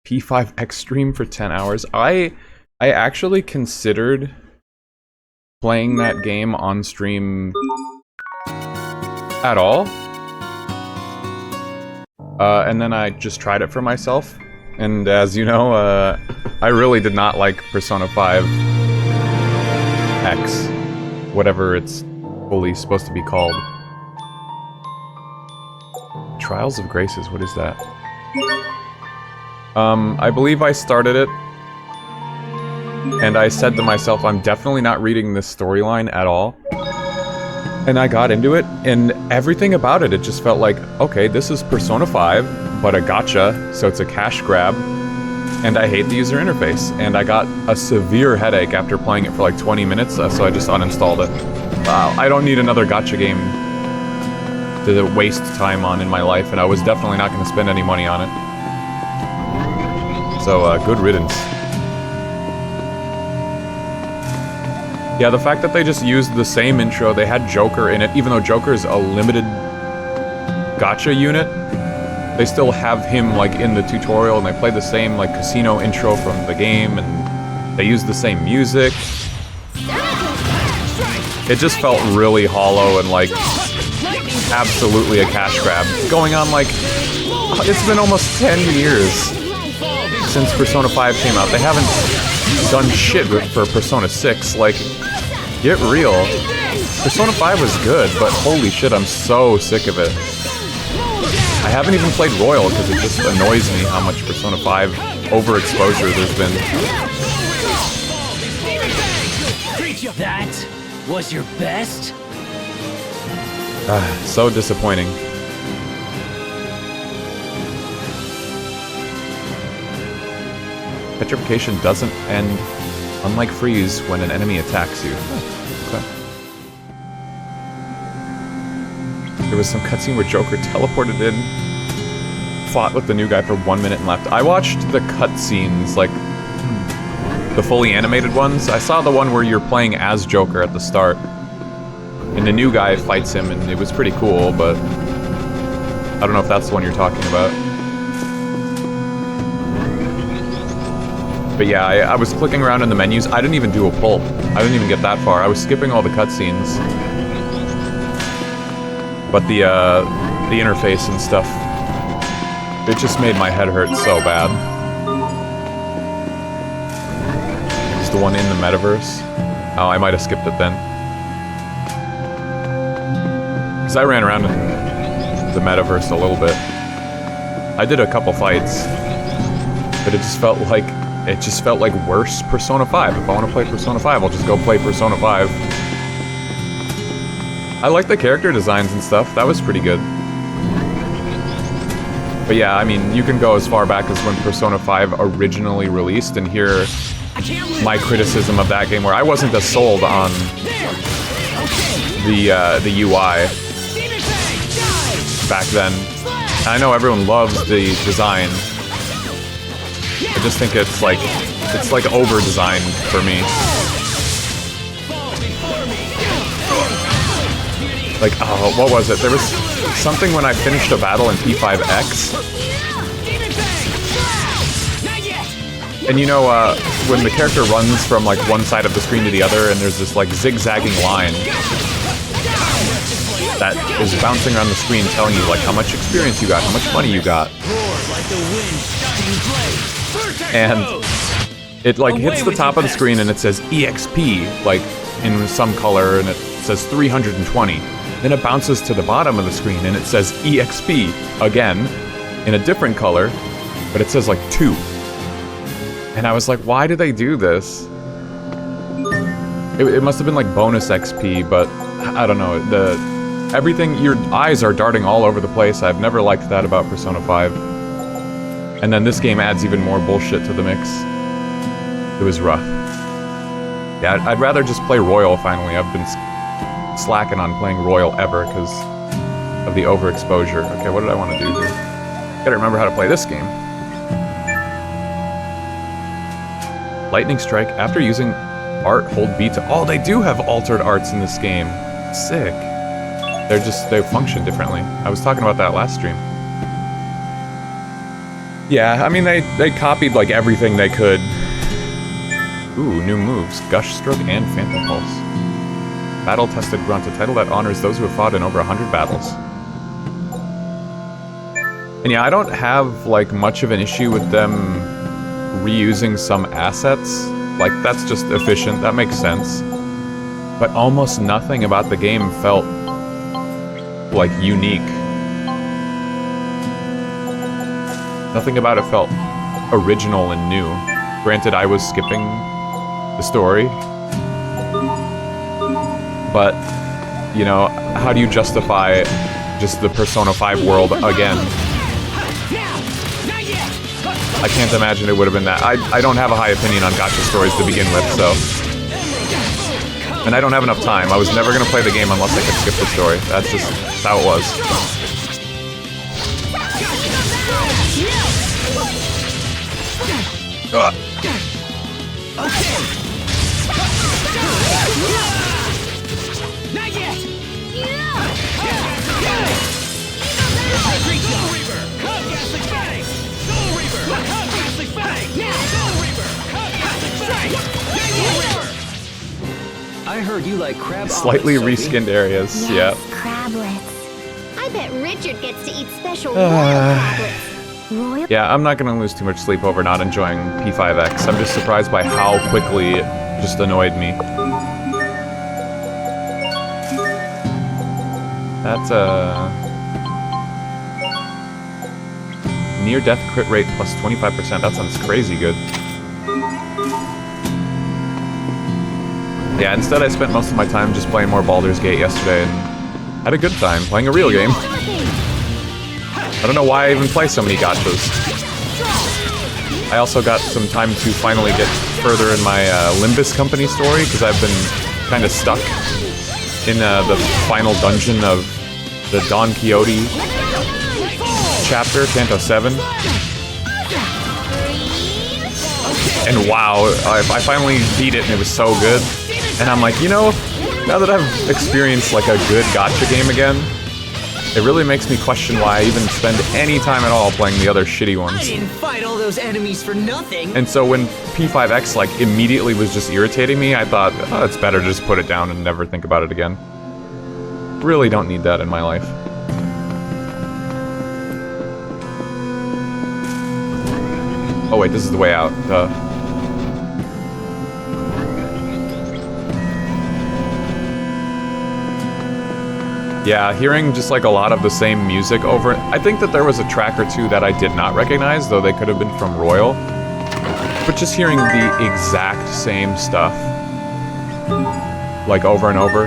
P5X stream for 10 hours. I actually considered playing that game on stream at all. And then I just tried it for myself. And as you know, I really did not like Persona 5 X, whatever it's fully supposed to be called. Trials of Graces, what is that? I believe I started it, and I said to myself, I'm definitely not reading this storyline at all. And I got into it, and everything about it, it just felt like, okay, this is Persona 5, but a gacha, so it's a cash grab, and I hate the user interface. And I got a severe headache after playing it for like 20 minutes, so I just uninstalled it. I don't need another gacha game to waste time on in my life, and I was definitely not going to spend any money on it. So, good riddance. Yeah, the fact that they just used the same intro, they had Joker in it, even though Joker is a limited gacha unit, they still have him, like, in the tutorial, and they play the same, like, casino intro from the game, and they use the same music. It just felt really hollow and, like, absolutely a cash grab. Going on, like, it's been almost 10 years since Persona 5 came out. They haven't done shit for Persona 6, like, get real. Persona 5 was good, but holy shit, I'm so sick of it. I haven't even played Royal because it just annoys me how much Persona 5 overexposure there's been. That was your best? So disappointing. Petrification doesn't end, unlike freeze, when an enemy attacks you. Okay. There was some cutscene where Joker teleported in, fought with the new guy for 1 minute and left. I watched the cutscenes, like, the fully animated ones. I saw the one where you're playing as Joker at the start, and the new guy fights him, and it was pretty cool, but I don't know if that's the one you're talking about. But yeah, I was clicking around in the menus. I didn't even do a pull. I didn't even get that far. I was skipping all the cutscenes. But the interface and stuff, it just made my head hurt so bad. It's the one in the metaverse. Oh, I might have skipped it then. Because I ran around in the metaverse a little bit. I did a couple fights, but it just felt like worse Persona 5. If I want to play Persona 5, I'll just go play Persona 5. I like the character designs and stuff. That was pretty good. But yeah, I mean, you can go as far back as when Persona 5 originally released and hear my criticism of that game, where I wasn't as sold on the UI back then. I know everyone loves the design. I just think it's like over-designed for me. Like, oh, what was it? There was something when I finished a battle in P5X. And you know, when the character runs from like one side of the screen to the other, and there's this like zigzagging line that is bouncing around the screen telling you like how much experience you got, how much money you got. And it like hits the top of the screen and it says EXP, like in some color, and it says 320. Then it bounces to the bottom of the screen and it says EXP again in a different color, but it says like 2. And I was like, why do they do this? It must have been like bonus XP, but I don't know. Everything, your eyes are darting all over the place. I've never liked that about Persona 5. And then this game adds even more bullshit to the mix. It was rough. Yeah, I'd rather just play Royal finally. I've been slacking on playing Royal ever because of the overexposure. Okay, what did I want to do here? Gotta remember how to play this game. Lightning Strike. After using art, hold B to... Oh, they do have altered arts in this game. Sick. They function differently. I was talking about that last stream. Yeah, I mean, they copied, like, everything they could. Ooh, new moves. Gush Stroke and Phantom Pulse. Battle-tested grunt, a title that honors those who have fought in over 100 battles. And yeah, I don't have, like, much of an issue with them reusing some assets. Like, that's just efficient, that makes sense. But almost nothing about the game felt, like, unique. Nothing about it felt original and new. Granted, I was skipping the story. But, you know, how do you justify just the Persona 5 world again? I can't imagine it would have been that. I don't have a high opinion on gacha stories to begin with, so... And I don't have enough time. I was never going to play the game unless I could skip the story. That's just how it was. Ugh. Not yet! I heard you like crab Slightly omelets, Sophie. reskinned areas, Yes, yeah. crablets. I bet Richard gets to eat special royal crablets. Royal? Yeah, I'm not gonna lose too much sleep over not enjoying P5X. I'm just surprised by how quickly it just annoyed me. That's near-death crit rate plus 25%. That sounds crazy good. Yeah, instead I spent most of my time just playing more Baldur's Gate yesterday and had a good time playing a real game. I don't know why I even play so many gachas. I also got some time to finally get further in my Limbus Company story, because I've been kind of stuck in the final dungeon of the Don Quixote chapter, Canto 7. And wow, I finally beat it and it was so good. And I'm like, you know, now that I've experienced like a good gacha game again, it really makes me question why I even spend any time at all playing the other shitty I ones. didn't fight all those enemies for nothing. And so when P5X like immediately was just irritating me, I thought, oh, it's better to just put it down and never think about it again. Really don't need that in my life. Oh wait, this is the way out. Duh. Yeah, hearing just like a lot of the same music over it. I think that there was a track or two that I did not recognize, though they could have been from Royal. But just hearing the exact same stuff, like over and over,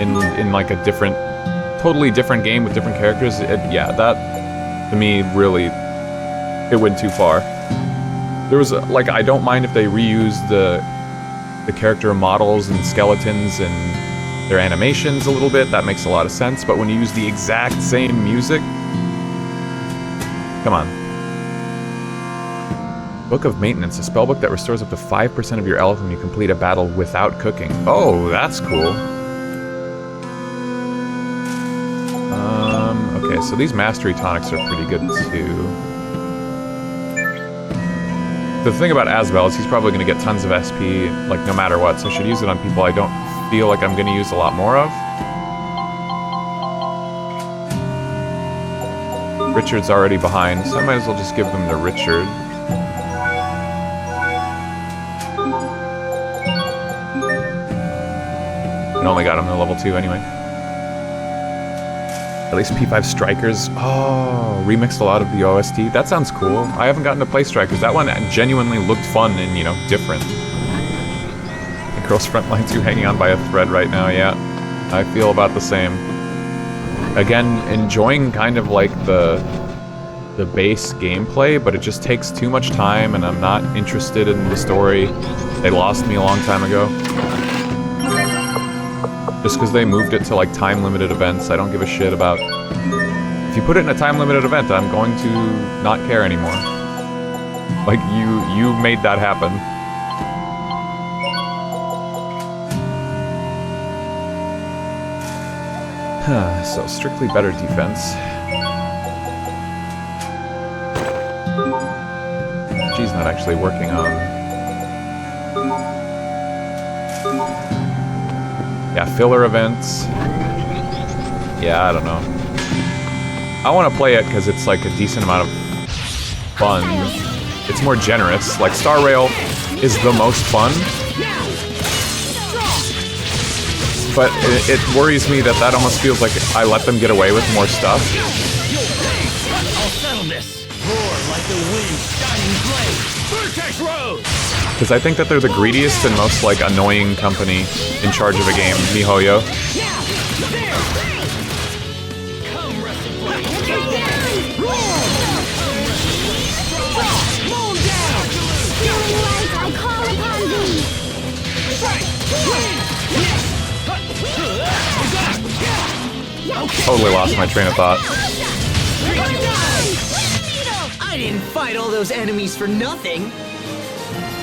in like a different, totally different game with different characters, yeah, that, to me, really, it went too far. There was, like, I don't mind if they reuse the character models and skeletons and their animations a little bit, that makes a lot of sense, but when you use the exact same music, come on. Book of Maintenance, a spellbook that restores up to 5% of your health when you complete a battle without cooking. Oh, that's cool. Okay, so these mastery tonics are pretty good too. The thing about Asbel is he's probably going to get tons of SP, like, no matter what, so I should use it on people I don't feel like I'm going to use a lot more of. Richard's already behind, so I might as well just give them to Richard. And only got him to level 2 anyway. At least P5 Strikers. Oh, remixed a lot of the OST. That sounds cool. I haven't gotten to play Strikers. That one genuinely looked fun and, you know, different. The girl's frontline 2 hanging on by a thread right now, yeah. I feel about the same. Again, enjoying kind of like the base gameplay, but it just takes too much time and I'm not interested in the story. They lost me a long time ago. Just because they moved it to like time-limited events, I don't give a shit about. If you put it in a time-limited event, I'm going to not care anymore. Like, you made that happen. So, strictly better defense. not actually working on. Yeah, filler events. Yeah, I don't know. I want to play it because it's like a decent amount of fun. It's more generous. Like Star Rail is the most fun. But it worries me that that almost feels like I let them get away with more stuff. I'll settle this. Roar like the wind shining blade. Vertex Road. Because I think that they're the greediest and most like annoying company in charge of a game, MiHoYo. Come, Rusted Blade. Get down. Roar. Mow down. Feeling light, I call upon thee. Strike. Totally lost my train of thought. I didn't fight all those enemies for nothing.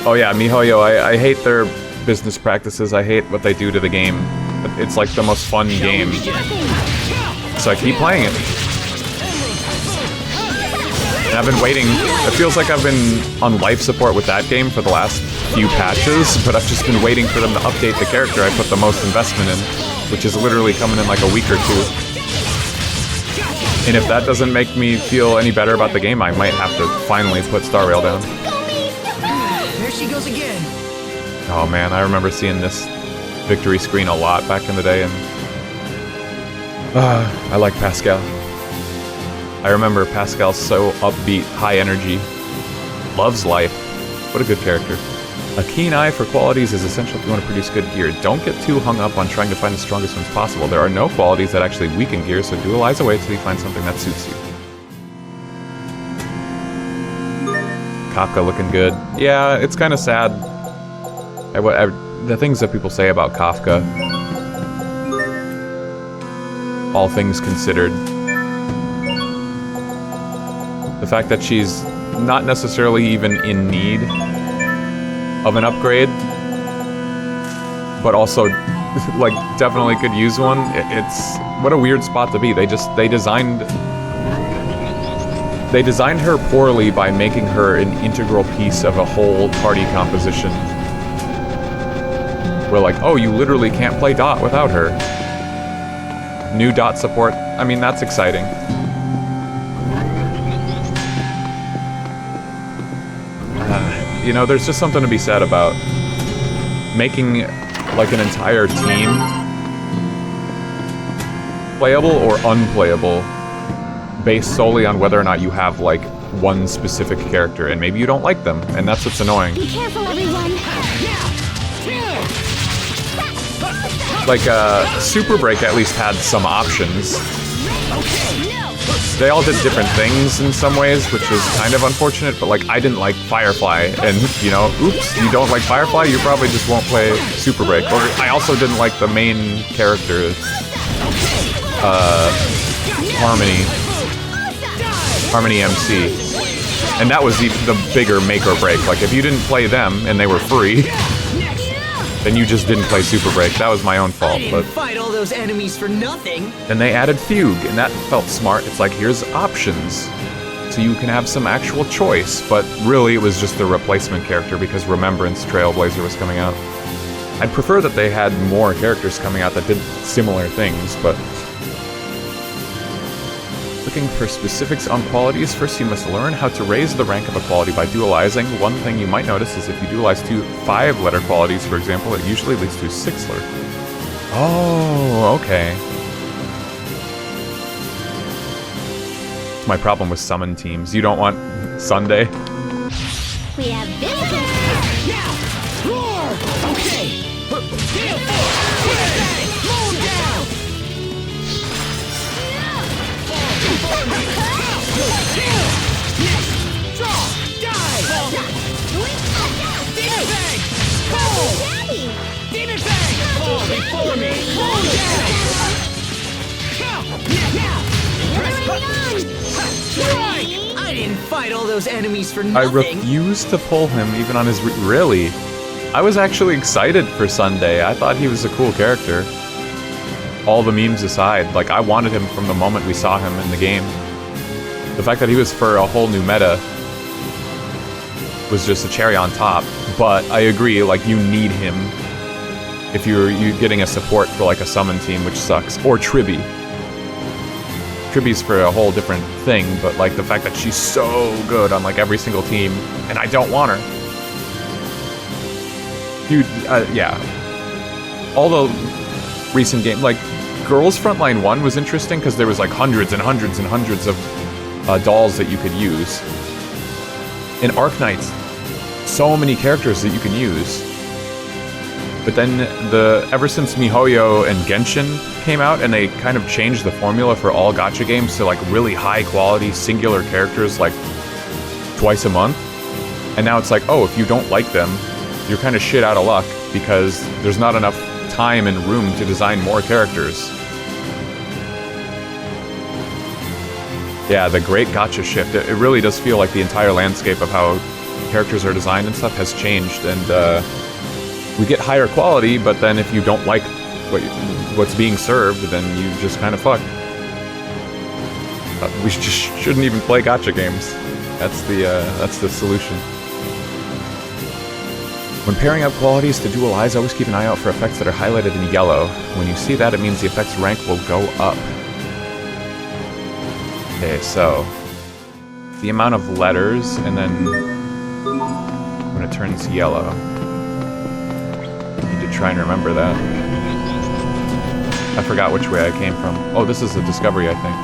Oh yeah, MiHoYo, I hate their business practices. I hate what they do to the game. But it's like the most fun game. So I keep playing it. And I've been waiting. It feels like I've been on life support with that game for the last few patches, but I've just been waiting for them to update the character I put the most investment in, which is literally coming in like a week or two. And if that doesn't make me feel any better about the game, I might have to finally put Star Rail down. There she goes again. Oh man, I remember seeing this victory screen a lot back in the day, and I like Pascal. I remember Pascal's so upbeat, high energy, loves life. What a good character. A keen eye for qualities is essential if you want to produce good gear. Don't get too hung up on trying to find the strongest ones possible. There are no qualities that actually weaken gear, so dualize away till you find something that suits you. Kafka looking good. Yeah, it's kind of sad. The things that people say about Kafka, all things considered. The fact that she's not necessarily even in need of an upgrade, but also like definitely could use one. It's what a weird spot to be. They designed her poorly by making her an integral piece of a whole party composition. We're like, oh, you literally can't play Dot without her. New Dot support. I mean, that's exciting. You know, there's just something to be said about making like an entire team playable or unplayable based solely on whether or not you have like one specific character, and maybe you don't like them, and that's what's annoying. Be careful, everyone. Like Super Break at least had some options. They all did different things in some ways, which was kind of unfortunate, but like I didn't like Firefly, and you know, oops, you don't like Firefly, you probably just won't play Super Break. Or I also didn't like the main character, Harmony MC. And that was the bigger make or break. Like if you didn't play them and they were free, then you just didn't play Super Break. That was my own fault. I didn't fight all those enemies for nothing. Then they added Fugue, and that felt smart. It's like, here's options, so you can have some actual choice. But really, it was just the replacement character because Remembrance Trailblazer was coming out. I'd prefer that they had more characters coming out that did similar things, but... Looking for specifics on qualities, first you must learn how to raise the rank of a quality by dualizing. One thing you might notice is if you dualize two 5-letter qualities, for example, it usually leads to a 6-letter. Oh, okay. My problem with summon teams. You don't want Sunday? We have visitors. Yeah! Roar! Okay! Deal! Mow down! Draw! Die! Demon Fang! Pull! Demon Fang! Fall before me! Mow down! Strike! I didn't fight all those enemies for nothing. I refuse to pull him even on his really? I was actually excited for Sunday. I thought he was a cool character. All the memes aside, like I wanted him from the moment we saw him in the game. The fact that he was for a whole new meta was just a cherry on top. But I agree, like, you need him if you're getting a support for, like, a summon team, which sucks. Or Tribby. Tribby's for a whole different thing, but, like, the fact that she's so good on, like, every single team, and I don't want her. Dude, yeah. All the recent games, like, Girls Frontline 1 was interesting because there was, like, hundreds and hundreds and hundreds of dolls that you could use. In Arknights, so many characters that you can use. But then ever since MiHoYo and Genshin came out and they kind of changed the formula for all gacha games to like really high quality singular characters like twice a month. And now it's like, oh, if you don't like them, you're kind of shit out of luck because there's not enough time and room to design more characters. Yeah, the great gacha shift. It really does feel like the entire landscape of how characters are designed and stuff has changed, and we get higher quality, but then if you don't like what's being served, then you just kind of fuck. We just shouldn't even play gacha games. That's the solution. When pairing up qualities to dual eyes, always keep an eye out for effects that are highlighted in yellow. When you see that, it means the effect's rank will go up. Okay, so the amount of letters, and then when it turns yellow. I need to try and remember that. I forgot which way I came from. Oh, this is a discovery, I think.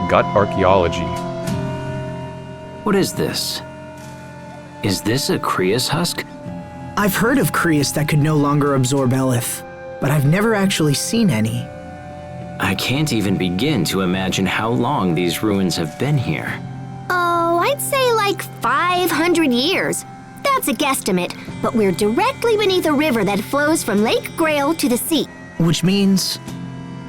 Gut archaeology. What is this? Is this a Krius husk? I've heard of Krius that could no longer absorb Elith, but I've never actually seen any. I can't even begin to imagine how long these ruins have been here. Oh, I'd say like 500 years. That's a guesstimate, but we're directly beneath a river that flows from Lake Grail to the sea. Which means...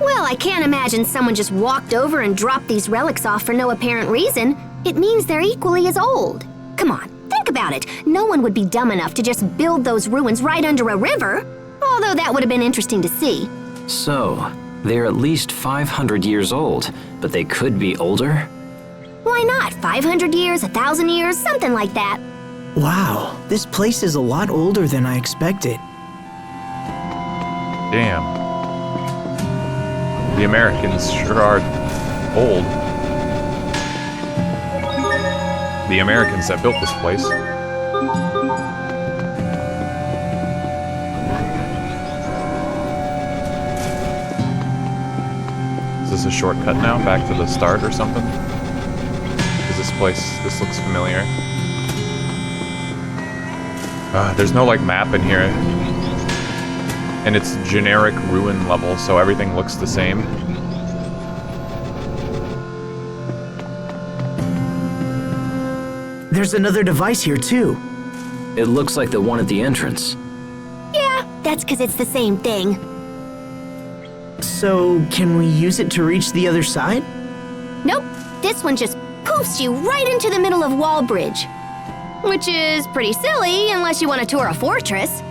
Well, I can't imagine someone just walked over and dropped these relics off for no apparent reason. It means they're equally as old. Come on, think about it. No one would be dumb enough to just build those ruins right under a river. Although that would have been interesting to see. So, they're at least 500 years old, but they could be older? Why not? 500 years, 1,000 years, something like that. Wow, this place is a lot older than I expected. Damn. The Americans sure are old. The Americans that built this place. Is this a shortcut now, back to the start or something? Is this looks familiar. There's no, like, map in here. And it's generic ruin level, so everything looks the same. There's another device here, too. It looks like the one at the entrance. Yeah, that's because it's the same thing. So, can we use it to reach the other side? Nope, this one just poofs you right into the middle of Wallbridge. Which is pretty silly unless you want to tour a fortress.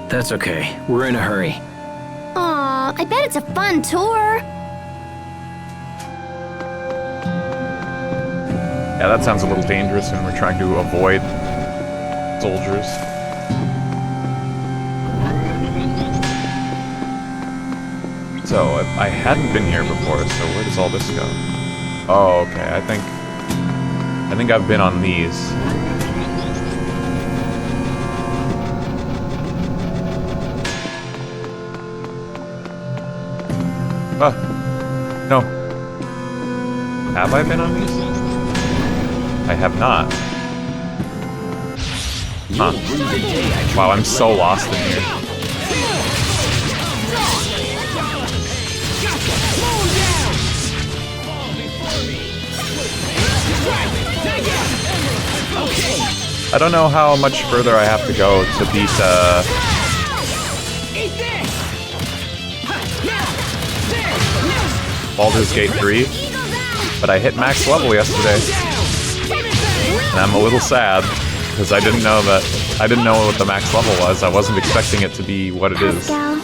That's okay. We're in a hurry. Aw, I bet it's a fun tour. Yeah, that sounds a little dangerous when we're trying to avoid soldiers. So, I hadn't been here before, so where does all this go? Oh, okay, I think I've been on these. No. Have I been on these? I have not. Huh. Wow, I'm so lost in here. I don't know how much further I have to go to beat, Baldur's Gate 3, but I hit max level yesterday, and I'm a little sad, because I didn't know what the max level was. I wasn't expecting it to be what it is. Pascal,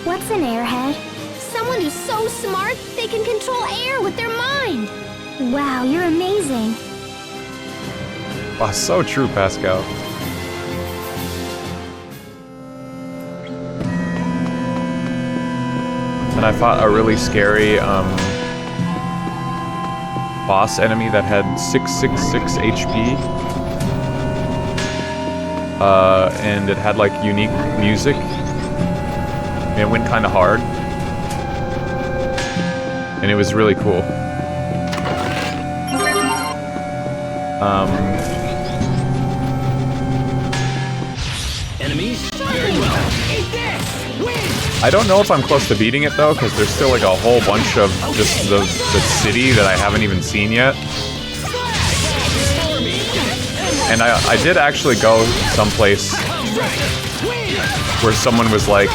what's an airhead? Someone who's so smart they can control air with their mind. Wow, you're amazing. Oh, so true, Pascal. And I fought a really scary boss enemy that had 666 HP. And it had like unique music. And it went kind of hard. And it was really cool. Enemies? Very well. Eat this! Win! I don't know if I'm close to beating it though, because there's still like a whole bunch of just the city that I haven't even seen yet. And I did actually go someplace where someone was like,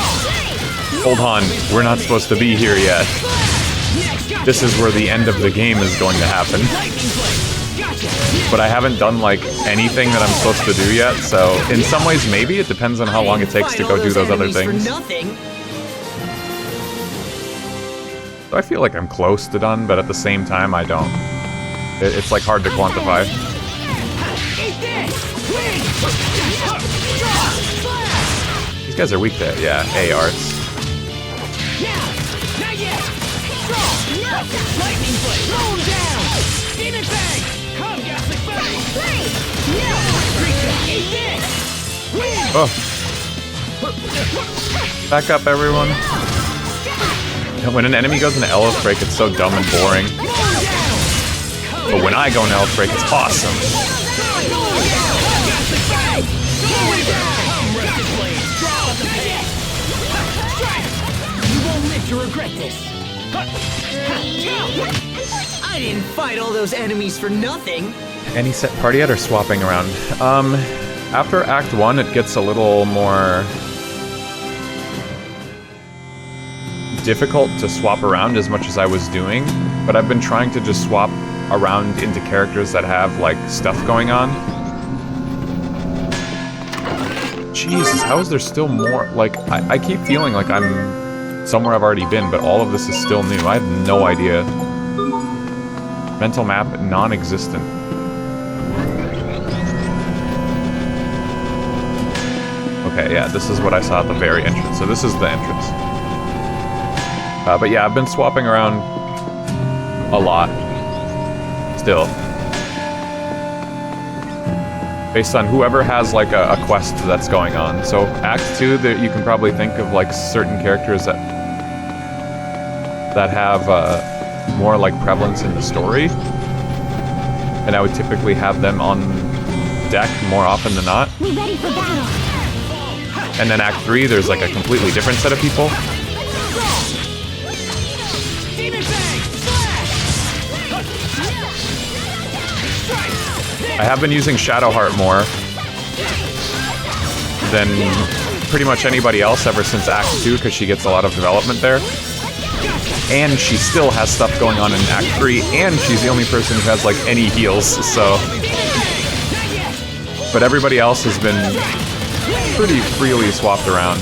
hold on, we're not supposed to be here yet. This is where the end of the game is going to happen. But I haven't done like anything that I'm supposed to do yet, so in some ways maybe it depends on how long it takes to go do those other things. So I feel like I'm close to done, but at the same time I don't. It's like hard to quantify. These guys are weak to, yeah, A arts. Lightning blade, roll down! Demon bang! Come, ghastly fang! Eat this! Win! Oh. Back up, everyone. When an enemy goes into Elf Break, it's so dumb and boring. But when I go into Elf Break, it's awesome. You won't live to regret this! I didn't fight all those enemies for nothing. Any set party yet or swapping around? After Act 1, it gets a little more difficult to swap around as much as I was doing, but I've been trying to just swap around into characters that have, like, stuff going on. Jesus, how is there still more? Like, I keep feeling like I'm somewhere I've already been, but all of this is still new. I have no idea. Mental map, non-existent. Okay, yeah, this is what I saw at the very entrance. So this is the entrance. But yeah, I've been swapping around a lot. Still. Based on whoever has like a quest that's going on. So Act 2, you can probably think of like certain characters that have more like prevalence in the story. And I would typically have them on deck more often than not. We ready for battle. And then Act 3, there's like a completely different set of people. I have been using Shadowheart more than pretty much anybody else ever since Act 2, because she gets a lot of development there. And she still has stuff going on in Act 3, and she's the only person who has, like, any heals, so... But everybody else has been pretty freely swapped around.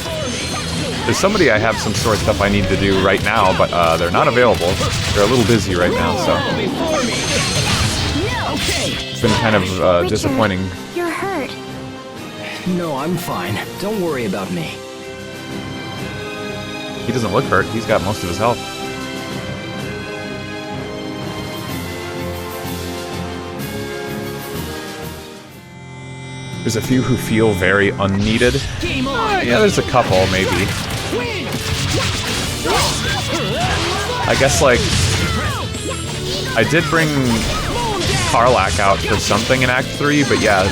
There's somebody I have some sword stuff I need to do right now, but they're not available. They're a little busy right now, so... It's been kind of disappointing. You're hurt. No, I'm fine. Don't worry about me. He doesn't look hurt. He's got most of his health. There's a few who feel very unneeded. Yeah, there's a couple, maybe. I guess, like... I did bring Karlach out for something in Act 3, but yeah...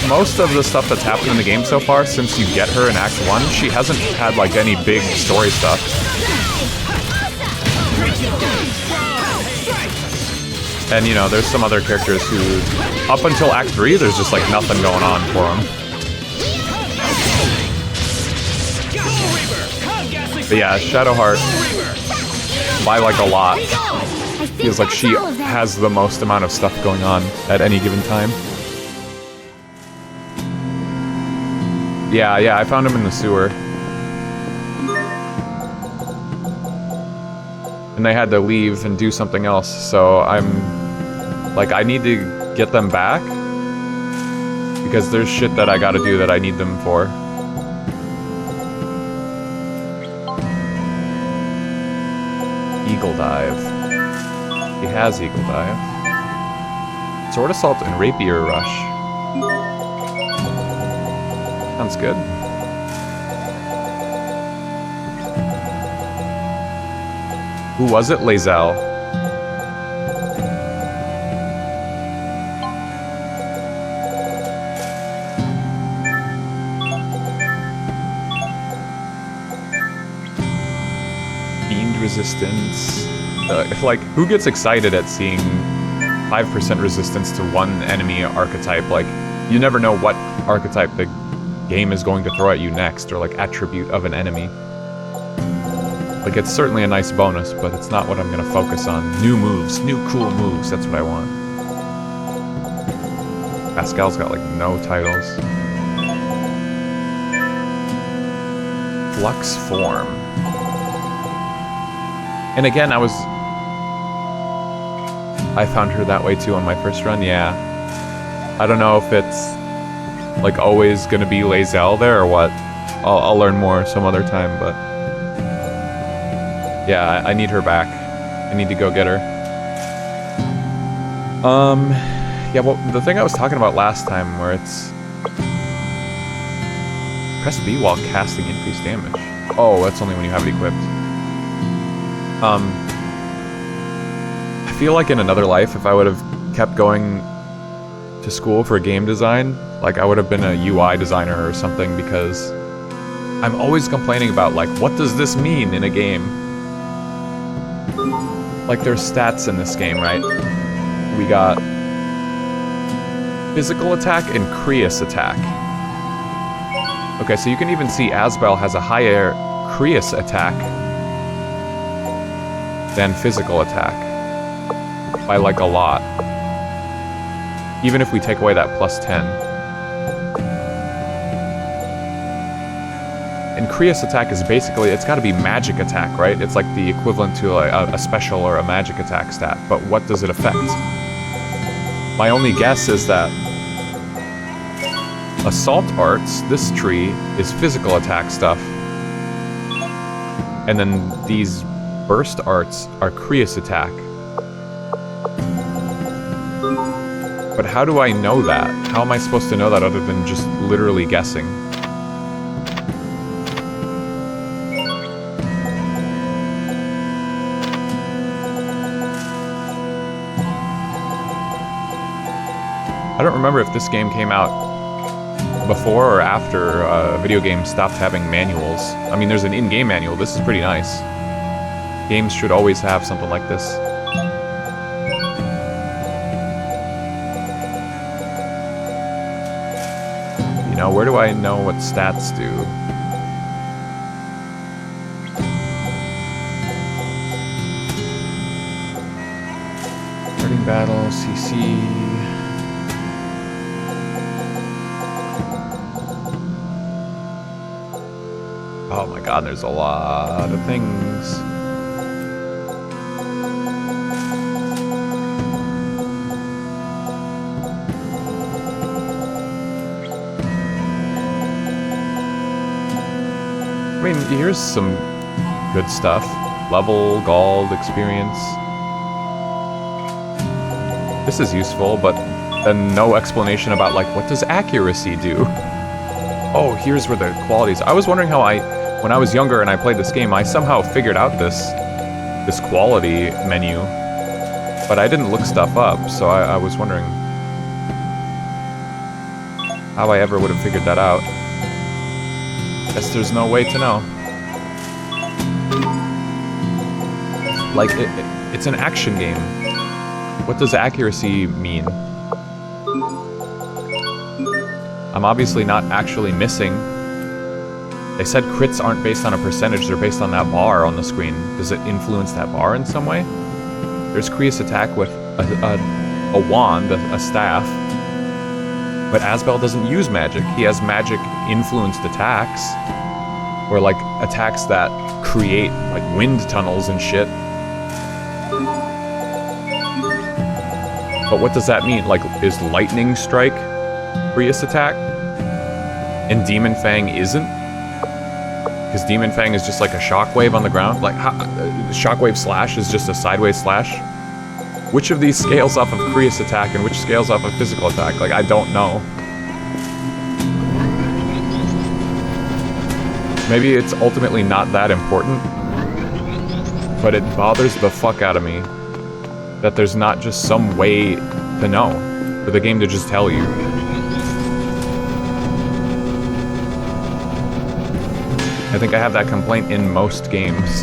Most of the stuff that's happened in the game so far, since you get her in Act 1, she hasn't had, like, any big story stuff. And, you know, there's some other characters who, up until Act 3, there's just, like, nothing going on for them. But yeah, Shadowheart, by, like, a lot, feels like she has the most amount of stuff going on at any given time. Yeah, I found him in the sewer. And they had to leave and do something else, so I'm... Like, I need to get them back. Because there's shit that I gotta do that I need them for. Eagle Dive. He has Eagle Dive. Sword Assault and Rapier Rush. Sounds good. Who was it? Lae'zel. Fiend Resistance. Like, who gets excited at seeing 5% resistance to one enemy archetype? Like, you never know what archetype the game is going to throw at you next, or like attribute of an enemy. Like, it's certainly a nice bonus, but it's not what I'm gonna focus on. New moves, new cool moves, that's what I want. Pascal's got like no titles. Flux Form. And again, I found her that way too on my first run, yeah. I don't know if it's like always gonna be Lae'zel there or what. I'll learn more some other time, but yeah, I need her back. I need to go get her. Yeah, well, the thing I was talking about last time where it's press B while casting increased damage. Oh, that's only when you have it equipped. I feel like in another life, if I would have kept going to school for game design, like I would have been a UI designer or something, because I'm always complaining about, like, what does this mean in a game? Like, there's stats in this game, right? We got physical attack and Creus attack. Okay, so you can even see Asbel has a higher Creus attack than physical attack. By like a lot. Even if we take away that plus 10. And Creus attack is basically, it's gotta be magic attack, right? It's like the equivalent to a special or a magic attack stat, but what does it affect? My only guess is that Assault Arts, this tree, is physical attack stuff. And then these Burst Arts are Creus attack. But how do I know that? How am I supposed to know that other than just literally guessing? I don't remember if this game came out before or after video games stopped having manuals. I mean, there's an in-game manual. This is pretty nice. Games should always have something like this. You know, where do I know what stats do? Starting battle, CC... Oh my god, there's a lot of things. I mean, here's some good stuff. Level, gold, experience. This is useful, but then no explanation about, like, what does accuracy do? Oh, here's where the qualities... I was wondering how when I was younger and I played this game, I somehow figured out this quality menu, but I didn't look stuff up, so I was wondering how I ever would have figured that out. Guess there's no way to know. Like, it's an action game. What does accuracy mean? I'm obviously not actually missing. They said crits aren't based on a percentage, they're based on that bar on the screen. Does it influence that bar in some way? There's Creus attack with a wand, a staff. But Asbel doesn't use magic. He has magic-influenced attacks. Or, like, attacks that create, like, wind tunnels and shit. But what does that mean? Like, is Lightning Strike Prius attack? And Demon Fang isn't? Because Demon Fang is just like a shockwave on the ground? Like, shockwave slash is just a sideways slash? Which of these scales off of Prius attack and which scales off of physical attack? Like, I don't know. Maybe it's ultimately not that important, but it bothers the fuck out of me that there's not just some way to know, for the game to just tell you. I think I have that complaint in most games.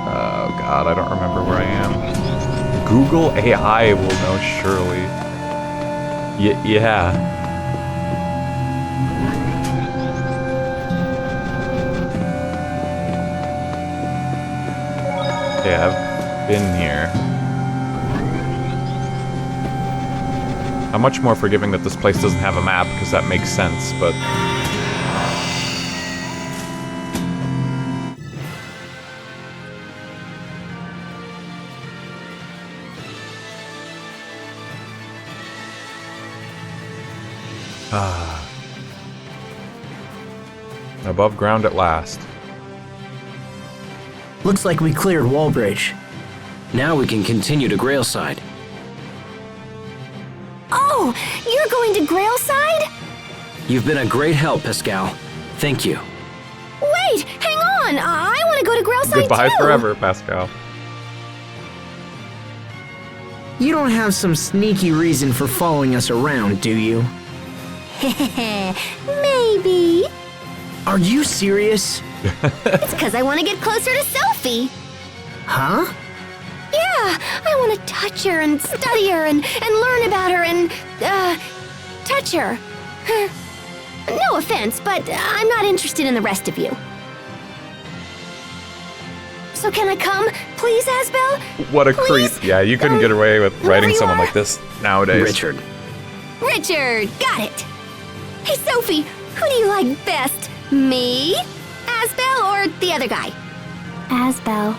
Oh god, I don't remember where I am. Google AI will know surely. Yeah. Okay, I've been here. I'm much more forgiving that this place doesn't have a map, because that makes sense, but... Above ground at last. Looks like we cleared Wallbridge. Now we can continue to Grailside. Oh, you're going to Grailside? You've been a great help, Pascal. Thank you. Wait, hang on. I want to go to Grailside Goodbye too. forever, Pascal. You don't have some sneaky reason for following us around, do you? Maybe. Are you serious? It's because I want to get closer to Sophie. Huh? Yeah, I want to touch her and study her and learn about her and, touch her. No offense, but I'm not interested in the rest of you. So can I come, please, Asbel? What a Please? creep. Yeah, you couldn't get away with writing you someone are. like this nowadays. Richard. Richard, got it. Hey, Sophie, who do you like best? Me, Asbel, or the other guy? Asbel.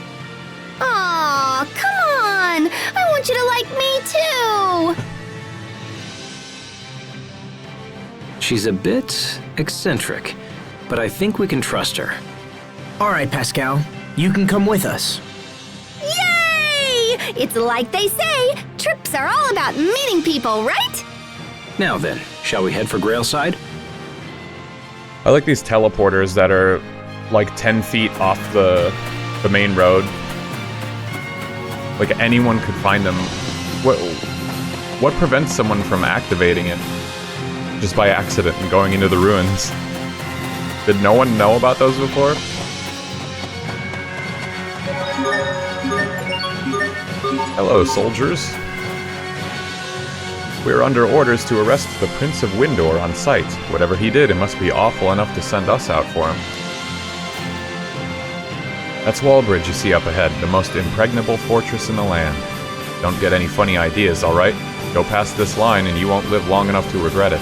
Aw, come on. I want you to like me, too. She's a bit eccentric, but I think we can trust her. All right, Pascal. You can come with us. Yay! It's like they say, trips are all about meeting people, right? Now then, shall we head for Grailside? I like these teleporters that are like 10 feet off the main road. Like anyone could find them. What prevents someone from activating it just by accident and going into the ruins? Did no one know about those before? Hello, soldiers. We're under orders to arrest the Prince of Windor on sight. Whatever he did, it must be awful enough to send us out for him. That's Wallbridge you see up ahead, the most impregnable fortress in the land. Don't get any funny ideas, alright? Go past this line and you won't live long enough to regret it.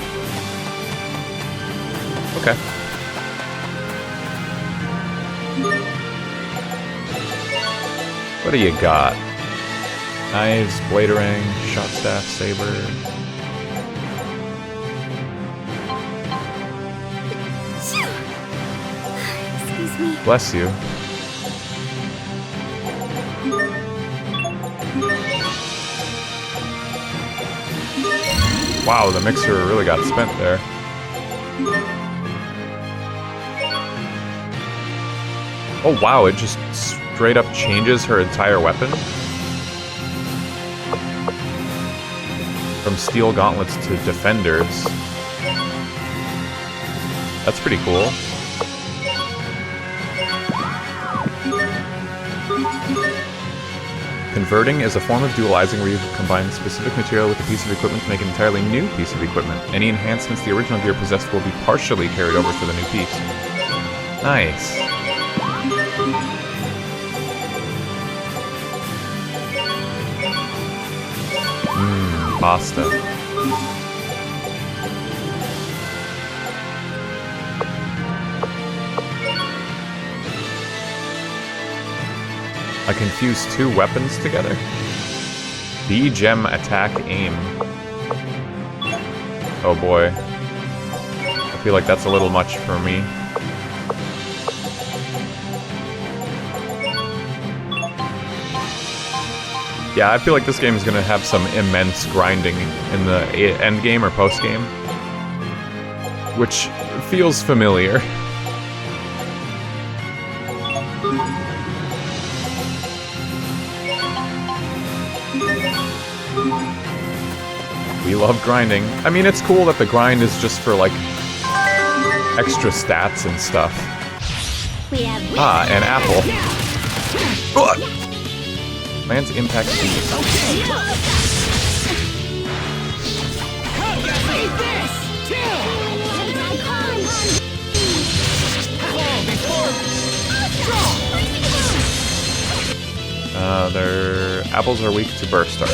Okay. What do you got? Knives, bladering, shot staff, saber. Excuse me. Bless you. Wow, the mixer really got spent there. Oh wow, it just straight up changes her entire weapon? From steel gauntlets to defenders. That's pretty cool. Converting is a form of dualizing where you combine specific material with a piece of equipment to make an entirely new piece of equipment. Any enhancements the original gear possessed will be partially carried over to the new piece. Nice. Pasta. I confused two weapons together. B gem attack aim. Oh boy. I feel like that's a little much for me. Yeah, I feel like this game is going to have some immense grinding in the end game or post game, which feels familiar. We love grinding. I mean, it's cool that the grind is just for, like, extra stats and stuff. Ah, an apple. Ugh. Lands impact speed. Their apples are weak to burst stars.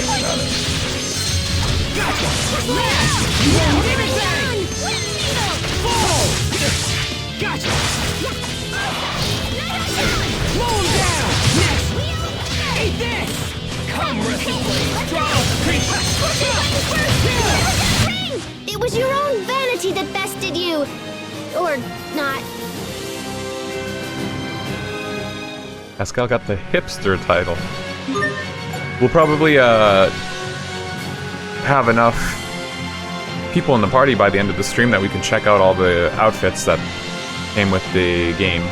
Got it. It was your own vanity that bested you. Or not. Pascal got the hipster title. We'll probably have enough people in the party by the end of the stream that we can check out all the outfits that came with the game.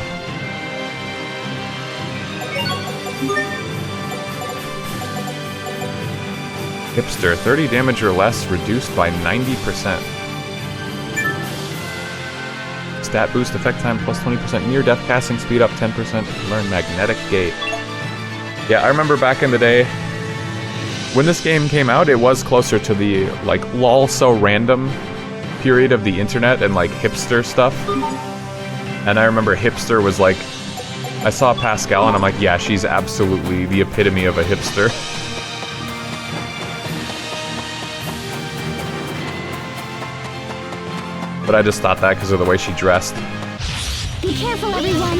Hipster, 30 damage or less, reduced by 90%. Stat boost, effect time plus 20%, near-death casting speed up 10%, learn Magnetic Gate. Yeah, I remember back in the day, when this game came out, it was closer to the, like, lol so random period of the internet and, like, hipster stuff. And I remember hipster was like, I saw Pascal and I'm like, yeah, she's absolutely the epitome of a hipster. But I just thought that because of the way she dressed. Be careful, everyone.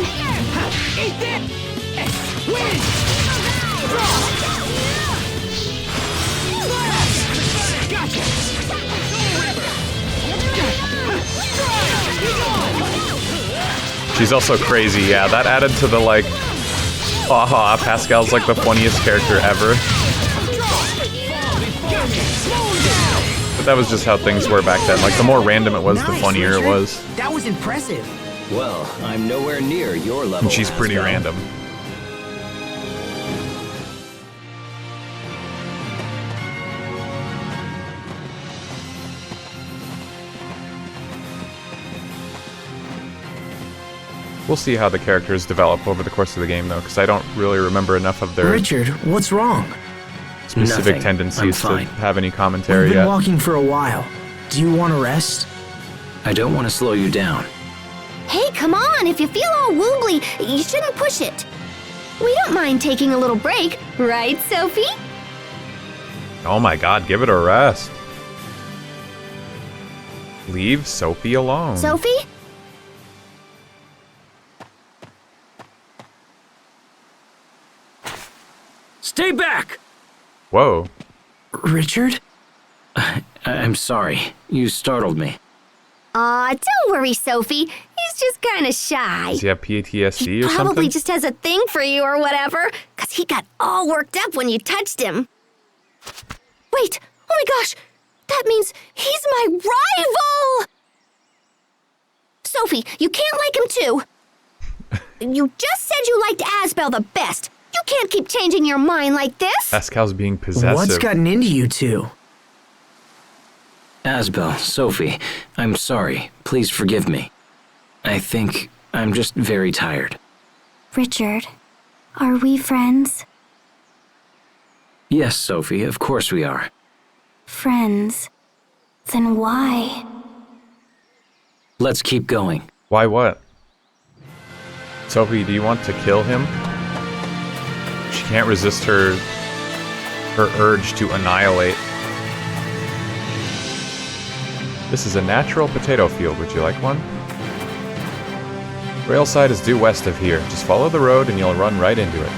She's also crazy, yeah. That added to the, like, haha, Pascal's like the funniest character ever. But that was just how things were back then. Like, the more random it was, the funnier it was. That was impressive. Well, I'm nowhere near your level. And she's pretty Pascal. random. We'll see how the characters develop over the course of the game, though, because I don't really remember enough of their Richard, what's wrong? specific Nothing. tendencies I'm to fine. have any We've commentary been yet. walking for a while. Do you want to rest? I don't want to slow you down. Hey, come on. If you feel all wobbly, you shouldn't push it. We don't mind taking a little break, right, Sophie? Oh my god, give it a rest. Leave Sophie alone. Sophie? Stay back! Whoa. Richard? I'm sorry. You startled me. Aw, don't worry, Sophie. He's just kind of shy. Does he have PTSD He or probably something? just has a thing for you or whatever, because he got all worked up when you touched him. Wait, oh my gosh, that means he's my rival! Sophie, you can't like him too. You just said you liked Asbel the best. You can't keep changing your mind like this. Pascal's being possessive. What's gotten into you two? Asbel, Sophie, I'm sorry. Please forgive me. I think I'm just very tired. Richard, are we friends? Yes, Sophie, of course we are. Friends. Then why? Let's keep going. Why what? Sophie, do you want to kill him? She can't resist her urge to annihilate. This is a natural potato field. Would you like one? Railside is due west of here. Just follow the road and you'll run right into it.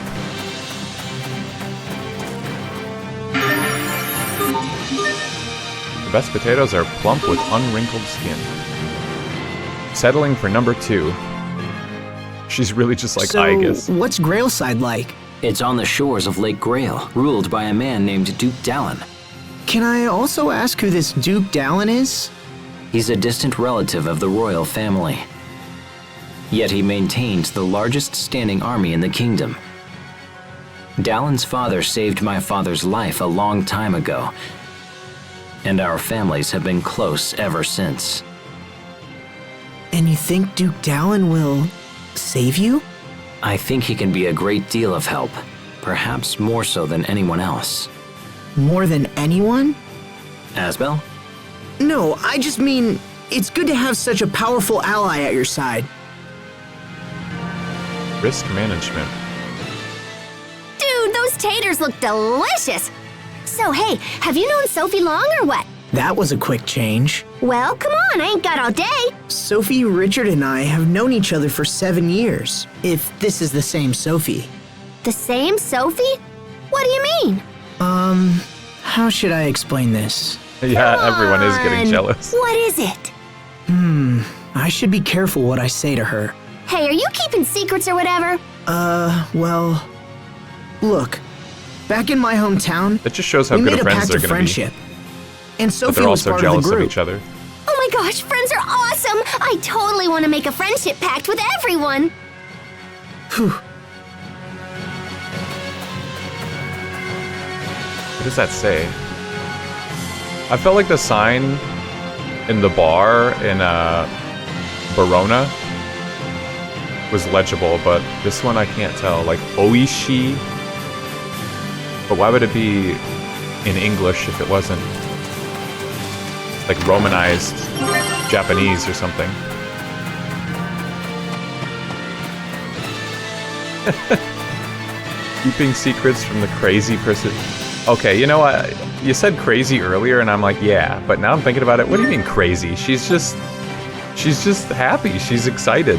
The best potatoes are plump with unwrinkled skin. Settling for number 2. She's really just like So, Aegis. what's Grailside like? It's on the shores of Lake Grail, ruled by a man named Duke Dallin. Can I also ask who this Duke Dallin is? He's a distant relative of the royal family. Yet he maintains the largest standing army in the kingdom. Dallin's father saved my father's life a long time ago, and our families have been close ever since. And you think Duke Dallin will save you? I think he can be a great deal of help, perhaps more so than anyone else. More than anyone? Asbel? No, I just mean, it's good to have such a powerful ally at your side. Risk management. Dude, those taters look delicious! So hey, have you known Sophie long or what? That was a quick change. Well, come on, I ain't got all day. Sophie, Richard, and I have known each other for 7 years, if this is the same Sophie. The same Sophie? What do you mean? How should I explain this? Yeah, everyone is getting On. jealous. What is it? I should be careful what I say to her. Hey, are you keeping secrets or whatever? Well, look, back in my hometown, It just shows how we good made of a friends pact they're of gonna be. friendship. And But Sophie they're was also part of the jealous of group. each other. Oh my gosh, friends are awesome! I totally want to make a friendship pact with everyone. What does that say? I felt like the sign in the bar in Verona was legible, but this one I can't tell. Like Oishi. But why would it be in English if it wasn't like Romanized Japanese or something? Keeping secrets from the crazy person. Okay, you know what? You said crazy earlier, and I'm like, yeah. But now I'm thinking about it. What do you mean crazy? She's just happy. She's excited.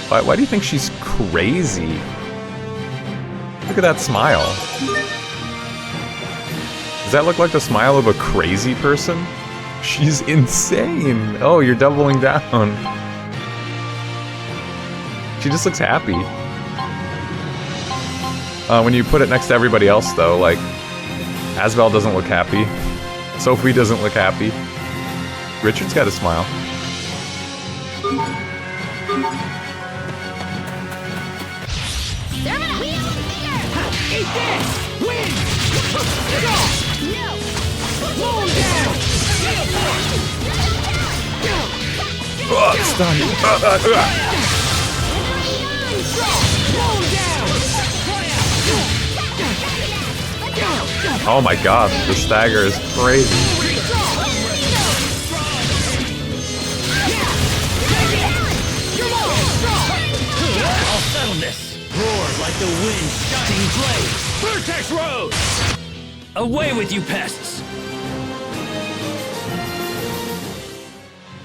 Why do you think she's crazy? Look at that smile. Does that look like the smile of a crazy person? She's insane. Oh, you're doubling down. She just looks happy. When you put it next to everybody else, though, like, Asbel doesn't look happy. Sophie doesn't look happy. Richard's got a smile. Eat this! Win! Go! No! Slow him down! Stun. Slow him down! Oh my god, the stagger is crazy. I'll settle this! Roar like the wind shining blade! Vertex Road! Away with you pests!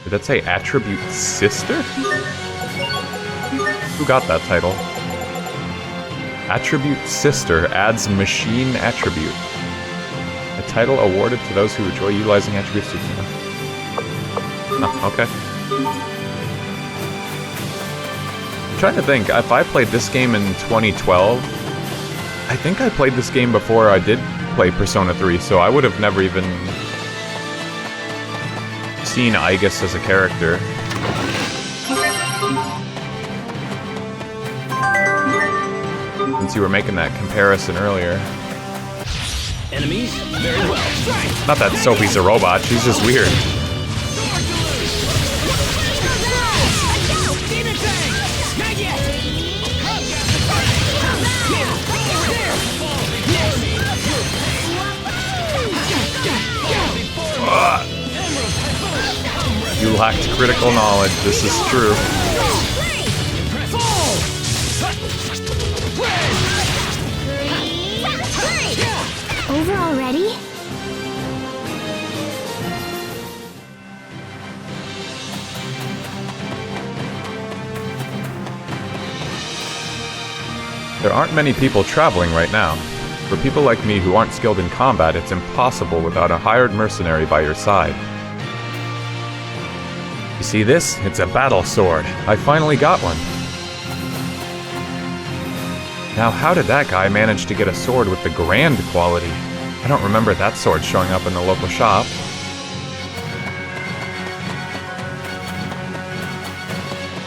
Did that say attribute sister? Who got that title? Attribute sister adds machine attribute. A title awarded to those who enjoy utilizing attributes to... Oh, okay. I'm trying to think, if I played this game in 2012, I think I played this game before I did play Persona 3, so I would have never even seen Aegis as a character. Since you were making that comparison earlier. Enemies? Very well. Strike! Not that Sophie's a robot, she's just weird. Demon Fang! Not yet! You lacked critical knowledge, this is true. Over already? There aren't many people traveling right now. For people like me who aren't skilled in combat, it's impossible without a hired mercenary by your side. You see this? It's a battle sword. I finally got one. Now, how did that guy manage to get a sword with the grand quality? I don't remember that sword showing up in the local shop.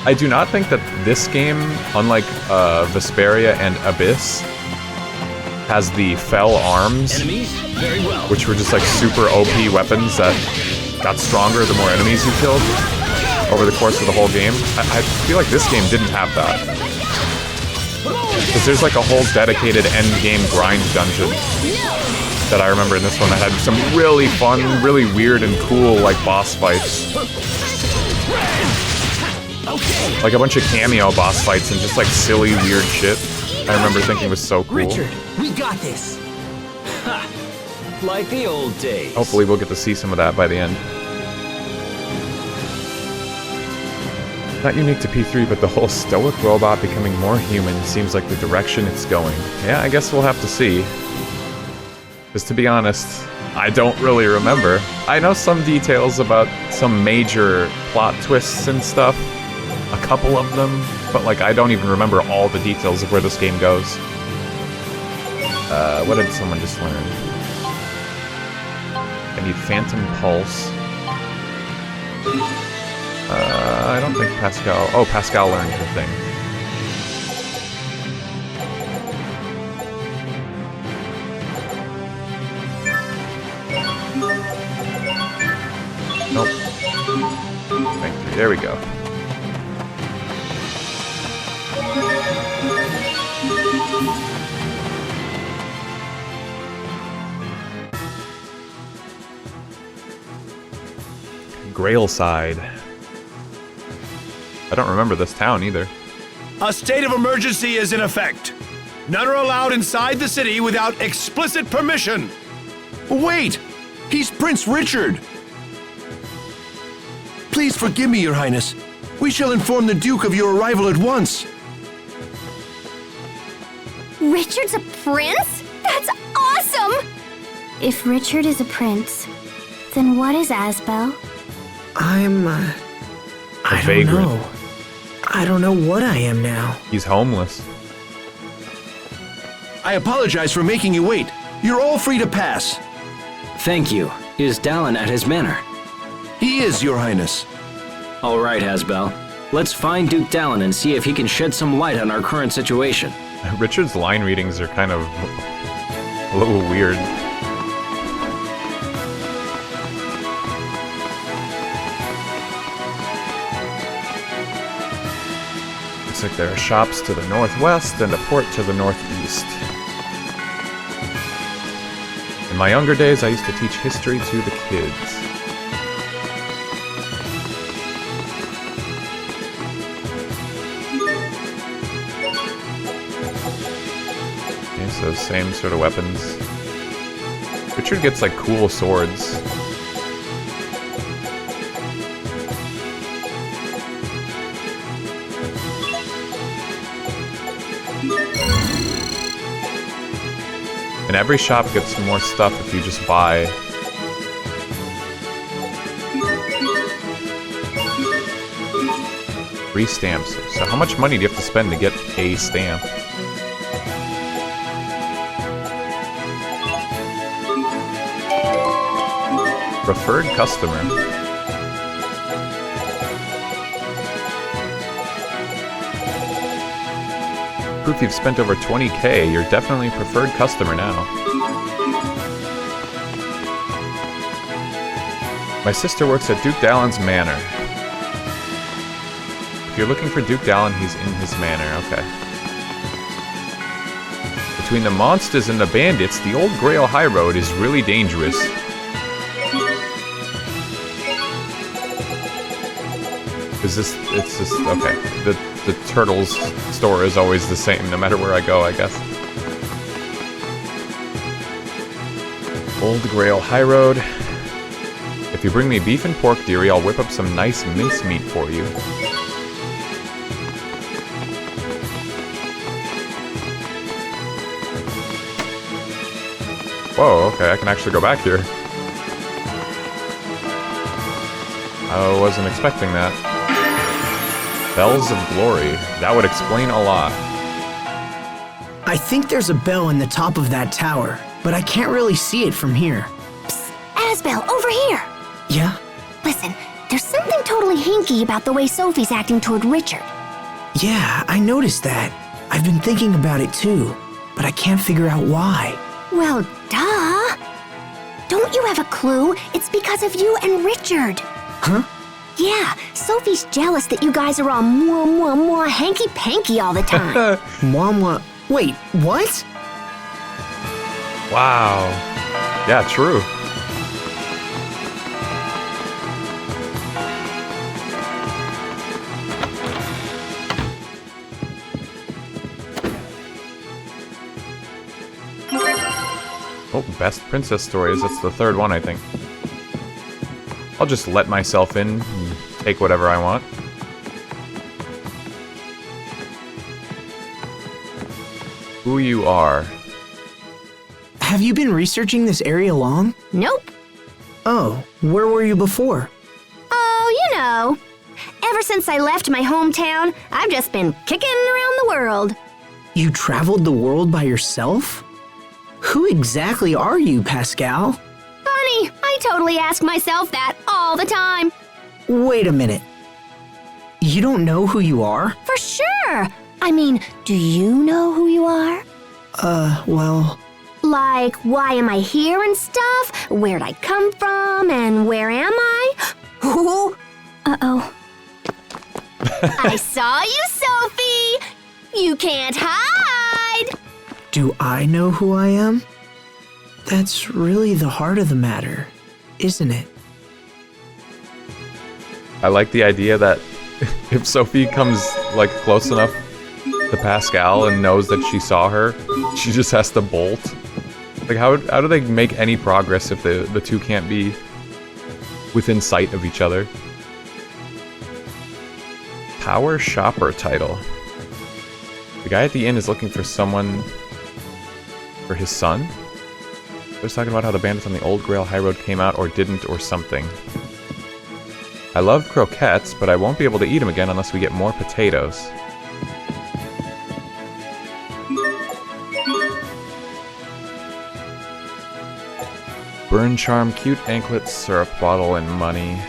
I do not think that this game, unlike Vesperia and Abyss, has the Fell Arms, Enemies? Very well. which were just like super OP weapons that got stronger the more enemies you killed over the course of the whole game. I feel like this game didn't have that. Because there's like a whole dedicated end-game grind dungeon that I remember in this one that had some really fun, really weird and cool like boss fights. Like a bunch of cameo boss fights and just like silly, weird shit. I remember thinking was so cool. Richard, we got this. Ha! Like the old days. Hopefully we'll get to see some of that by the end. Not unique to P3, but the whole stoic robot becoming more human seems like the direction it's going. Yeah, I guess we'll have to see. Because to be honest, I don't really remember. I know some details about some major plot twists and stuff. A couple of them, but like I don't even remember all the details of where this game goes. What did someone just learn? I need Phantom Pulse. I don't think Pascal... Oh, Pascal learned the thing. Nope. Thank you. There we go. Grailside. I don't remember this town either. A state of emergency is in effect. None are allowed inside the city without explicit permission. Wait! He's Prince Richard! Please forgive me, Your Highness. We shall inform the Duke of your arrival at once. Richard's a prince? That's awesome! If Richard is a prince, then what is Asbel? I don't vagrant. know. I don't know what I am now. He's homeless. I apologize for making you wait. You're all free to pass. Thank you. Is Dallin at his manor? He is, Your Highness. All right, Asbel. Let's find Duke Dallin and see if he can shed some light on our current situation. Richard's line readings are kind of a little weird. Looks like there are shops to the northwest and a port to the northeast. In my younger days, I used to teach history to the kids. Okay, so same sort of weapons. Richard gets like cool swords. And every shop gets more stuff if you just buy. Free stamps. So how much money do you have to spend to get a stamp? Preferred customer. Proof you've spent over 20k, you're definitely a preferred customer now. My sister works at Duke Dallin's manor. If you're looking for Duke Dallin, he's in his manor, okay. Between the monsters and the bandits, the old Grail High Road is really dangerous. Is this, it's just, okay. The Turtles store is always the same, no matter where I go, I guess. Old Grail High Road. If you bring me beef and pork, dearie, I'll whip up some nice mincemeat for you. Whoa, okay, I can actually go back here. I wasn't expecting that. Bells of Glory. That would explain a lot. I think there's a bell in the top of that tower, but I can't really see it from here. Asbel, over here! Yeah? Listen, there's something totally hinky about the way Sophie's acting toward Richard. Yeah, I noticed that. I've been thinking about it too, but I can't figure out why. Well, duh! Don't you have a clue? It's because of you and Richard. Huh? Yeah, Sophie's jealous that you guys are all mwah mwah mwah hanky-panky all the time. Mama, wait, what? Wow. Yeah, true. Oh, best princess stories. That's the third one, I think. I'll just let myself in and take whatever I want. Who you are. Have you been researching this area long? Nope. Oh, where were you before? Oh, you know. Ever since I left my hometown, I've just been kicking around the world. You traveled the world by yourself? Who exactly are you, Pascal? Funny, I totally ask myself that all the time. Wait a minute. You don't know who you are? For sure. I mean, do you know who you are? Well... Like, why am I here and stuff? Where'd I come from and where am I? Ooh. Uh-oh. I saw you, Sophie! You can't hide! Do I know who I am? That's really the heart of the matter, isn't it? I like the idea that if Sophie comes, like, close enough to Pascal and knows that she saw her, she just has to bolt. Like, how do they make any progress if the two can't be within sight of each other? Power Shopper title. The guy at the inn is looking for someone for his son? He was talking about how the bandits on the Old Grail High Road came out or didn't or something. I love croquettes, but I won't be able to eat them again unless we get more potatoes. Burn charm, cute anklet, syrup bottle, and money.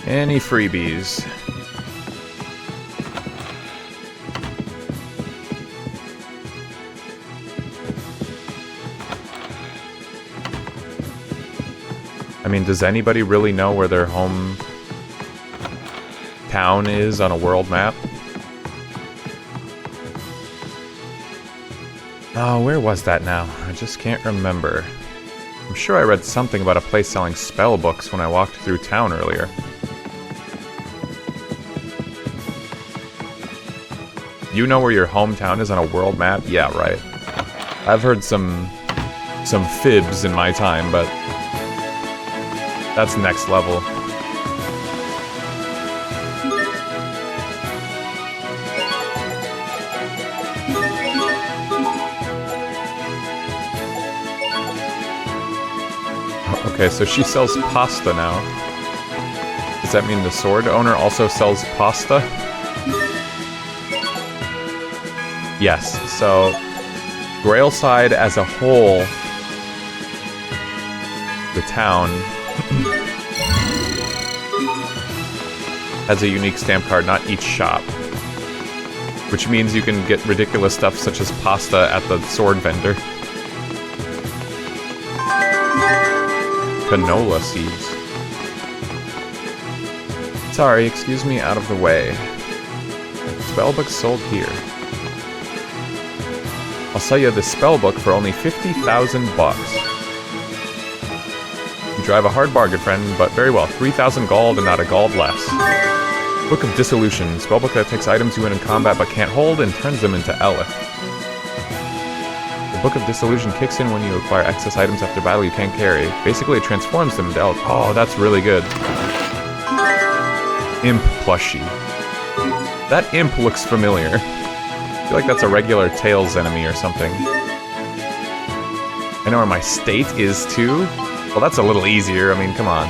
Any freebies? I mean, does anybody really know where their home town is on a world map? Oh, where was that now? I just can't remember. I'm sure I read something about a place selling spell books when I walked through town earlier. You know where your hometown is on a world map? Yeah, right. I've heard some fibs in my time, but that's next level. Okay, so she sells pasta now. Does that mean the sword owner also sells pasta? Yes, so Grailside as a whole, the town, has a unique stamp card, not each shop. Which means you can get ridiculous stuff such as pasta at the sword vendor. Canola seeds. Sorry, excuse me, out of the way. Spellbook sold here. I'll sell you this spellbook for only 50,000 bucks. You drive a hard bargain, friend, but very well. 3,000 gold and not a gold less. Book of Dissolution. Spellbook that takes items you win in combat but can't hold and turns them into Eleth. The Book of Dissolution kicks in when you acquire excess items after battle you can't carry. Basically, it transforms them into Eleth. Oh, that's really good. Imp plushie. That imp looks familiar. I feel like that's a regular Tails enemy or something. I know where my state is too. Well, that's a little easier. I mean, come on.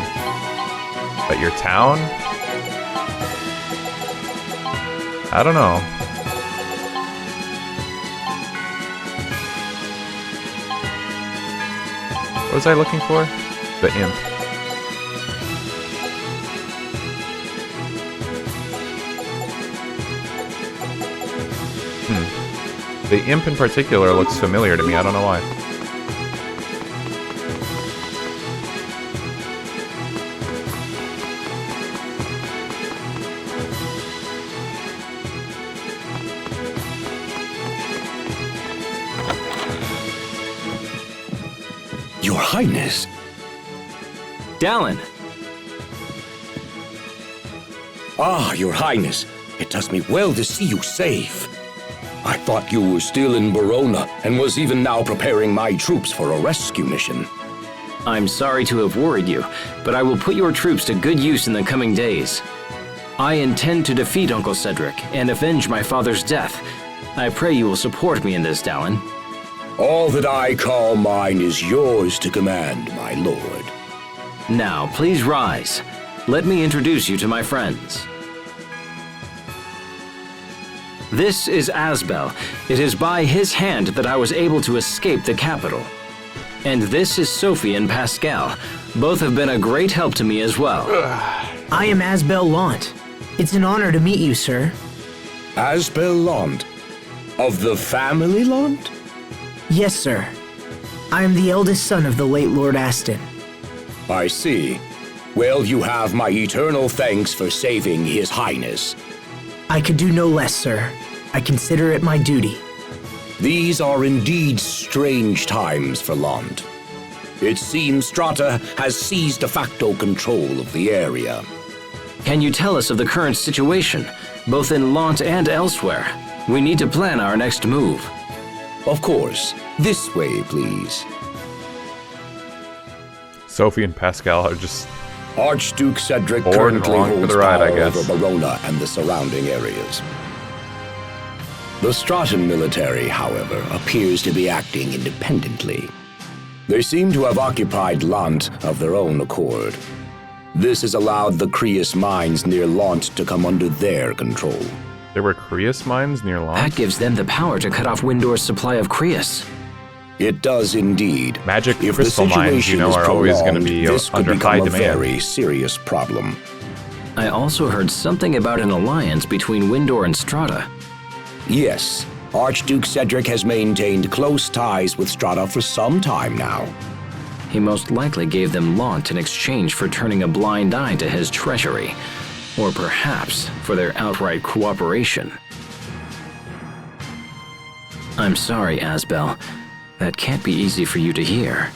But your town? I don't know. What was I looking for? The imp. The imp in particular looks familiar to me, I don't know why. Your Highness. Dallin! Ah, Your Highness. It does me well to see you safe. I thought you were still in Verona and was even now preparing my troops for a rescue mission. I'm sorry to have worried you, but I will put your troops to good use in the coming days. I intend to defeat Uncle Cedric and avenge my father's death. I pray you will support me in this, Dallin. All that I call mine is yours to command, my lord. Now, please rise. Let me introduce you to my friends. This is Asbel. It is by his hand that I was able to escape the capital. And this is Sophie and Pascal. Both have been a great help to me as well. I am Asbel Lant. It's an honor to meet you, sir. Asbel Lant. Of the family Lant? Yes, sir. I am the eldest son of the late Lord Aston. I see. Well, you have my eternal thanks for saving His Highness. I could do no less, sir. I consider it my duty. These are indeed strange times for Lant. It seems Strahta has seized de facto control of the area. Can you tell us of the current situation, both in Lant and elsewhere? We need to plan our next move. Of course. This way, please. Sophie and Pascal are just... Archduke Cedric Bored and currently along for holds the ride, I power guess. over Verona and the surrounding areas. The Strahtan military, however, appears to be acting independently. They seem to have occupied Lant of their own accord. This has allowed the Creus mines near Lant to come under their control. There were Creus mines near Lant? That gives them the power to cut off Windor's supply of Creus. It does indeed. Magic If the crystal mines, you know, situation is are always going to prolonged, be this could under become high a demand. very serious problem. I also heard something about an alliance between Windor and Strahta. Yes, Archduke Cedric has maintained close ties with Strahta for some time now. He most likely gave them Lant in exchange for turning a blind eye to his treachery, or perhaps for their outright cooperation. I'm sorry, Asbel. That can't be easy for you to hear.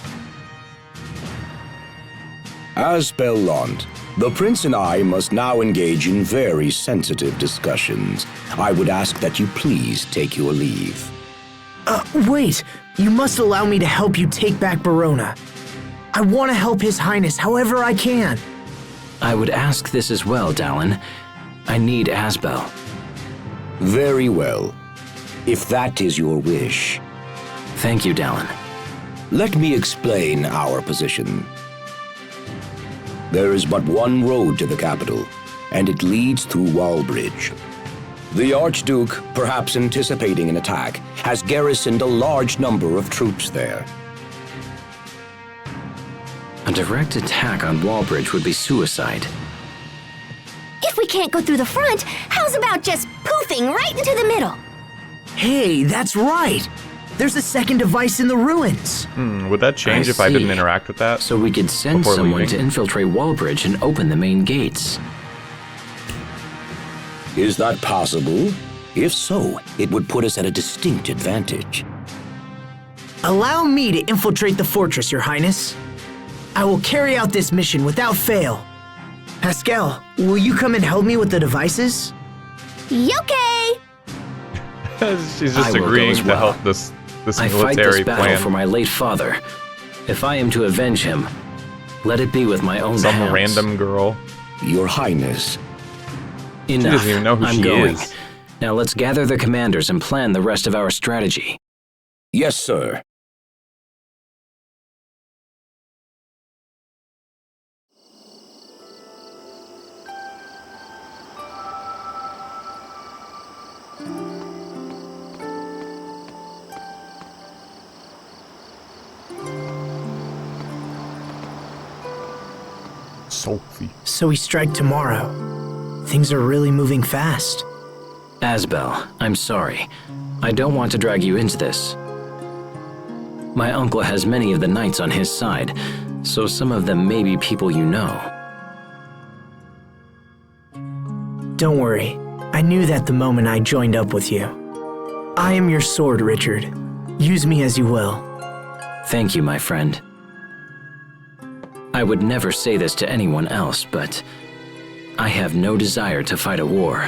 Asbel Lant, the Prince and I must now engage in very sensitive discussions. I would ask that you please take your leave. Wait! You must allow me to help you take back Verona. I want to help His Highness however I can. I would ask this as well, Dallin. I need Asbel. Very well. If that is your wish. Thank you, Dallin. Let me explain our position. There is but one road to the capital, and it leads through Wallbridge. The Archduke, perhaps anticipating an attack, has garrisoned a large number of troops there. A direct attack on Wallbridge would be suicide. If we can't go through the front, how's about just poofing right into the middle? Hey, that's right! There's a second device in the ruins. Would that change I if I didn't see. interact with that? So we could send Before someone leaving. to infiltrate Wallbridge and open the main gates. Is that possible? If so, it would put us at a distinct advantage. Allow me to infiltrate the fortress, Your Highness. I will carry out this mission without fail. Pascal, will you come and help me with the devices? Okay. She's I just will go agreeing as to well. help this I fight military this battle plan. for my late father. If I am to avenge him, let it be with my own Some hands. random girl. Your Highness. Enough. doesn't even know who I'm she going. is. Now let's gather the commanders and plan the rest of our strategy. Yes, sir. Sophie. So we strike tomorrow. Things are really moving fast. Asbel, I'm sorry. I don't want to drag you into this. My uncle has many of the knights on his side, so some of them may be people you know. Don't worry. I knew that the moment I joined up with you. I am your sword, Richard. Use me as you will. Thank you, my friend. I would never say this to anyone else, but I have no desire to fight a war.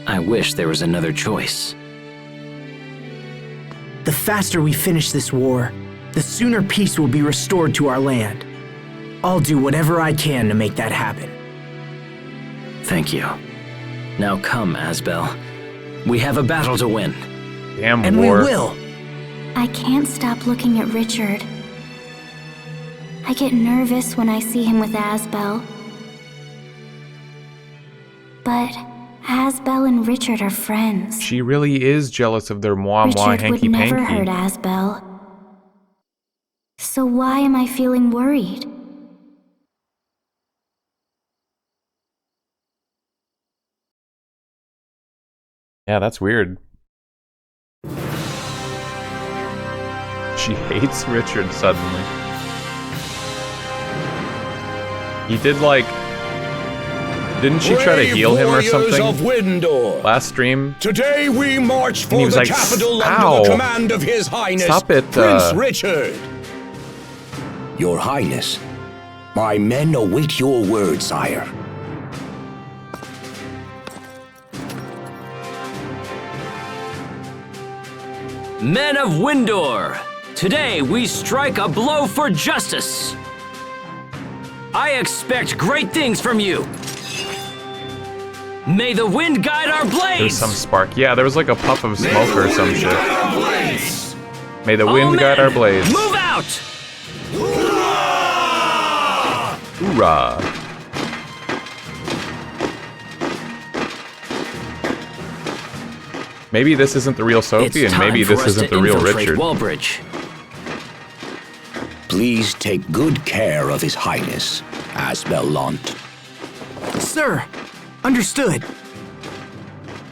I wish there was another choice. The faster we finish this war, the sooner peace will be restored to our land. I'll do whatever I can to make that happen. Thank you. Now come, Asbel. We have a battle to win. Damn And war. we will! I can't stop looking at Richard. I get nervous when I see him with Asbel. But Asbel and Richard are friends. She really is jealous of their moi moi Richard would hanky never hurt panky. Asbel. So why am I feeling worried? Yeah, that's weird. She hates Richard suddenly. He did like... Didn't she try to heal him or something? Of Windor. Last stream? Today we march he for was the like, capital "Ow. under the command of His Highness, Stop it, Prince Richard. Your Highness, my men await your word, sire. Men of Windor, today we strike a blow for justice. I expect great things from you. May the wind guide our blades. There's some spark. Yeah, there was like a puff of smoke or some shit. May the All wind men, guide our blades. Move out! Hoorah! Maybe this isn't the real Sophie, It's and maybe time for this us isn't to the real infiltrate Richard. Wallbridge. Please take good care of His Highness, Asbel Lant. Sir, understood.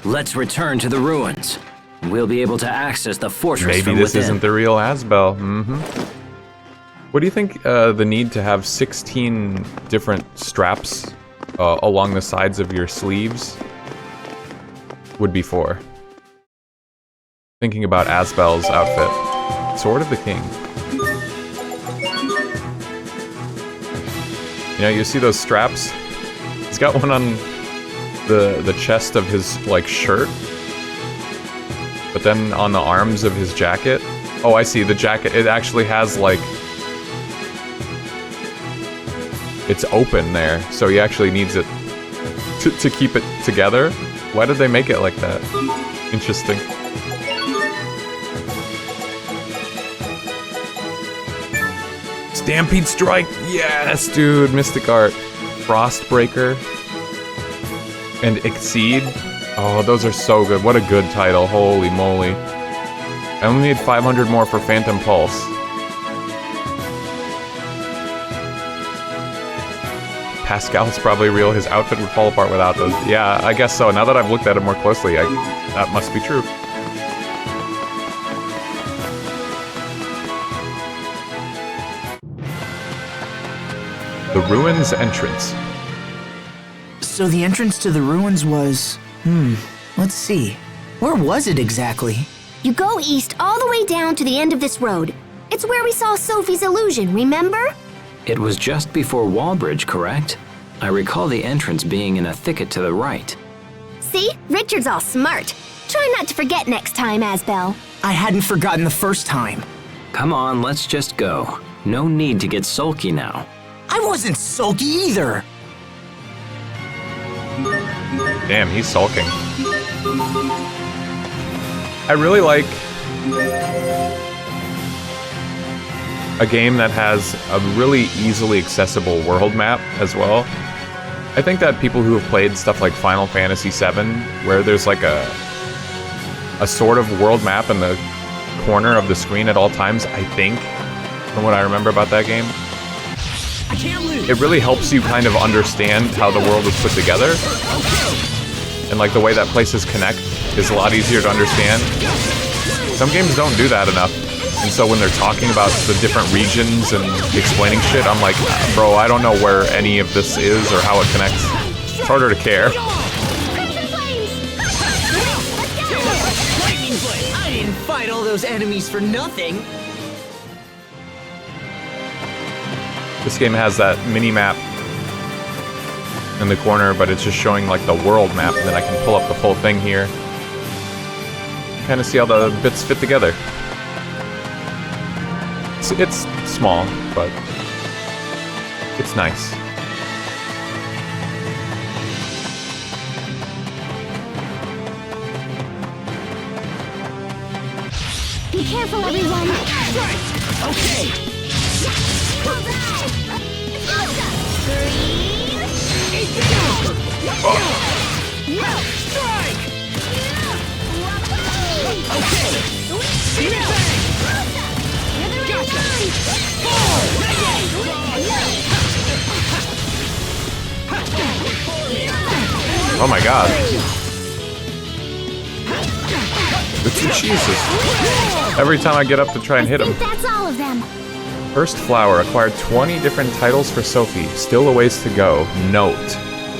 Let's return to the ruins. We'll be able to access the fortress Maybe from this within. isn't the real Asbel. What do you think the need to have 16 different straps along the sides of your sleeves would be for? Thinking about Asbel's outfit. Sword of the King. You know, you see those straps? He's got one on the chest of his, like, shirt. But then on the arms of his jacket. Oh, I see. The jacket, it actually has, like... It's open there, so he actually needs it to keep it together. Why did they make it like that? Interesting. Stampede Strike! Yes, dude! Mystic Art. Frostbreaker. And Exceed. Oh, those are so good. What a good title. Holy moly. I only need 500 more for Phantom Pulse. Pascal's probably real. His outfit would fall apart without those. Yeah, I guess so. Now that I've looked at it more closely, that must be true. The Ruins entrance. So the entrance to the ruins was... let's see. Where was it exactly? You go east all the way down to the end of this road. It's where we saw Sophie's illusion, remember? It was just before Wallbridge, correct? I recall the entrance being in a thicket to the right. See? Richard's all smart. Try not to forget next time, Asbel. I hadn't forgotten the first time. Come on, let's just go. No need to get sulky now. I wasn't sulky either. Damn, he's sulking. I really like a game that has a really easily accessible world map as well. I think that people who have played stuff like Final Fantasy VII, where there's like a sort of world map in the corner of the screen at all times, I think, from what I remember about that game, it really helps you kind of understand how the world was put together. And like the way that places connect is a lot easier to understand. Some games don't do that enough. And so when they're talking about the different regions and explaining shit, I'm like, bro, I don't know where any of this is or how it connects. It's harder to care. I didn't fight all those enemies for nothing. This game has that mini-map in the corner, but it's just showing like the world map, and then I can pull up the full thing here. Kind of see how the bits fit together. It's small, but it's nice. Be careful, everyone. Okay. Oh my god. It's Jesus. Every time I get up to try and hit him. That's all of them. First flower acquired 20 different titles for Sophie. Still a ways to go. Note.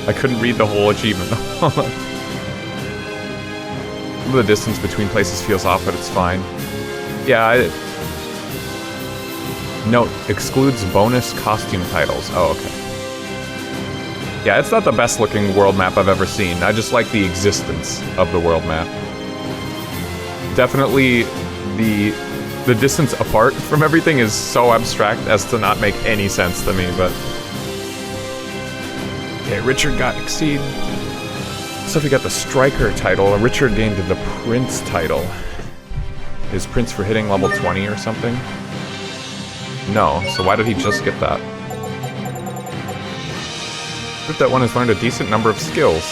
I couldn't read the whole achievement. The distance between places feels off, but it's fine. Yeah, Note, excludes bonus costume titles. Oh, okay. Yeah, it's not the best looking world map I've ever seen. I just like the existence of the world map. Definitely the distance apart from everything is so abstract as to not make any sense to me, but... Okay, Richard got Exceed. Sophie got the Striker title. Richard gained the Prince title. Is Prince for hitting level 20 or something? No, so why did he just get that? Proof that one has learned a decent number of skills.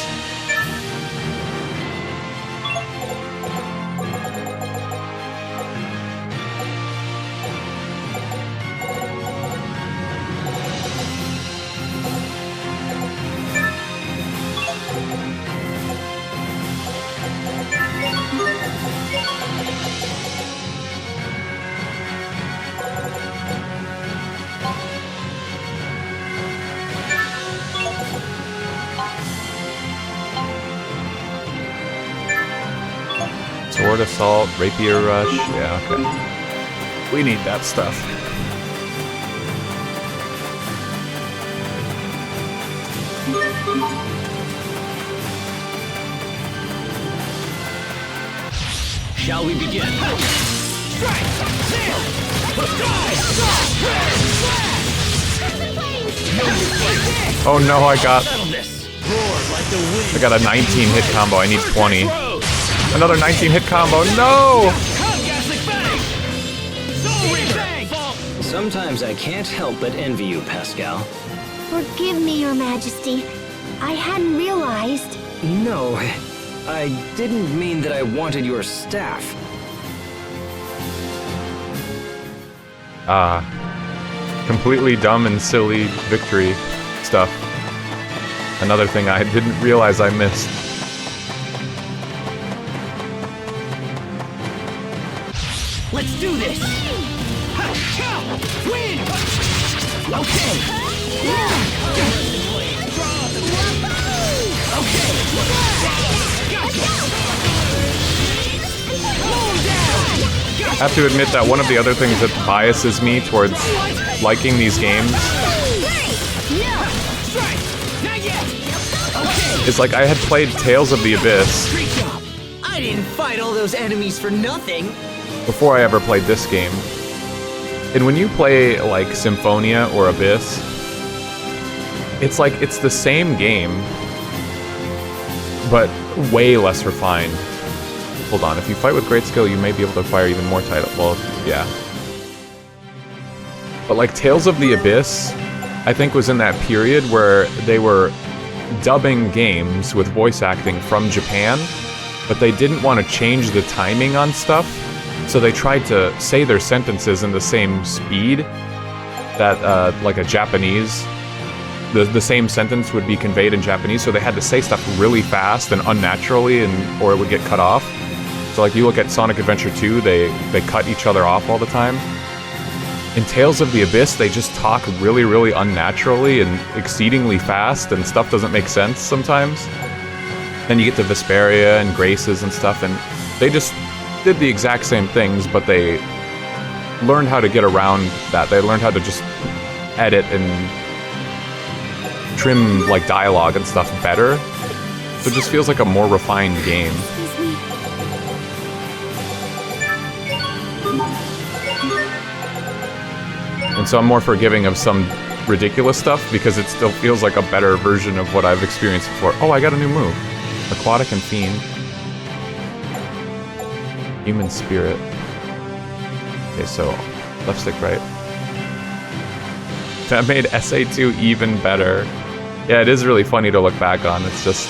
Sword Assault, Rapier Rush, yeah, okay. We need that stuff. Shall we begin? Oh no, I got a 19 hit combo, I need 20. Another 19 hit combo, no! Sometimes I can't help but envy you, Pascal. Forgive me, Your Majesty. I hadn't realized. No, I didn't mean that I wanted your staff. Completely dumb and silly victory stuff. Another thing I didn't realize I missed. Let's do this! Win! Okay! I have to admit that one of the other things that biases me towards liking these games is like I had played Tales of the Abyss Great job! I didn't fight all those enemies for nothing. before I ever played this game. And when you play like Symphonia or Abyss, it's like it's the same game, but way less refined. Hold on, if you fight with great skill, you may be able to acquire even more title. Well, yeah. But like Tales of the Abyss, I think was in that period where they were dubbing games with voice acting from Japan, but they didn't want to change the timing on stuff, so they tried to say their sentences in the same speed that like a Japanese, the same sentence would be conveyed in Japanese, so they had to say stuff really fast and unnaturally, and or it would get cut off. So like you look at Sonic Adventure 2, they cut each other off all the time. In Tales of the Abyss, they just talk really, really unnaturally and exceedingly fast, and stuff doesn't make sense sometimes. Then you get to Vesperia and Graces and stuff, and they just did the exact same things, but they learned how to get around that. They learned how to just edit and trim like dialogue and stuff better. So it just feels like a more refined game. And so I'm more forgiving of some ridiculous stuff because it still feels like a better version of what I've experienced before. Oh, I got a new move. Aquatic and Fiend. Human Spirit. Okay, so left stick, right. That made SA2 even better. Yeah, it is really funny to look back on. It's just,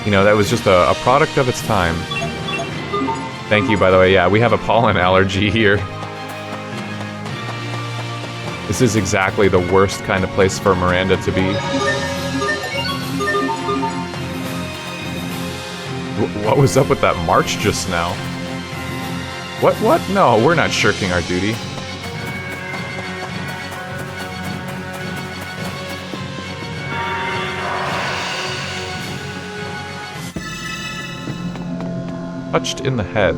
you know, that was just a product of its time. Thank you, by the way. Yeah, we have a pollen allergy here. This is exactly the worst kind of place for Miranda to be. What was up with that march just now? What? No, we're not shirking our duty. Touched in the head.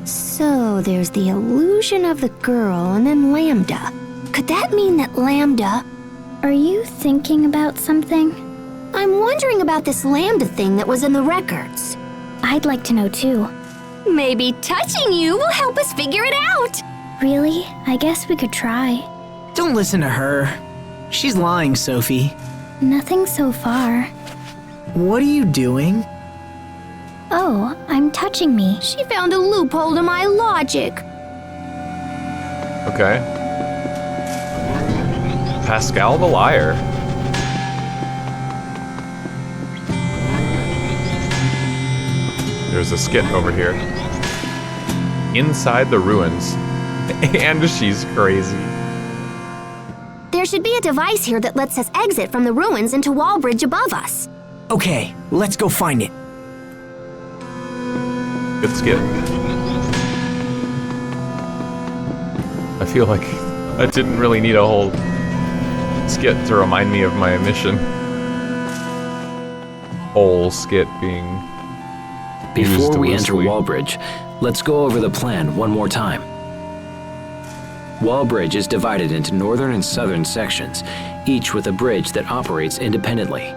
So there's the illusion of the girl and then Lambda. Could that mean that Lambda... Are you thinking about something? I'm wondering about this Lambda thing that was in the records. I'd like to know too. Maybe touching you will help us figure it out. Really? I guess we could try. Don't listen to her. She's lying, Sophie. Nothing so far. What are you doing? Oh, I'm touching me. She found a loophole to my logic. Okay. Pascal the Liar. There's a skit over here. Inside the ruins. And she's crazy. There should be a device here that lets us exit from the ruins into Wallbridge above us. Okay, let's go find it. Good skit. I feel like I didn't really need a whole skit to remind me of my mission. Whole skit being Before we enter loosely. Wallbridge, let's go over the plan one more time. Wallbridge is divided into northern and southern sections, each with a bridge that operates independently.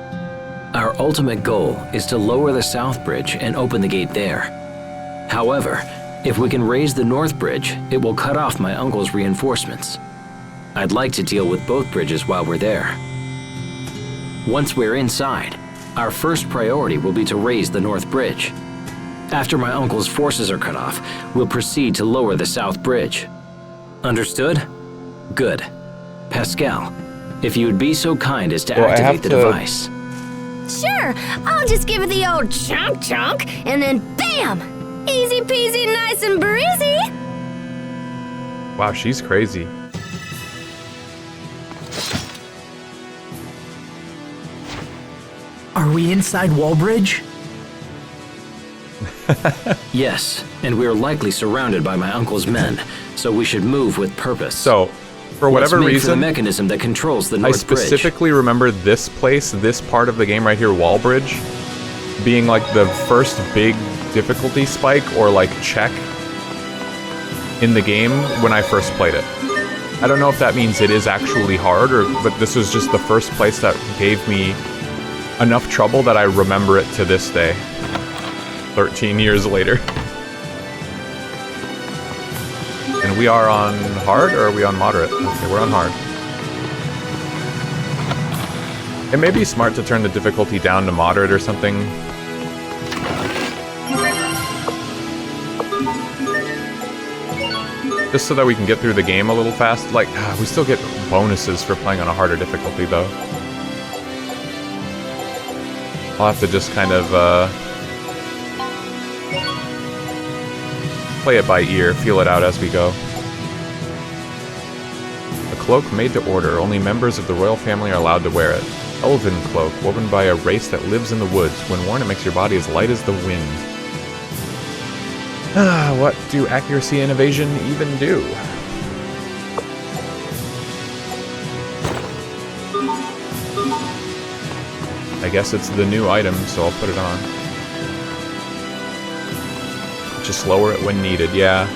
Our ultimate goal is to lower the south bridge and open the gate there. However, if we can raise the north bridge, it will cut off my uncle's reinforcements. I'd like to deal with both bridges while we're there. Once we're inside, our first priority will be to raise the north bridge. After my uncle's forces are cut off, we'll proceed to lower the south bridge. Understood? Good. Pascal, if you would be so kind as to Well, I have activate the to- device. Sure, I'll just give it the old chunk, and then BAM! Easy peasy, nice and breezy. Wow, she's crazy. Are we inside Wallbridge? Yes, and we are likely surrounded by my uncle's men, so we should move with purpose. So, for whatever Let's make for the reason, mechanism that controls the I north bridge. specifically remember this place, this part of the game right here, Wallbridge, being like the first big difficulty spike or like check in the game when I first played it. I don't know if that means it is actually hard, but this was just the first place that gave me enough trouble that I remember it to this day. 13 years later. And we are on hard, or are we on moderate? Okay, we're on hard. It may be smart to turn the difficulty down to moderate or something. Just so that we can get through the game a little fast. Like, we still get bonuses for playing on a harder difficulty, though. I'll have to just kind of, play it by ear, feel it out as we go. A cloak made to order. Only members of the royal family are allowed to wear it. Elven cloak, woven by a race that lives in the woods. When worn, it makes your body as light as the wind. What do accuracy and evasion even do? I guess it's the new item, so I'll put it on. Just lower it when needed, yeah.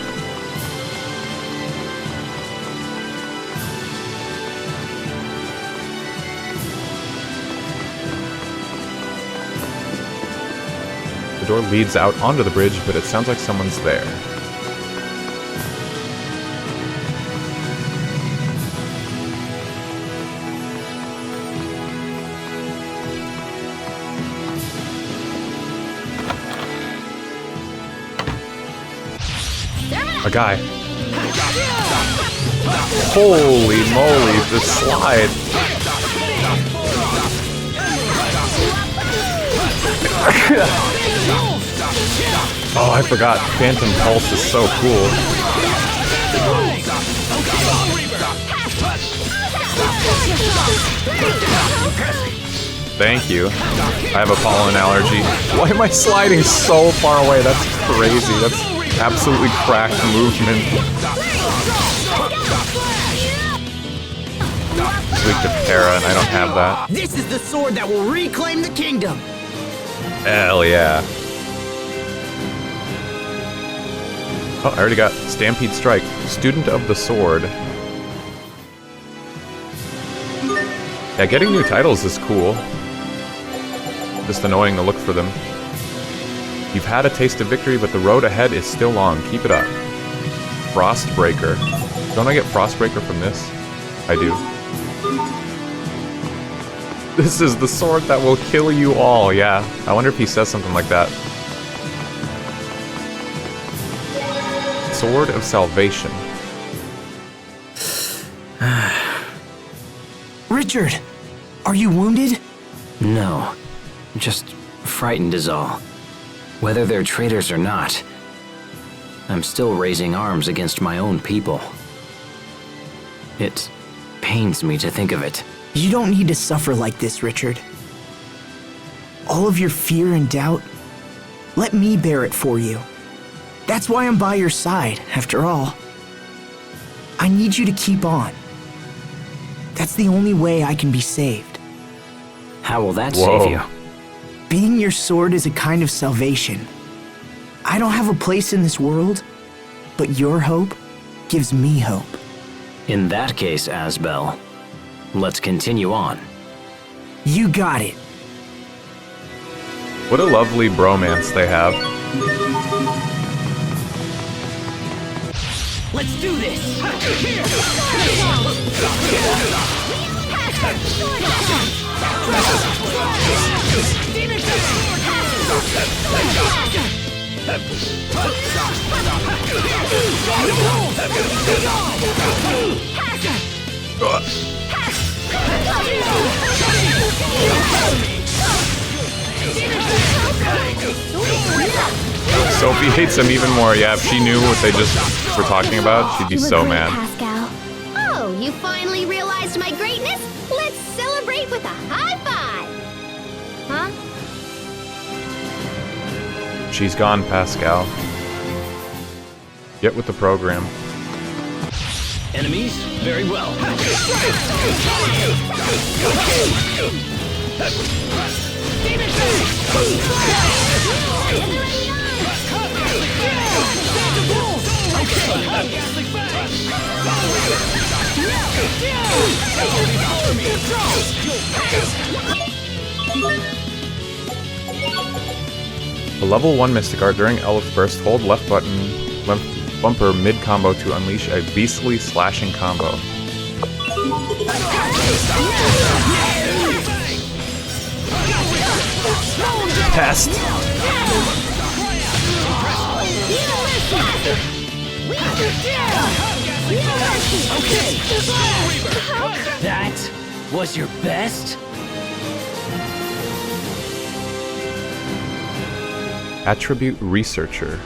The door leads out onto the bridge, but it sounds like someone's there. A guy. Holy moly, the slide. Oh, I forgot. Phantom Pulse is so cool. Thank you. I have a pollen allergy. Why am I sliding so far away? That's crazy. That's absolutely cracked movement. Weak to Para, and I don't have that. This is the sword that will reclaim the kingdom. Hell yeah. Oh, I already got Stampede Strike. Student of the Sword. Yeah, getting new titles is cool. Just annoying to look for them. You've had a taste of victory, but the road ahead is still long. Keep it up. Frostbreaker. Don't I get Frostbreaker from this? I do. This is the sword that will kill you all. Yeah, I wonder if he says something like that. Sword of Salvation. Richard, are you wounded? No, just frightened is all. Whether they're traitors or not, I'm still raising arms against my own people. It pains me to think of it. You don't need to suffer like this, Richard. All of your fear and doubt, let me bear it for you. That's why I'm by your side, after all. I need you to keep on. That's the only way I can be saved. How will that Whoa. save you? Being your sword is a kind of salvation. I don't have a place in this world, but your hope gives me hope. In that case, Asbel, let's continue on. You got it. What a lovely bromance they have. Let's do this. Sophie hates him even more. Yeah, if she knew what they just were talking about, she'd be so Great, mad. Pascal. Oh, you finally realized my greatness? Let's celebrate with a high five! Huh? She's gone, Pascal. Get with the program. Enemies? Very well. A level 1 Mystic Art during Elf Burst, hold left bumper mid-combo to unleash a beastly slashing combo. Pest! That was your best? Attribute Researcher.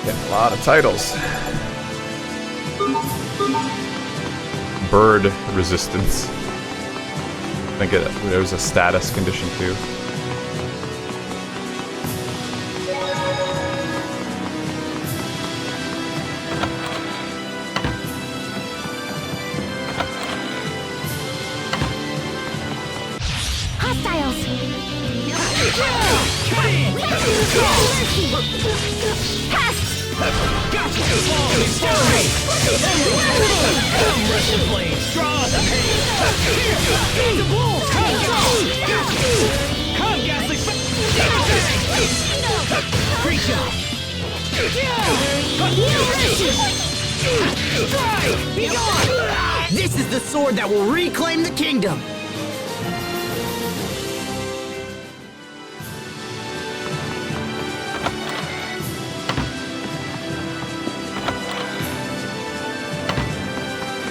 Getting a lot of titles. Bird Resistance. I think there was a status condition too. This is the sword that will reclaim the kingdom!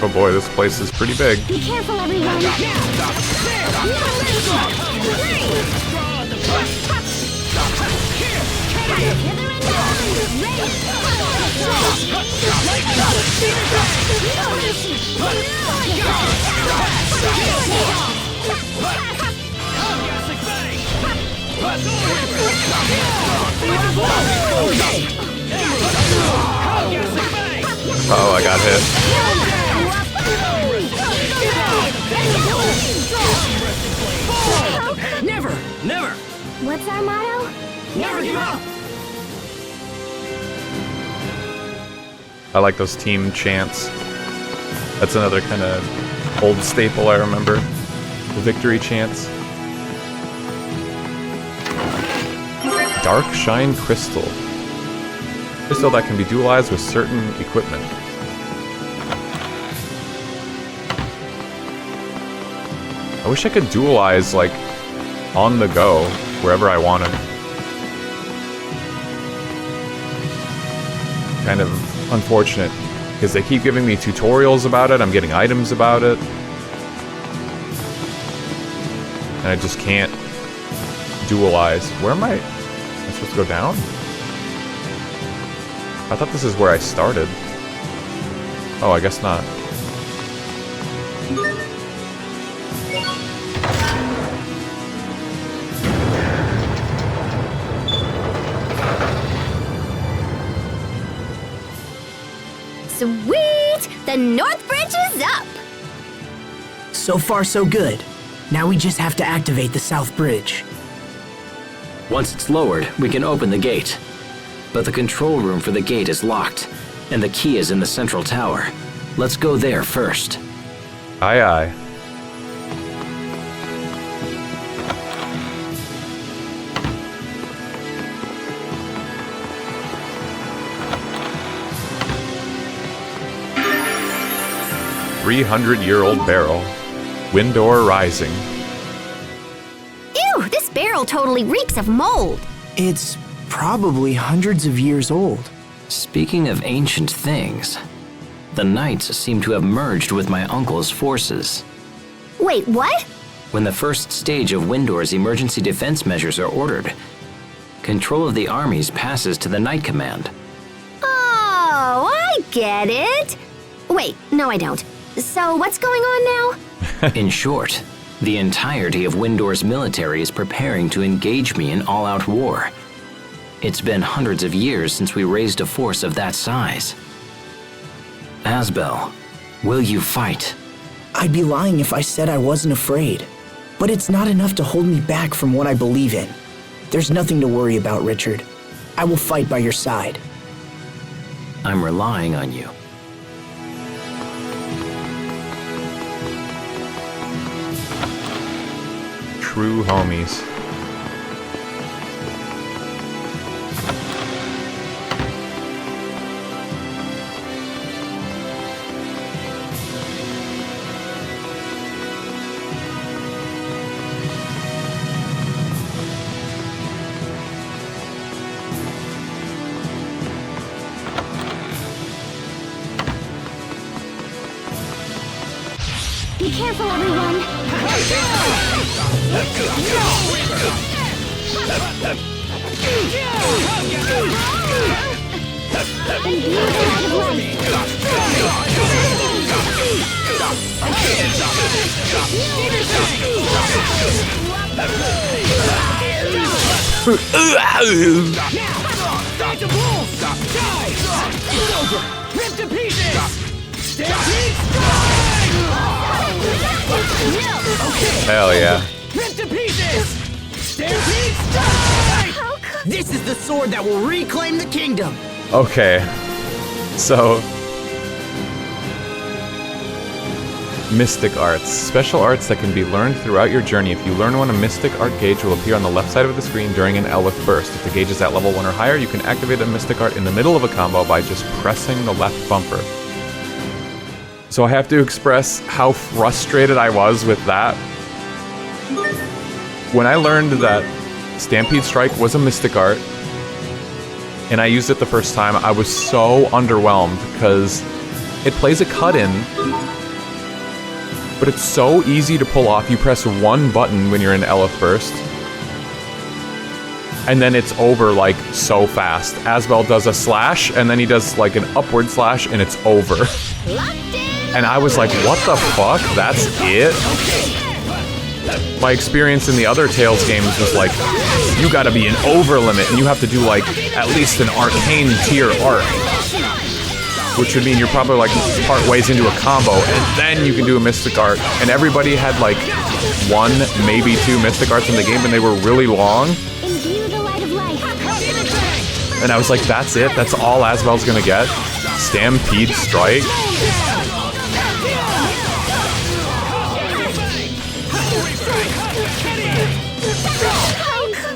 Oh boy, this place is pretty big. Be careful, everyone. Oh, I got hit. Never! Never! What's our motto? Never give up! I like those team chants. That's another kind of old staple I remember. The victory chants. Dark Shine Crystal. Crystal that can be dualized with certain equipment. I wish I could dualize, like, on the go, wherever I wanted. Kind of unfortunate, because they keep giving me tutorials about it, I'm getting items about it. And I just can't dualize. Where am I? Am I supposed to go down? I thought this is where I started. Oh, I guess not. Sweet! The North Bridge is up! So far, so good. Now we just have to activate the South Bridge. Once it's lowered, we can open the gate. But the control room for the gate is locked, and the key is in the central tower. Let's go there first. Aye aye. "300-year-old barrel. Windor Rising." Ew, this barrel totally reeks of mold. It's probably hundreds of years old. Speaking of ancient things, the knights seem to have merged with my uncle's forces. Wait, what? When the first stage of Windor's emergency defense measures are ordered, control of the armies passes to the Knight Command. Oh, I get it. Wait, no I don't. So what's going on now? In short, the entirety of Windor's military is preparing to engage me in all-out war. It's been hundreds of years since we raised a force of that size. Asbel, will you fight? I'd be lying if I said I wasn't afraid. But it's not enough to hold me back from what I believe in. There's nothing to worry about, Richard. I will fight by your side. I'm relying on you. true homies. Be careful, everyone! Rip to pieces! Stampede Hell yeah. Rip to pieces! Stampede strike! This is the sword that will reclaim the kingdom! Okay. So... Mystic Arts. Special arts that can be learned throughout your journey. If you learn one, a Mystic Art gauge will appear on the left side of the screen during an Elith burst. If the gauge is at level 1 or higher, you can activate a Mystic Art in the middle of a combo by just pressing the left bumper. So I have to express how frustrated I was with that. When I learned that Stampede Strike was a Mystic Art, and I used it the first time, I was so underwhelmed, because it plays a cut-in, but it's so easy to pull off. You press one button when you're in Elith Burst, and then it's over, like, so fast. Asbel does a slash, and then he does, like, an upward slash, and it's over. And I was like, what the fuck? That's it? My experience in the other Tales games was like, you gotta be an over limit, and you have to do, like, at least an arcane tier arc. Which would mean you're probably, like, part ways into a combo, and then you can do a Mystic Art. And everybody had, like, 1, maybe 2 Mystic Arts in the game, and they were really long. And I was like, that's it? That's all Asbel's gonna get? Stampede Strike?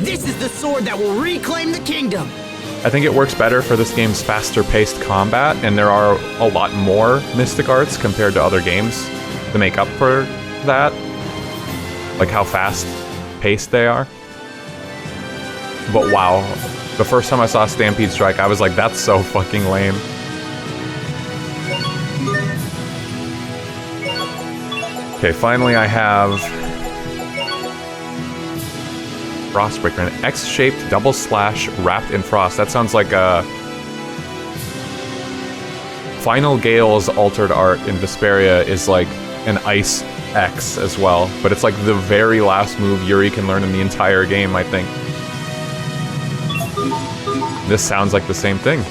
This is the sword that will reclaim the kingdom! I think it works better for this game's faster-paced combat, and there are a lot more Mystic Arts compared to other games to make up for that. Like how fast-paced they are. But wow, the first time I saw Stampede Strike, I was like, that's so fucking lame. Okay, finally I have Frostbreaker, an X-shaped double slash wrapped in frost. That sounds like a Final Gale's altered art in Vesperia is like an ice X as well, but it's like the very last move Yuri can learn in the entire game, I think. This sounds like the same thing.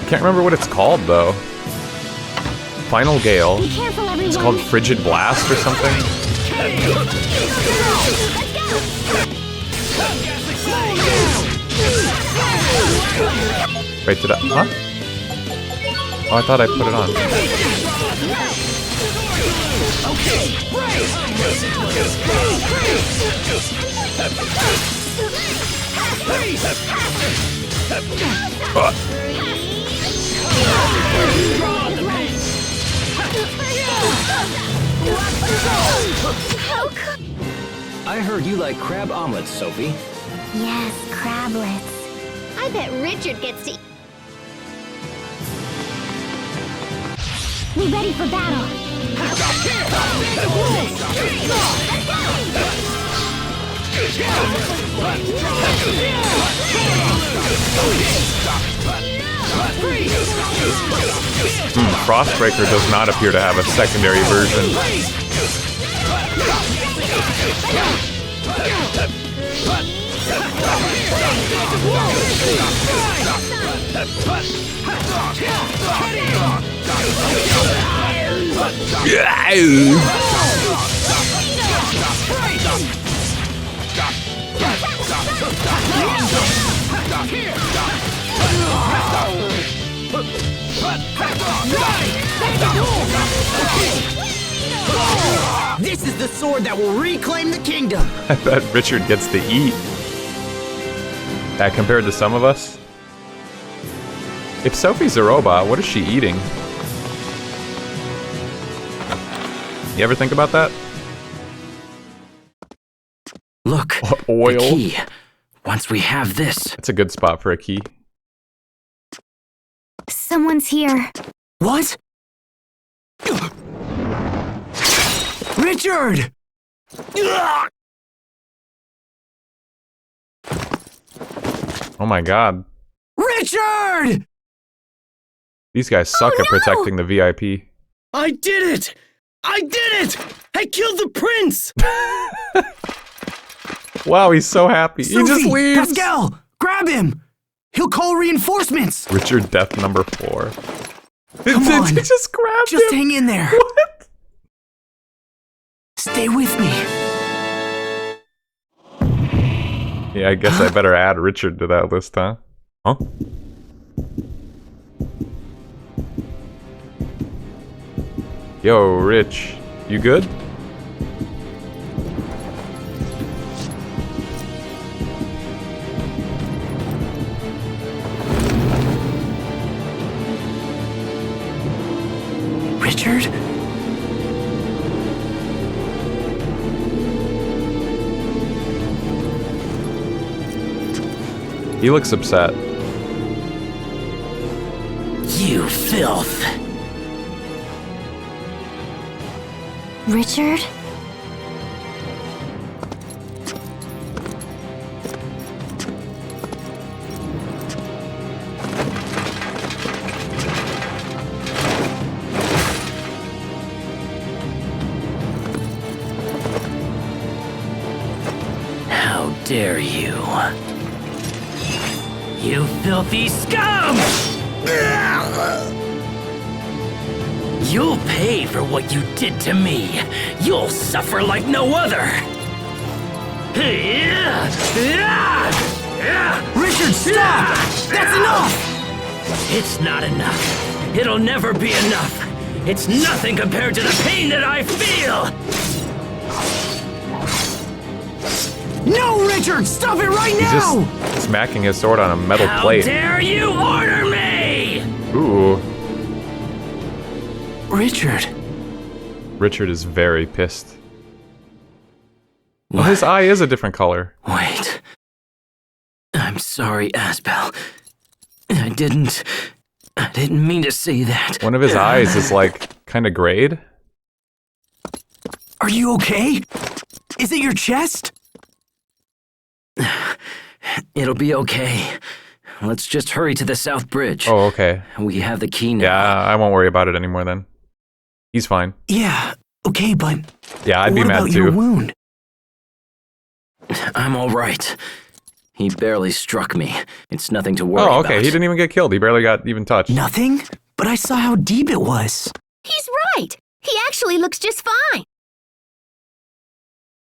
I can't remember what it's called though. Final Gale. Be careful, everyone. It's called Frigid Blast or something. Wait, did I? Huh? Oh, I thought I put it on. I heard you like crab omelets, Sophie. Yes, crablets. I bet Richard gets to... We ready for battle. Frostbreaker does not appear to have a secondary version. This is the sword that will reclaim the kingdom. I bet Richard gets to eat. Compared to some of us. If Sophie's a robot, what is she eating? You ever think about that? Look, Oil. the key. Once we have this... That's a good spot for a key. Someone's here. What? Richard! Oh my god. Richard! These guys suck at protecting the VIP. I did it! I did it! I killed the prince! Wow, he's so happy. Sophie, He just leaves. Pascal, grab him! He'll call reinforcements! Richard death number 4. Come on. He just grabbed Just him. hang in there. What? Stay with me. Yeah, I guess I better add Richard to that list, huh? Huh? Yo, Rich. You good? Richard? He looks upset. You filth! Richard? How dare you? You filthy scum! You'll pay for what you did to me. You'll suffer like no other. Richard, stop! That's enough! It's not enough. It'll never be enough. It's nothing compared to the pain that I feel. No, Richard! Stop it right He's now! just smacking his sword on a metal How plate. dare you order me? Ooh. Richard. Richard is very pissed. Well, his eye is a different color. Wait. I'm sorry, Asbel. I didn't mean to say that. One of his eyes is like kind of grayed. Are you okay? Is it your chest? It'll be okay. Let's just hurry to the South Bridge. Oh, okay. We have the key now. Yeah, I won't worry about it anymore then. He's fine. Yeah, okay, but Yeah, I'd be what mad about your too. wound? I'm all right. He barely struck me. It's nothing to worry Oh, about. okay. He didn't even get killed. He barely got even touched. Nothing? But I saw how deep it was. He's right. He actually looks just fine.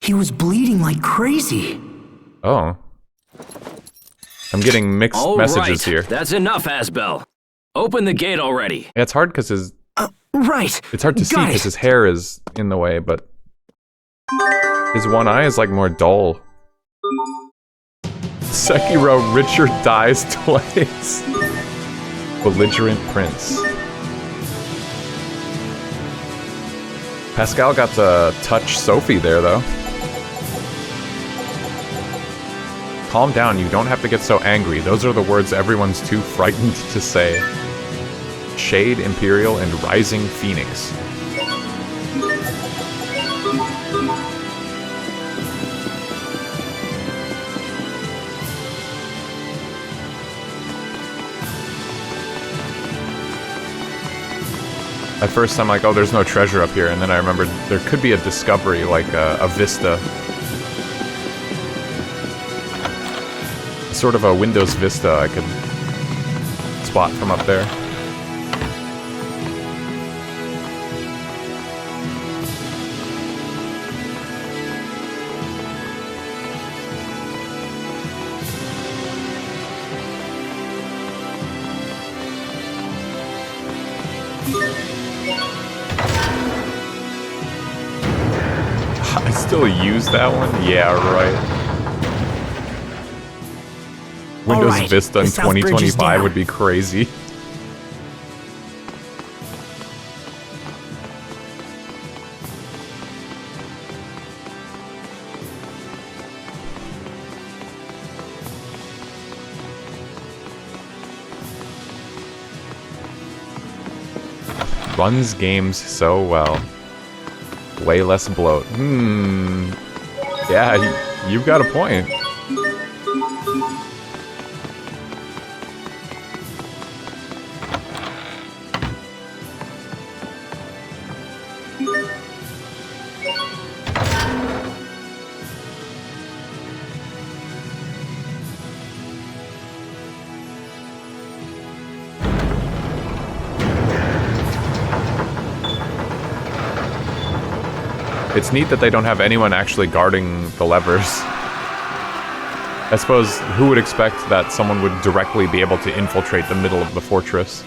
He was bleeding like crazy. Oh. I'm getting mixed All messages right, here. that's enough, Asbel. Open the gate already. Yeah, it's hard because his... Right. It's hard to see Got because it. his hair is in the way, but... His one eye is like more dull. Sekiro, Richard dies twice. Belligerent Prince. Pascal got to touch Sophie there, though. Calm down, you don't have to get so angry. Those are the words everyone's too frightened to say. Shade, Imperial, and Rising Phoenix. At first I'm like, oh, there's no treasure up here, and then I remembered there could be a discovery, like a vista. Sort of a Windows Vista I could spot from up there. still use that one? Yeah, right. Windows Alright, Vista in the South Bridge is 2025 down. would be crazy. Runs games so well. Way less bloat. Yeah, you've got a point. It's neat that they don't have anyone actually guarding the levers. I suppose, who would expect that someone would directly be able to infiltrate the middle of the fortress?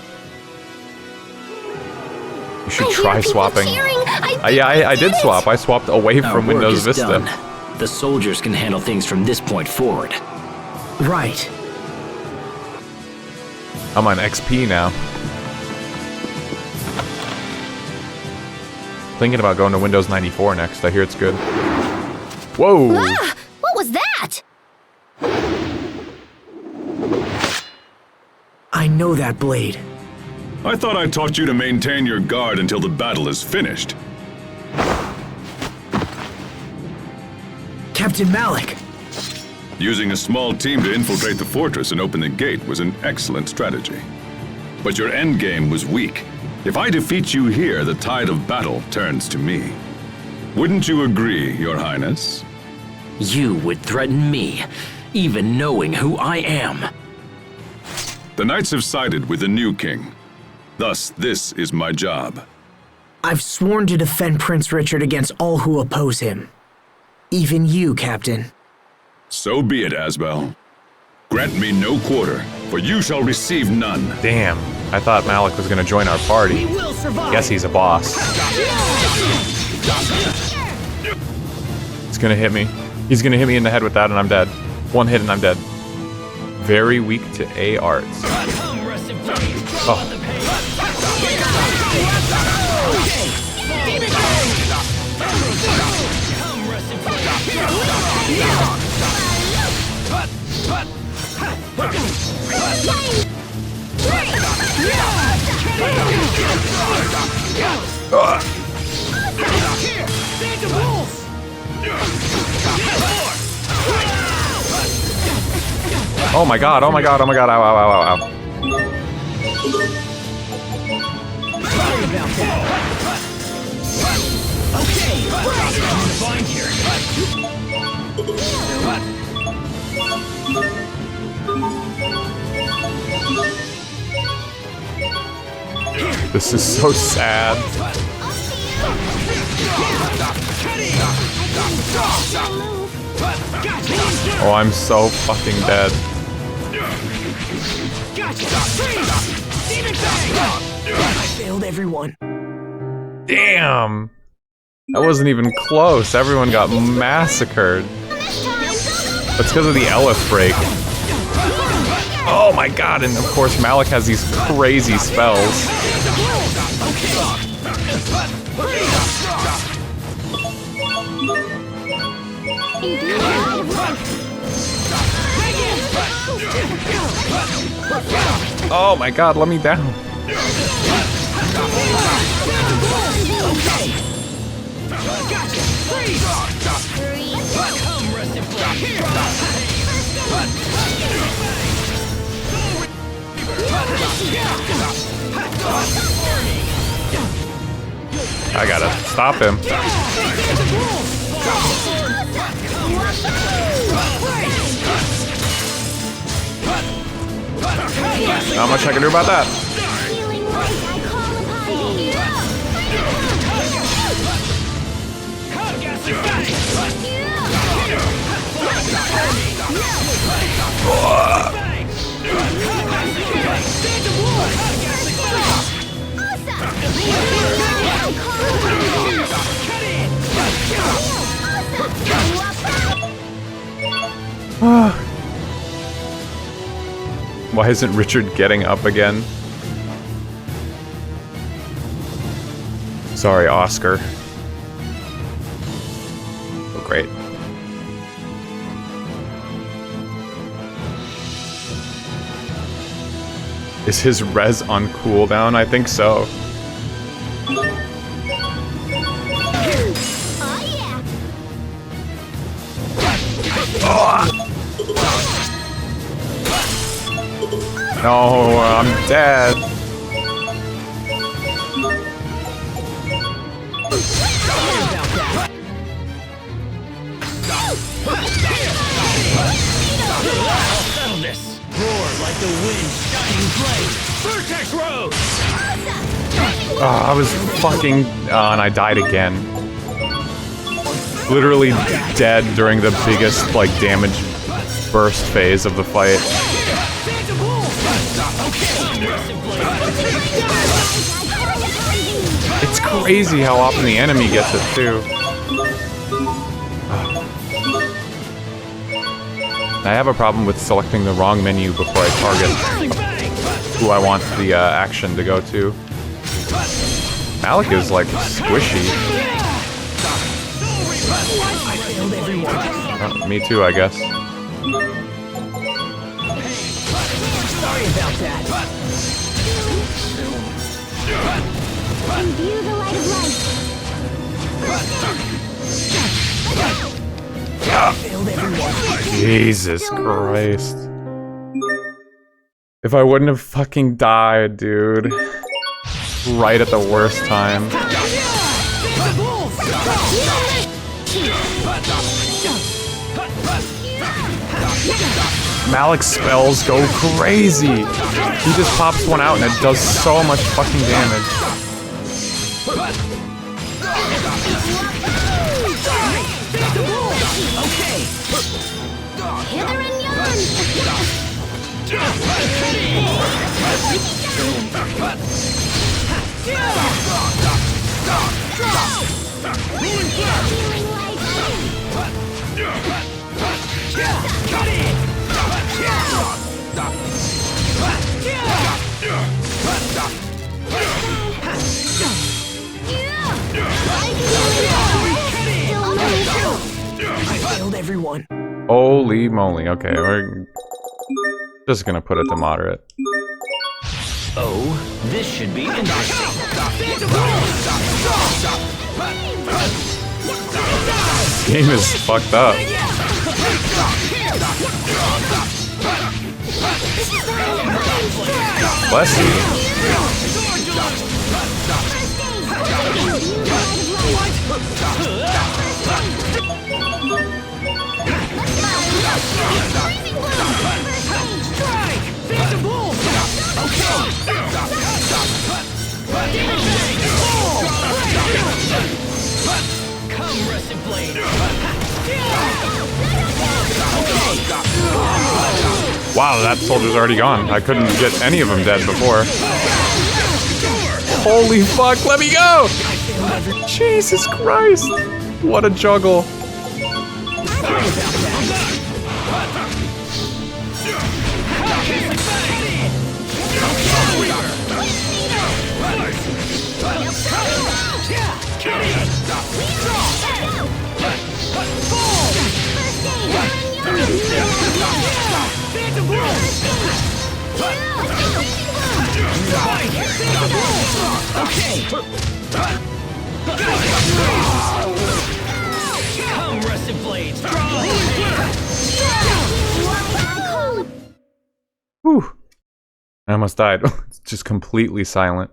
You should try swapping. I did swap. I swapped away Our from work Windows is Vista. done. The soldiers can handle things from this point forward. Right. I'm on XP now. Thinking about going to Windows 94 next. I hear it's good. Whoa! Ah! What was that? I know that blade. I thought I taught you to maintain your guard until the battle is finished. Captain Malik. Using a small team to infiltrate the fortress and open the gate was an excellent strategy. But your endgame was weak. If I defeat you here, the tide of battle turns to me. Wouldn't you agree, Your Highness? You would threaten me, even knowing who I am. The knights have sided with the new king. Thus, this is my job. I've sworn to defend Prince Richard against all who oppose him. Even you, Captain. So be it, Asbel. Grant me no quarter, for you shall receive none. Damn. I thought Malik was gonna join our party. We will survive. Guess he's a boss. He's gonna hit me. He's gonna hit me in the head with that and I'm dead. One hit and I'm dead. Very weak to A arts. Oh. Oh my god, oh my god, oh my god, ow, ow, ow, ow, ow. This is so sad. Oh, I'm so fucking dead. I failed everyone. Damn! That wasn't even close. Everyone got massacred. That's because of the Elif break. Oh my god, and of course Malik has these crazy spells. Oh my god, let me down. I gotta stop him. Not much I can do about that. Why isn't Richard getting up again? Sorry, Oscar. Oh, great. Is his res on cooldown? I think so. No, I'm dead. Settle this. Roar like the wind, shining blade. Vertex Road. Oh, I was fucking... and I died again. Literally dead during the biggest, like, damage burst phase of the fight. It's crazy how often the enemy gets it, too. I have a problem with selecting the wrong menu before I target who I want the action to go to. Malik is, like, squishy. Me too, I guess. Sorry about that. Imbue the light of life. Jesus Christ. If I wouldn't have fucking died, dude. Right at the worst time. Malik's spells go crazy. He just pops one out and it does so much fucking damage. Hither and yon. I failed everyone. Holy moly. Okay, we're just gonna put it to moderate. Oh, this should be interesting. This game is fucked up. Bless you. Come, Rusted Blade. Wow, that soldier's already gone. I couldn't get any of them dead before. Holy fuck, let me go! Jesus Christ! What a juggle. Come, Rusted Blades. Whew. I almost died. It's just completely silent.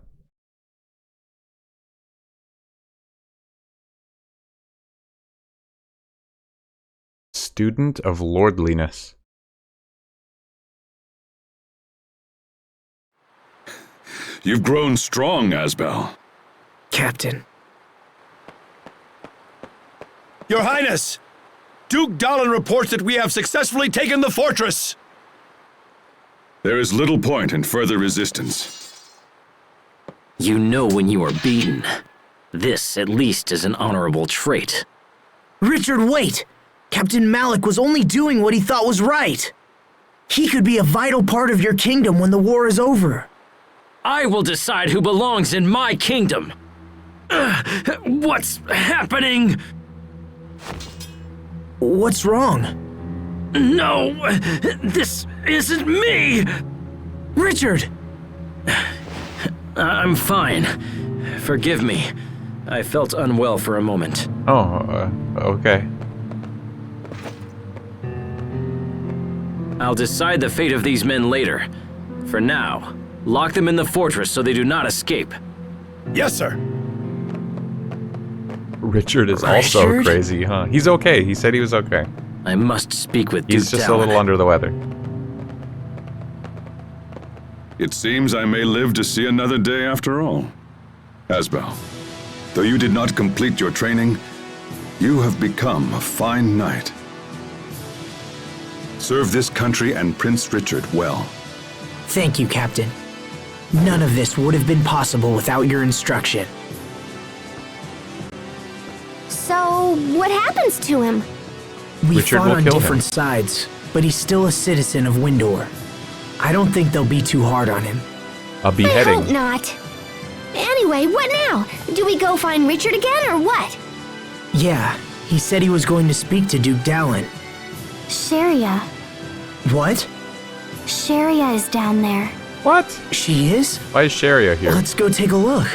Student of lordliness. You've grown strong, Asbel. Captain. Your Highness! Duke Dallin reports that we have successfully taken the fortress! There is little point in further resistance. You know when you are beaten. This, at least, is an honorable trait. Richard, wait! Captain Malik was only doing what he thought was right. He could be a vital part of your kingdom when the war is over. I will decide who belongs in my kingdom. What's happening? What's wrong? No, this isn't me. Richard! I'm fine. Forgive me. I felt unwell for a moment. Oh, okay. I'll decide the fate of these men later. For now, lock them in the fortress so they do not escape. Yes, sir. Richard is also Richard? crazy, huh? He's okay. He said he was okay. I must speak with He's Duke just Dallin. a little under the weather. It seems I may live to see another day after all. Asbel, though you did not complete your training, you have become a fine knight. Serve this country and Prince Richard well. Thank you, Captain. None of this would have been possible without your instruction. So, what happens to him? We Richard fought will on kill different him. sides, but he's still a citizen of Windor. I don't think they'll be too hard on him. A I beheading. hope not. Anyway, what now? Do we go find Richard again, or what? Yeah, he said he was going to speak to Duke Dallin. Sharia. What? Sharia is down there. What? She is? Why is Sharia here? Let's go take a look.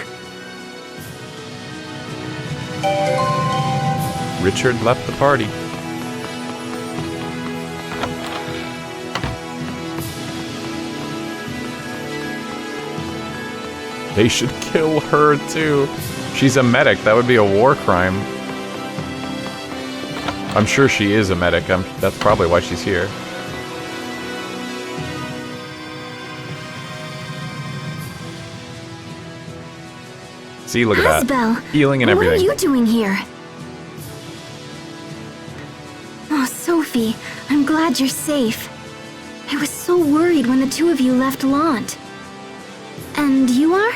Richard left the party. They should kill her too. She's a medic. That would be a war crime. I'm sure she is a medic. That's probably why she's here. See, look at that. Asbel, Healing and what are everything. you doing here? Oh, Sophie, I'm glad you're safe. I was so worried when the two of you left Lant. And you are?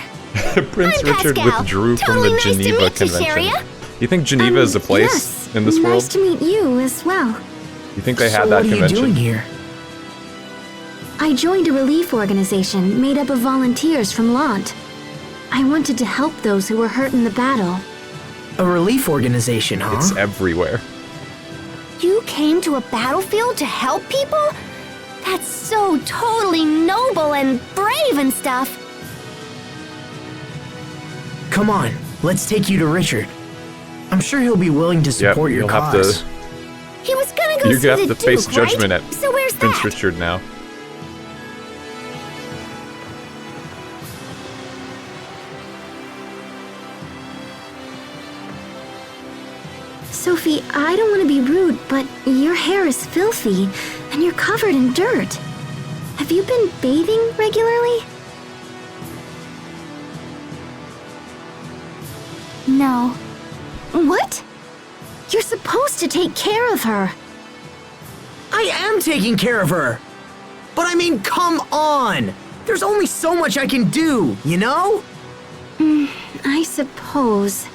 Prince I'm Richard Pascal. withdrew from Totally the nice to Geneva meet you, Convention. Sharia. You think Geneva is a place Yes, in this nice world? to meet you as well. You think they had So that what are you convention? doing here? I joined a relief organization made up of volunteers from Lant. I wanted to help those who were hurt in the battle. A relief organization, huh? It's everywhere. You came to a battlefield to help people? That's so totally noble and brave and stuff. Come on, let's take you to Richard. I'm sure he'll be willing to support your you'll have cause. to. He was gonna go You're see gonna have the to face Duke, judgment right? at So where's Prince that? Richard now. Sophie, I don't want to be rude, but your hair is filthy, and you're covered in dirt. Have you been bathing regularly? No. What? You're supposed to take care of her. I am taking care of her! But I mean, come on! There's only so much I can do, you know? I suppose.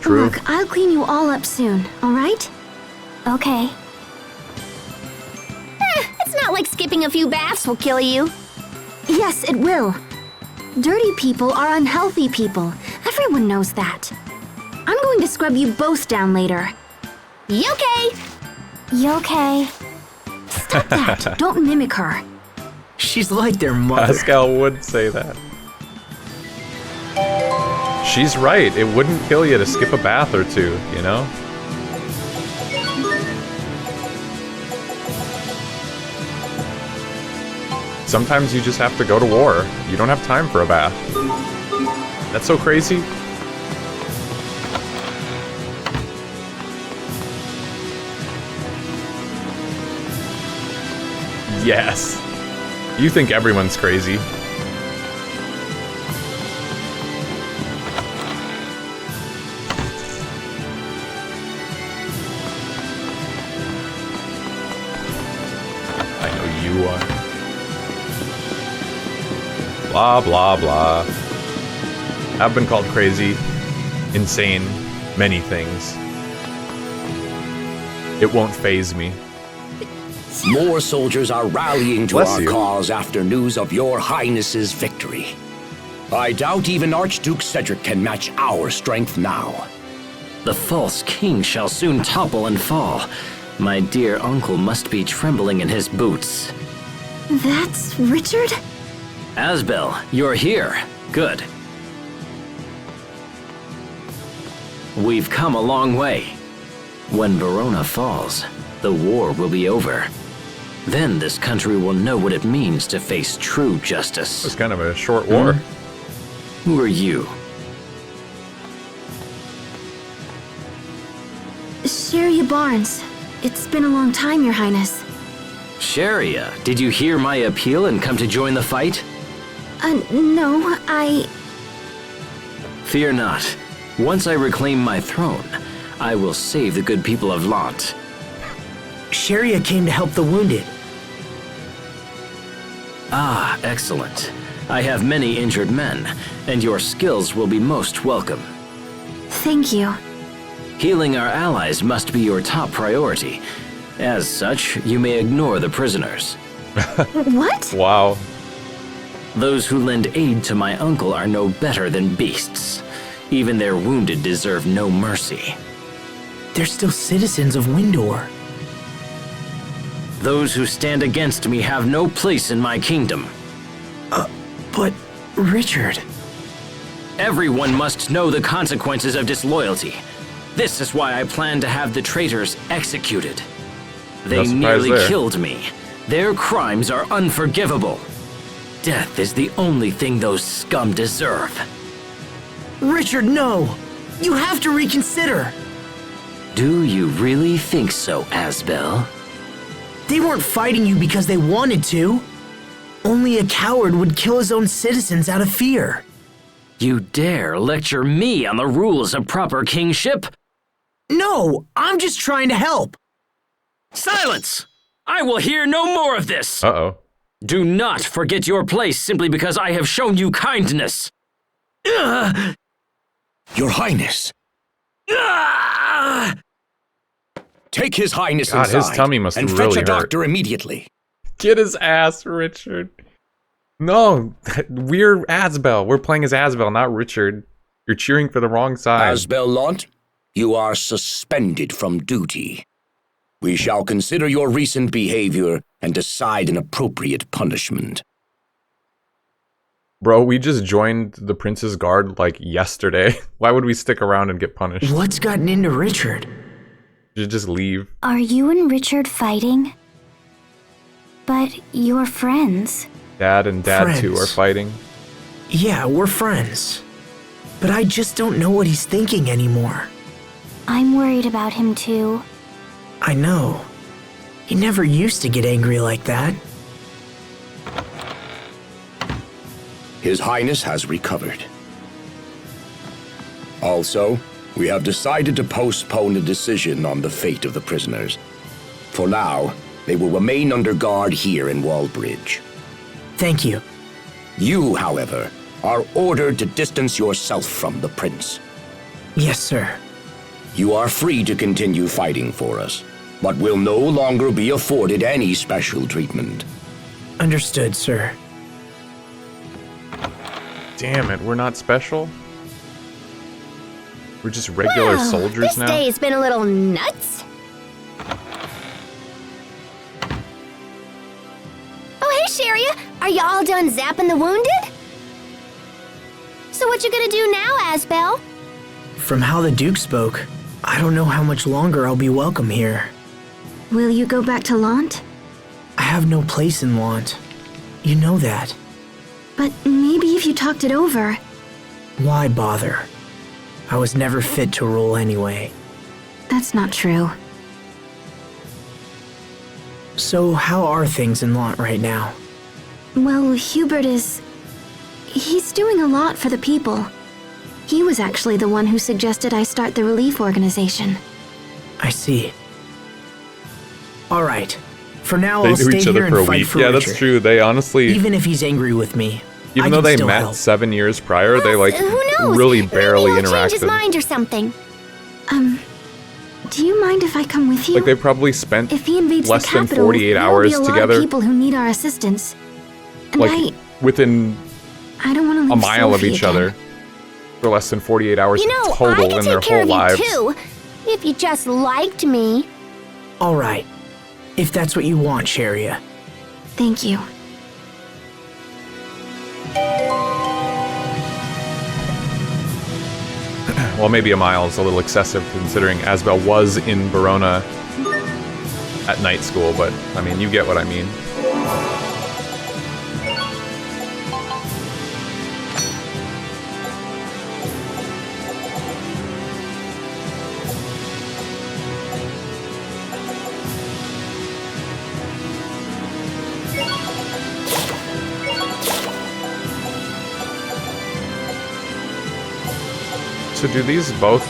True. Look, I'll clean you all up soon, alright? Okay. It's not like skipping a few baths will kill you. Yes, it will. Dirty people are unhealthy people. Everyone knows that. I'm going to scrub you both down later. You okay? You okay? Stop that. Don't mimic her. She's like their mother. Pascal would say that. She's right. It wouldn't kill you to skip a bath or two, you know? Sometimes you just have to go to war. You don't have time for a bath. That's so crazy. Yes. You think everyone's crazy. I know you are. Blah, blah, blah. I've been called crazy, insane, many things. It won't phase me. More soldiers are rallying to Bless our you. cause after news of your highness's victory. I doubt even Archduke Cedric can match our strength now. The false king shall soon topple and fall. My dear uncle must be trembling in his boots. That's Richard? Asbel, you're here. Good. We've come a long way. When Verona falls, the war will be over. Then this country will know what it means to face true justice. It's kind of a short war. Who are you? Sharia Barnes. It's been a long time, Your Highness. Sharia, did you hear my appeal and come to join the fight? No, Fear not. Once I reclaim my throne, I will save the good people of Lant. Sharia came to help the wounded. Ah, excellent. I have many injured men, and your skills will be most welcome. Thank you. Healing our allies must be your top priority. As such, you may ignore the prisoners. What? Wow. Those who lend aid to my uncle are no better than beasts. Even their wounded deserve no mercy. They're still citizens of Windor. Those who stand against me have no place in my kingdom. But, Richard... Everyone must know the consequences of disloyalty. This is why I plan to have the traitors executed. They No surprise nearly there. killed me. Their crimes are unforgivable. Death is the only thing those scum deserve. Richard, no! You have to reconsider! Do you really think so, Asbel? They weren't fighting you because they wanted to. Only a coward would kill his own citizens out of fear. You dare lecture me on the rules of proper kingship? No, I'm just trying to help. Silence! I will hear no more of this! Uh-oh. Do not forget your place simply because I have shown you kindness! Your Highness, take His Highness God, inside his tummy must and really fetch a hurt. doctor immediately. Get his ass, Richard. No, we're Asbel. We're playing as Asbel, not Richard. You're cheering for the wrong side. Asbel Lant, you are suspended from duty. We shall consider your recent behavior and decide an appropriate punishment. Bro, we just joined the Prince's Guard like yesterday. Why would we stick around and get punished? What's gotten into Richard? You should just leave. Are you and Richard fighting? But you're friends. Dad and Dad too Friends. are fighting. Yeah, we're friends. But I just don't know what he's thinking anymore. I'm worried about him too. I know. He never used to get angry like that. His Highness has recovered. Also, we have decided to postpone a decision on the fate of the prisoners. For now, they will remain under guard here in Wallbridge. Thank you. You, however, are ordered to distance yourself from the prince. Yes, sir. You are free to continue fighting for us, but will no longer be afforded any special treatment. Understood, sir. Damn it, we're not special? We're just regular Well, soldiers this now? day's been a little nuts. Oh, hey, Sharia. Are you all done zapping the wounded? So what you gonna do now, Asbel? From how the Duke spoke, I don't know how much longer I'll be welcome here. Will you go back to Lant? I have no place in Lant. You know that. But maybe if you talked it over. Why bother? I was never fit to rule anyway. That's not true. So how are things in Lant right now? Well, Hubert is... He's doing a lot for the people. He was actually the one who suggested I start the relief organization. I see. All right. For now, They I'll knew stay each here other and for a fight week. for Yeah, Richard. that's true. They honestly, Even if he's angry with me, even I though can they still met help. 7 years prior, they like Who knows? really barely Maybe he'll change his interacted. mind or something. Do you mind if I come with you? Like, they probably spent If he invades less the than capital, 48 there will hours be a lot together. of people who need our assistance. And Like, within I don't want to leave a mile of Sophie each again. other. For less than 48 hours You know, I total could in their take care whole of lives. you too, if you just liked me. All right. If that's what you want, Sharia. Thank you. Well, maybe a mile is a little excessive considering Asbel was in Verona at night school, but I mean, you get what I mean. So do these both...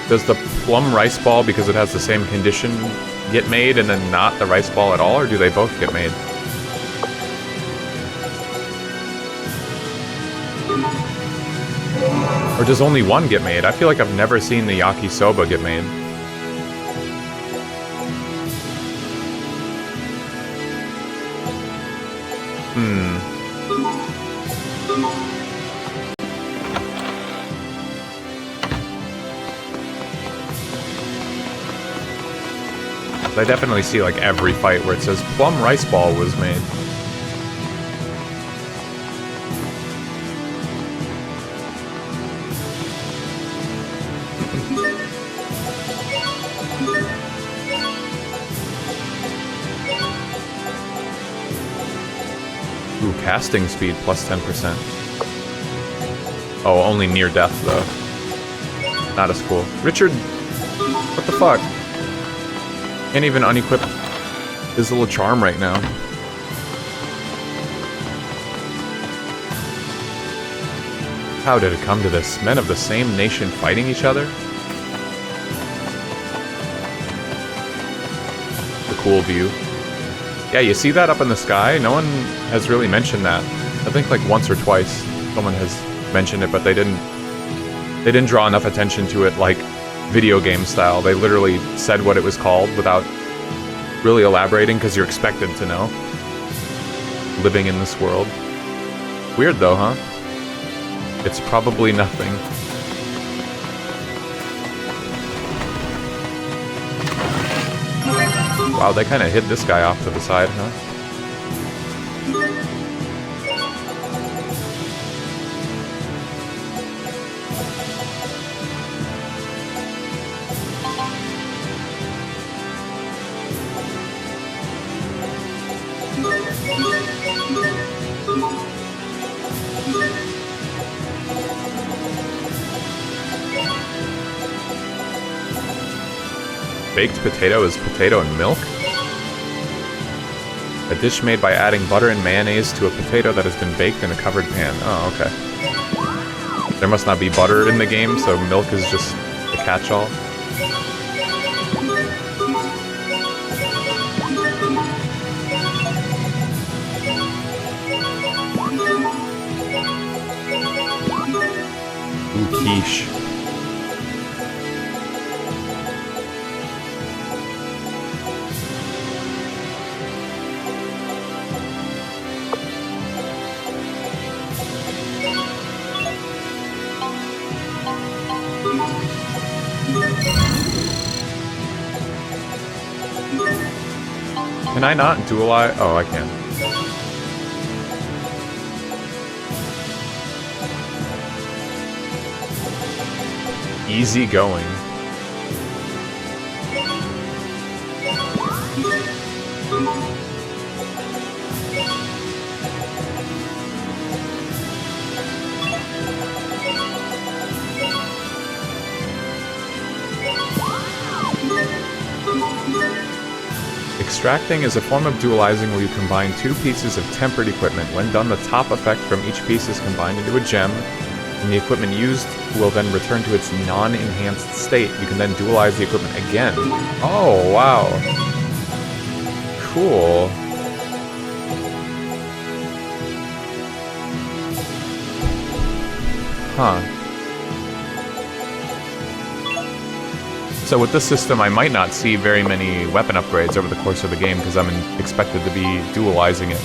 Does the plum rice ball, because it has the same condition, get made and then not the rice ball at all, or do they both get made? Or does only one get made? I feel like I've never seen the yakisoba get made. I definitely see like every fight where it says plum rice ball was made. Ooh, casting speed plus 10%. Oh, only near death though. Not as cool. Richard, what the fuck? Can't even unequip his little charm right now. How did it come to this? Men of the same nation fighting each other? The cool view. Yeah, you see that up in the sky? No one has really mentioned that. I think like once or twice someone has mentioned it, but they didn't draw enough attention to it like video game style. They literally said what it was called without really elaborating because you're expected to know. Living in this world. Weird though, huh? It's probably nothing. Wow, they kind of hid this guy off to the side, huh? Baked potato is potato and milk? A dish made by adding butter and mayonnaise to a potato that has been baked in a covered pan. Oh, okay. There must not be butter in the game, so milk is just a catch-all. Ooh, quiche. Can I not dualize? Oh, I can. Easy going. Extracting is a form of dualizing where you combine two pieces of tempered equipment. When done, the top effect from each piece is combined into a gem, and the equipment used will then return to its non-enhanced state. You can then dualize the equipment again. Oh, wow. Cool. Huh. So with this system, I might not see very many weapon upgrades over the course of the game because I'm expected to be dualizing it.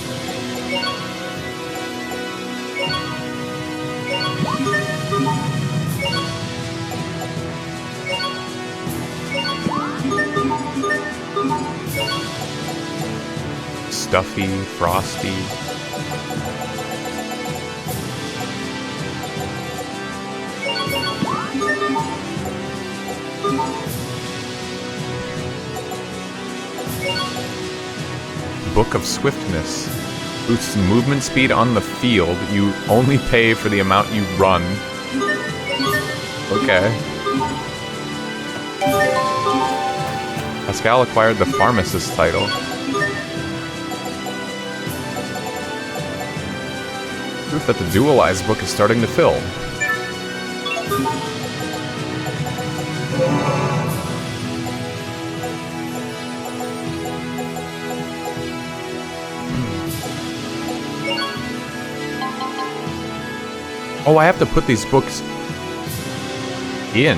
Stuffy, frosty. Book of Swiftness. Boosts movement speed on the field. You only pay for the amount you run. Okay. Pascal acquired the Pharmacist title. Proof that the Dualized book is starting to fill. Oh, I have to put these books in.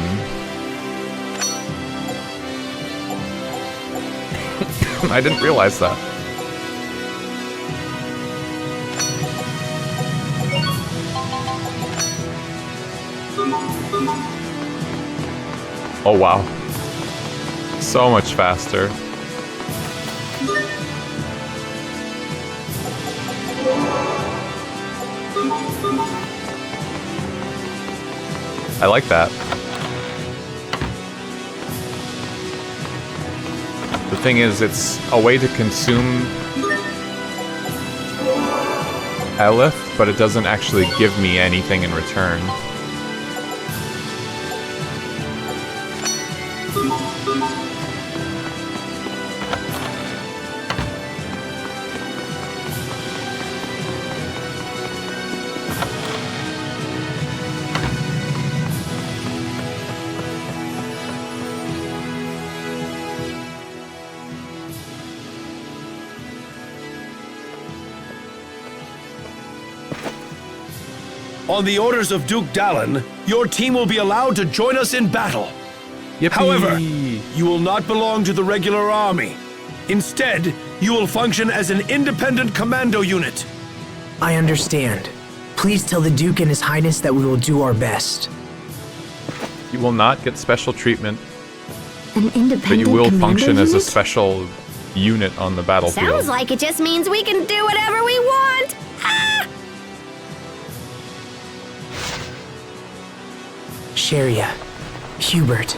I didn't realize that. Oh, wow. So much faster. I like that. The thing is, it's a way to consume Elith, but it doesn't actually give me anything in return. On the orders of Duke Dallin, your team will be allowed to join us in battle. Yippee. However, you will not belong to the regular army. Instead, you will function as an independent commando unit. I understand. Please tell the Duke and His Highness that we will do our best. You will not get special treatment, An independent but you will commando function as a unit? special unit on the battlefield. Sounds like it just means we can do whatever we want. Ah! Sharia, Hubert,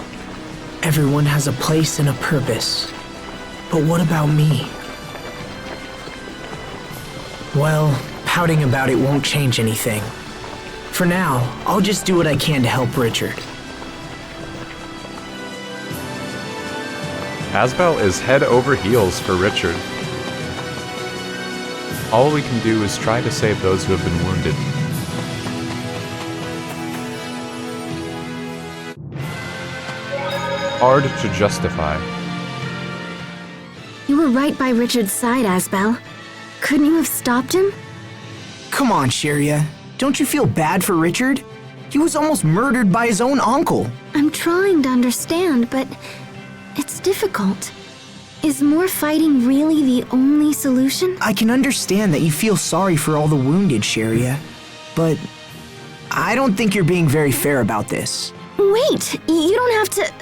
everyone has a place and a purpose. But what about me? Well, pouting about it won't change anything. For now, I'll just do what I can to help Richard. Asbel is head over heels for Richard. All we can do is try to save those who have been wounded. Hard to justify. You were right by Richard's side, Asbel. Couldn't you have stopped him? Come on, Sharia. Don't you feel bad for Richard? He was almost murdered by his own uncle. I'm trying to understand, but it's difficult. Is more fighting really the only solution? I can understand that you feel sorry for all the wounded, Sharia, but I don't think you're being very fair about this. Wait, you don't have to...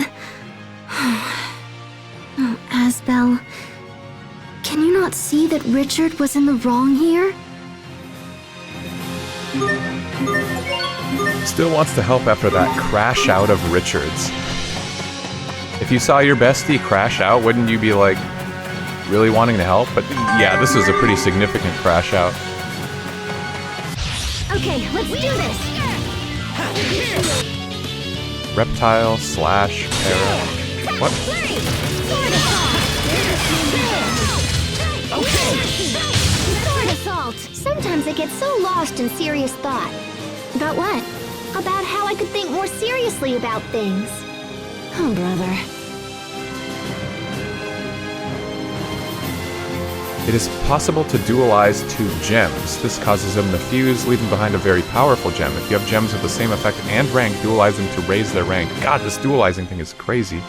Oh, Asbel, can you not see that Richard was in the wrong here? Still wants to help after that crash out of Richard's. If you saw your bestie crash out, wouldn't you be like, really wanting to help? But yeah, this is a pretty significant crash out. Okay, let's do this. Reptile slash para. What? Sword assault. Sometimes I get so lost in serious thought. About what? About how I could think more seriously about things. Oh, brother. It is possible to dualize 2 gems. This causes them to fuse, leaving behind a very powerful gem. If you have gems with the same effect and rank, dualize them to raise their rank. God, this dualizing thing is crazy.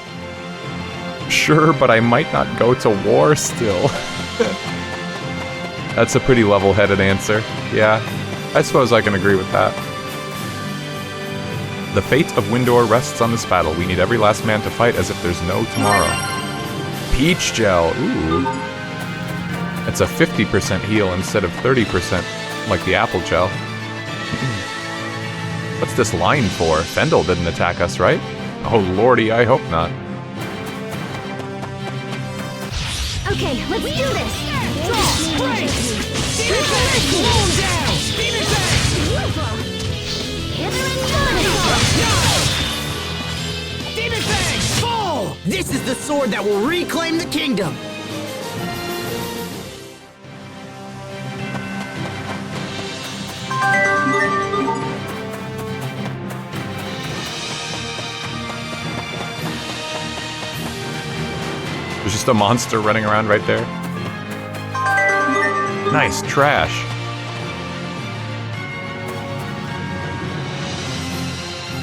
Sure, but I might not go to war still. That's a pretty level-headed answer. Yeah, I suppose I can agree with that. The fate of Windor rests on this battle. We need every last man to fight as if there's no tomorrow. Peach gel. Ooh. It's a 50% heal instead of 30% like the apple gel. What's this line for? Fendel didn't attack us, right? Oh lordy, I hope not. Okay, let's do this. Demon Fang, fall! This is the sword that will reclaim the kingdom. There's just a monster running around right there. Nice trash.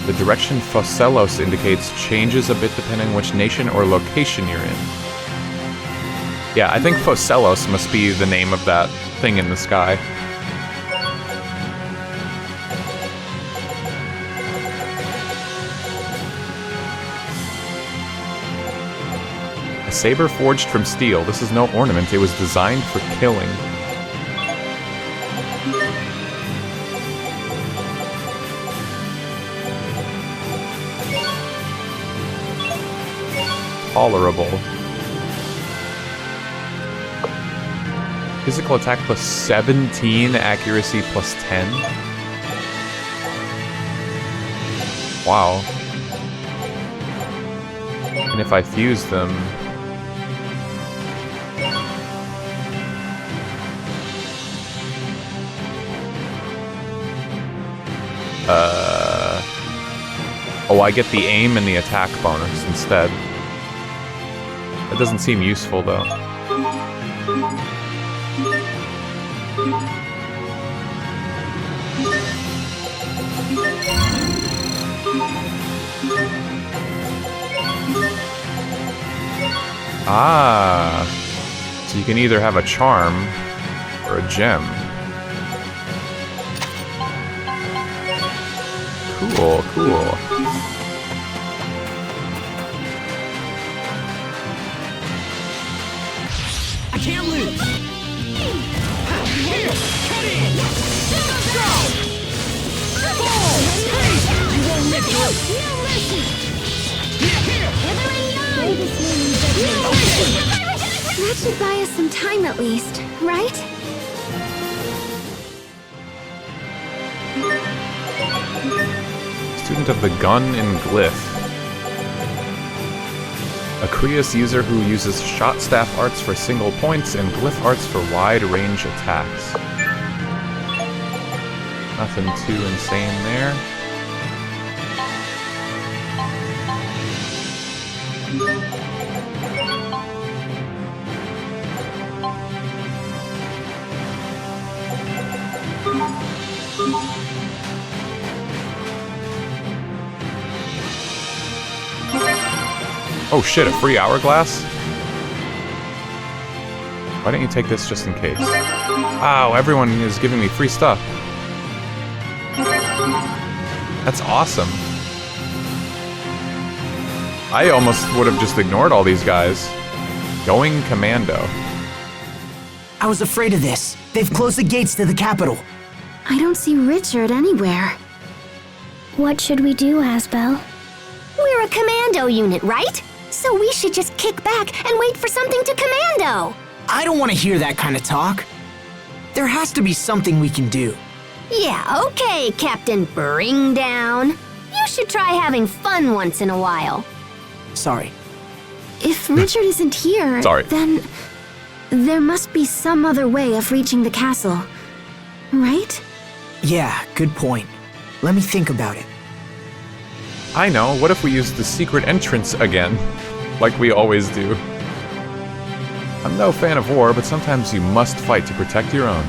The direction Foselos indicates changes a bit depending on which nation or location you're in. Yeah, I think Foselos must be the name of that thing in the sky. A saber forged from steel. This is no ornament, it was designed for killing. Tolerable. Physical attack plus 17, accuracy plus 10. Wow. And if I fuse them... Oh, I get the aim and the attack bonus instead. That doesn't seem useful, though. Ah! So you can either have a charm or a gem. Cool, cool. I can't lose. Here, cut in. Go. Fall. You won't miss it. That should buy us some time at least, right? Student of the gun in Glyph. A Krios user who uses shot staff arts for single points and glyph arts for wide range attacks. Nothing too insane there. Oh shit, a free hourglass? Why don't you take this just in case? Wow, everyone is giving me free stuff. That's awesome. I almost would have just ignored all these guys. Going commando. I was afraid of this. They've closed the gates to the capital. I don't see Richard anywhere. What should we do, Asbel? We're a commando unit, right? So we should just kick back and wait for something to commando. I don't want to hear that kind of talk. There has to be something we can do. Yeah, okay, Captain Bring Down. You should try having fun once in a while. Sorry. If Richard isn't here, Sorry. then there must be some other way of reaching the castle, right? Yeah, good point. Let me think about it. I know, what if we use the secret entrance again? Like we always do. I'm no fan of war, but sometimes you must fight to protect your own.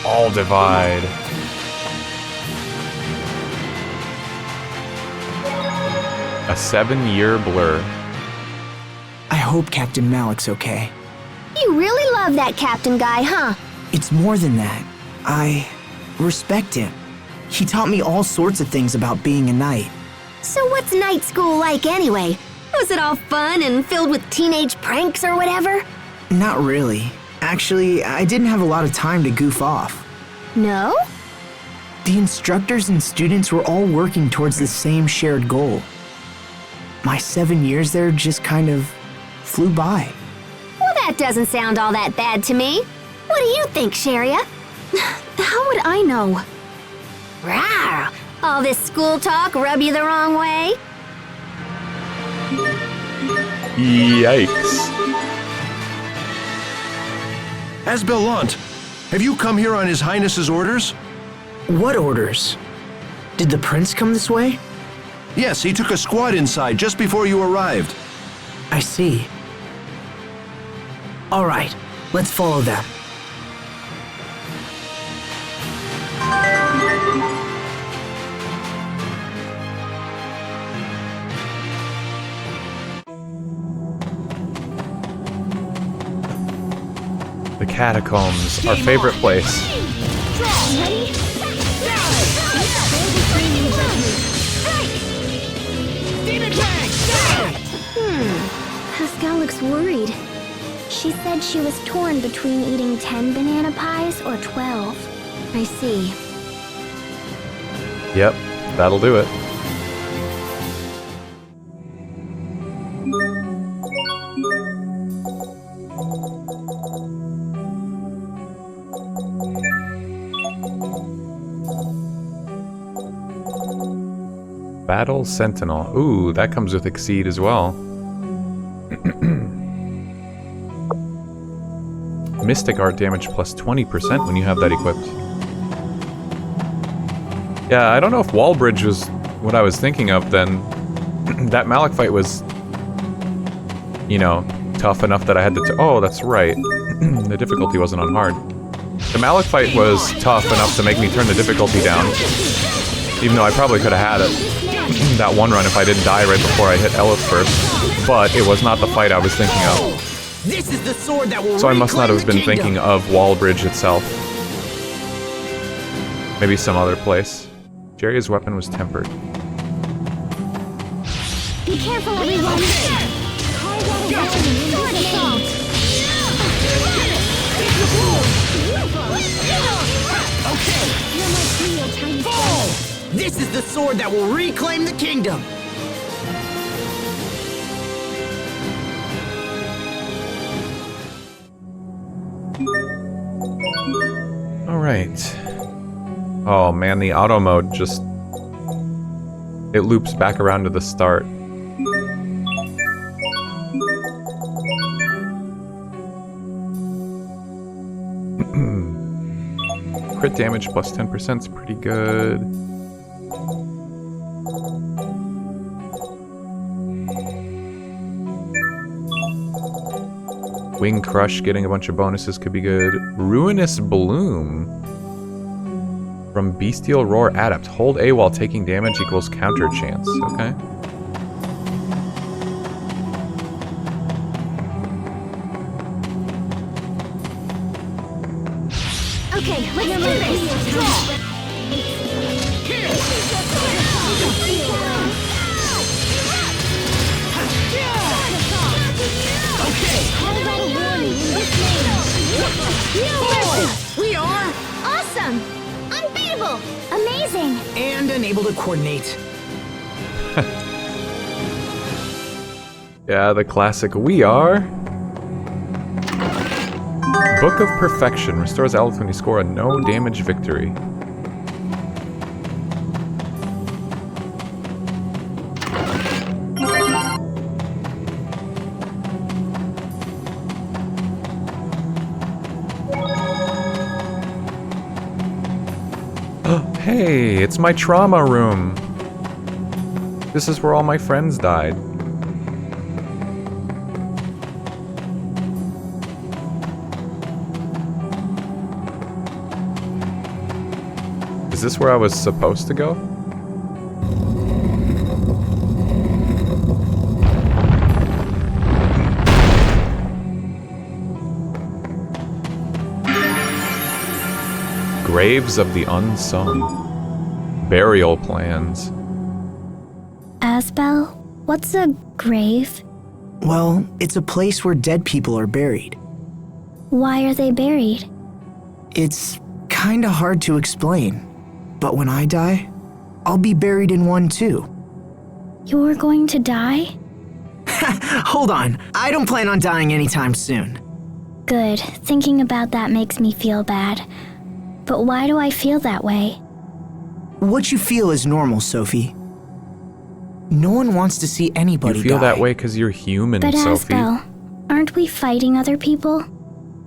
All divide. A 7-year blur. I hope Captain Malik's okay. You really love that captain guy, huh? It's more than that. I respect him. He taught me all sorts of things about being a knight. So what's night school like anyway? Was it all fun and filled with teenage pranks or whatever? Not really. Actually, I didn't have a lot of time to goof off. No? The instructors and students were all working towards the same shared goal. My 7 years there just kind of flew by. Well, that doesn't sound all that bad to me. What do you think, Sharia? How would I know? Rawr! All this school talk rub you the wrong way? Yikes. Asbelant, have you come here on His Highness's orders? What orders? Did the prince come this way? Yes, he took a squad inside just before you arrived. I see. All right, let's follow them. The catacombs, our favorite place. Pascal looks worried. She said she was torn between eating 10 banana pies or 12. I see. Yep, that'll do it. Battle Sentinel. Ooh, that comes with Exceed as well. Mystic Art damage plus 20% when you have that equipped. Yeah, I don't know if Wallbridge was what I was thinking of then. That Malik fight was, you know, tough enough that I had to... Oh, that's right. The difficulty wasn't on hard. The Malik fight was tough enough to make me turn the difficulty down. Even though I probably could have had it that one run if I didn't die right before I hit Elith first. But it was not the fight I was thinking of. This is the sword that will So I must not have been reclaim the thinking of Wallbridge itself. Maybe some other place. Jerry's weapon was tempered. Be careful, everyone! This is the sword that will reclaim the kingdom! Alright. Oh man, the auto mode just... It loops back around to the start. Crit damage plus 10% is pretty good. Wing Crush, getting a bunch of bonuses could be good. Ruinous Bloom. From Bestial Roar Adept. Hold A while taking damage equals counter chance. Okay. Okay, let's do this! Draw! We are Awesome! Unbeatable! Amazing! and unable to coordinate. Yeah, the classic we are. Book of Perfection. Restores Elith when you score a no damage victory. Hey, it's my trauma room. This is where all my friends died. Is this where I was supposed to go? Graves of the Unsung. Burial plans. Asbel, what's a grave? Well, it's a place where dead people are buried. Why are they buried? It's kinda hard to explain, but when I die, I'll be buried in one too. You're going to die? Hold on, I don't plan on dying anytime soon. Good. Thinking about that makes me feel bad. But why do I feel that way? What you feel is normal, Sophie. No one wants to see anybody You feel die. that way because you're human, But Sophie. Asbel, aren't we fighting other people?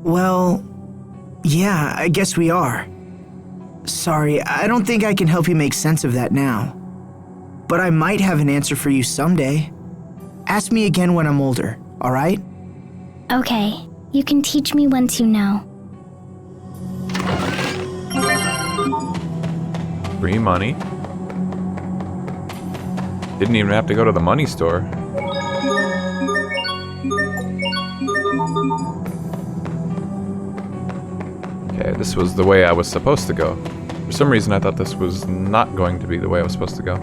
Well, yeah, I guess we are. Sorry, I don't think I can help you make sense of that now. But I might have an answer for you someday. Ask me again when I'm older, alright? Okay, you can teach me once you know. Free money. Didn't even have to go to the money store. Okay, this was the way I was supposed to go. For some reason I thought this was not going to be the way I was supposed to go.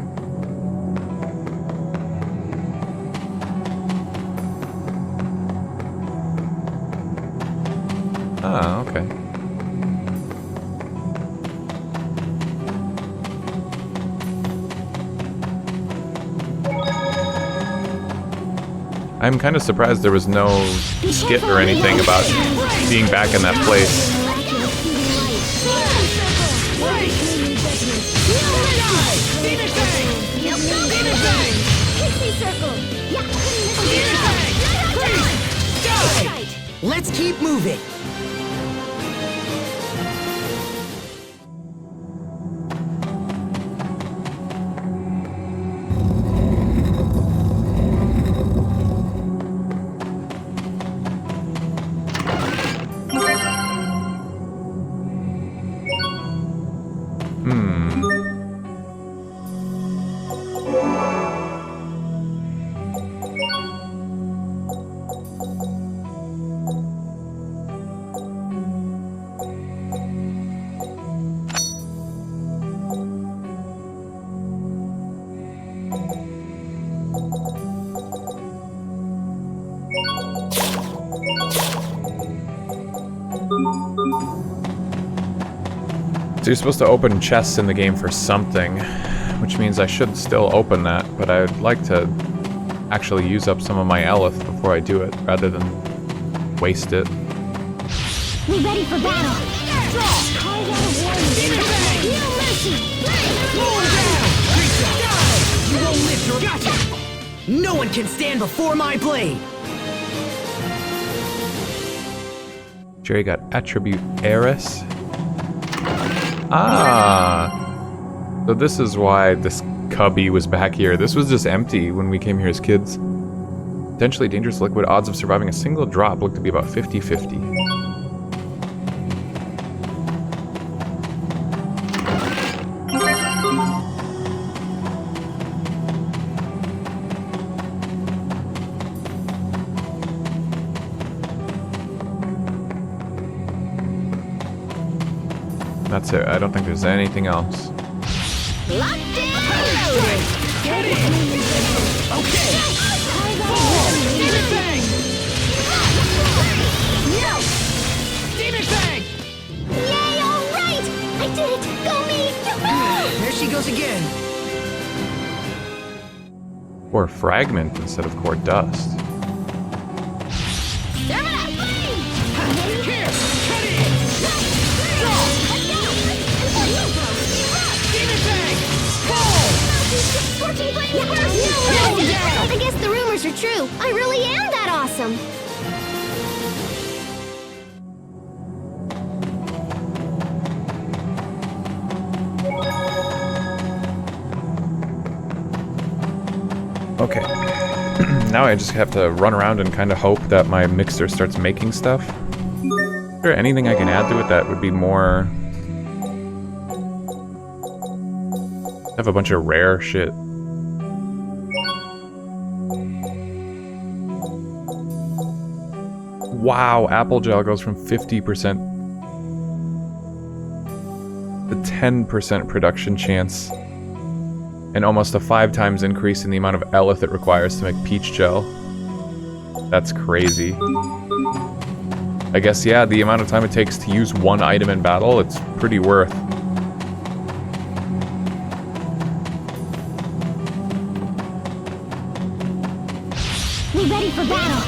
Ah, okay. I'm kind of surprised there was no skit or anything about being back in that place. Let's keep moving. So you're supposed to open chests in the game for something, which means I should still open that, but I'd like to actually use up some of my Elith before I do it, rather than waste it. We ready for battle. You won't live your gotcha. No one can stand before my blade. Jerry got attribute heiress. Ah, so this is why this cubby was back here. This was just empty when we came here as kids. Potentially dangerous liquid. Odds of surviving a single drop look to be about 50-50. That's it. I don't think there's anything else. Locked in! Get in! Okay! Demon Fang! No! Demon Fang! Yay, all right! I did it! Go me! There she goes again. Or fragment instead of core dust. Serve it up! Here! Cut it! Demon Fang! Fall! Scorching flame burst! Down! I guess the rumors are true. I really am that awesome. Okay. Now I just have to run around and kind of hope that my mixer starts making stuff. Is there anything I can add to it that would be more... I have a bunch of rare shit. Wow, apple gel goes from 50%. 10% production chance and almost a 5 times increase in the amount of eleth it requires to make peach gel. That's crazy. I guess, yeah, the amount of time it takes to use one item in battle, it's pretty worth. We ready for battle.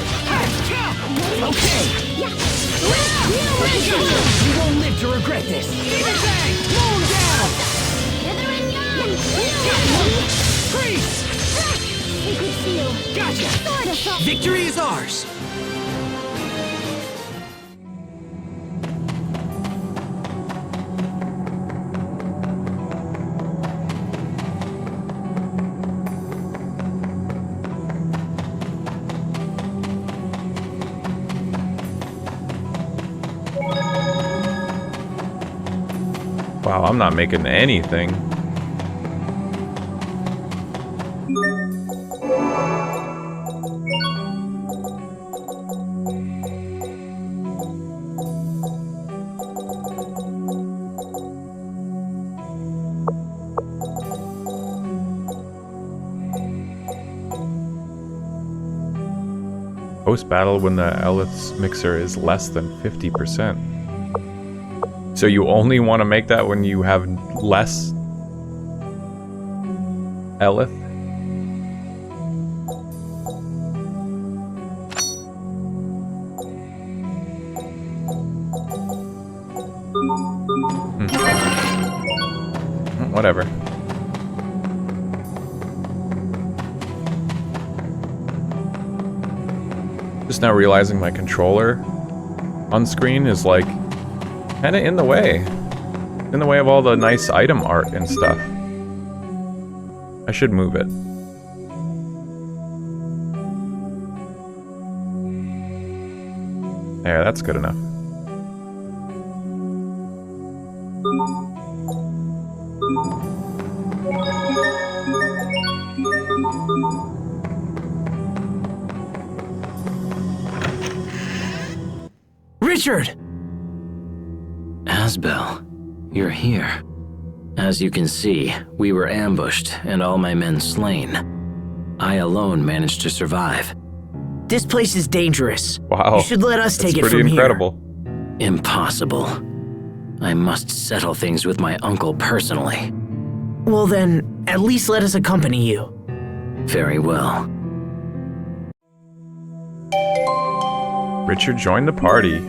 Okay! You won't live to regret this! Moon down! Hither and yon! Freeze! Sacred seal. Gotcha! Sword assault. Victory is ours! Wow, I'm not making anything. Post-battle when the eleth mixer is less than 50%. So you only want to make that when you have less eleth? Whatever. Just now realizing my controller on screen is like kind of in the way. In the way of all the nice item art and stuff. I should move it. There, that's good enough. Richard! Asbel, you're here. As you can see, we were ambushed and all my men slain. I alone managed to survive. This place is dangerous. Wow. You should let us take it That's from pretty incredible. here. Impossible. I must settle things with my uncle personally. Well then, at least let us accompany you. Very well. Richard joined the party.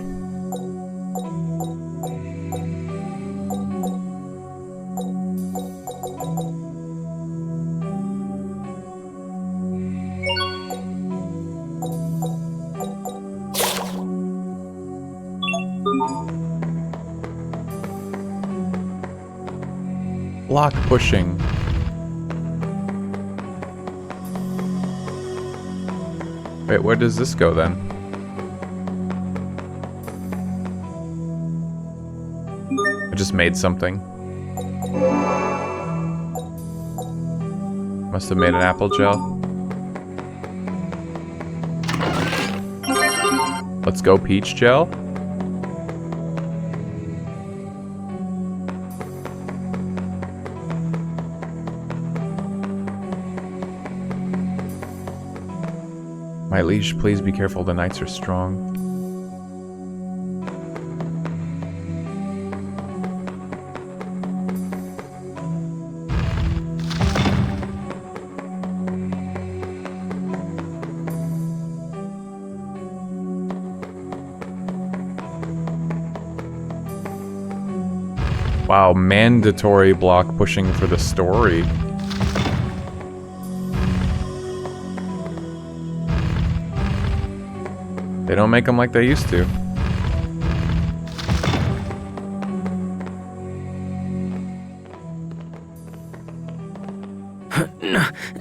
Block pushing. Wait, where does this go then? I just made something. Must have made an apple gel. Let's go peach gel. My liege, please be careful, the knights are strong. Wow, mandatory block pushing for the story. They don't make them like they used to.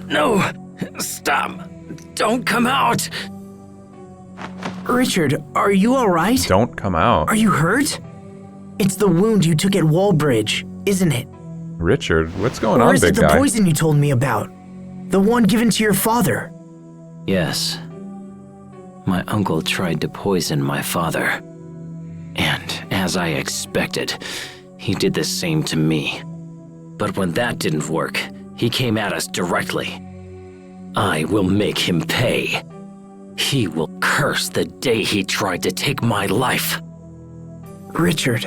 No! Stop! Don't come out! Richard, are you alright? Don't come out. Are you hurt? It's the wound you took at Wallbridge, isn't it? Richard, what's going Or on, is it big the guy? poison you told me about? The one given to your father? Yes. My uncle tried to poison my father. And, as I expected, he did the same to me. But when that didn't work, he came at us directly. I will make him pay. He will curse the day he tried to take my life. Richard.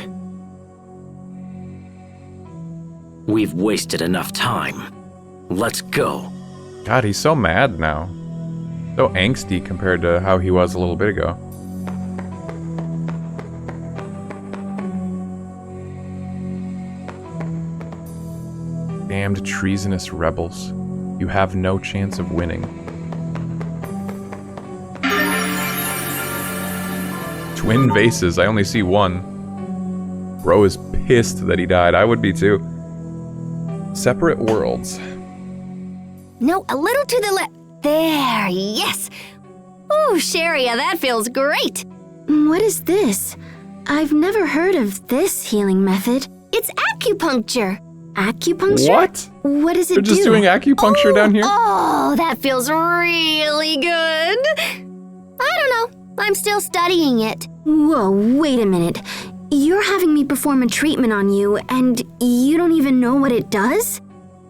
We've wasted enough time. Let's go. God, he's so mad now. So angsty compared to how he was a little bit ago. Damned treasonous rebels. You have no chance of winning. Twin vases, I only see one. Bro is pissed that he died. I would be too. Separate worlds. No, a little to the left. There, yes. Ooh, Sharia, that feels great. What is this? I've never heard of this healing method. It's acupuncture. Acupuncture? What? What does it They're do? just doing acupuncture down here? Oh, that feels really good. I don't know. I'm still studying it. Whoa, wait a minute. You're having me perform a treatment on you, and you don't even know what it does?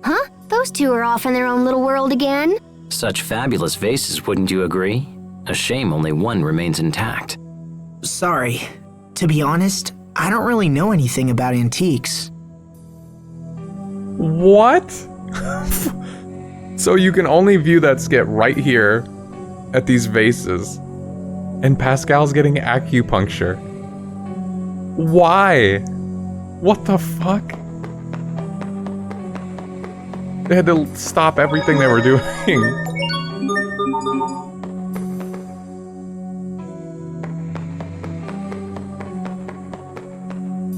Huh? Those two are off in their own little world again. Such fabulous vases, wouldn't you agree? A shame only one remains intact. Sorry. To be honest, I don't really know anything about antiques. What? So you can only view that skit right here at these vases. And Pascal's getting acupuncture. Why? What the fuck? They had to stop everything they were doing.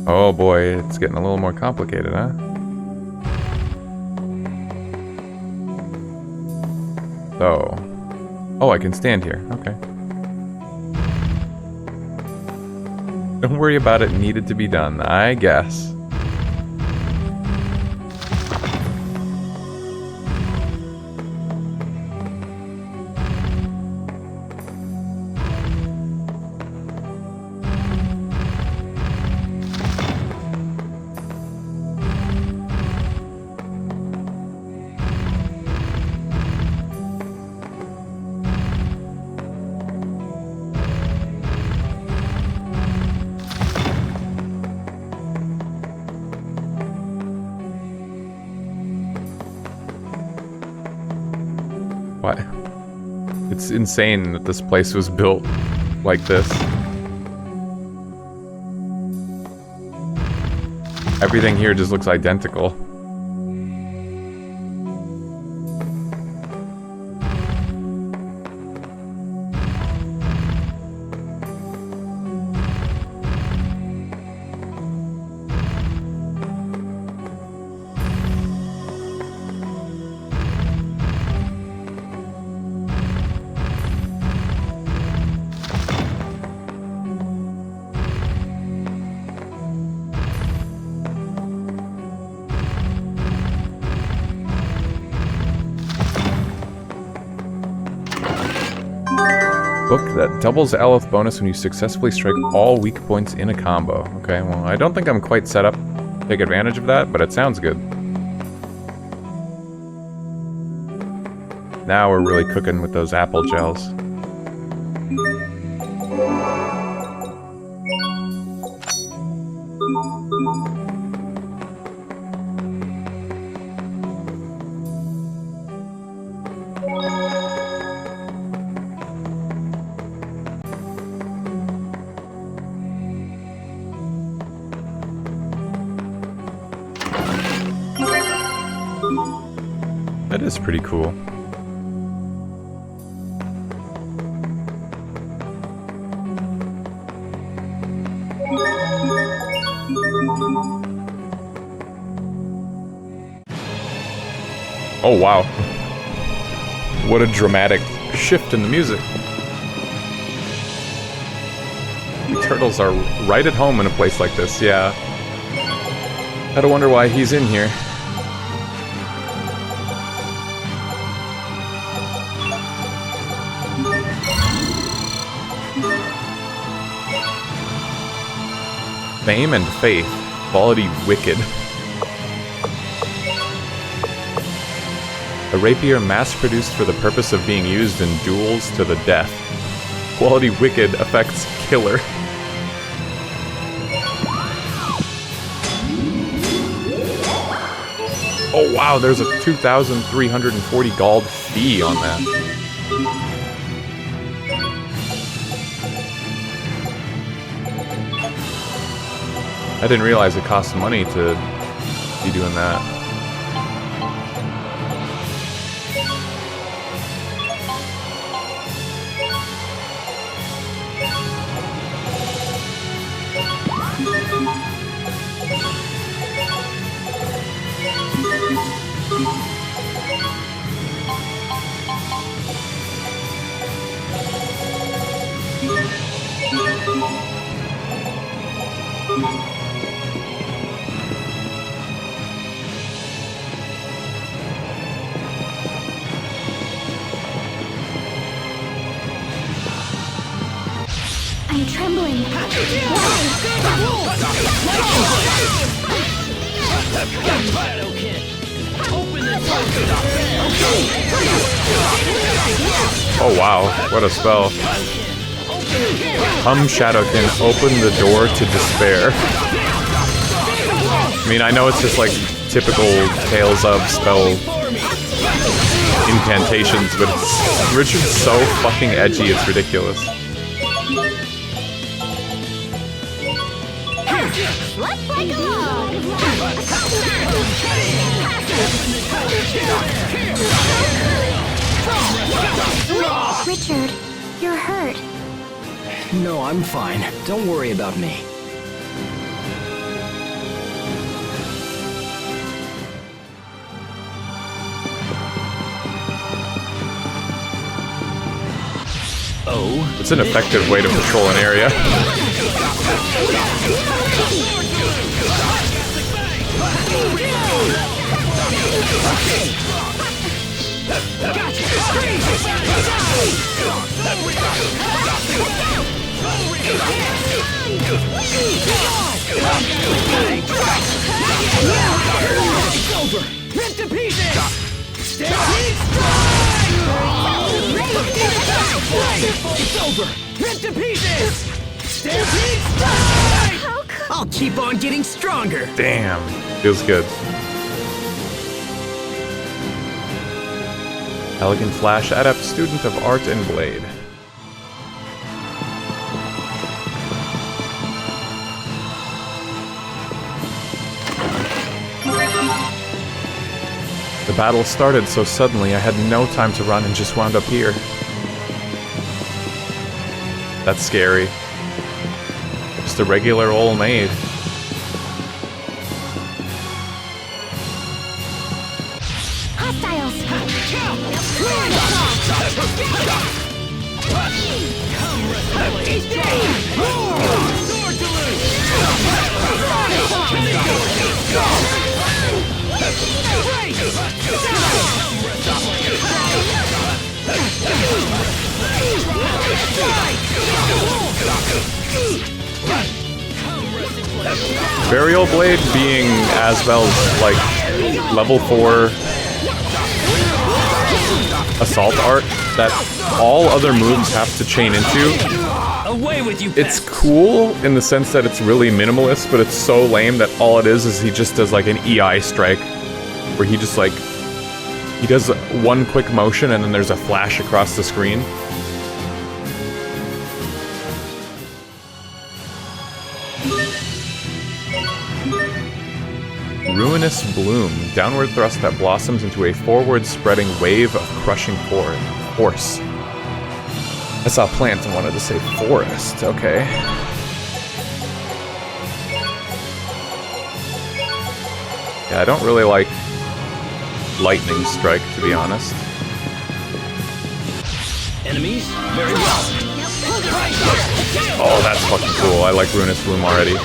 Oh boy, it's getting a little more complicated, huh? So... Oh, I can stand here. Okay. Don't worry about it, needed to be done, I guess. What? It's insane that this place was built like this. Everything here just looks identical. Book that doubles Aleph bonus when you successfully strike all weak points in a combo. Okay, well, I don't think I'm quite set up to take advantage of that, but it sounds good. Now we're really cooking with those apple gels. That is pretty cool. Oh wow. What a dramatic shift in the music. We turtles are right at home in a place like this, yeah. I don't wonder why he's in here. Fame and faith. Quality wicked. A rapier mass-produced for the purpose of being used in duels to the death. Quality wicked, effects killer. Oh wow, there's a 2,340 gold fee on that. I didn't realize it costs money to be doing that. I'm trembling. Oh wow, what a spell. Shadowkin, open the door to despair. I mean, I know it's just like typical Tales of spell incantations, but Richard's so fucking edgy, it's ridiculous. Let's play along! Richard, you're hurt. No, I'm fine. Don't worry about me. Oh, it's an effective way to patrol an area. Rip to pieces! It's over! Rip to pieces! Stampede strike! I'll keep on getting stronger! Damn, feels good. Elegant Flash, adept student of art and blade. The battle started so suddenly I had no time to run and just wound up here. That's scary. Just a regular old maid. Hostiles! Burial Blade being Asvel's, like, level 4 assault art that all other moves have to chain into. Away with you, It's cool in the sense that it's really minimalist, but it's so lame that all it is he just does like an EI strike where he just like, he does one quick motion and then there's a flash across the screen. Ruinous Bloom, downward thrust that blossoms into a forward spreading wave of crushing force. I saw plant and wanted to say forest, okay. Yeah, I don't really like Lightning Strike, to be honest. Enemies? Very well. Oh, that's fucking cool. I like Ruinous Bloom already.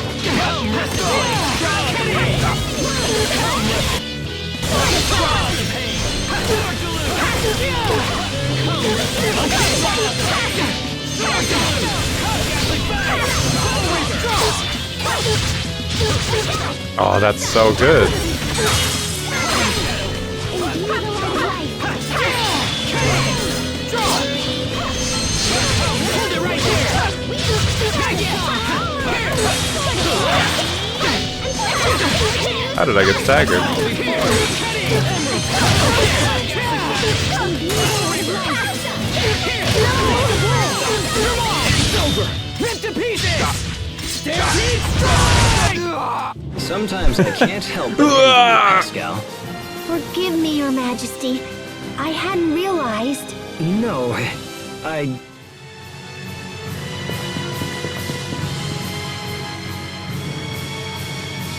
Oh, that's so good. How did I get staggered? Sometimes I can't help but Pascal. Forgive me, Your Majesty. I hadn't realized. No, I...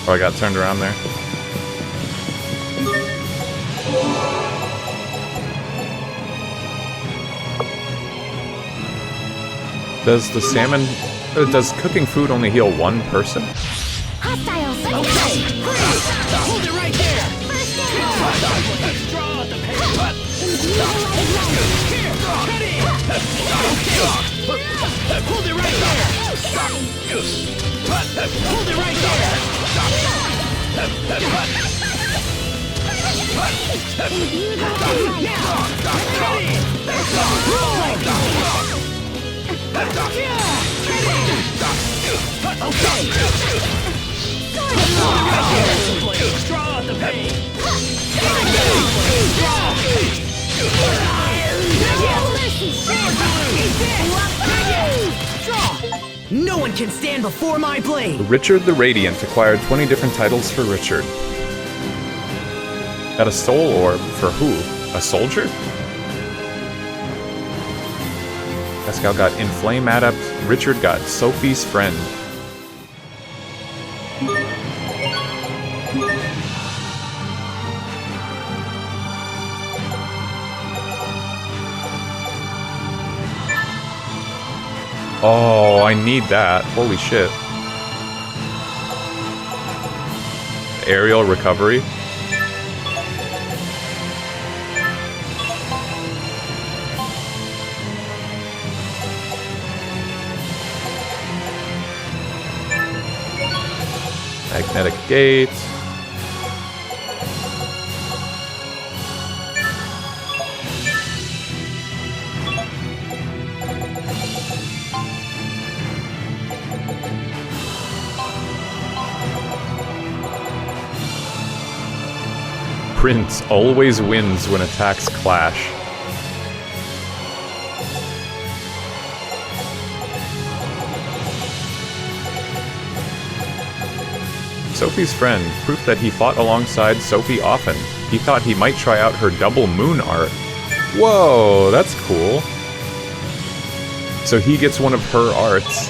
Oh, I got turned around there. Does the salmon... does cooking food only heal one person? Hostile. Hold it right there! Draw the Hold it right there! Hold it right there! Draw the pain! No one can stand before my blade! Richard the Radiant acquired 20 different titles for Richard. Got a soul orb for who? A soldier? Pascal got Inflame Adept. Richard got Sophie's Friend. Oh, I need that. Holy shit. Aerial recovery. Magnetic gate. Prince always wins when attacks clash. Sophie's Friend, proof that he fought alongside Sophie often. He thought he might try out her double moon art. Whoa, that's cool. So he gets one of her arts.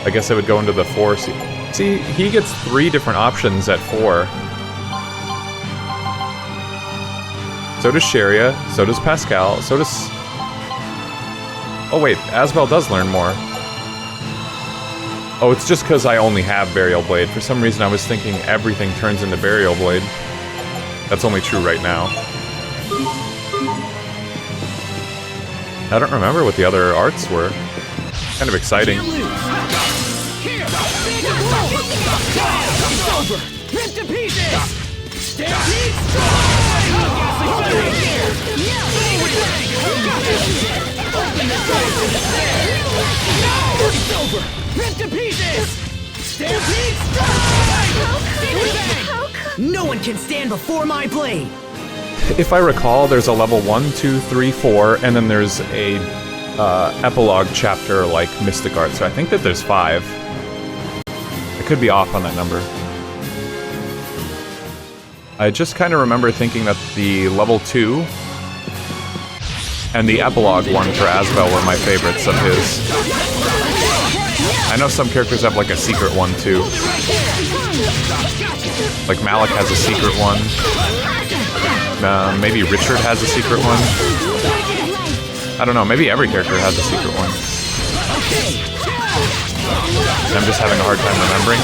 I guess I would go into the 4. See, he gets 3 different options at 4. So does Sharia, so does Pascal, so does... Oh wait, Asbel does learn more. Oh, it's just because I only have Burial Blade. For some reason I was thinking everything turns into Burial Blade. That's only true right now. I don't remember what the other arts were. Kind of exciting. Rip to pieces! No one can stand before my blade! If I recall, there's a level 1, 2, 3, 4, and then there's a epilogue chapter like Mystic Art, so I think that there's 5. I could be off on that number. I just kind of remember thinking that the level 2 and the epilogue one for Asbel were my favorites of his. I know some characters have like a secret one too. Like Malik has a secret one. Maybe Richard has a secret one. I don't know, maybe every character has a secret one. I'm just having a hard time remembering.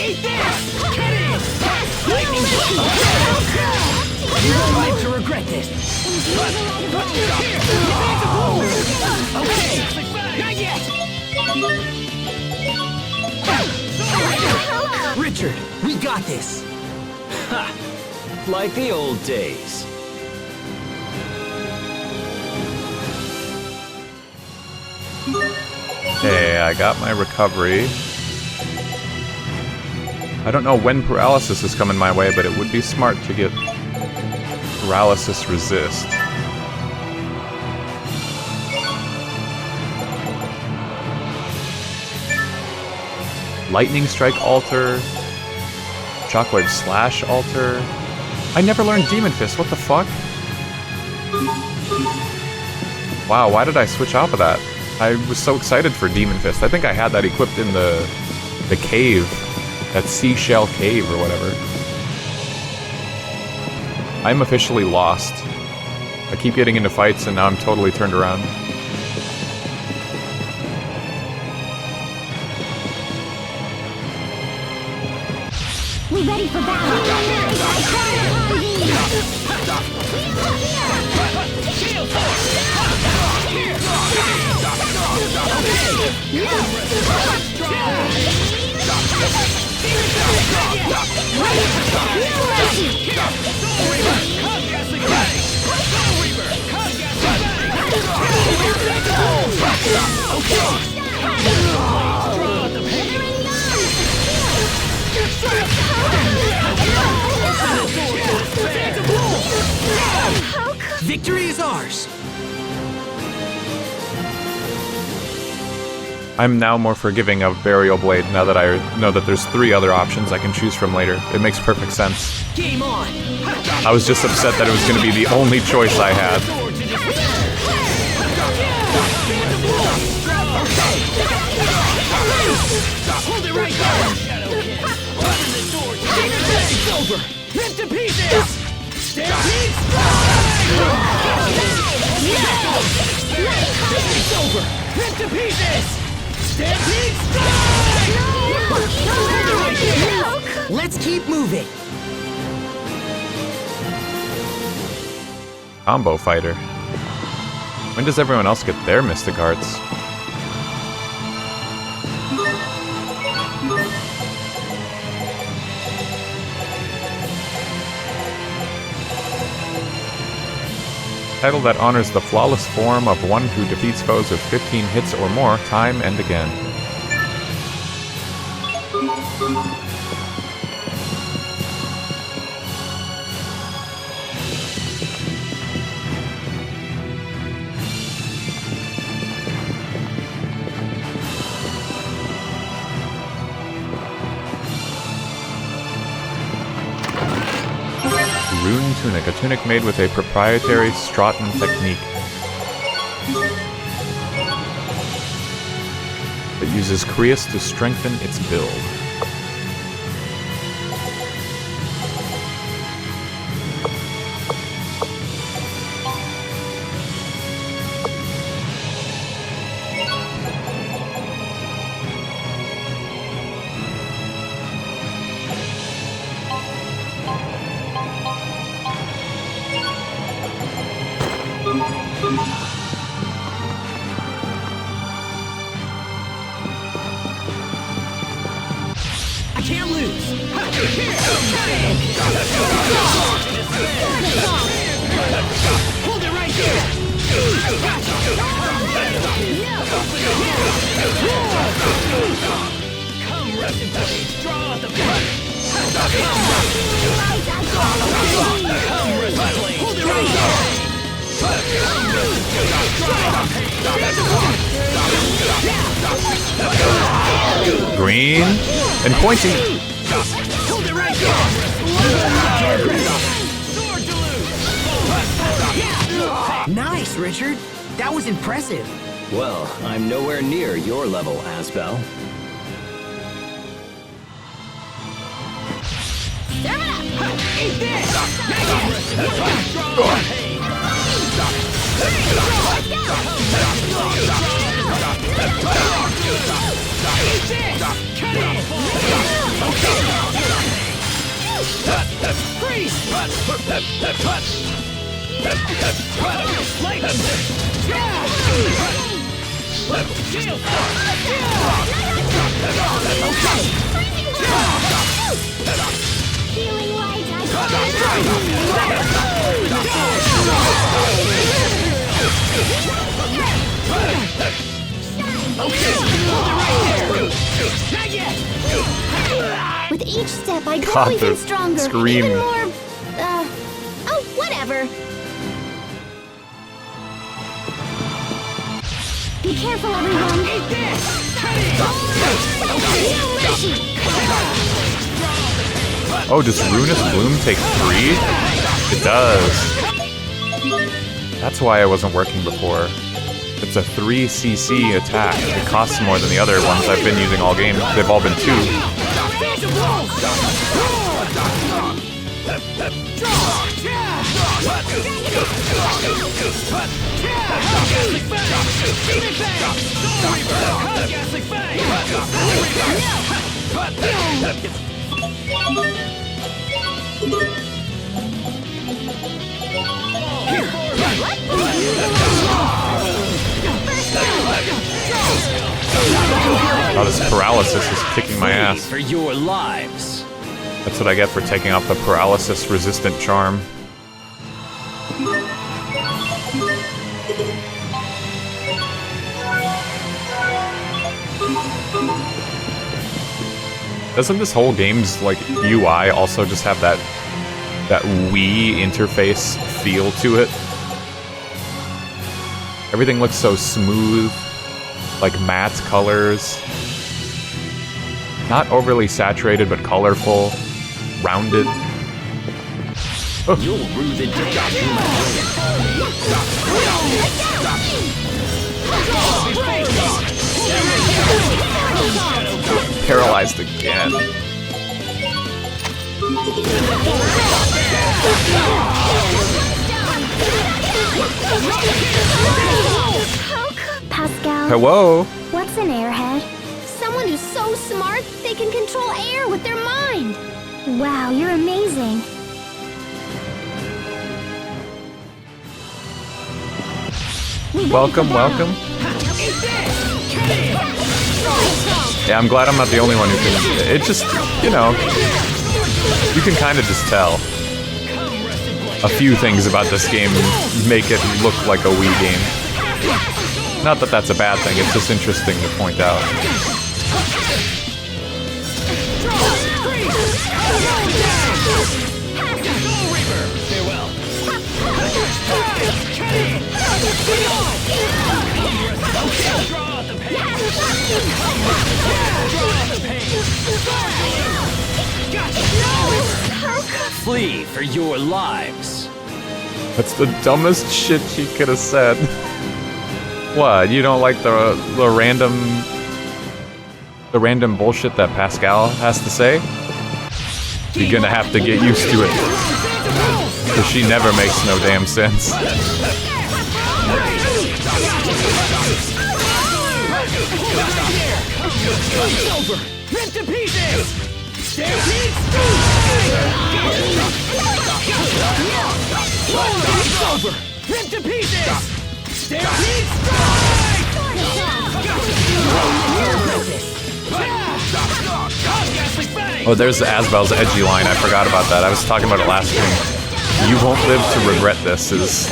Eat this! Get in! Lightning bolt! You're going to regret this. Okay, not yet. Richard, we got this. Ha! Like the old days. Okay, I got my recovery. I don't know when paralysis is coming my way, but it would be smart to get paralysis resist. Lightning Strike alter. Shockwave Slash alter. I never learned Demon Fist, what the fuck? Wow, why did I switch off of that? I was so excited for Demon Fist. I think I had that equipped in the cave. That seashell cave or whatever. I'm officially lost. I keep getting into fights and now I'm totally turned around. We ready for battle. Victory is ours. I'm now more forgiving of Burial Blade now that I know that there's 3 other options I can choose from later. It makes perfect sense. Game on. I was just upset that it was going to be the only choice I had. Hold it right there! Open the door! It's over! Rip to pieces! Stampede strike! It's over! Rip to pieces! Stampede strike! Let's keep moving. Combo Fighter. When does everyone else get their Mystic Arts? Title that honors the flawless form of one who defeats foes with 15 hits or more time and again. Rune Tunic, a tunic made with a proprietary Strahta technique that uses Krius to strengthen its build. I can't lose! Hold it right here! Come, Rusted Blades, draw the blood! Come, Rusted Blades, hold it right here! Green and pointy. Hold it right there! Sword to lose! Nice, Richard. That was impressive. Well, I'm nowhere near your level, Asbel. Eat this! Eat this! Cut it! Feeling like With each step, I grow God, even the stronger, scream. even more. Oh, whatever. Be careful, everyone. Oh, does Ruinous Bloom take 3? It does. That's why it wasn't working before. It's a 3 CC attack. It costs more than the other ones I've been using all game. They've all been 2. Oh, this paralysis is kicking my ass. For your lives. That's what I get for taking off the paralysis-resistant charm. Doesn't this whole game's like UI also just have that Wii interface feel to it? Everything looks so smooth, like matte colors. Not overly saturated, but colorful, rounded. You'll rue the day I Paralyzed again. Pascal. Hello? What's an airhead? Someone who's so smart they can control air with their mind. Wow, you're amazing. Welcome, welcome. Yeah, I'm glad I'm not the only one who can... It just, you know... You can kind of just tell. A few things about this game make it look like a Wii game. Not that that's a bad thing, it's just interesting to point out. Flee for your lives. That's the dumbest shit she could have said. What, you don't like the random bullshit that Pascal has to say? You're gonna have to get used to it. Because she never makes no damn sense. Rip to pieces! Rip to pieces! Oh, there's Asbel's edgy line. I forgot about that. I was talking about it last stream. You won't live to regret this is...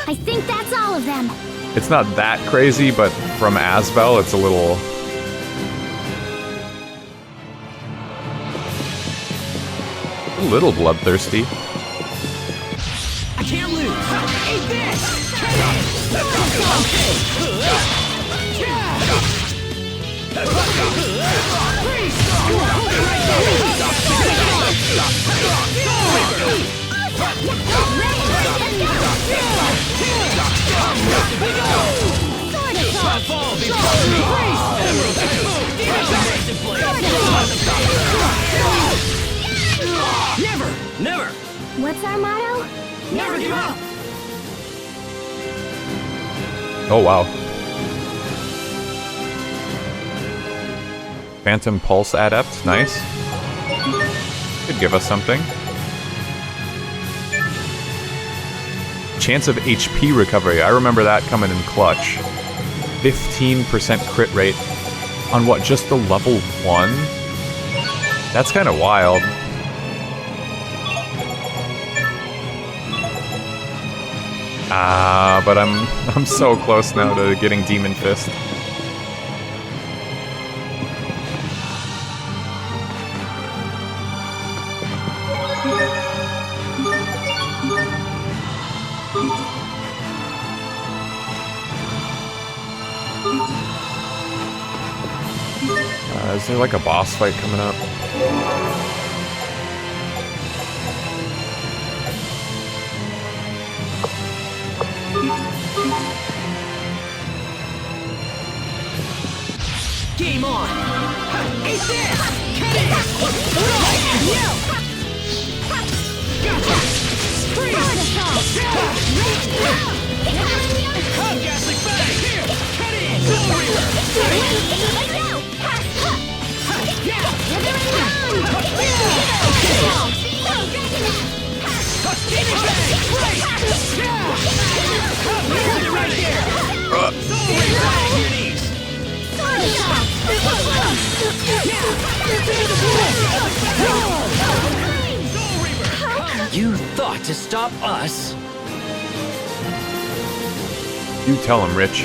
I think that's all of them. It's not that crazy, but from Asbel, it's a little... a little bloodthirsty. I can't lose! Eat this! Never! Never! What's our motto? Never give up! Oh, wow. Phantom Pulse Adept, nice. Could give us something. Chance of HP recovery, I remember that coming in clutch. 15% crit rate on what, just the level 1? That's kind of wild. But I'm so close now to getting Demon Fist. Is there like a boss fight coming up? Game on! Eat this! Cut it! Gotcha! Freeze! Hug Ghastly Fang! Here! Cut it! Soul Reaper! Demon Fang! Great! Put it right here! Soul Reaper! Your knees! You thought to stop us? You tell him, Rich.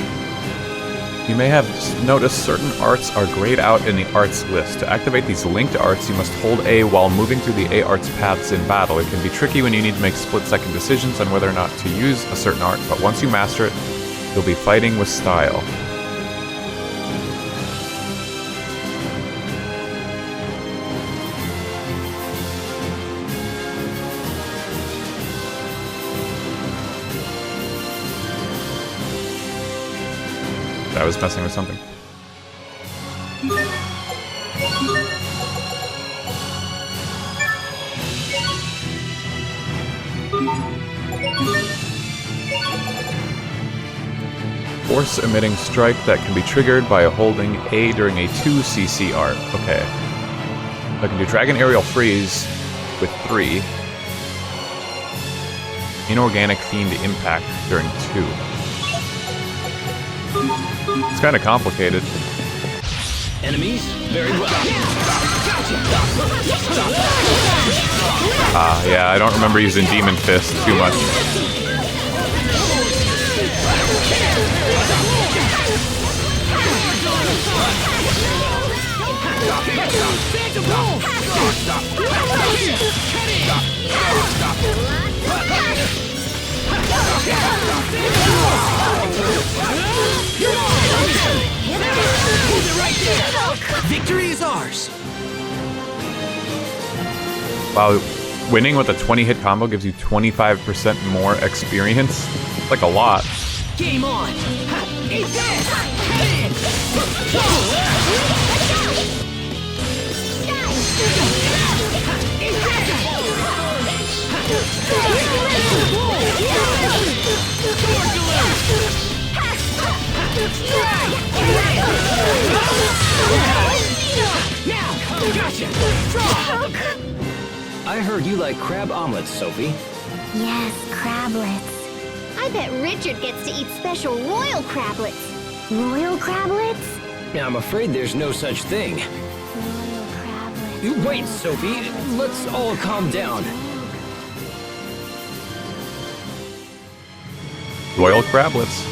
You may have noticed certain arts are grayed out in the arts list. To activate these linked arts, you must hold A while moving through the A arts paths in battle. It can be tricky when you need to make split-second decisions on whether or not to use a certain art, but once you master it, you'll be fighting with style. I was messing with something. Force emitting strike that can be triggered by holding A during a 2 CC art. Okay. I can do Dragon Aerial Freeze with 3. Inorganic Fiend Impact during 2. It's kind of complicated. Enemies? Very well. Yeah, I don't remember using Demon Fist too much. Victory is ours. Wow, winning with a 20-hit combo gives you 25% more experience. It's like a lot. Game on. Eat this. I heard you like crab omelets, Sophie. Yes, crablets. I bet Richard gets to eat special royal crablets. Royal crablets? I'm afraid there's no such thing. Royal crablets. You wait, Sophie. Let's all calm down. Royal Crablets.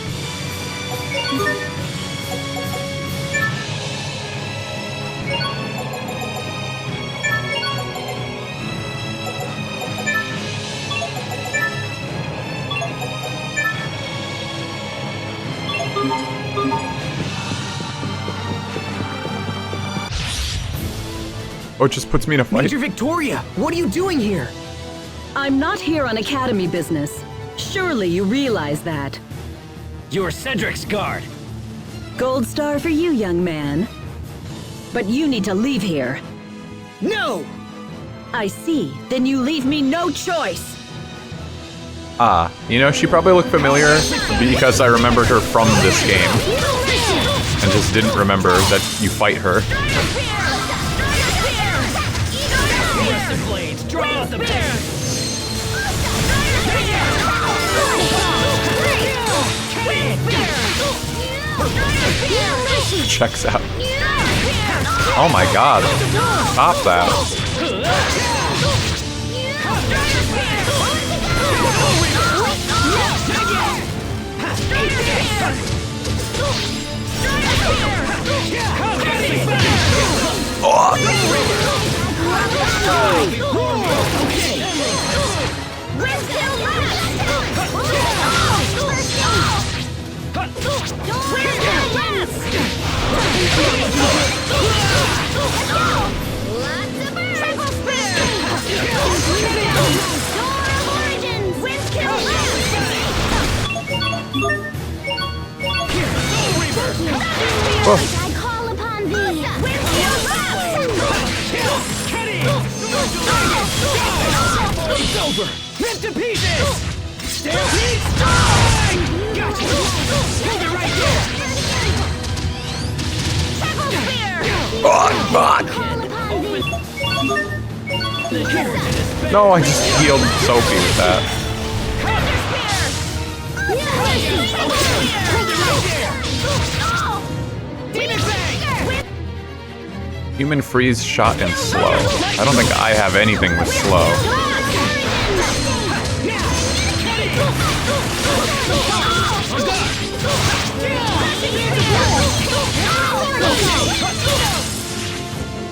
Oh, it just puts me in a fight. Major Victoria, what are you doing here? I'm not here on Academy business. Surely you realize that. You're Cedric's guard. Gold star for you, young man. But you need to leave here. No! I see. Then you leave me no choice. You know, she probably looked familiar because I remembered her from this game. And just didn't remember that you fight her. Blades, draw out the bear. Checks out. Oh my god. Stop that. I call upon thee. It's over! Rip to pieces! Stampede strike! Gotcha! Hold it right there! No, I just healed Sophie with that. Human freeze, shot, and slow. I don't think I have anything with slow.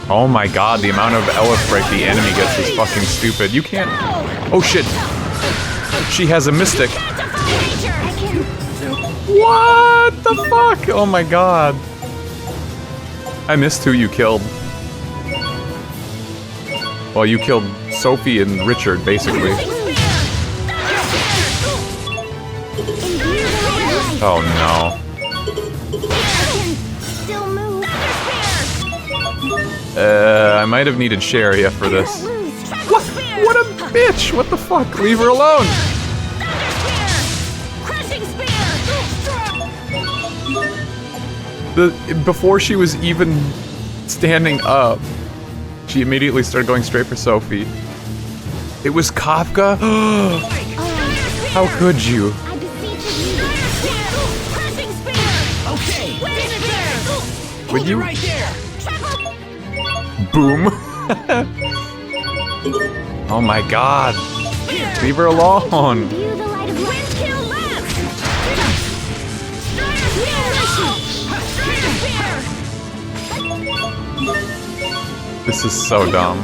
Oh my god, the amount of Elif break the enemy gets is fucking stupid. You can't... Oh shit! She has a mystic. What the fuck? Oh my god. I missed who you killed. Well, you killed Sophie and Richard, basically. Oh no. I might have needed Sharia for this. What? What a bitch! What the fuck? Leave her alone! Before she was even standing up, she immediately started going straight for Sophie. It was Kafka? How could you? Would you? Boom. Oh my god. Leave her alone. This is so dumb.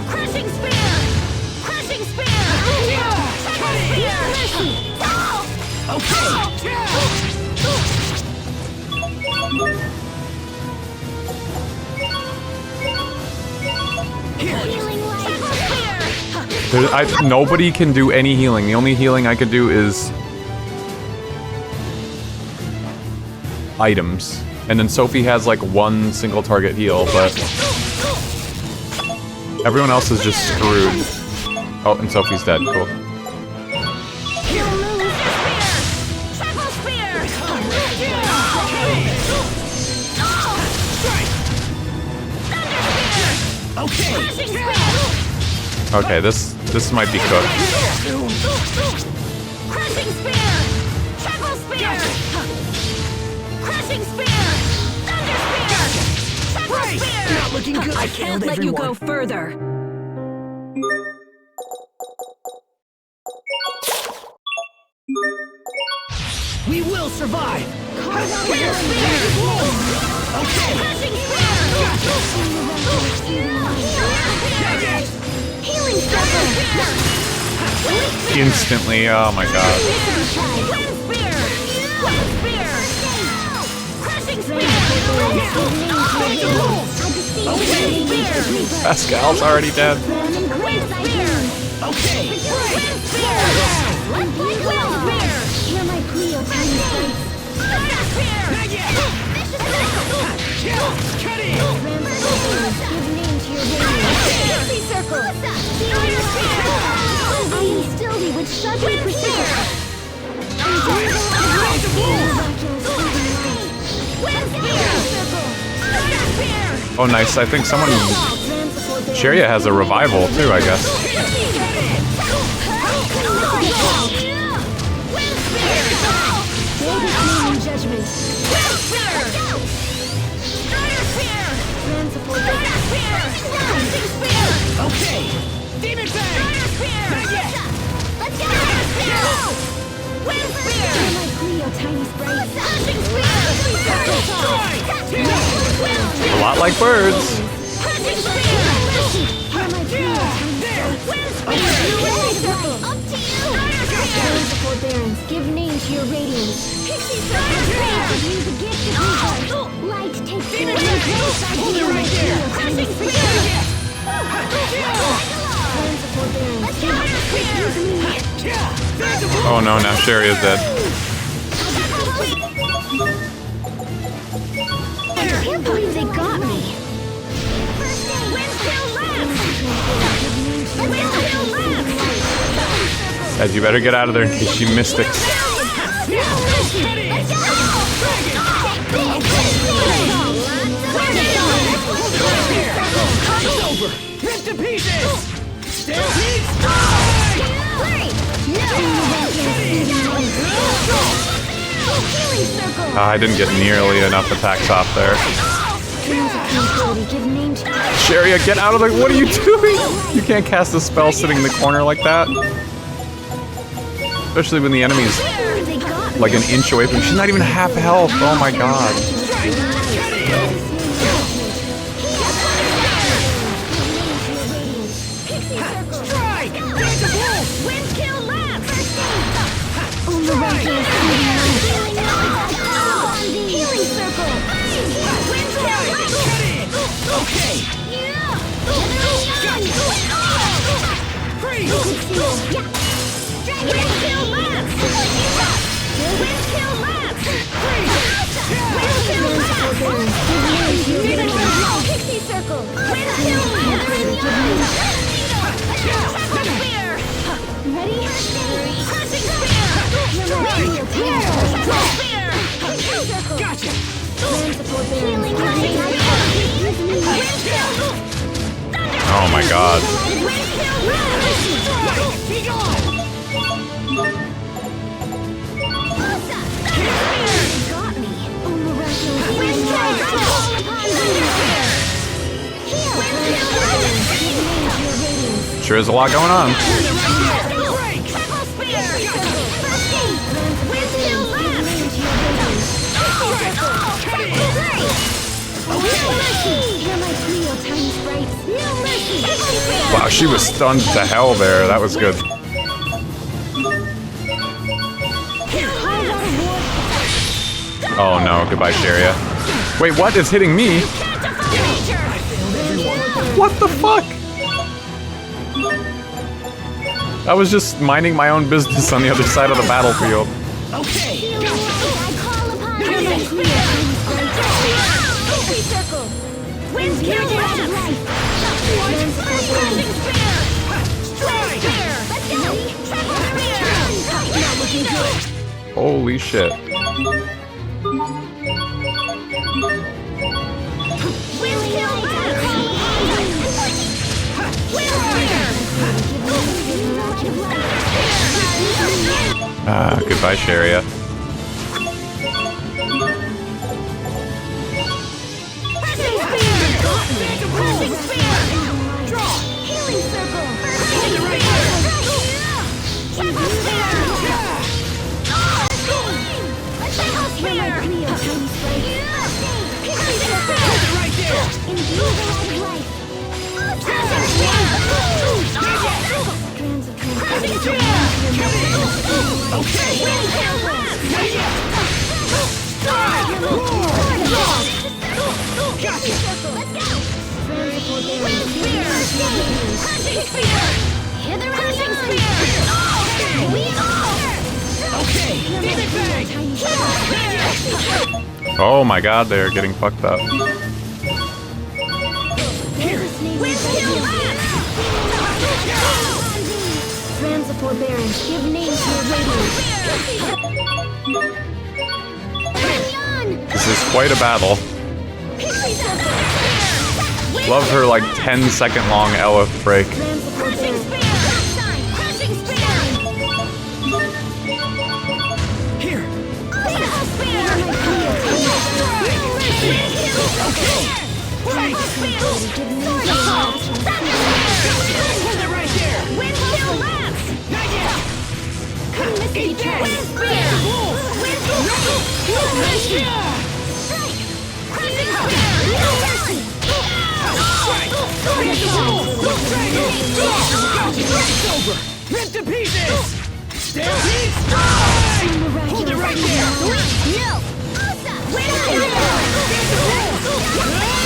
Nobody can do any healing. The only healing I could do is items. And then Sophie has like one single target heal, but everyone else is just screwed. Oh, and Sophie's dead. Cool. Okay, this might be cooked. Crushing spear! Triple spear! Crushing spear! Thunder spear! Triple spear! Not looking good. I can't let you go further. We will survive! Spear! Okay! Crushing spear! Healing circle! Instantly, oh my god. Pascal's already dead. I instill thee with such precision. Oh nice, I think someone... Sharia has a revival too, I guess. A lot like birds. Give name to your radiance. Light takes Hold it right there! Oh no, now Sherry is dead. I can't believe they got me. Guys, you better get out of there in case she mystics. Rip to pieces! I didn't get nearly enough attacks off there. Sherry, get out of there! What are you doing? You can't cast a spell sitting in the corner like that. Especially when the enemy's like an inch away from you. She's not even half health. Oh my god. Oh my god. Sure is a lot going on. Wow, she was stunned to hell there. That was good. Oh no, goodbye, Sharia. Wait, what? It's hitting me? What the fuck? I was just minding my own business on the other side of the battlefield. Holy shit. Goodbye, Sharia. Oh my god, they're getting fucked up. This is quite a battle. Love her like 10-second long Elif break. Rip to pieces! Stampede strike! Hold it right there! No!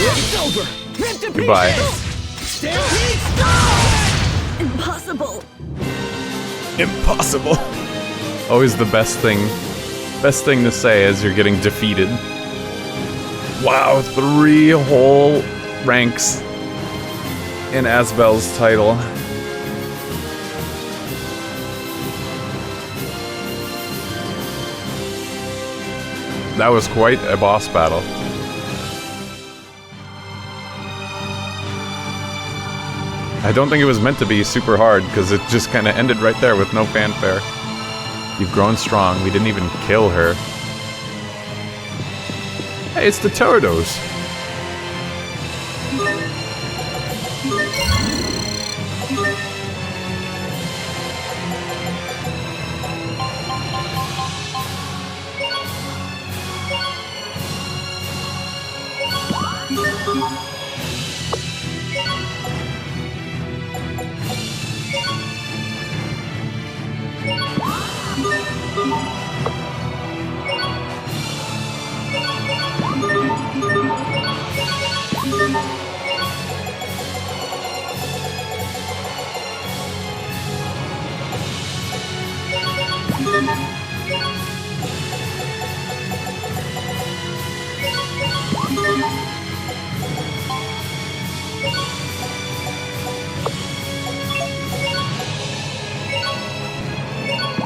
It's over! Rip to Goodbye. pieces! Stampede strike! Impossible. Impossible. Always the best thing to say as you're getting defeated. Wow, 3 whole ranks in Asbel's title. That was quite a boss battle. I don't think it was meant to be super hard, because it just kind of ended right there with no fanfare. You've grown strong. We didn't even kill her. Hey, it's the Turtles.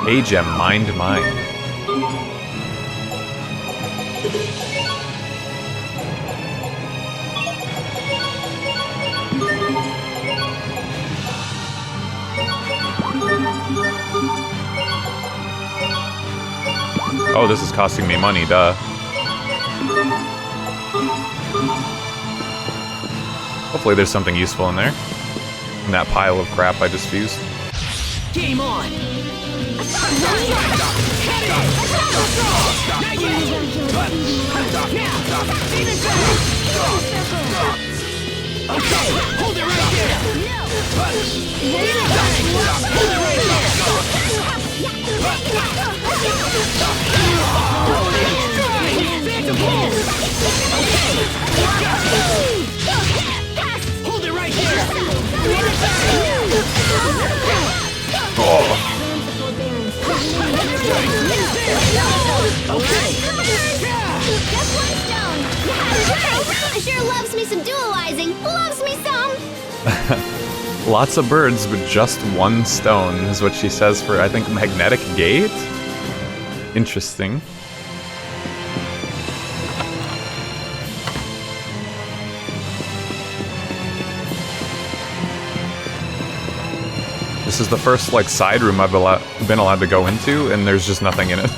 A-Gem, mind mine. Oh, this is costing me money, duh. Hopefully there's something useful in there. In that pile of crap I just fused. Game on! Okay, hold it right there! Hold it right Hold it right there! Oh. Just one stone. Yeah, sure loves me some dualizing. Loves me some. Lots of birds with just 1 stone is what she says for, I think, Magnetic Gate? Interesting. This is the first, like, side room I've been allowed to go into, and there's just nothing in it.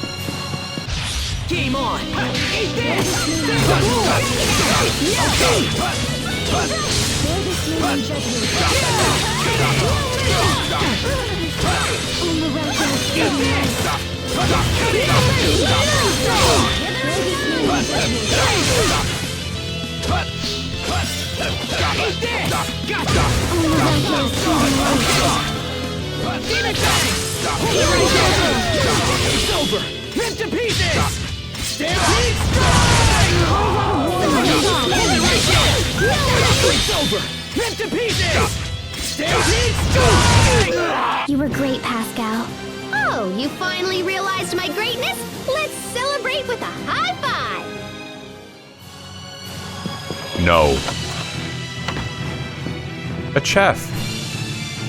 Game on! Eat this! It's over! Rip to pieces! Stampede strike! It's over! Rip to pieces! Stampede strike! You were great, Pascal. Oh, you finally realized my greatness? Let's celebrate with a high five! No. A chef.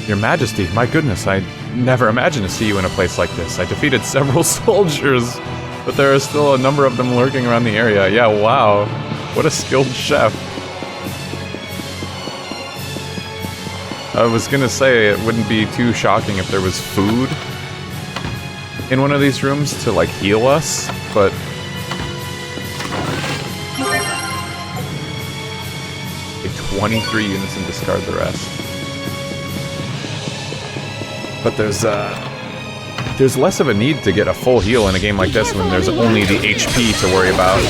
Your Majesty, my goodness, I never imagined to see you in a place like this. I defeated several soldiers, but there are still a number of them lurking around the area. Yeah, wow. What a skilled chef. I was gonna say it wouldn't be too shocking if there was food in one of these rooms to, like, heal us, but... Take 23 units and discard the rest. But there's There's less of a need to get a full heal in a game like this when there's only the HP to worry about.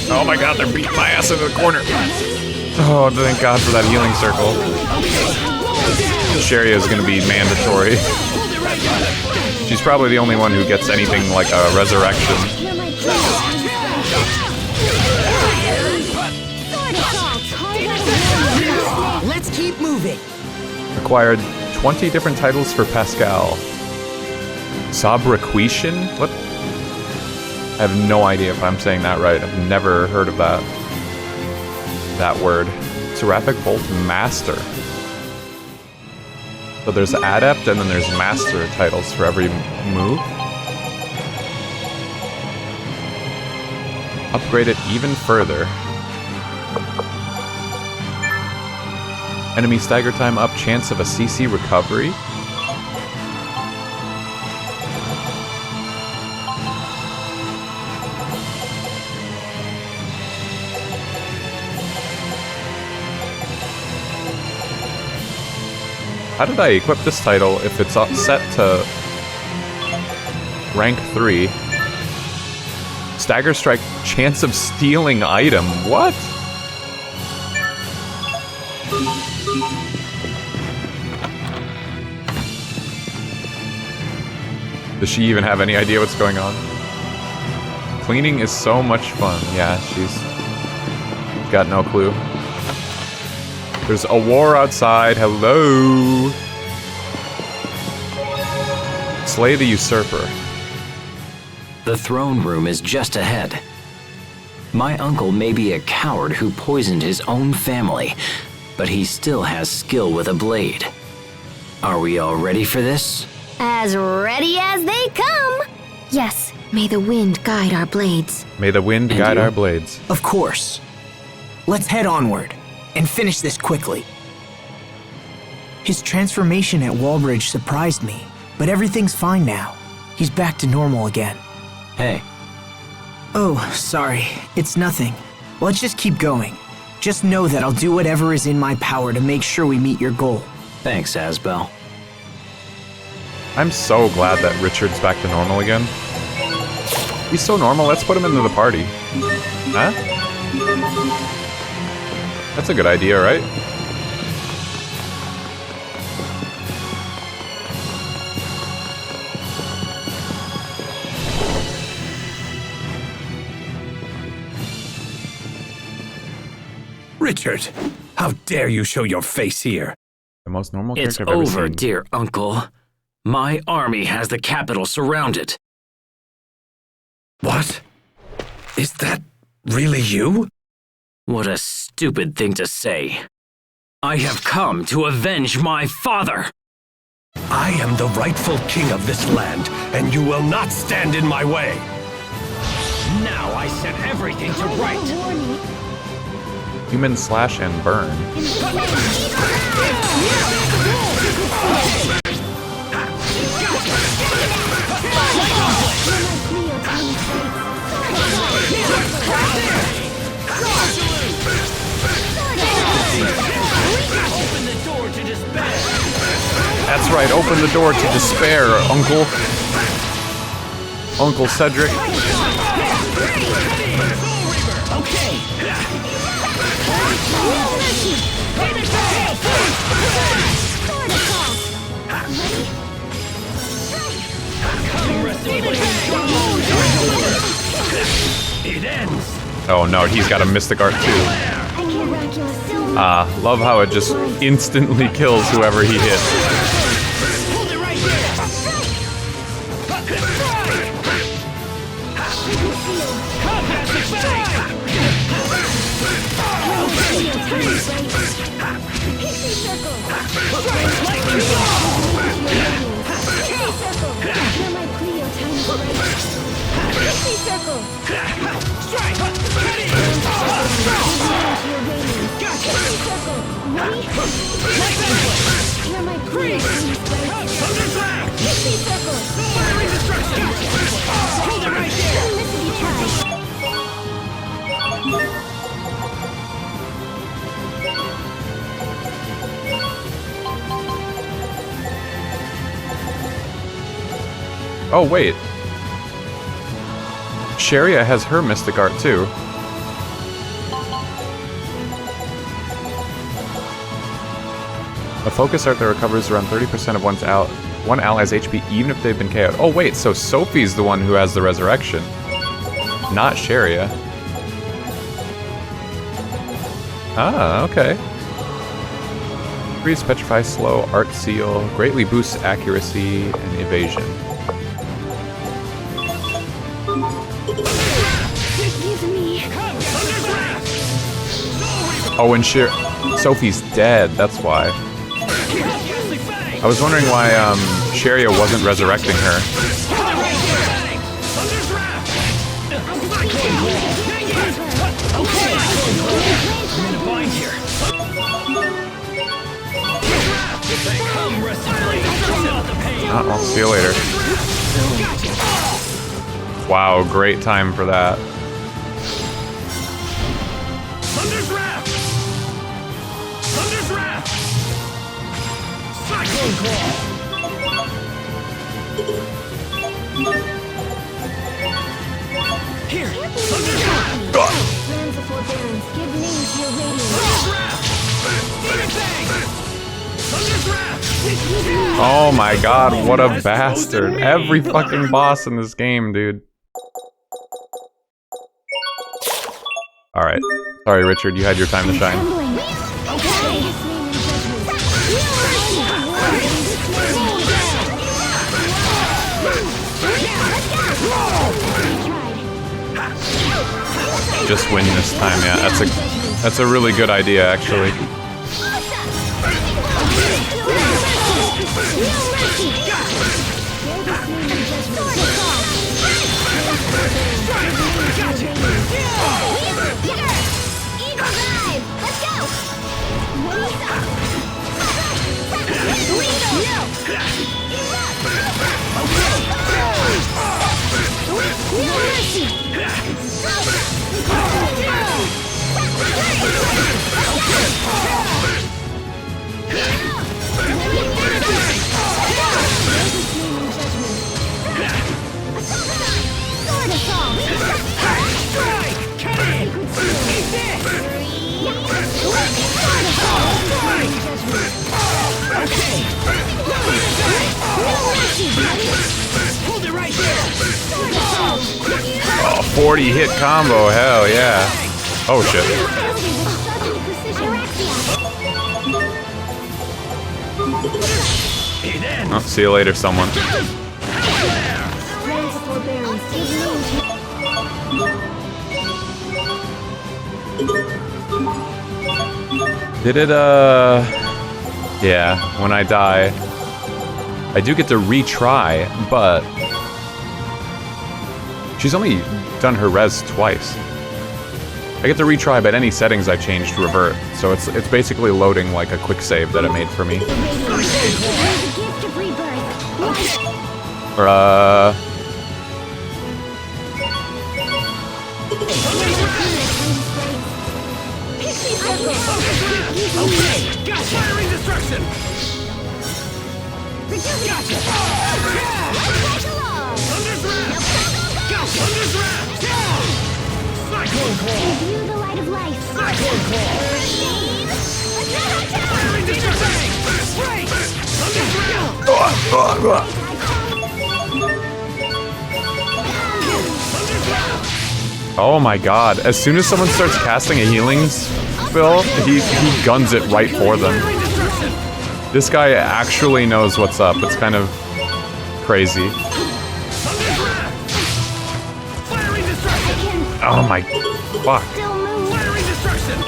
Oh my god, they're beating my ass into the corner. Oh, thank god for that healing circle. Sherry is going to be mandatory. She's probably the only one who gets anything like a resurrection. Let's keep moving. Acquired 20 different titles for Pascal. Sobriquation? What? I have no idea if I'm saying that right. I've never heard of that word. Seraphic Bolt Master. So there's Adept and then there's Master titles for every move. Upgrade it even further. Enemy stagger time up, chance of a CC recovery. How did I equip this title if it's set to rank 3? Stagger strike, chance of stealing item. What? Does she even have any idea what's going on? Cleaning is so much fun. Yeah, she's got no clue. There's a war outside. Hello. Slay the usurper. The throne room is just ahead. My uncle may be a coward who poisoned his own family, but he still has skill with a blade. Are we all ready for this? As ready as they come. Yes, may the wind guide our blades. May the wind And guide you? our blades. Of course. Let's head onward and finish this quickly. His transformation at Wallbridge surprised me, but everything's fine now. He's back to normal again. Hey, Oh, sorry. It's nothing. Let's just keep going. Just know that I'll do whatever is in my power to make sure we meet your goal. thanks, Asbel. I'm so glad that Richard's back to normal again. He's so normal, let's put him into the party. Huh? That's a good idea, right? Richard, how dare you show your face here? The most normal It's character I've ever over, seen. dear uncle. My army has the capital surrounded. What? Is that really you? What a stupid thing to say. I have come to avenge my father. I am the rightful king of this land, and you will not stand in my way. Now I set everything to right. Human slash and burn. That's right, open the door to despair, Uncle. Uncle Cedric. It ends. Oh no, he's got a Mystic Art too. Love how it just instantly kills whoever he hits. circle. Strike! Ready! Gotcha! Circle. Ready? You're my Freeze! Thunderslap! Pixie circle. Fiery destruction! Hold it right there! Miss if you try. Oh, wait. Sharia has her mystic art, too. A focus art that recovers around 30% of one ally's HP even if they've been KO'd. Oh, wait, so Sophie's the one who has the resurrection. Not Sharia. Ah, okay. Freeze, Petrify, Slow, Art Seal, greatly boosts accuracy and evasion. Forgive me. Oh, and Sophie's dead, that's why. I was wondering why Sharia wasn't resurrecting her. I'll see you later. Wow, great time for that. Thunder's Wrath! Thunder's Wrath! Cyclone Claw! Here! Thunder's Wrath! Lands of forbearance, give names to your radiance. Thunder's Wrath! Demon Fang! Thunder's Wrath! Oh my god, what a bastard. Every fucking boss in this game, dude. Alright. Sorry, Richard, you had your time to shine. Just win this time, yeah. That's a really good idea, actually. Hold it right there! Oh, 40 hit combo, hell yeah. Oh shit. Oh, see you later, someone. Did it, yeah, when I die, I do get to retry, but she's only done her res twice. I get to retry, but any settings I changed revert, so it's basically loading like a quick save that it made for me. Or, Okay, got firing destruction! Gotcha! Thunder's Wrath! Gotcha! Thunder's Wrath! Cyclone Claw! View the light of life. Cyclone Claw! Firing destruction! Break! Thunder's Wrath! oh my god, as soon as someone starts casting a healing spell, he guns it right for them. This guy actually knows what's up. It's kind of crazy. Oh my fuck. Firing destruction!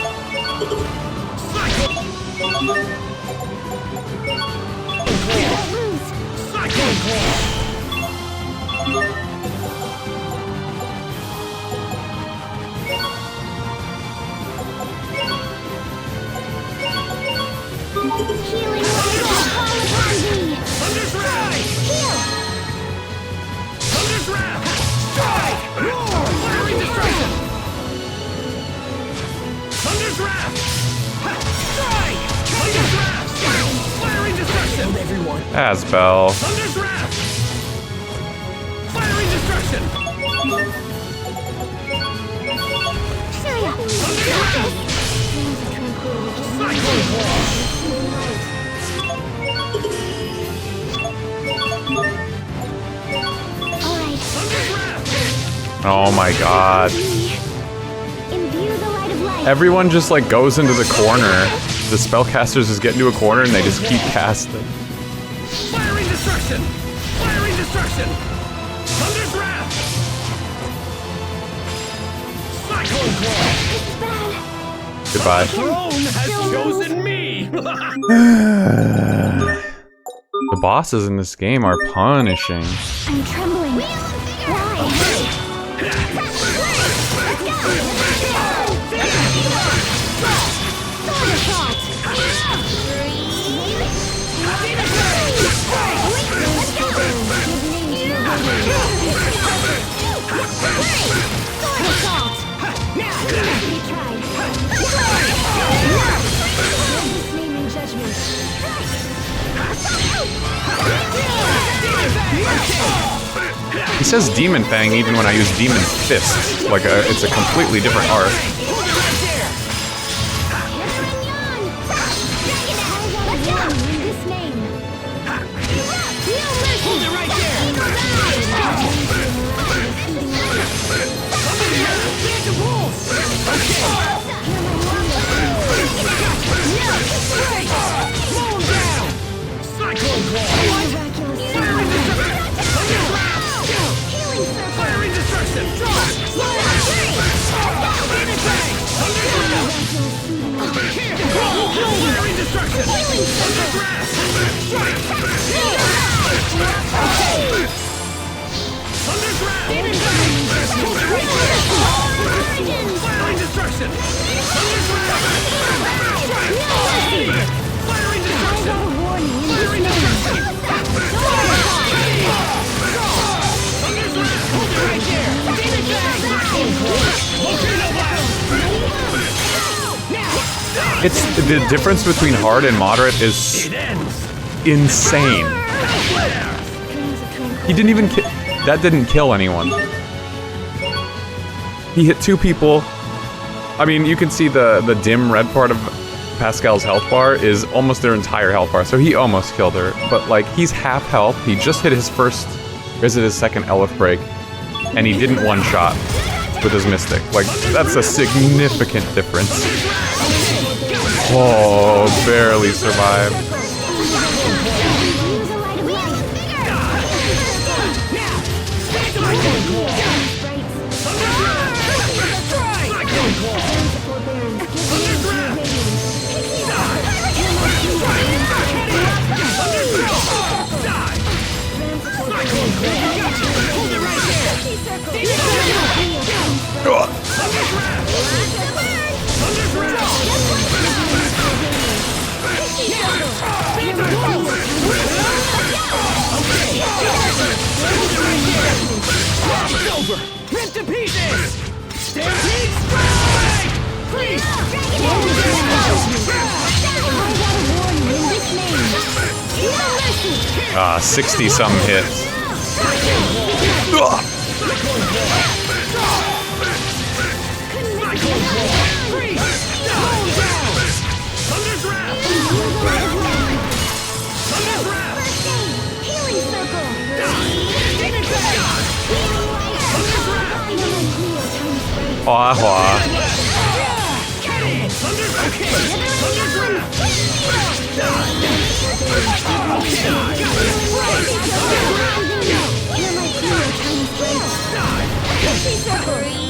Cyclone Claw! Healing light will fall upon thee. Thunder's Wrath! Heal. Thunder's Wrath! Strike! Roar! Fiery Destruction! Thunder's Wrath! Strike! Thunder's Wrath! Fiery Destruction! Everyone. Asbel. Thunder's Wrath! Fiery Destruction! Shaya. Cyclone Wall! Alright. Thunder's Wrath! Oh my god. Imbue the light of light. Everyone just like goes into the corner. The spellcasters just get into a corner and they just keep casting. Fiery Destruction! Fiery Destruction! Thunder's Wrath! Cyclone Claw! Goodbye. Throne has chosen me! The bosses in this game are punishing. I'm trembling. Why? He says Demon Fang even when I use Demon Fist. Like it's a completely different art. It's the difference between hard and moderate is insane. He didn't even that didn't kill anyone. He hit 2 people. I mean, you can see the dim red part of Pascal's health bar is almost their entire health bar, so he almost killed her. But like, he's half health. He just hit his first, or is it his second Elif break, and he didn't one-shot with his Mystic. Like, that's a significant difference. Oh, barely survived. Rip to pieces! Stampede strike! Please! 60-some hits. Hua hua.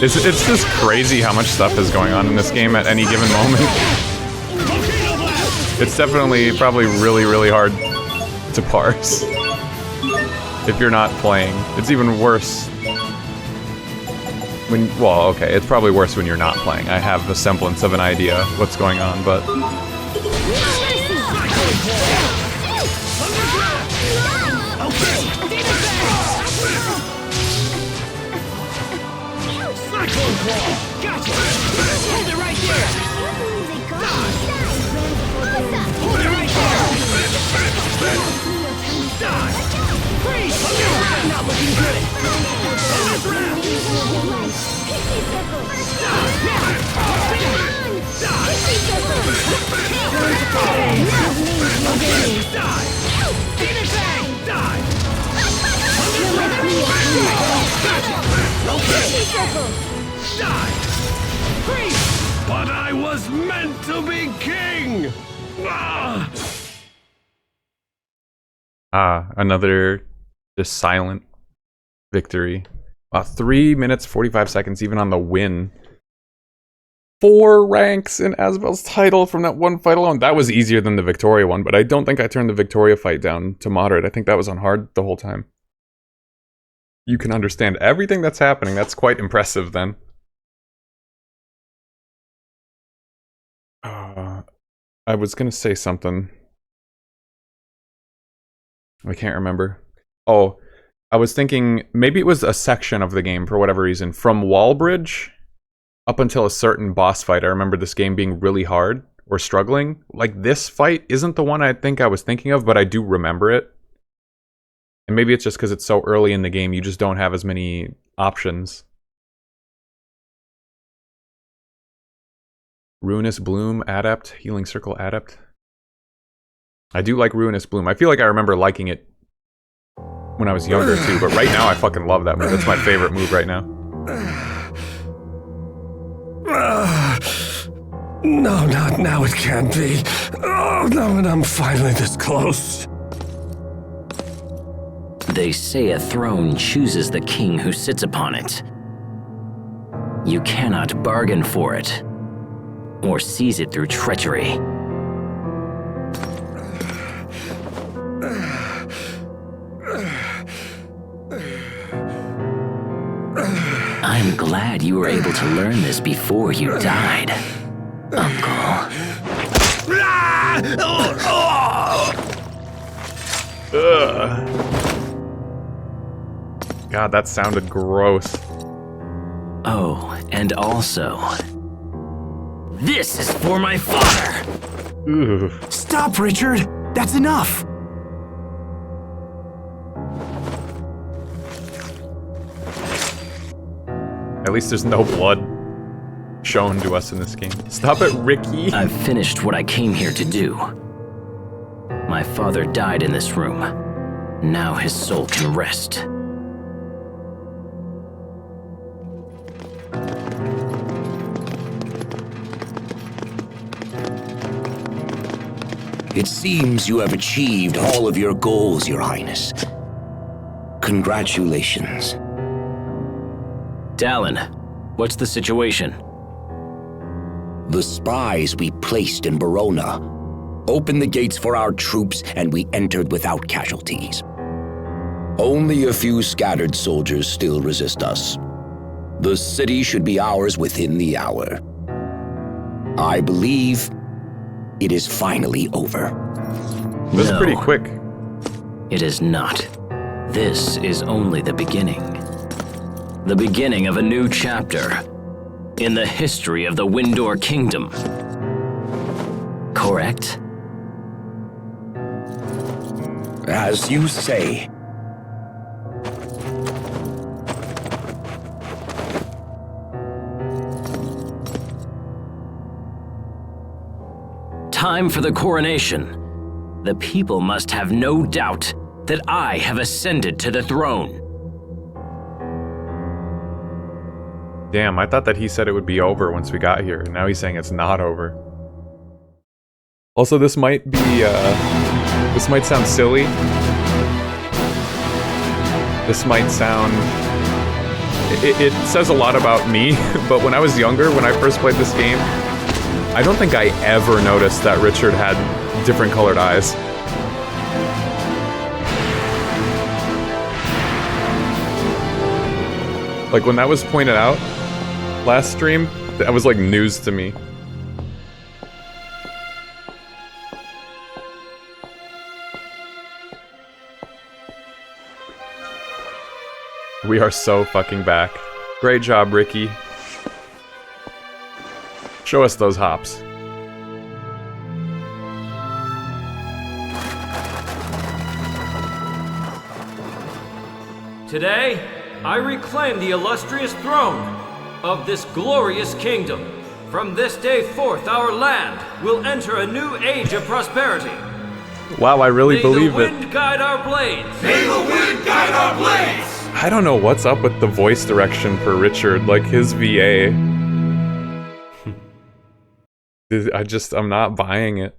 It's just crazy how much stuff is going on in this game at any given moment. It's definitely probably really hard to parse if you're not playing. It's even worse when, well, okay, it's probably worse when you're not playing. I have a semblance of an idea what's going on, but Cyclone Claw! Gotcha! Hold it right there! Hold it right there! Die! Freeze! Not looking good! But I was meant to be king! Another just silent victory. 3 minutes, 45 seconds, even on the win. 4 ranks in Asbel's title from that one fight alone. That was easier than the Victoria one, but I don't think I turned the Victoria fight down to moderate. I think that was on hard the whole time. You can understand everything that's happening. That's quite impressive then. I was gonna say something. I can't remember. Oh, I was thinking maybe it was a section of the game for whatever reason. From Wallbridge up until a certain boss fight, I remember this game being really hard or struggling. Like, this fight isn't the one I think I was thinking of, but I do remember it. And maybe it's just because it's so early in the game, you just don't have as many options. Ruinous Bloom, Adept, Healing Circle, Adept. I do like Ruinous Bloom. I feel like I remember liking it when I was younger too, but right now I fucking love that move. That's my favorite move right now. No, not now, it can't be. Oh, no, and I'm finally this close. They say a throne chooses the king who sits upon it. You cannot bargain for it, or seize it through treachery. I'm glad you were able to learn this before you died, Uncle. God, that sounded gross. Oh, and also, this is for my father! Ooh. Stop, Richard! That's enough! At least there's no blood shown to us in this game. Stop it, Ricky! I've finished what I came here to do. My father died in this room. Now his soul can rest. It seems you have achieved all of your goals, Your Highness. Congratulations. Dallin, what's the situation? The spies we placed in Verona opened the gates for our troops, and we entered without casualties. Only a few scattered soldiers still resist us. The city should be ours within the hour. I believe it is finally over. It was pretty quick. It is not. This is only the beginning. The beginning of a new chapter in the history of the Windor Kingdom. Correct? As you say. Time for the coronation. The people must have no doubt that I have ascended to the throne. Damn, I thought that he said it would be over once we got here. Now he's saying it's not over. Also, this might be, this might sound silly. This might sound... It says a lot about me, but when I was younger, when I first played this game, I don't think I ever noticed that Richard had different colored eyes. Like, when that was pointed out last stream, that was like news to me. We are so fucking back. Great job, Ricky. Show us those hops. Today, I reclaim the illustrious throne of this glorious kingdom. From this day forth, our land will enter a new age of prosperity. Wow, I really believe May it. the wind guide our blades. May the wind guide our blades! I don't know what's up with the voice direction for Richard, like his VA. I'm not buying it.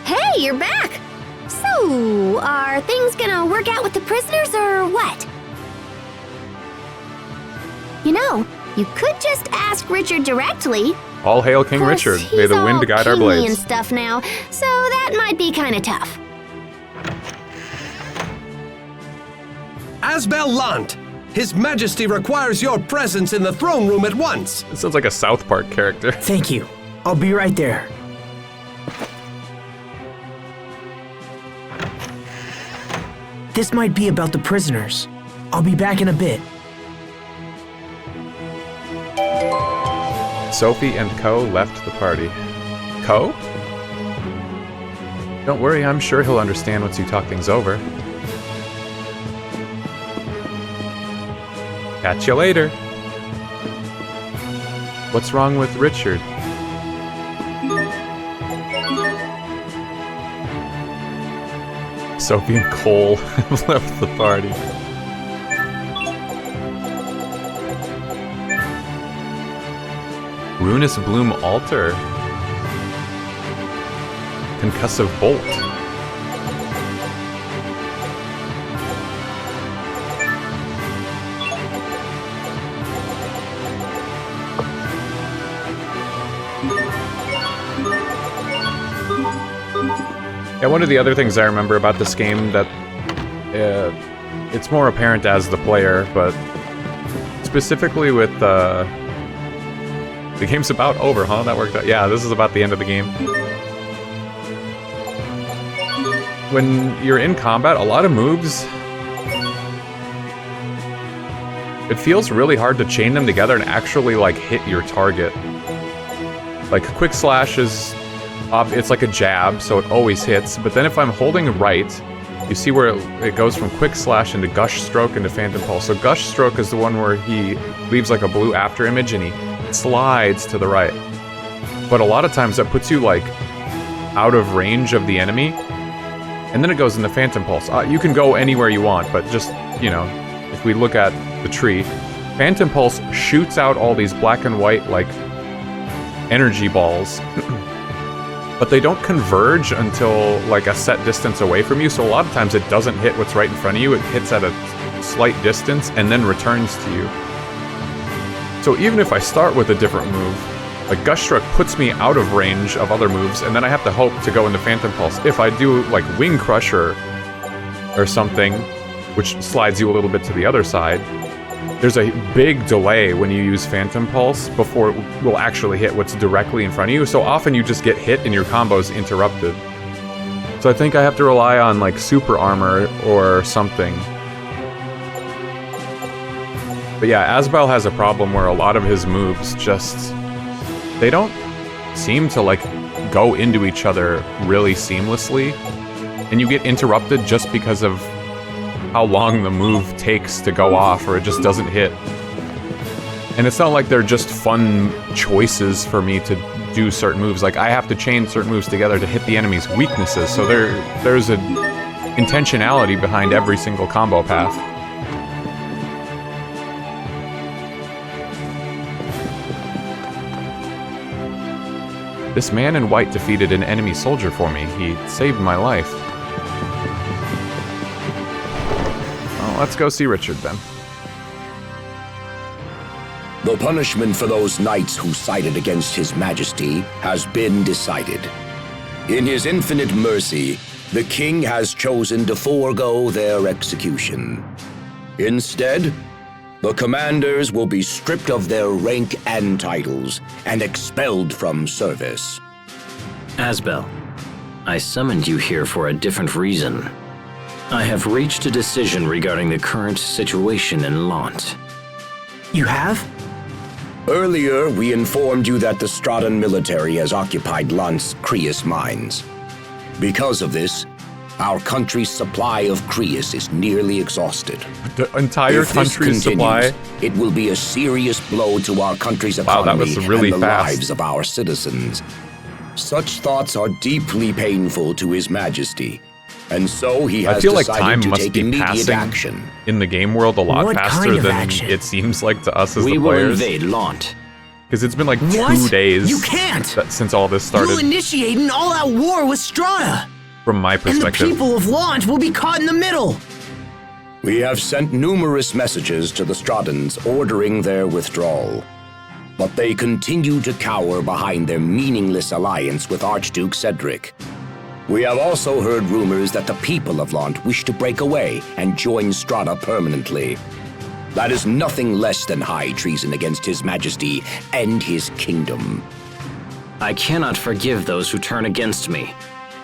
Hey, you're back! So, are things gonna work out with the prisoners or what? You know, you could just ask Richard directly. All hail King Plus, Richard. May the wind guide our he's all kingy and blades. stuff now, so that might be kind of tough. Asbel Lant, His Majesty requires your presence in the throne room at once. This sounds like a South Park character. Thank you. I'll be right there. This might be about the prisoners. I'll be back in a bit. Sophie and Co left the party. Co? Don't worry, I'm sure he'll understand once you talk things over. Catch you later. What's wrong with Richard? Sophie and Cole have left the party. Ruinous Bloom Altar. Concussive Bolt. Yeah, one of the other things I remember about this game that it's more apparent as the player, but specifically with the game's about over, huh? That worked out. Yeah, this is about the end of the game. When you're in combat, a lot of moves, it feels really hard to chain them together and actually like hit your target. Like Quick Slash is, it's like a jab, so it always hits. But then if I'm holding right, you see where it goes from Quick Slash into Gush Stroke into Phantom Pulse. So Gush Stroke is the one where he leaves like a blue after image and he slides to the right. But a lot of times that puts you like out of range of the enemy. And then it goes into Phantom Pulse. You can go anywhere you want, but just, you know, if we look at the tree, Phantom Pulse shoots out all these black and white like energy balls. But they don't converge until like a set distance away from you, so a lot of times it doesn't hit what's right in front of you, it hits at a slight distance and then returns to you. So even if I start with a different move, like Gush Stroke puts me out of range of other moves, and then I have to hope to go into Phantom Pulse. If I do like Wing Crusher or something, which slides you a little bit to the other side, there's a big delay when you use Phantom Pulse before it will actually hit what's directly in front of you, so often you just get hit and your combo's interrupted. So I think I have to rely on like Super Armor or something. But yeah, Asbel has a problem where a lot of his moves just, they don't seem to like go into each other really seamlessly, and you get interrupted just because of how long the move takes to go off, or it just doesn't hit. And it's not like they're just fun choices for me to do certain moves. Like, I have to chain certain moves together to hit the enemy's weaknesses, so there's a intentionality behind every single combo path. This man in white defeated an enemy soldier for me. He saved my life. Well, let's go see Richard then. The punishment for those knights who sided against His Majesty has been decided. In his infinite mercy, the king has chosen to forego their execution. Instead, the commanders will be stripped of their rank and titles and expelled from service. Asbel, I summoned you here for a different reason. I have reached a decision regarding the current situation in Lant. You have? Earlier, we informed you that the Strahta military has occupied Lant's Creus mines. Because of this, our country's supply of Creus is nearly exhausted. The entire If this country's supply? continues, it will be a serious blow to our country's economy Wow, that was really and the fast. lives of our citizens. Such thoughts are deeply painful to His Majesty, and so he has I feel like decided time to must take be immediate passing action. in the game world a lot What faster kind of than action? it seems like to us as We the will players. invade Lant. Because it's been like What? 2 days You can't! since all this You'll started, initiate an all-out war with Strahta! from my And the perspective. people of Lant will be caught in the middle! We have sent numerous messages to the Strahtans ordering their withdrawal. But they continue to cower behind their meaningless alliance with Archduke Cedric. We have also heard rumors that the people of Lant wish to break away and join Strahta permanently. That is nothing less than high treason against His Majesty and his kingdom. I cannot forgive those who turn against me.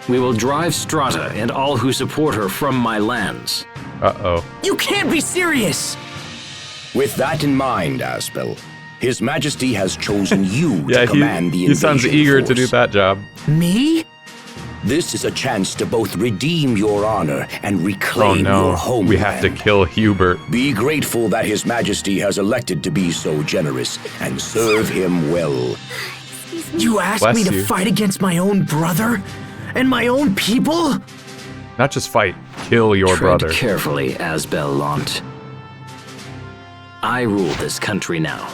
We will drive Strahta and all who support her from my lands. Uh-oh. You can't be serious! With that in mind, Aspel, His Majesty has chosen you Yeah, to command the he invasion sounds eager to do force. that job. Me? This is a chance to both redeem your honor and Oh reclaim your no, homeland. we have to kill Hubert. Be grateful that His Majesty has elected to be so generous and serve him well. You asked Bless me to you. fight against my own brother? And my own people? Not just fight, kill your Tread brother. carefully, Asbel Lant. I rule this country now.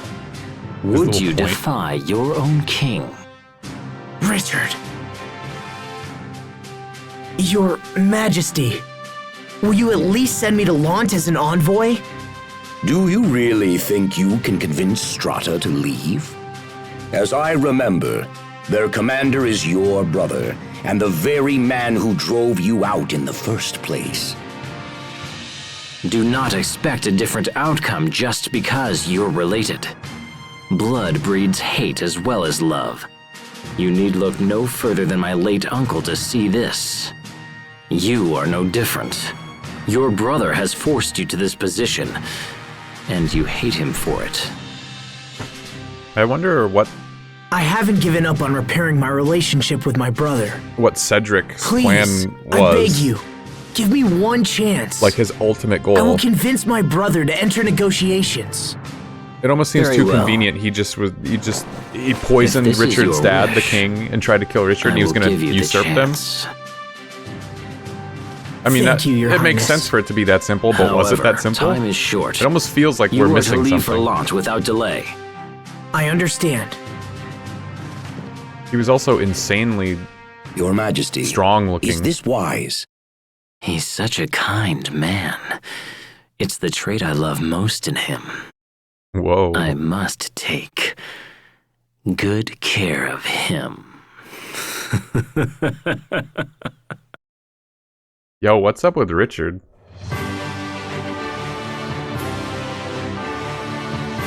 Would little you point. defy your own king? Richard. Your Majesty, will you at least send me to Lant as an envoy? Do you really think you can convince Strahta to leave? As I remember, their commander is your brother, and the very man who drove you out in the first place. Do not expect a different outcome just because you're related. Blood breeds hate as well as love. You need look no further than my late uncle to see this. You are no different. Your brother has forced you to this position, and you hate him for it. I wonder what I haven't given up on repairing my relationship with my brother. Cedric's Please, plan was. I beg you, give me one chance. Like his ultimate I will goal. convince my brother to enter negotiations. It almost seems Very too well. convenient. He poisoned If this is Richard's your dad, the wish, king, and tried to kill Richard, and he was I will going give to you the usurp them. chance. I mean, Thank you, Your it makes Highness. sense for it to be that simple, but was it However, that simple? time is short. It almost feels like You we're are missing to leave for something. Lant without delay. I understand. He was also insanely Your Majesty, strong looking. is this wise? He's such a kind man. It's the trait I love most in him. Whoa. I must take good care of him. Yo, what's up with Richard?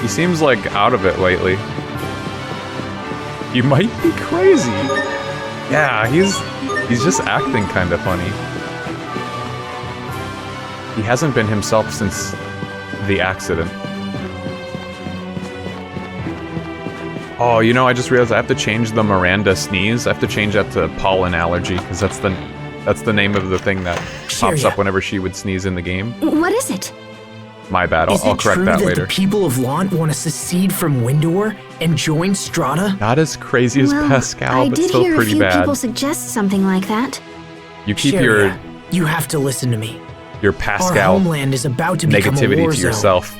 He seems like out of it lately. He might be crazy. Yeah, he's just acting kind of funny. He hasn't been himself since the accident. Oh, you know, I just realized I have to change the Miranda sneeze. I have to change that to pollen allergy, because that's the name of the thing that pops up whenever she would sneeze in the game. What is it? My bad, Is I'll it correct true that that later. the people of Lant want to secede from Windor and join Strahta? Not as crazy as Well, Pascal, I but did still hear a pretty few bad. people suggest something like that. You keep Sharia, you have to listen to me. your Our Pascal homeland is about to become a negativity war to zone. yourself.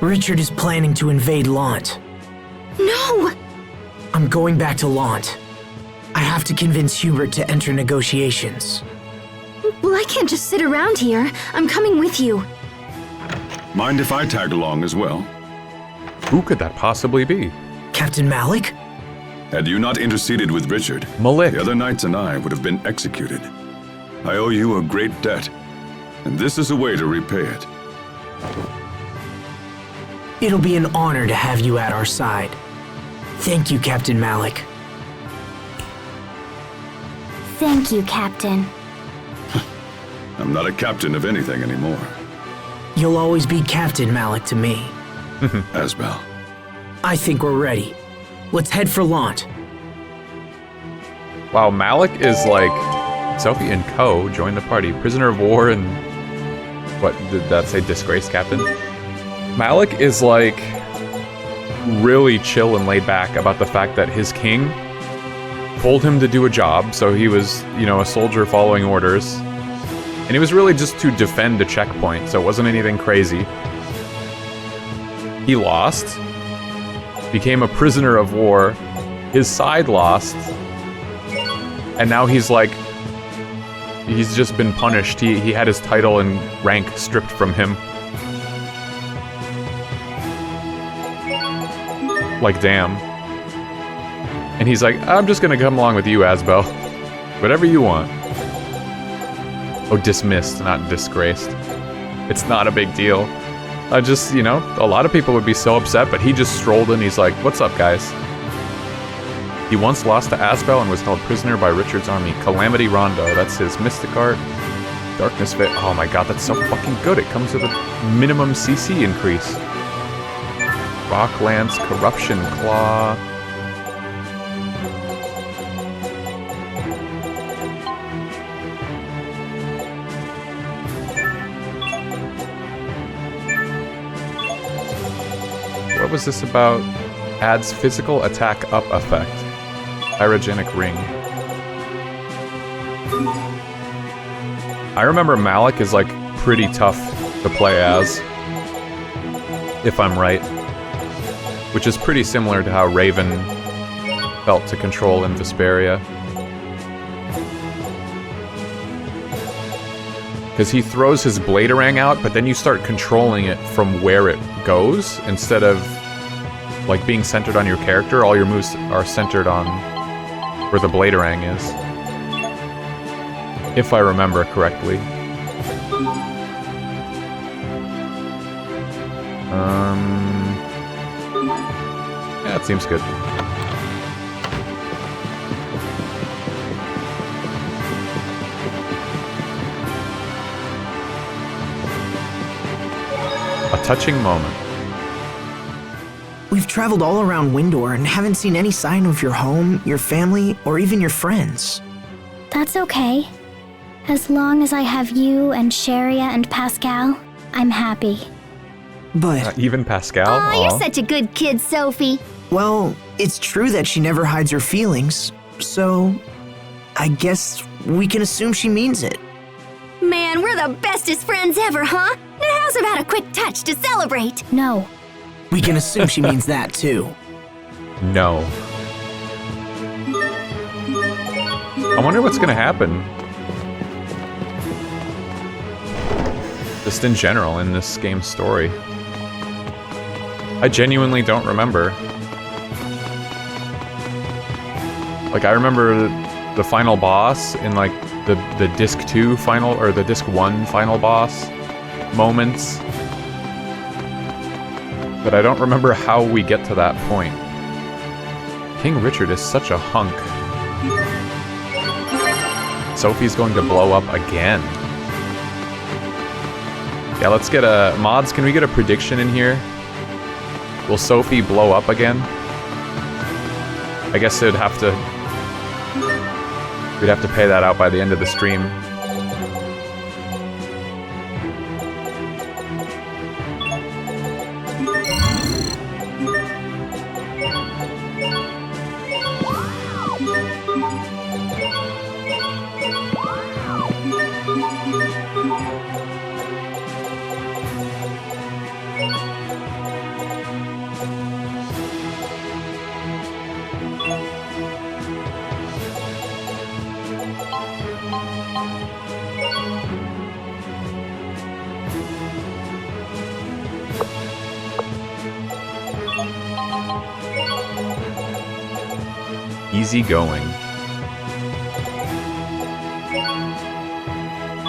Richard is planning to invade Lant. No! I'm going back to Lant. I have to convince Hubert to enter negotiations. Well, I can't just sit around here. I'm coming with you. Mind if I tag along as well? Who could that possibly be? Captain Malik? Had you not interceded with Richard, Malik. the other knights and I would have been executed. I owe you a great debt, and this is a way to repay it. It'll be an honor to have you at our side. Thank you, Captain Malik. Thank you, Captain. I'm not a captain of anything anymore. You'll always be Captain Malik to me. Asbel. I think we're ready. Let's head for Lant. Wow, Malik is like... Sophie and Co. joined the party. Prisoner of war and... What, did that say disgraced captain? Malik is like... really chill and laid back about the fact that his king told him to do a job, so he was, you know, a soldier following orders. And it was really just to defend a checkpoint, so it wasn't anything crazy. He lost. Became a prisoner of war. His side lost. And now he's like... He's just been punished. He had his title and rank stripped from him. Like, damn. And he's like, I'm just gonna come along with you, Asbel. Whatever you want. Oh, dismissed, not disgraced. It's not a big deal. I just, you know, a lot of people would be so upset, but he just strolled in. He's like, what's up, guys? He once lost to Asbel and was held prisoner by Richard's army. Calamity Rondo, that's his mystic art. Darkness Fit, oh my god, that's so fucking good. It comes with a minimum CC increase. Rocklands, Corruption Claw. What was this about? Adds physical attack up effect. Pyrogenic Ring. I remember Malik is like pretty tough to play as. If I'm right. Which is pretty similar to how Raven felt to control in Vesperia. Because he throws his Bladerang out, but then you start controlling it from where it goes, instead of like being centered on your character. All your moves are centered on where the Bladerang is. If I remember correctly. Yeah, it seems good. A touching moment. We've traveled all around Windor and haven't seen any sign of your home, your family, or even your friends. That's okay. As long as I have you and Sharia and Pascal, I'm happy. But... even Pascal? Aw, you're such a good kid, Sophie. Well, it's true that she never hides her feelings, so... I guess we can assume she means it. Man, we're the bestest friends ever, huh? Now how's about a quick touch to celebrate? No. We can assume she means that, too. No. I wonder what's gonna happen. Just in general, in this game's story. I genuinely don't remember. Like, I remember the final boss in, like, the Disc 2 final, or the Disc 1 final boss moments. But I don't remember how we get to that point. King Richard is such a hunk. Sophie's going to blow up again. Yeah, let's get a... Mods, can we get a prediction in here? Will Sophie blow up again? I guess it'd have to... We'd have to pay that out by the end of the stream. Easy going.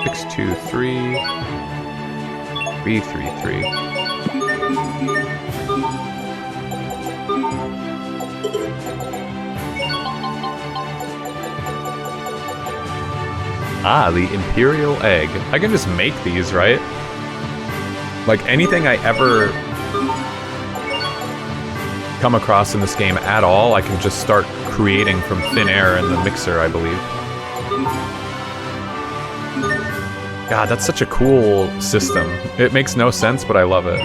623 333. Ah, the Imperial Egg. I can just make these, right? Like, anything I ever come across in this game at all, I can just start creating from thin air in the mixer, I believe. God, that's such a cool system. It makes no sense, but I love it.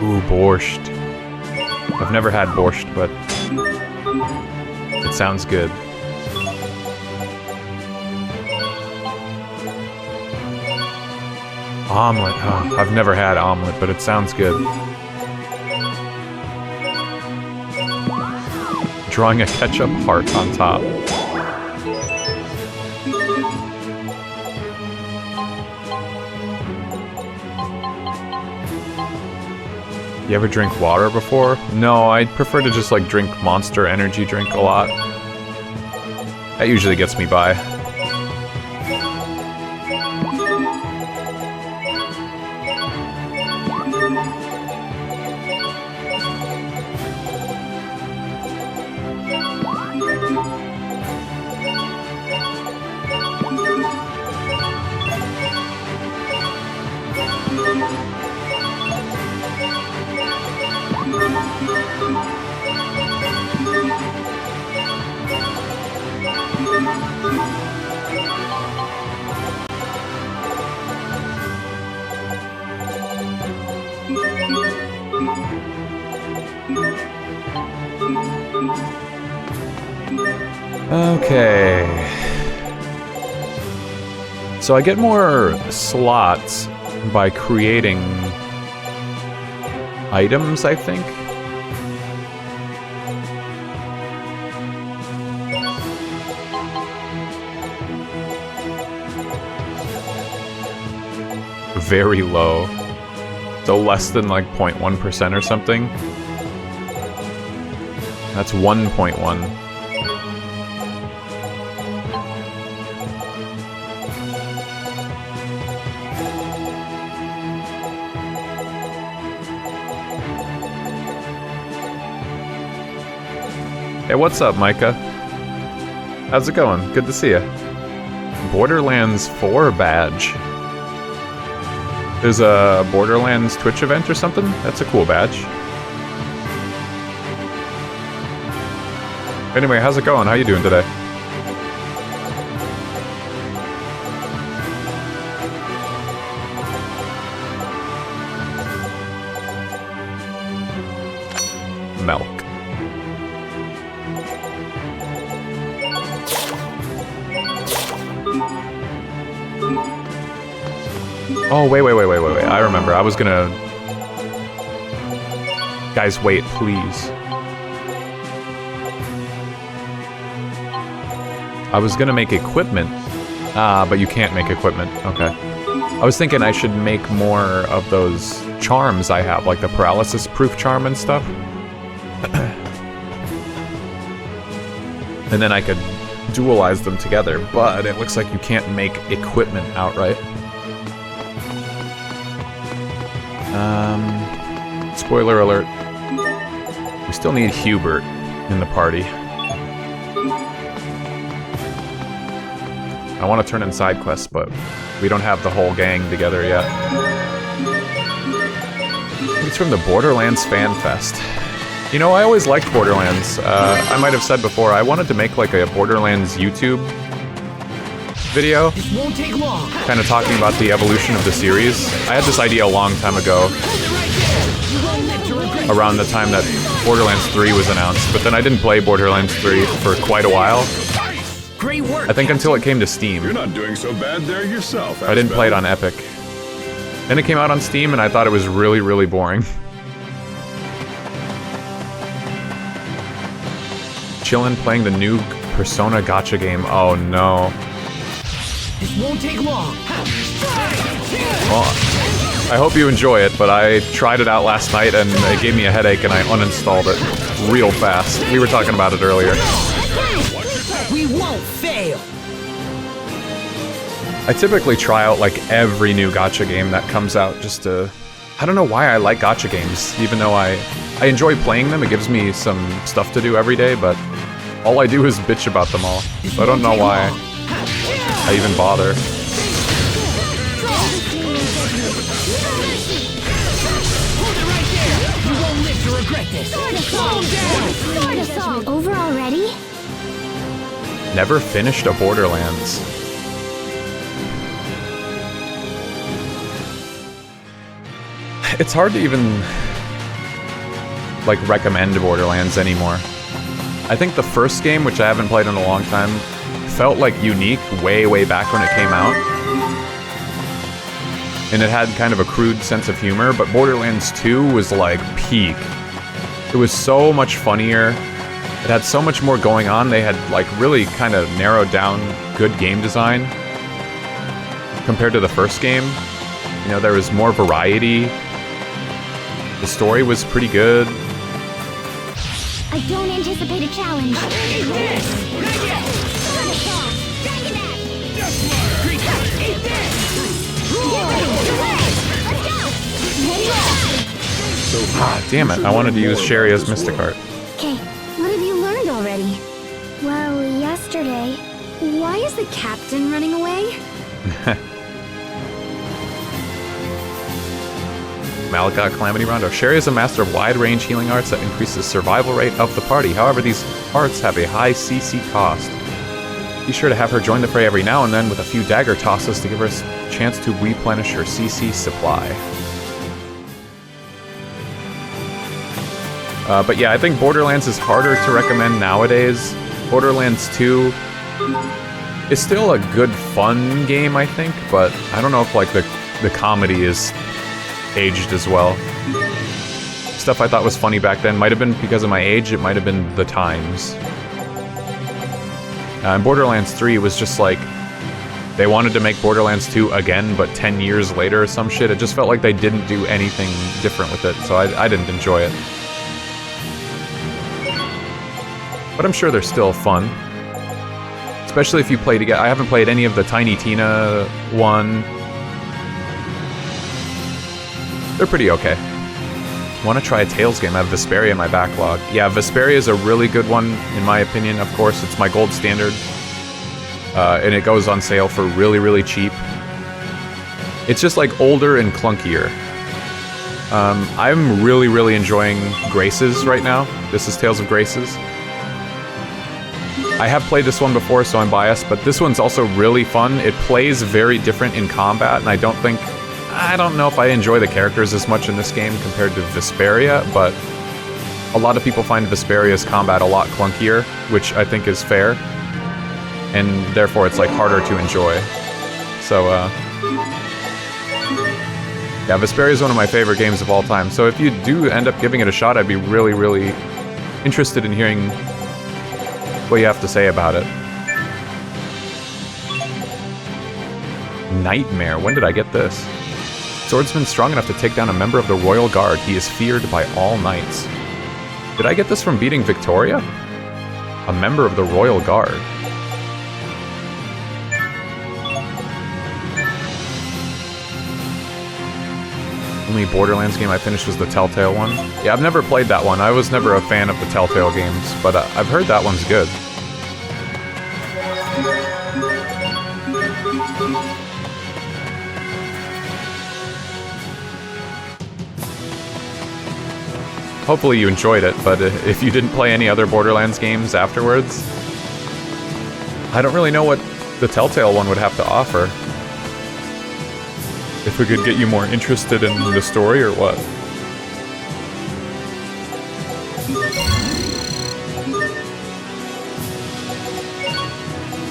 Ooh, borscht. I've never had borscht, but it sounds good. Omelet. Oh, I've never had omelet, but it sounds good. Drawing a ketchup heart on top. You ever drink water before? No, I prefer to just like drink Monster energy drink a lot. That usually gets me by. Okay. So I get more slots by creating items, I think. Very low. So less than like 0.1% or something. That's 1.1. Hey, what's up, Micah? How's it going? Good to see you. Borderlands 4 badge. There's a Borderlands Twitch event or something? That's a cool badge. Anyway, how's it going? How you doing today? Milk. Oh, wait. I remember. I was gonna... Guys, wait, please. I was gonna make equipment. But you can't make equipment. Okay. I was thinking I should make more of those charms I have, like the paralysis-proof charm and stuff. And then I could dualize them together, but it looks like you can't make equipment outright. Spoiler alert. We still need Hubert in the party. I want to turn in side quests, but we don't have the whole gang together yet. It's from the Borderlands Fan Fest. You know, I always liked Borderlands. I might have said before, I wanted to make like a Borderlands YouTube video. Won't take long. Kind of talking about the evolution of the series. I had this idea a long time ago. Around the time that Borderlands 3 was announced. But then I didn't play Borderlands 3 for quite a while. Great work. I think until it came to Steam. You're not doing so bad there yourself. I didn't play it on Epic. Then it came out on Steam and I thought it was really, really boring. Chillin' playing the new Persona gacha game. Oh no. This won't take long. Well, I hope you enjoy it, but I tried it out last night and it gave me a headache and I uninstalled it real fast. We were talking about it earlier. We won't fail. I typically try out like every new gacha game that comes out just to... I don't know why I like gacha games, even though I enjoy playing them. It gives me some stuff to do every day, but all I do is bitch about them all. So I don't know why. I even bother. Over already? Never finished a Borderlands. It's hard to even, like, recommend Borderlands anymore. I think the first game, which I haven't played in a long time, felt, like, unique way back when it came out. And it had kind of a crude sense of humor, but Borderlands 2 was, like, peak. It was so much funnier. It had so much more going on. They had, like, really kind of narrowed down good game design compared to the first game. You know, there was more variety. The story was pretty good. I don't anticipate a challenge. Ah, damn it. I wanted to use Sherry as Mysticart. Okay, what have you learned already? Well, yesterday. Why is the captain running away? Malachi Calamity Rondo. Sherry is a master of wide-range healing arts that increases the survival rate of the party. However, these arts have a high CC cost. Be sure to have her join the fray every now and then with a few dagger tosses to give her a chance to replenish her CC supply. But yeah, I think Borderlands is harder to recommend nowadays. Borderlands 2 is still a good, fun game, I think, but I don't know if, like, the comedy is aged as well. Stuff I thought was funny back then might have been because of my age, it might have been the times. And Borderlands 3 was just like, they wanted to make Borderlands 2 again, but 10 years later or some shit. It just felt like they didn't do anything different with it, so I didn't enjoy it. But I'm sure they're still fun. Especially if you play together. I haven't played any of the Tiny Tina one. They're pretty okay. Want to try a Tales game? I have Vesperia in my backlog. Yeah, Vesperia is a really good one, in my opinion, of course. It's my gold standard. And it goes on sale for really cheap. It's just, like, older and clunkier. I'm really enjoying Graces right now. This is Tales of Graces. I have played this one before, so I'm biased, but this one's also really fun. It plays very different in combat, and I don't know if I enjoy the characters as much in this game compared to Vesperia, but a lot of people find Vesperia's combat a lot clunkier, which I think is fair, and therefore it's, like, harder to enjoy. So, yeah, Vesperia is one of my favorite games of all time, so if you do end up giving it a shot, I'd be really interested in hearing what you have to say about it. Nightmare. When did I get this? Swordsman strong enough to take down a member of the Royal Guard. He is feared by all knights. Did I get this from beating Victoria? A member of the Royal Guard. Only Borderlands game I finished was the Telltale one. Yeah, I've never played that one. I was never a fan of the Telltale games, but I've heard that one's good. Hopefully you enjoyed it, but if you didn't play any other Borderlands games afterwards, I don't really know what the Telltale one would have to offer. If we could get you more interested in the story or what.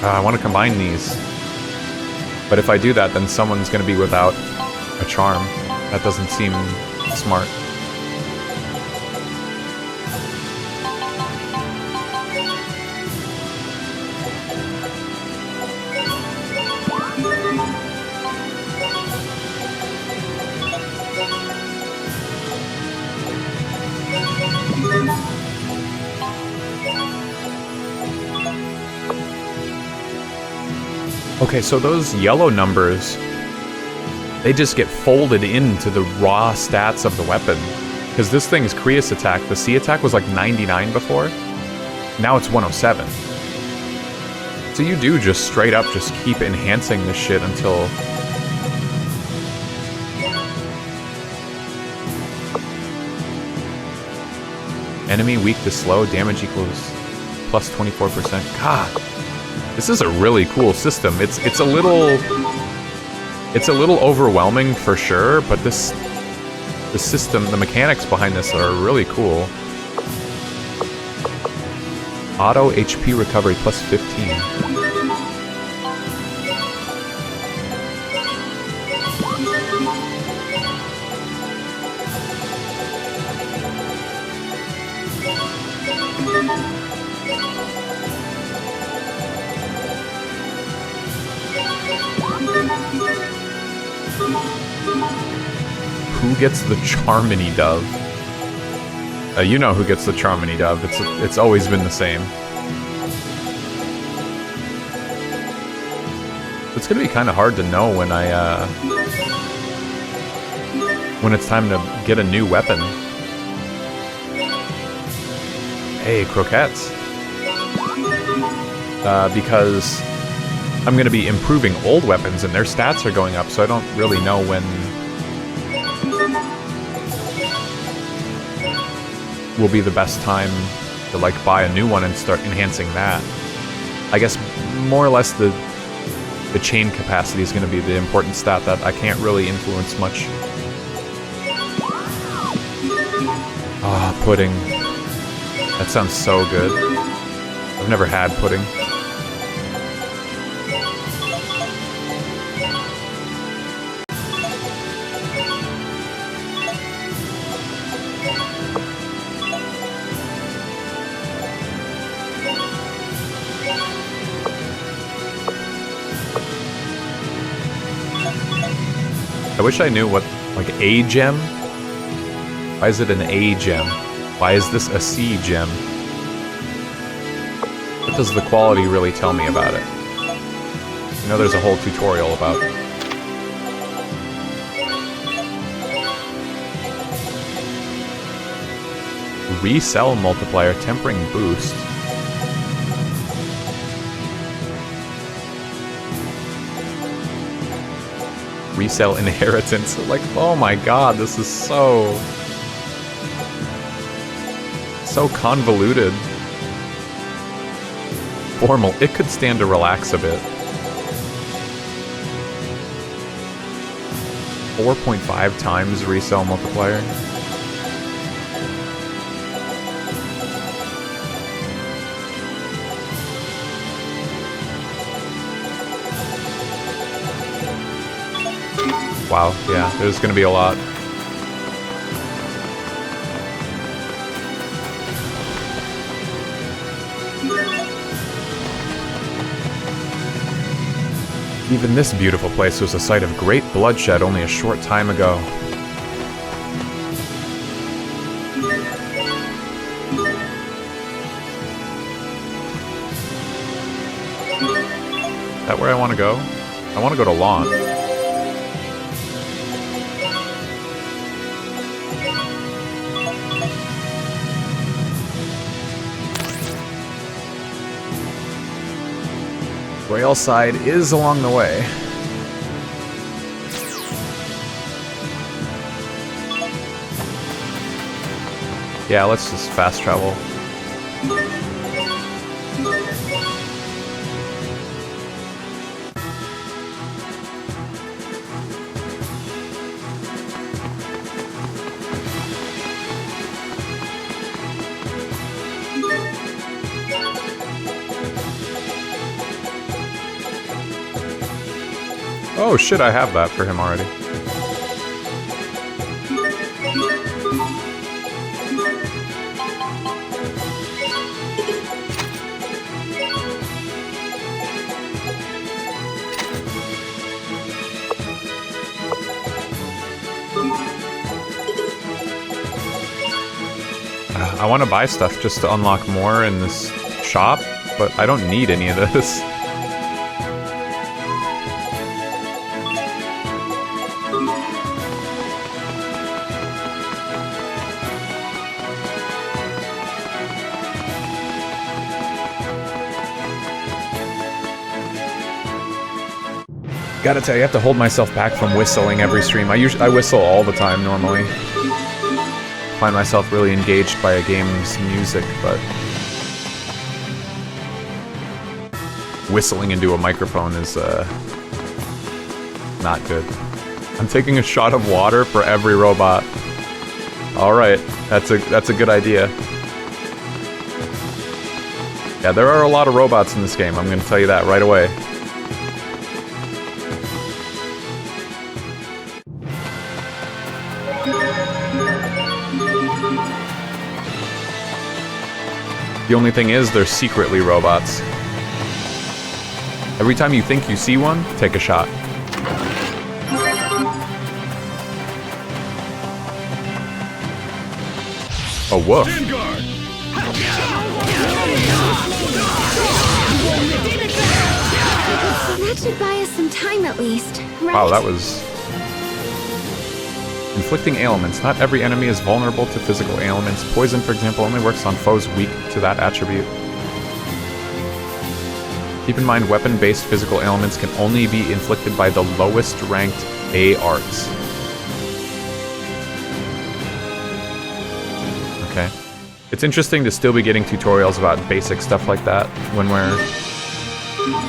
I want to combine these. But if I do that, then someone's going to be without a charm. That doesn't seem smart. Okay, so those yellow numbers, they just get folded into the raw stats of the weapon. Because this thing's Creus attack, the C attack was like 99 before. Now it's 107. So you do just straight up just keep enhancing this shit until... Enemy weak to slow, damage equals plus 24%. God, this is a really cool system. It's a little overwhelming for sure, but the system, the mechanics behind this are really cool. Auto HP recovery plus 15. Who gets the Charmony Dove? You know who gets the Charmony Dove. It's always been the same. It's gonna be kind of hard to know when when it's time to get a new weapon. Hey, croquettes. Because I'm gonna be improving old weapons and their stats are going up, so I don't really know when will be the best time to like buy a new one and start enhancing that. I guess more or less the chain capacity is going to be the important stat that I can't really influence much. Ah, pudding. That sounds so good. I've never had pudding. I wish I knew what, like, A gem? Why is it an A gem? Why is this a C gem? What does the quality really tell me about it? I know there's a whole tutorial about it. Resell multiplier, tempering boost. Resell inheritance. Like, oh my god, this is so convoluted. Formal. It could stand to relax a bit. 4.5 times resell multiplier. Wow, yeah, there's gonna be a lot. Even this beautiful place was a site of great bloodshed only a short time ago. Is that where I want to go? I want to go to Lawn. Railside is along the way. Yeah, let's just fast travel. Oh shit, I have that for him already. I want to buy stuff just to unlock more in this shop, but I don't need any of this. Gotta tell you, I have to hold myself back from whistling every stream. I whistle all the time normally. Find myself really engaged by a game's music, but whistling into a microphone is not good. I'm taking a shot of water for every robot. All right, that's a good idea. Yeah, there are a lot of robots in this game. I'm going to tell you that right away. The only thing is, they're secretly robots. Every time you think you see one, take a shot. Oh, woof. That should buy us some time at least, right? Wow, that was... Inflicting ailments. Not every enemy is vulnerable to physical ailments. Poison, for example, only works on foes weak to that attribute. Keep in mind, weapon-based physical ailments can only be inflicted by the lowest ranked A arts. Okay. It's interesting to still be getting tutorials about basic stuff like that when we're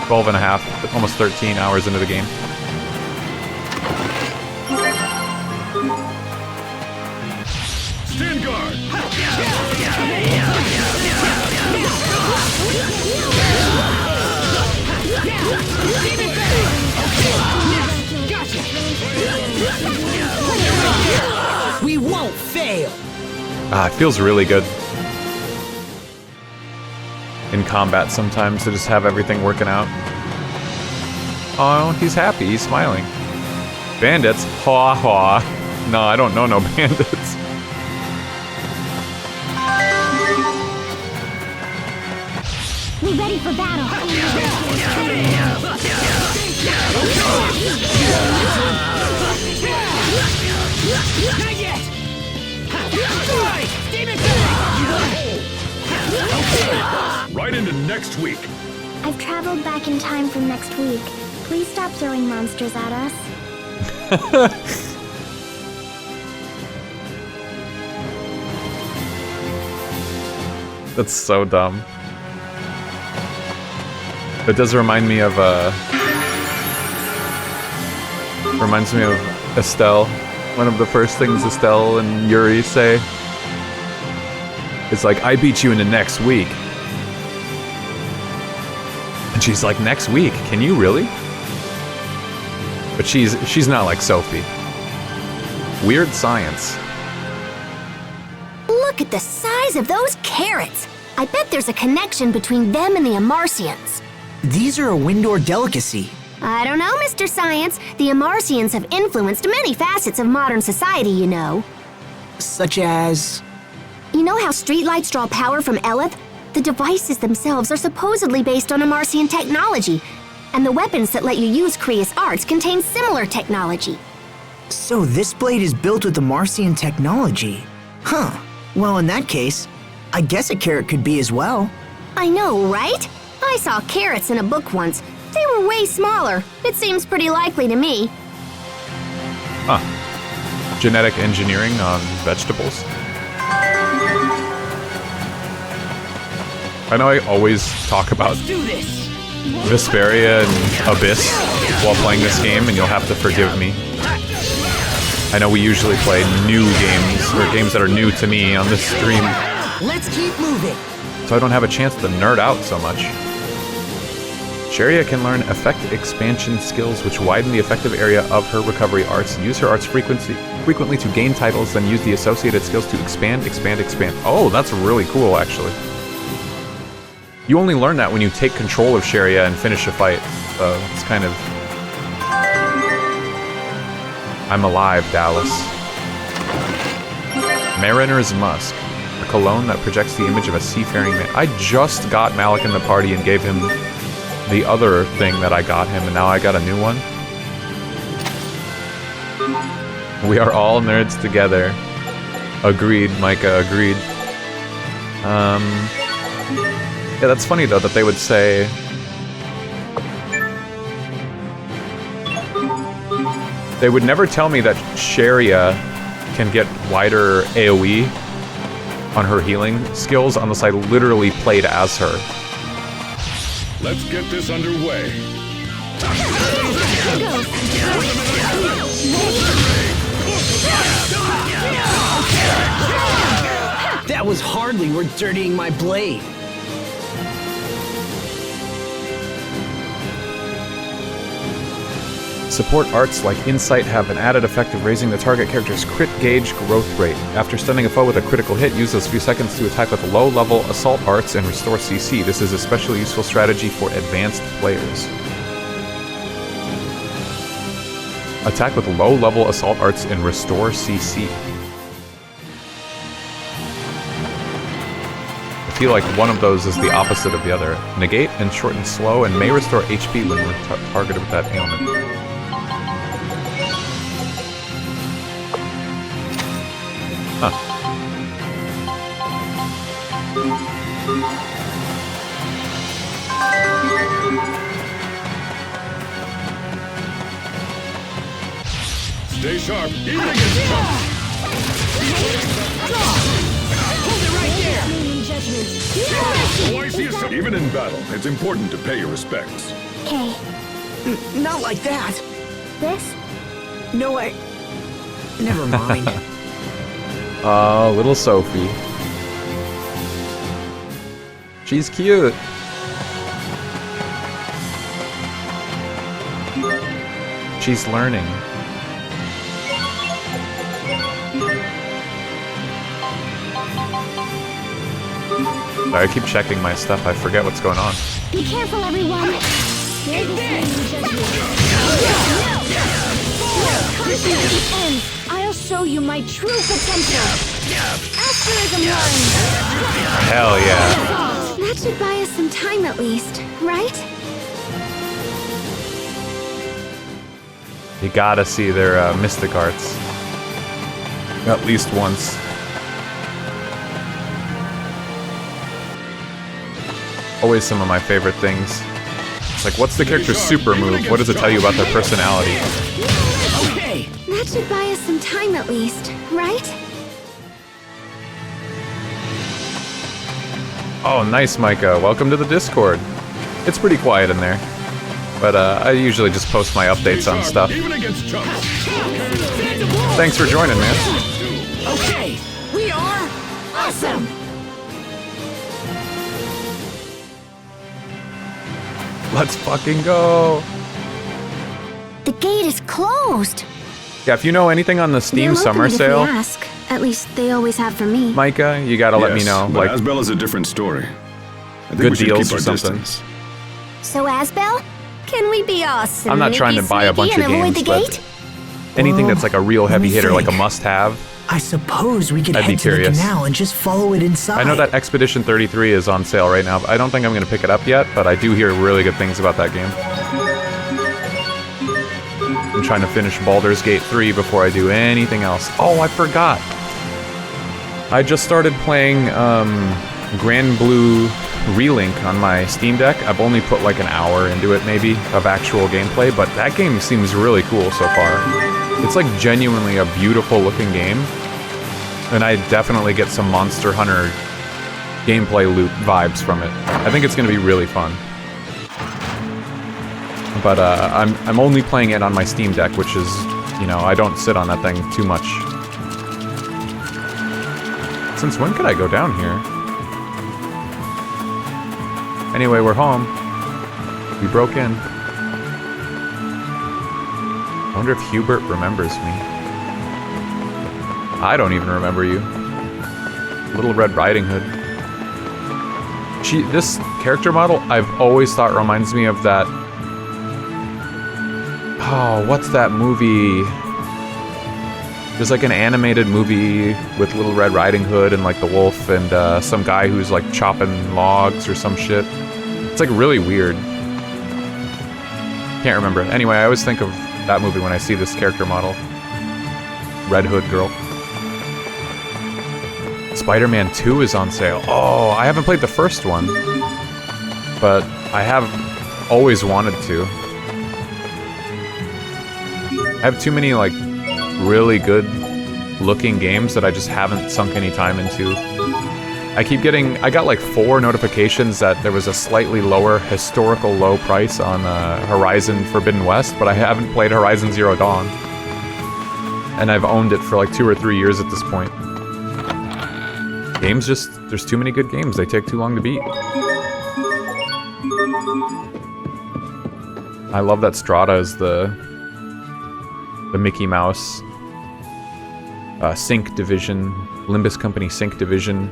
12 and a half, almost 13 hours into the game. Stand guard! We won't fail! Ah, it feels really good in combat sometimes to just have everything working out. Oh, he's happy, he's smiling. Bandits? Ha ha. No, I don't know no bandits. We're ready for battle. Not yet! Right into next week. I've traveled back in time from next week. Please stop throwing monsters at us. That's so dumb. It does remind me of reminds me of Estelle. One of the first things Estelle and Yuri say is like, I beat you in the next week. And she's like, next week? Can you really? But she's not like Sophie. Weird science. Look at the size of those carrots! I bet there's a connection between them and the Amarcians. These are a Windor delicacy. I don't know, Mr. Science. The Amarcians have influenced many facets of modern society, you know. Such as... You know how streetlights draw power from Eleth? The devices themselves are supposedly based on Amarcian technology, and the weapons that let you use Krius arts contain similar technology. So this blade is built with Amarcian technology. Huh. Well, in that case, I guess a carrot could be as well. I know, right? I saw carrots in a book once. They were way smaller. It seems pretty likely to me. Huh. Genetic engineering on vegetables. I know I always talk about Vesperia and Abyss while playing this game, and you'll have to forgive me. I know we usually play new games, or games that are new to me on this stream. Let's keep moving. So I don't have a chance to nerd out so much. Sharia can learn effect expansion skills which widen the effective area of her recovery arts. Use her arts frequently to gain titles, then use the associated skills to expand. Oh, that's really cool, actually. You only learn that when you take control of Sharia and finish a fight, so it's kind of... I'm alive, Dallas. Mariner's Musk. A cologne that projects the image of a seafaring man. I just got Malik in the party and gave him the other thing that I got him, and now I got a new one. We are all nerds together. Agreed, Micah, agreed. Yeah, that's funny though that they would say They would never tell me that Sharia can get wider AoE on her healing skills unless I literally played as her. Let's get this underway. That was hardly worth dirtying my blade. Support arts like Insight have an added effect of raising the target character's crit gauge growth rate. After stunning a foe with a critical hit, use those few seconds to attack with low-level assault arts and restore CC. This is a especially useful strategy for advanced players. Attack with low-level assault arts and restore CC. I feel like one of those is the opposite of the other. Negate and shorten slow and may restore HP when targeted with that ailment. Huh. Stay sharp, even against Chao. Hold it right there! Oh, I see a even in battle, it's important to pay your respects. Okay. Not like that. This? No, never mind. Oh, little Sophie. She's cute. She's learning. I keep checking my stuff. I forget what's going on. Be careful, everyone. Here's this ends. I'll show you my true potential. Asterism line. Hell yeah. That should buy us some time at least, right? You gotta see their mystic arts. At least once. Always some of my favorite things. It's like, what's the character's super move? What does it tell you about their personality? Okay. That should buy us some time at least, right? Oh, nice, Micah. Welcome to the Discord. It's pretty quiet in there. But I usually just post my updates on stuff. Even against Chao. Thanks for joining, man. Okay. We are awesome. Let's fucking go. The gate is closed. Yeah, if you know anything on the Steam They'll summer open it if sale, we ask. At least they always have for me. Micah, you gotta let me know. But Like, Asbel is a different story. I think good we should deals keep or our something. distance. So, Asbel, can we be awesome? I'm not trying to buy a bunch of avoid games, the but gate? anything Well, that's like a real let heavy me hitter, like a think. must-have. I suppose we could I'd be head to the curious. canal and just follow it inside. I know that Expedition 33 is on sale right now, but I don't think I'm going to pick it up yet, but I do hear really good things about that game. I'm trying to finish Baldur's Gate 3 before I do anything else. Oh, I forgot. I just started playing Grand Blue Relink on my Steam Deck. I've only put like an hour into it maybe of actual gameplay, but that game seems really cool so far. It's like genuinely a beautiful looking game. And I definitely get some Monster Hunter gameplay loot vibes from it. I think it's going to be really fun. But I'm only playing it on my Steam Deck, which is, you know, I don't sit on that thing too much. Since when could I go down here? Anyway, we're home. We broke in. I wonder if Hubert remembers me. I don't even remember you. Little Red Riding Hood. This character model, I've always thought reminds me of that... Oh, what's that movie? There's like an animated movie with Little Red Riding Hood and like the wolf and some guy who's like chopping logs or some shit. It's like really weird. Can't remember. Anyway, I always think of that movie when I see this character model. Red Hood girl. Spider-Man 2 is on sale. Oh, I haven't played the first one. But I have always wanted to. I have too many, like, really good looking games that I just haven't sunk any time into. I got like 4 notifications that there was a slightly lower, historical low price on Horizon Forbidden West, but I haven't played Horizon Zero Dawn. And I've owned it for like 2 or 3 years at this point. Games just, there's too many good games, they take too long to beat. I love that Strahta is the Mickey Mouse Sync Division, Limbus Company Sync Division.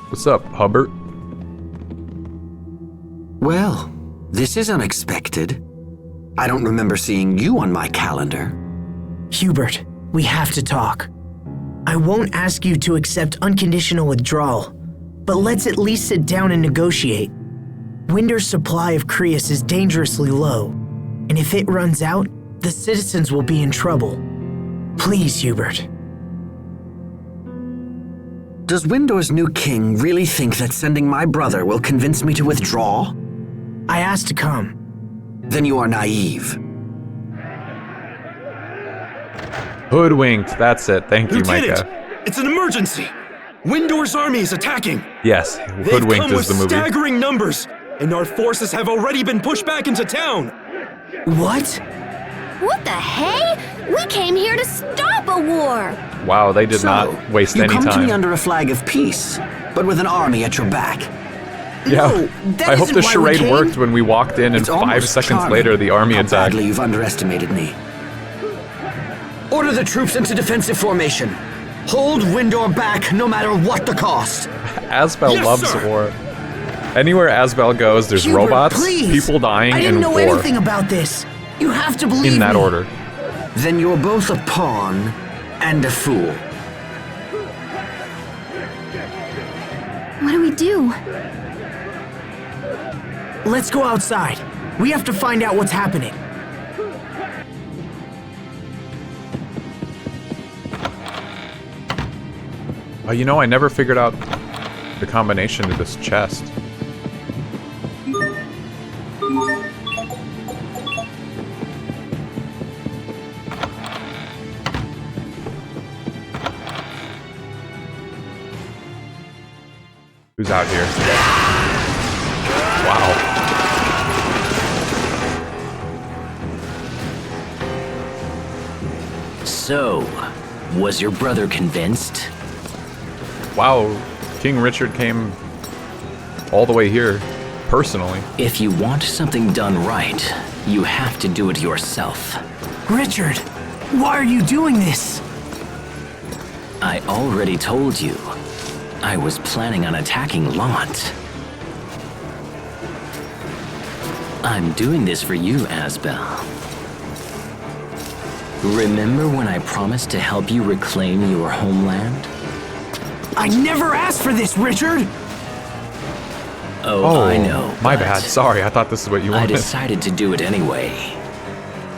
What's up, Hubbard? Well, this is unexpected. I don't remember seeing you on my calendar. Hubert, we have to talk. I won't ask you to accept unconditional withdrawal, but let's at least sit down and negotiate. Winder's supply of Creus is dangerously low, and if it runs out, the citizens will be in trouble. Please, Hubert. Does Windor's new king really think that sending my brother will convince me to withdraw? I asked to come. Then you are naive. Hoodwinked, that's it. Thank you, Lieutenant, Micah. it's an emergency. Windor's army is attacking. Yes, Hoodwinked is the movie. They've come with staggering numbers, and our forces have already been pushed back into town. What? What the hey? We came here to stop a war! Wow, they did not waste any You come to me time. under a flag of peace, but with an army at your back. Yeah, No, that I hope isn't the why we charade came. worked when we walked in and It's 5 almost seconds charming later the army how attacked. badly you've underestimated me. Order the troops into defensive formation. Hold Windor back no matter what the cost. Asbel Yes, loves sir. war. Anywhere Asbel goes, there's Hubert, robots, please. people dying, I didn't and know war. anything about this. You have to believe In that me. order. Then you're both a pawn and a fool. What do we do? Let's go outside. We have to find out what's happening. You know, I never figured out the combination to this chest. Who's out here? Wow. So, was your brother convinced? Wow, King Richard came all the way here, personally. If you want something done right, you have to do it yourself. Richard, why are you doing this? I already told you. I was planning on attacking Lant. I'm doing this for you, Asbel. Remember when I promised to help you reclaim your homeland? I never asked for this, Richard! Oh, I know. My but bad. Sorry, I thought this is what you I wanted. decided to do it anyway.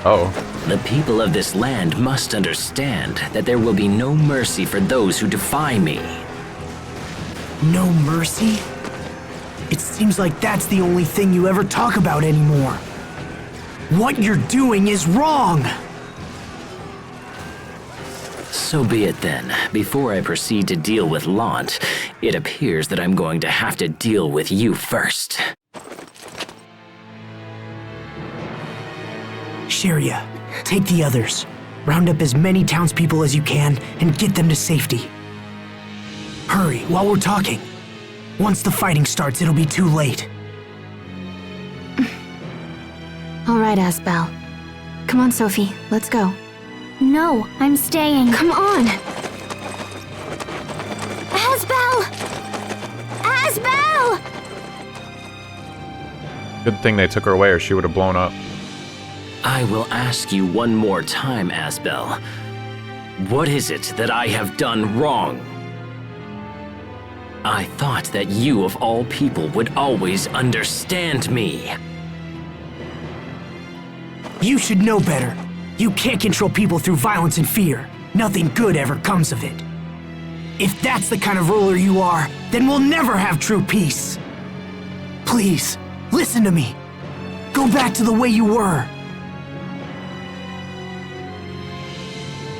Oh. The people of this land must understand that there will be no mercy for those who defy me. No mercy? It seems like that's the only thing you ever talk about anymore. What you're doing is wrong! So be it then. Before I proceed to deal with Lant, it appears that I'm going to have to deal with you first. Sharia, take the others. Round up as many townspeople as you can and get them to safety. Hurry, while we're talking. Once the fighting starts, it'll be too late. All right, Asbel. Come on, Sophie, let's go. No, I'm staying. Come on! Asbel! Asbel! Good thing they took her away or she would have blown up. I will ask you one more time, Asbel. What is it that I have done wrong? I thought that you, of all people, would always understand me. You should know better. You can't control people through violence and fear. Nothing good ever comes of it. If that's the kind of ruler you are, then we'll never have true peace. Please, listen to me. Go back to the way you were.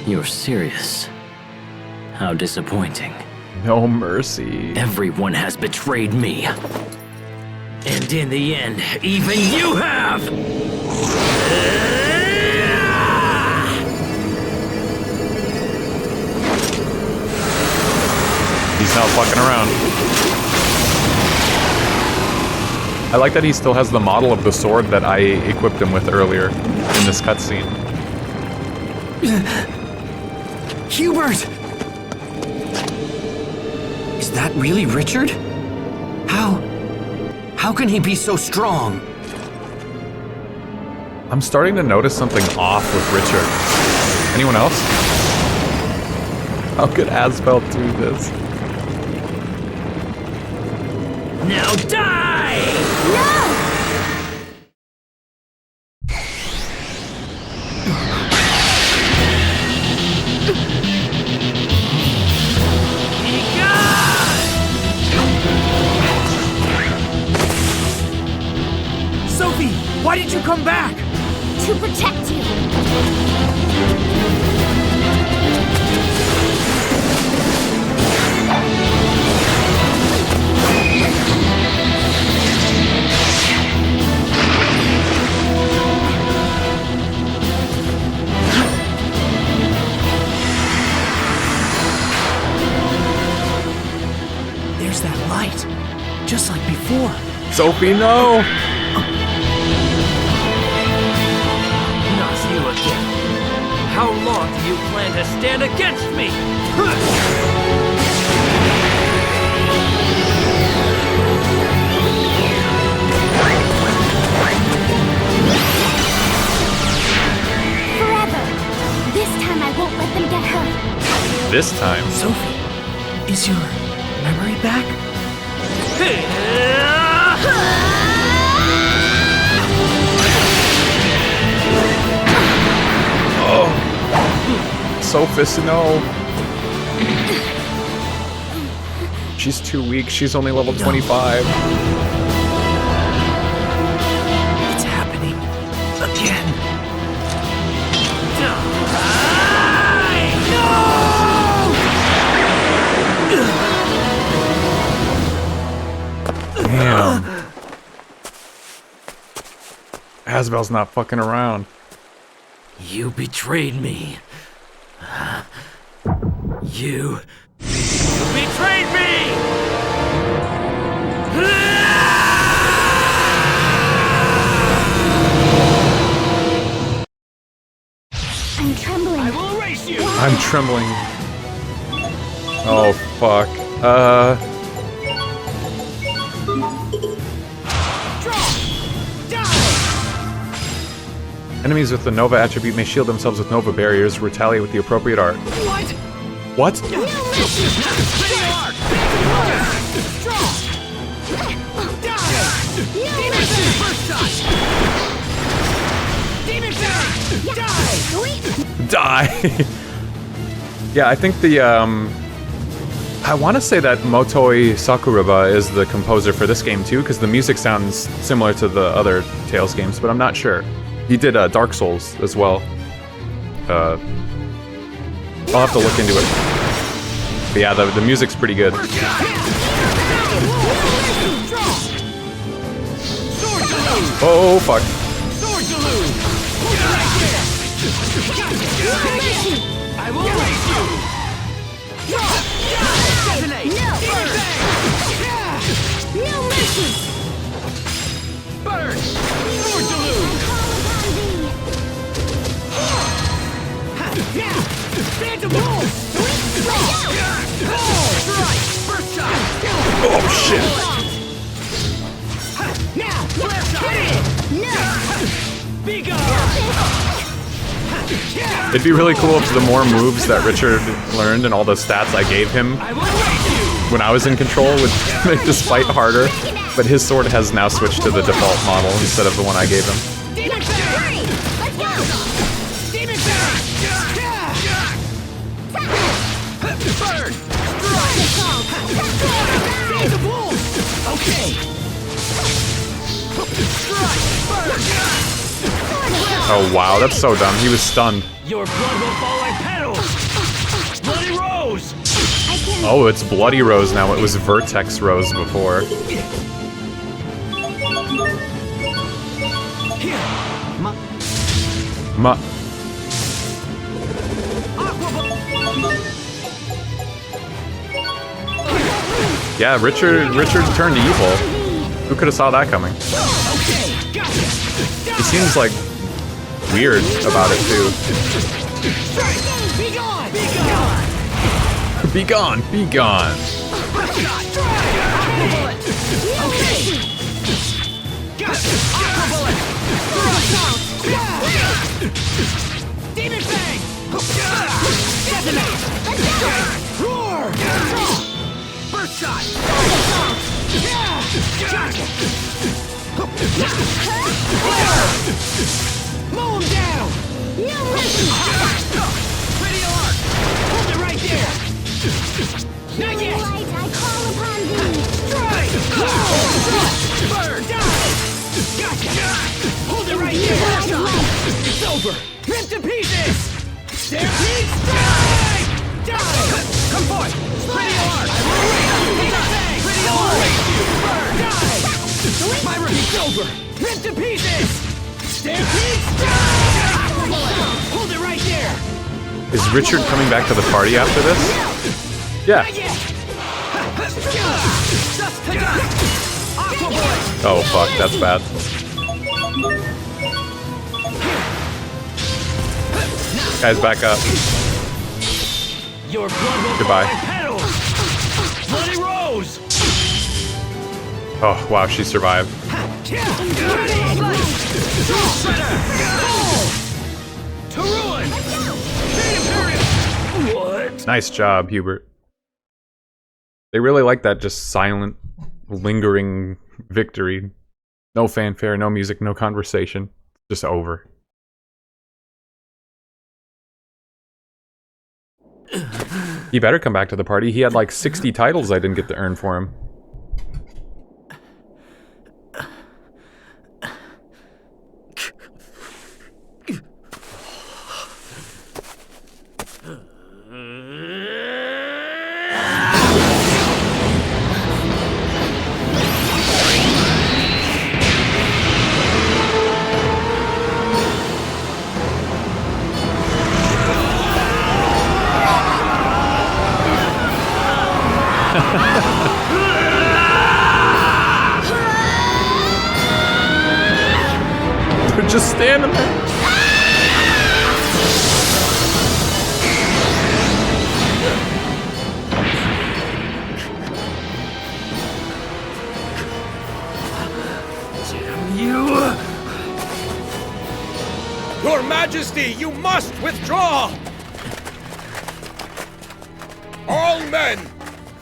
You're serious. How disappointing. No mercy. Everyone has betrayed me. And in the end, even you have! He's not fucking around. I like that he still has the model of the sword that I equipped him with earlier in this cutscene. Hubert! Is that really Richard? How can he be so strong? I'm starting to notice something off with Richard. Anyone else? How could Asbel do this? Now die! No! Sophie, why did you come back? To protect you. There's that light, just like before. Sophie, no! Not you again. How long do you plan to stand against me? Forever. This time I won't let them get hurt. This time. Sophie, is your memory back? Sophis, no. She's too weak. She's only level 25. It's happening again. Damn. Asbel's not fucking around. You betrayed me. You betrayed me! I'm trembling. I will erase you! I'm trembling. Oh, fuck. Enemies with the Nova attribute may shield themselves with Nova barriers, retaliate with the appropriate art. What? What? Die! Yeah, I think the, I want to say that Motoi Sakuraba is the composer for this game too, because the music sounds similar to the other Tales games, but I'm not sure. He did Dark Souls as well. I'll have to look into it. But yeah, the music's pretty good. Oh, fuck. I will erase you! No mercy! Burn! Sword deluge! Phantom Bolt! Strike! First shot! Oh, shit. Now! Flare shot! No! Be gone! It'd be really cool if the more moves that Richard learned and all the stats I gave him when I was in control would make this fight harder. But his sword has now switched to the default model instead of the one I gave him. Demon Fairy! Let's go! Demon Fairy! Burn! Strike! The Wolf! Okay! Strike! Burn! Oh wow, that's so dumb. He was stunned. Your blood will fall like petals! Bloody Rose! Oh, it's Bloody Rose now. It was Vertex Rose before. Yeah, Richard turned evil. Who could have saw that coming? He seems like weird about it too. Be gone! Be gone! Demon Fang! Decimate! Roar! Burst shot! Mow him down! No mercy! Pretty arc! Hold it right there! Not yet! Light, I call upon thee! Strike! Bird! Die! Gotcha! Hold it right there! It's over! Rip to pieces! Stampede strike! Die! Come forth! Pretty arc! Pretty arc! Bird! Die! My rookie's over! Rip to pieces! Stampede strike! Hold it right there! Is Richard coming back to the party after this? Yeah. Oh fuck, that's bad. Guys, back up. Your blood will Goodbye. fall like petals! Bloody Rose! Oh wow, she survived. To ruin! What? Nice job, Hubert. They really like that just silent, lingering victory. No fanfare, no music, no conversation. Just over. He better come back to the party. He had like 60 titles I didn't get to earn for him. They're just standing there. Damn you! Your Majesty, you must withdraw! All men,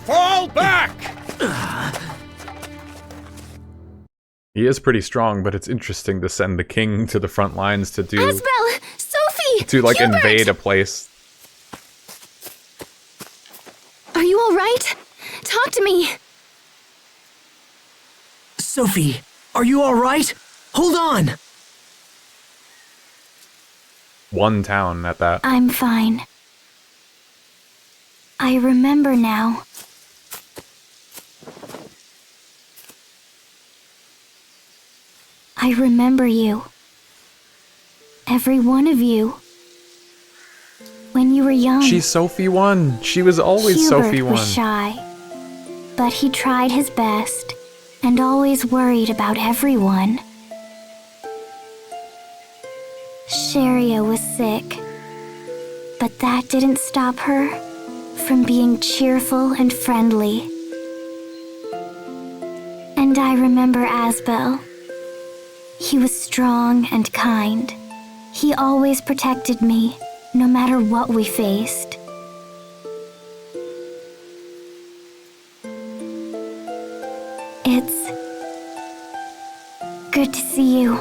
fall back! He is pretty strong, but it's interesting to send the king to the front lines to do... Asbel! Sophie! To, like, Hubert! invade a place. Are you alright? Talk to me! Sophie, are you alright? Hold on! One town at that. I'm fine. I remember now. I remember you. Every one of you. When you were young. She's Sophie 1. She was always Hubert Sophie 1. was shy, but he tried his best and always worried about everyone. Sharia was sick, but that didn't stop her from being cheerful and friendly. And I remember Asbel. He was strong and kind. He always protected me, no matter what we faced. It's good to see you.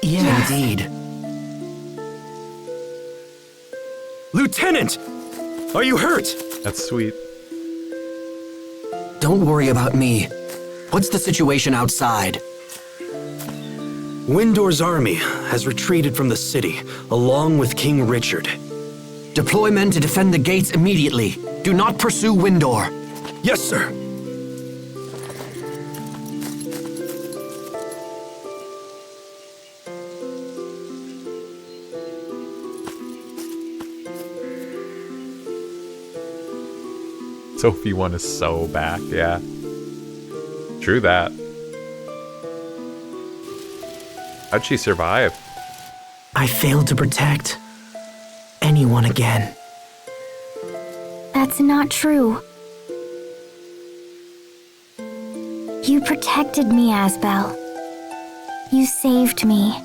Yeah, indeed. Lieutenant! Are you hurt? That's sweet. Don't worry about me. What's the situation outside? Windor's army has retreated from the city, along with King Richard. Deploy men to defend the gates immediately. Do not pursue Windor. Yes, sir. Sophie 1 is so back, yeah. True that. How'd she survive? I failed to protect anyone again. That's not true. You protected me, Asbel. You saved me.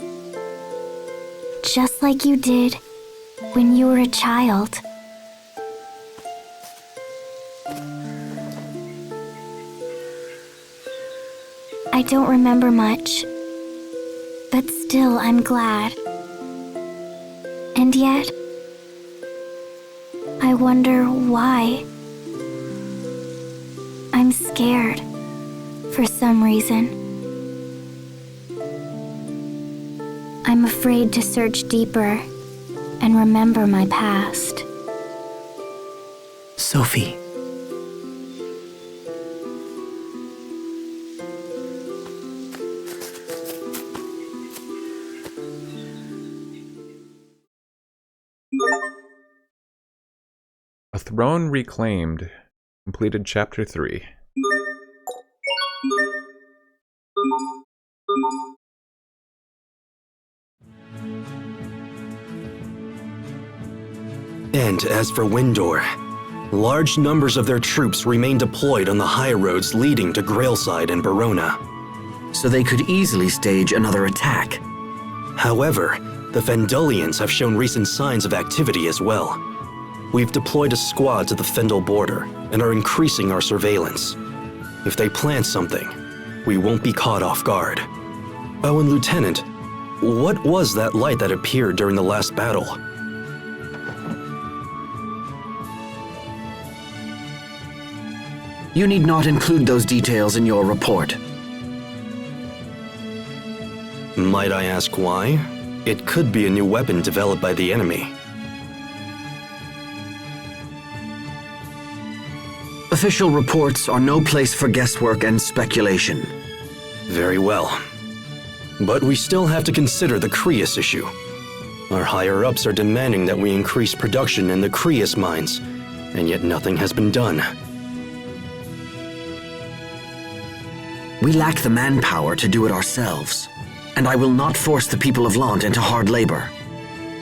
Just like you did when you were a child. I don't remember much, but still I'm glad. And yet, I wonder why. I'm scared, for some reason. I'm afraid to search deeper and remember my past. Sophie. A Throne Reclaimed. Completed Chapter 3. And as for Windor, large numbers of their troops remain deployed on the high roads leading to Grailside and Barona. So they could easily stage another attack. However, the Fendelians have shown recent signs of activity as well. We've deployed a squad to the Fendel border and are increasing our surveillance. If they plant something, we won't be caught off guard. Oh, and Lieutenant, what was that light that appeared during the last battle? You need not include those details in your report. Might I ask why? It could be a new weapon developed by the enemy. Official reports are no place for guesswork and speculation. Very well. But we still have to consider the Creus issue. Our higher-ups are demanding that we increase production in the Creus mines, and yet nothing has been done. We lack the manpower to do it ourselves, and I will not force the people of Lant into hard labor.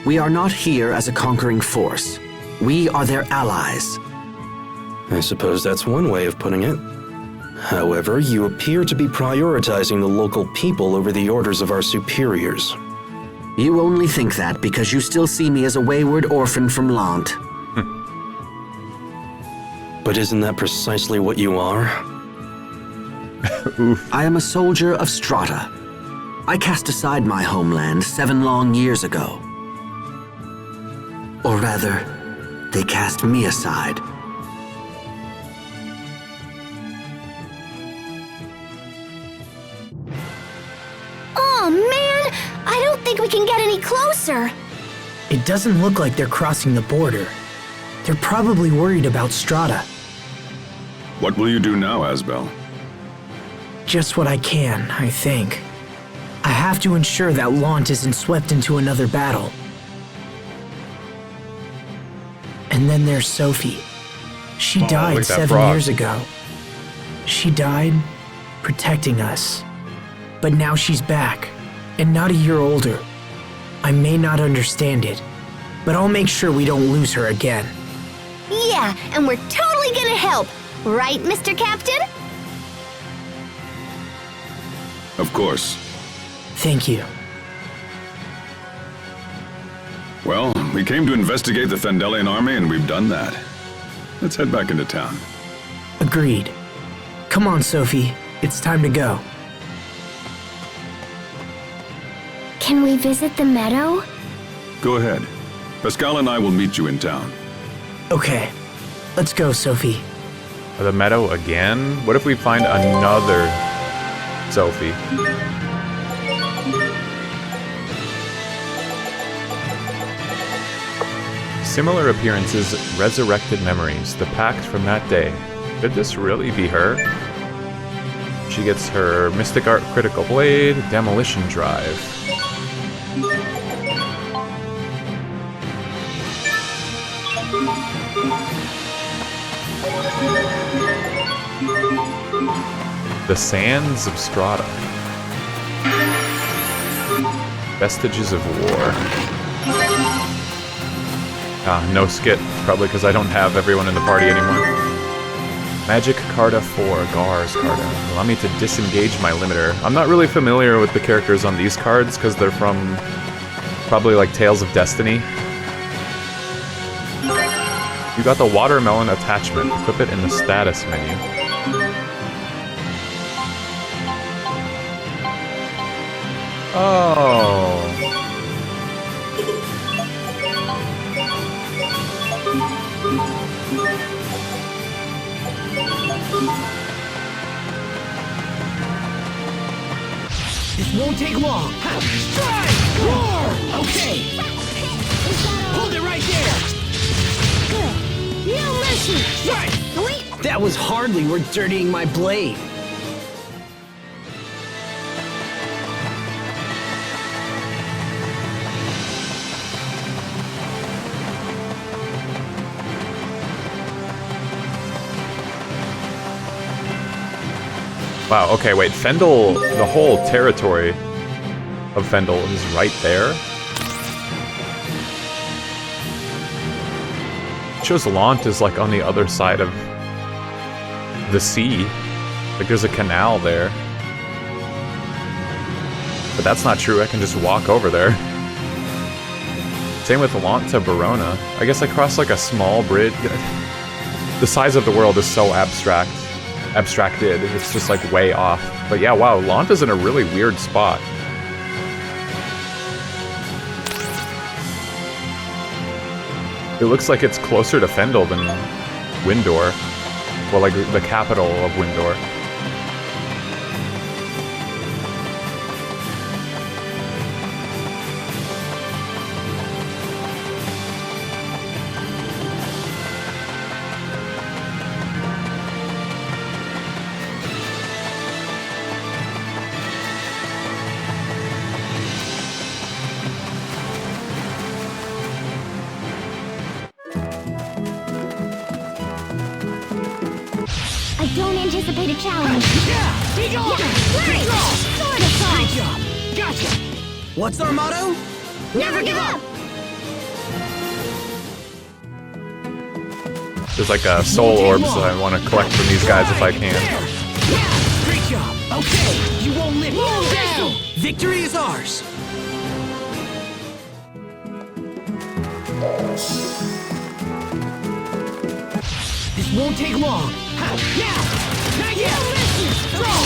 We are not here as a conquering force. We are their allies. I suppose that's one way of putting it. However, you appear to be prioritizing the local people over the orders of our superiors. You only think that because you still see me as a wayward orphan from Lant. But isn't that precisely what you are? I am a soldier of Strahta. I cast aside my homeland 7 long years ago. Or rather, they cast me aside. Oh man, I don't think we can get any closer. It doesn't look like they're crossing the border. They're probably worried about Strahta. What will you do now, Asbel? Just what I can, I think. I have to ensure that Lant isn't swept into another battle. And then there's Sophie. She died 7 years ago. She died protecting us. But now she's back, and not a year older. I may not understand it, but I'll make sure we don't lose her again. Yeah, and we're totally gonna help. Right, Mr. Captain? Of course. Thank you. Well, we came to investigate the Fendelian army, and we've done that. Let's head back into town. Agreed. Come on, Sophie. It's time to go. Can we visit the meadow? Go ahead. Pascal and I will meet you in town. Okay. Let's go, Sophie. The meadow again? What if we find another Sophie. Similar appearances, resurrected memories, the pact from that day. Could this really be her? She gets her Mystic Art Critical Blade, Demolition Drive. The Sands of Strahta. Vestiges of War. No skit, probably because I don't have everyone in the party anymore. Magic Carta 4, Gar's Carta. Allow me to disengage my limiter. I'm not really familiar with the characters on these cards because they're from probably like Tales of Destiny. You got the Watermelon attachment. Equip it in the status menu. Oh. This won't take long. Strike! Roar! Okay. Hold it right there. Good. No mercy. Strike! That was hardly worth dirtying my blade. Wow, okay, wait, Fendel, the whole territory of Fendel is right there? It shows Lant is like on the other side of the sea. Like there's a canal there. But that's not true, I can just walk over there. Same with Lant to Verona. I guess I crossed like a small bridge. The size of the world is so abstracted, it's just like way off. But yeah, wow, Lant is in a really weird spot. It looks like it's closer to Fendel than Windor. Well, like the capital of Windor. I don't anticipate a challenge. Yeah! Be gone! Flurry! Sword assault! Great job! Gotcha! What's our motto? Never give up! There's like soul orbs that I want to collect from these guys if I can. Yeah! Great job! Okay! You won't live long down! Victory is ours! This won't take long! Now! Not yet! Draw!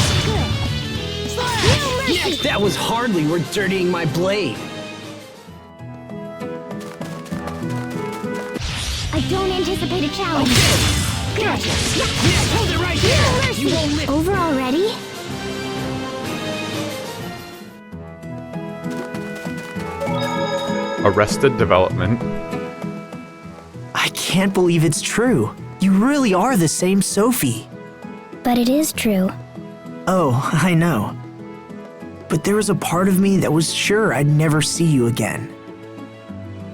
Slash! Next! That was hardly worth dirtying my blade. I don't anticipate a challenge. Okay! Gotcha! Next! Hold it right there! You won't live... Over already? Arrested Development. I can't believe it's true. You really are the same Sophie. But it is true. Oh, I know. But there was a part of me that was sure I'd never see you again.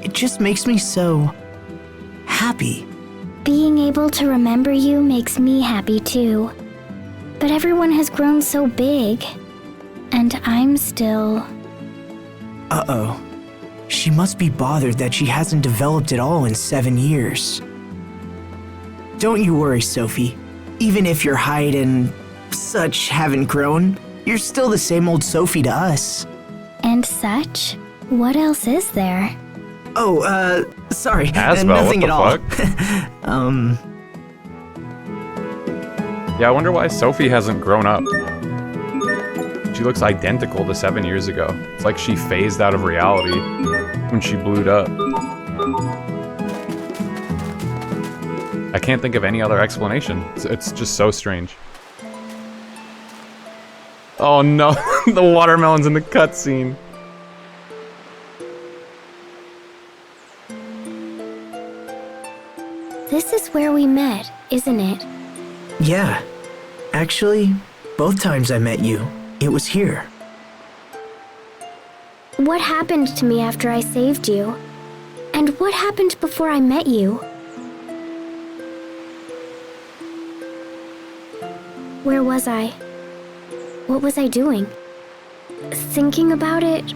It just makes me so happy. Being able to remember you makes me happy too. But everyone has grown so big. And I'm still... Uh-oh. She must be bothered that she hasn't developed at all in 7 years. Don't you worry, Sophie. Even if your height and such haven't grown, you're still the same old Sophie to us. And such? What else is there? Oh, sorry. Asbel, nothing what at the all. Yeah, I wonder why Sophie hasn't grown up. She looks identical to 7 years ago. It's like she phased out of reality when she blew up. I can't think of any other explanation. It's just so strange. Oh no, the watermelon's in the cutscene. This is where we met, isn't it? Yeah. Actually, both times I met you, it was here. What happened to me after I saved you? And what happened before I met you? Where was I? What was I doing? Thinking about it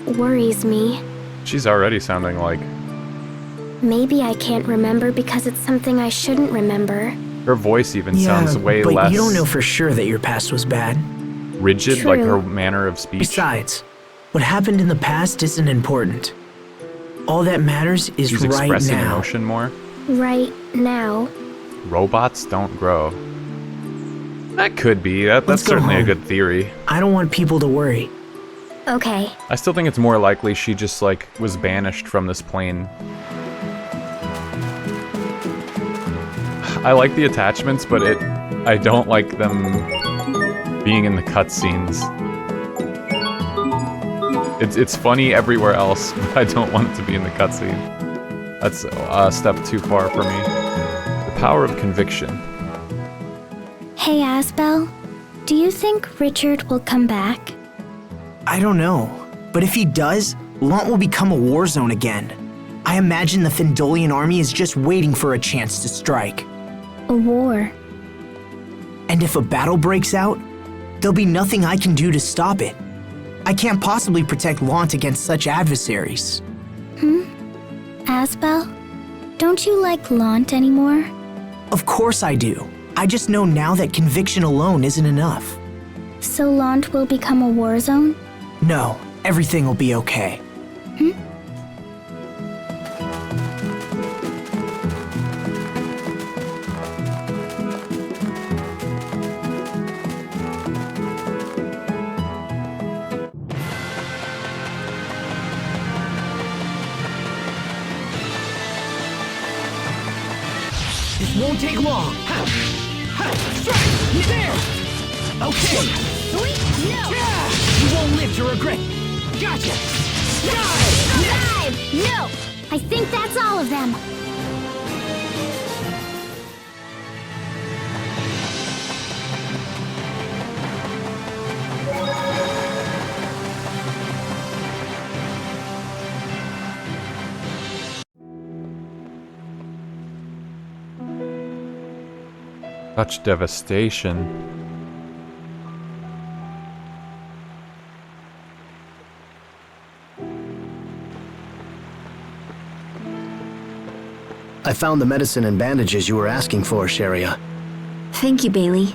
worries me. She's already sounding like... Maybe I can't remember because it's something I shouldn't remember. Her voice even sounds way but less... you don't know for sure that your past was bad. rigid, True. like her manner of speech. Besides, what happened in the past isn't important. All that matters is She's right expressing now. emotion more. Right now. Robots don't grow. That could be. That's Let's go certainly a home. good theory. I don't want people to worry. Okay. I still think it's more likely she just, like, was banished from this plane. I like the attachments, but I don't like them being in the cutscenes. It's funny everywhere else, but I don't want it to be in the cutscene. That's a step too far for me. The power of conviction. Hey, Asbel. Do you think Richard will come back? I don't know, but if he does, Lant will become a war zone again. I imagine the Fendolian army is just waiting for a chance to strike. A war. And if a battle breaks out, there'll be nothing I can do to stop it. I can't possibly protect Lant against such adversaries. Asbel? Don't you like Lant anymore? Of course I do. I just know now that conviction alone isn't enough. So Lant will become a war zone? No, everything will be okay. This won't take long. Ha! Ha! Strike! He's there! Okay! No! You won't live to regret. Gotcha! Dive! No! I think that's all of them. Such devastation. I found the medicine and bandages you were asking for, Sharia. Thank you, Bailey.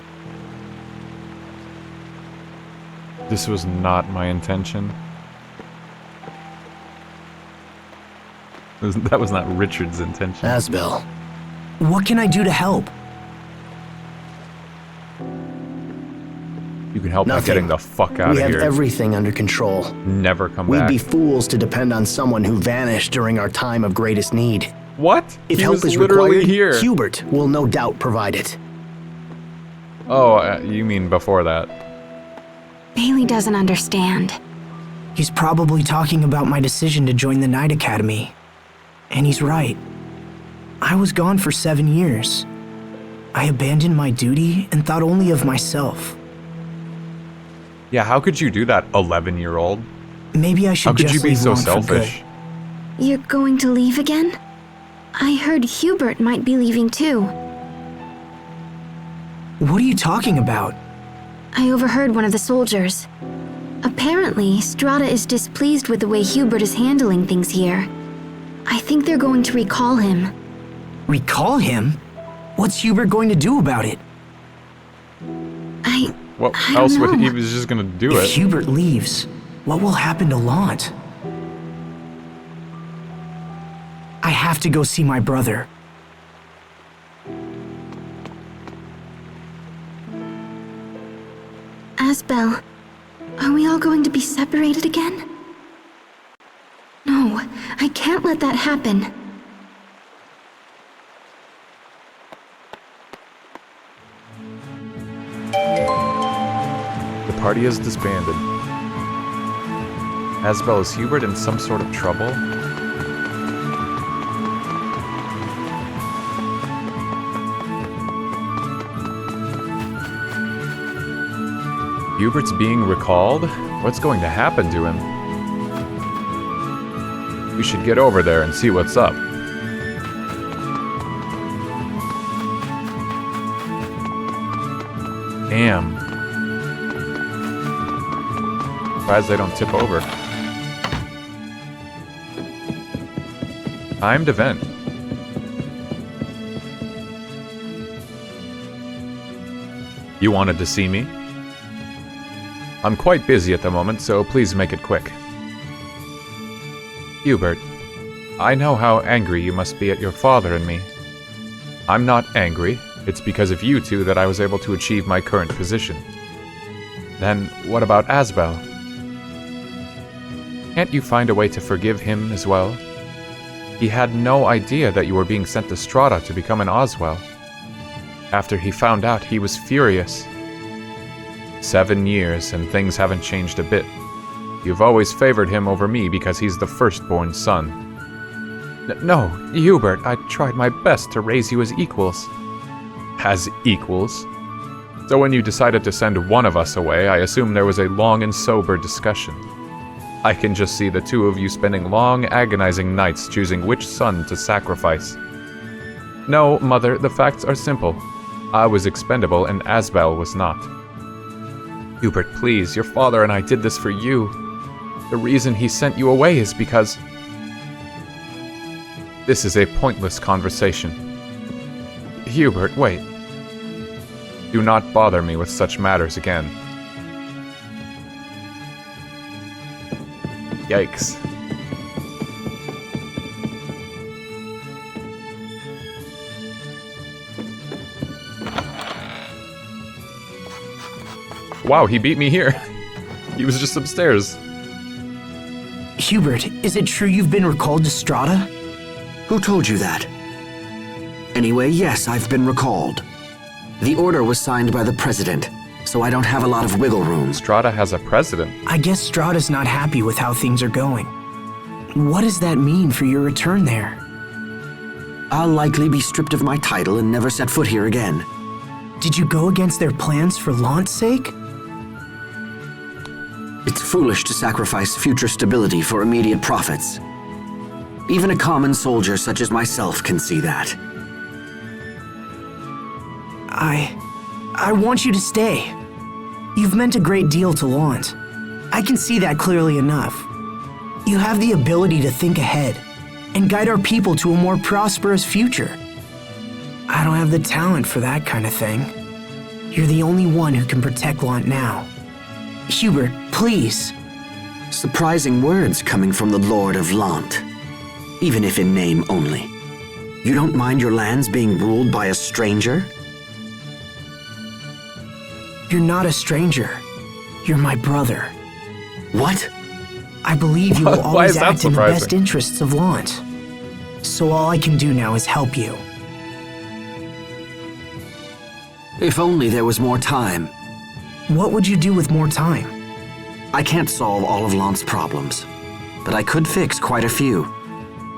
This was not my intention. That was not Richard's intention. Asbel. What can I do to help? You can help by Nothing. getting the fuck out We of have here. everything under control. Never come We'd back. be fools to depend on someone who vanished during our time of greatest need. What? If He help was is literally required, here. Hubert will no doubt provide it. Oh, you mean before that? Bailey doesn't understand. He's probably talking about my decision to join the Knight Academy. And he's right. I was gone for 7 years. I abandoned my duty and thought only of myself. Yeah, how could you do that, 11-year-old? Maybe I should How could just you be leave so Lant for good. selfish? You're going to leave again? I heard Hubert might be leaving too. What are you talking about? I overheard one of the soldiers. Apparently, Strahta is displeased with the way Hubert is handling things here. I think they're going to recall him. Recall him? What's Hubert going to do about it? What I don't else would know. he was just gonna do If it? Hubert leaves, what will happen to Lant? I have to go see my brother. Asbel, are we all going to be separated again? No, I can't let that happen. The party is disbanded. Asbel, is Hubert in some sort of trouble? Hubert's being recalled? What's going to happen to him? We should get over there and see what's up. Damn. Surprised they don't tip over. Time to vent. You wanted to see me? I'm quite busy at the moment, so please make it quick. Hubert, I know how angry you must be at your father and me. I'm not angry. It's because of you two that I was able to achieve my current position. Then, what about Asbel? Can't you find a way to forgive him as well? He had no idea that you were being sent to Strahta to become an Oswell. After he found out, he was furious. 7 years, and things haven't changed a bit. You've always favored him over me because he's the firstborn son. No, Hubert, I tried my best to raise you as equals. As equals? So when you decided to send one of us away, I assume there was a long and sober discussion. I can just see the two of you spending long, agonizing nights choosing which son to sacrifice. No, Mother, the facts are simple. I was expendable and Asbel was not. Hubert, please, your father and I did this for you. The reason he sent you away is because... This is a pointless conversation. Hubert, wait. Do not bother me with such matters again. Yikes. Wow, he beat me here. He was just upstairs. Hubert, is it true you've been recalled to Strahta? Who told you that? Anyway, yes, I've been recalled. The order was signed by the president, so I don't have a lot of wiggle room. Strahta has a president. I guess Strahta's not happy with how things are going. What does that mean for your return there? I'll likely be stripped of my title and never set foot here again. Did you go against their plans for Lant's sake? It's foolish to sacrifice future stability for immediate profits. Even a common soldier such as myself can see that. I want you to stay. You've meant a great deal to Lant. I can see that clearly enough. You have the ability to think ahead and guide our people to a more prosperous future. I don't have the talent for that kind of thing. You're the only one who can protect Lant now. Hubert, please. Surprising words coming from the Lord of Lant, even if in name only. You don't mind your lands being ruled by a stranger? You're not a stranger. You're my brother. What? I believe you will always act in the best interests of Lant. So all I can do now is help you. If only there was more time. What would you do with more time? I can't solve all of Lant's problems, but I could fix quite a few.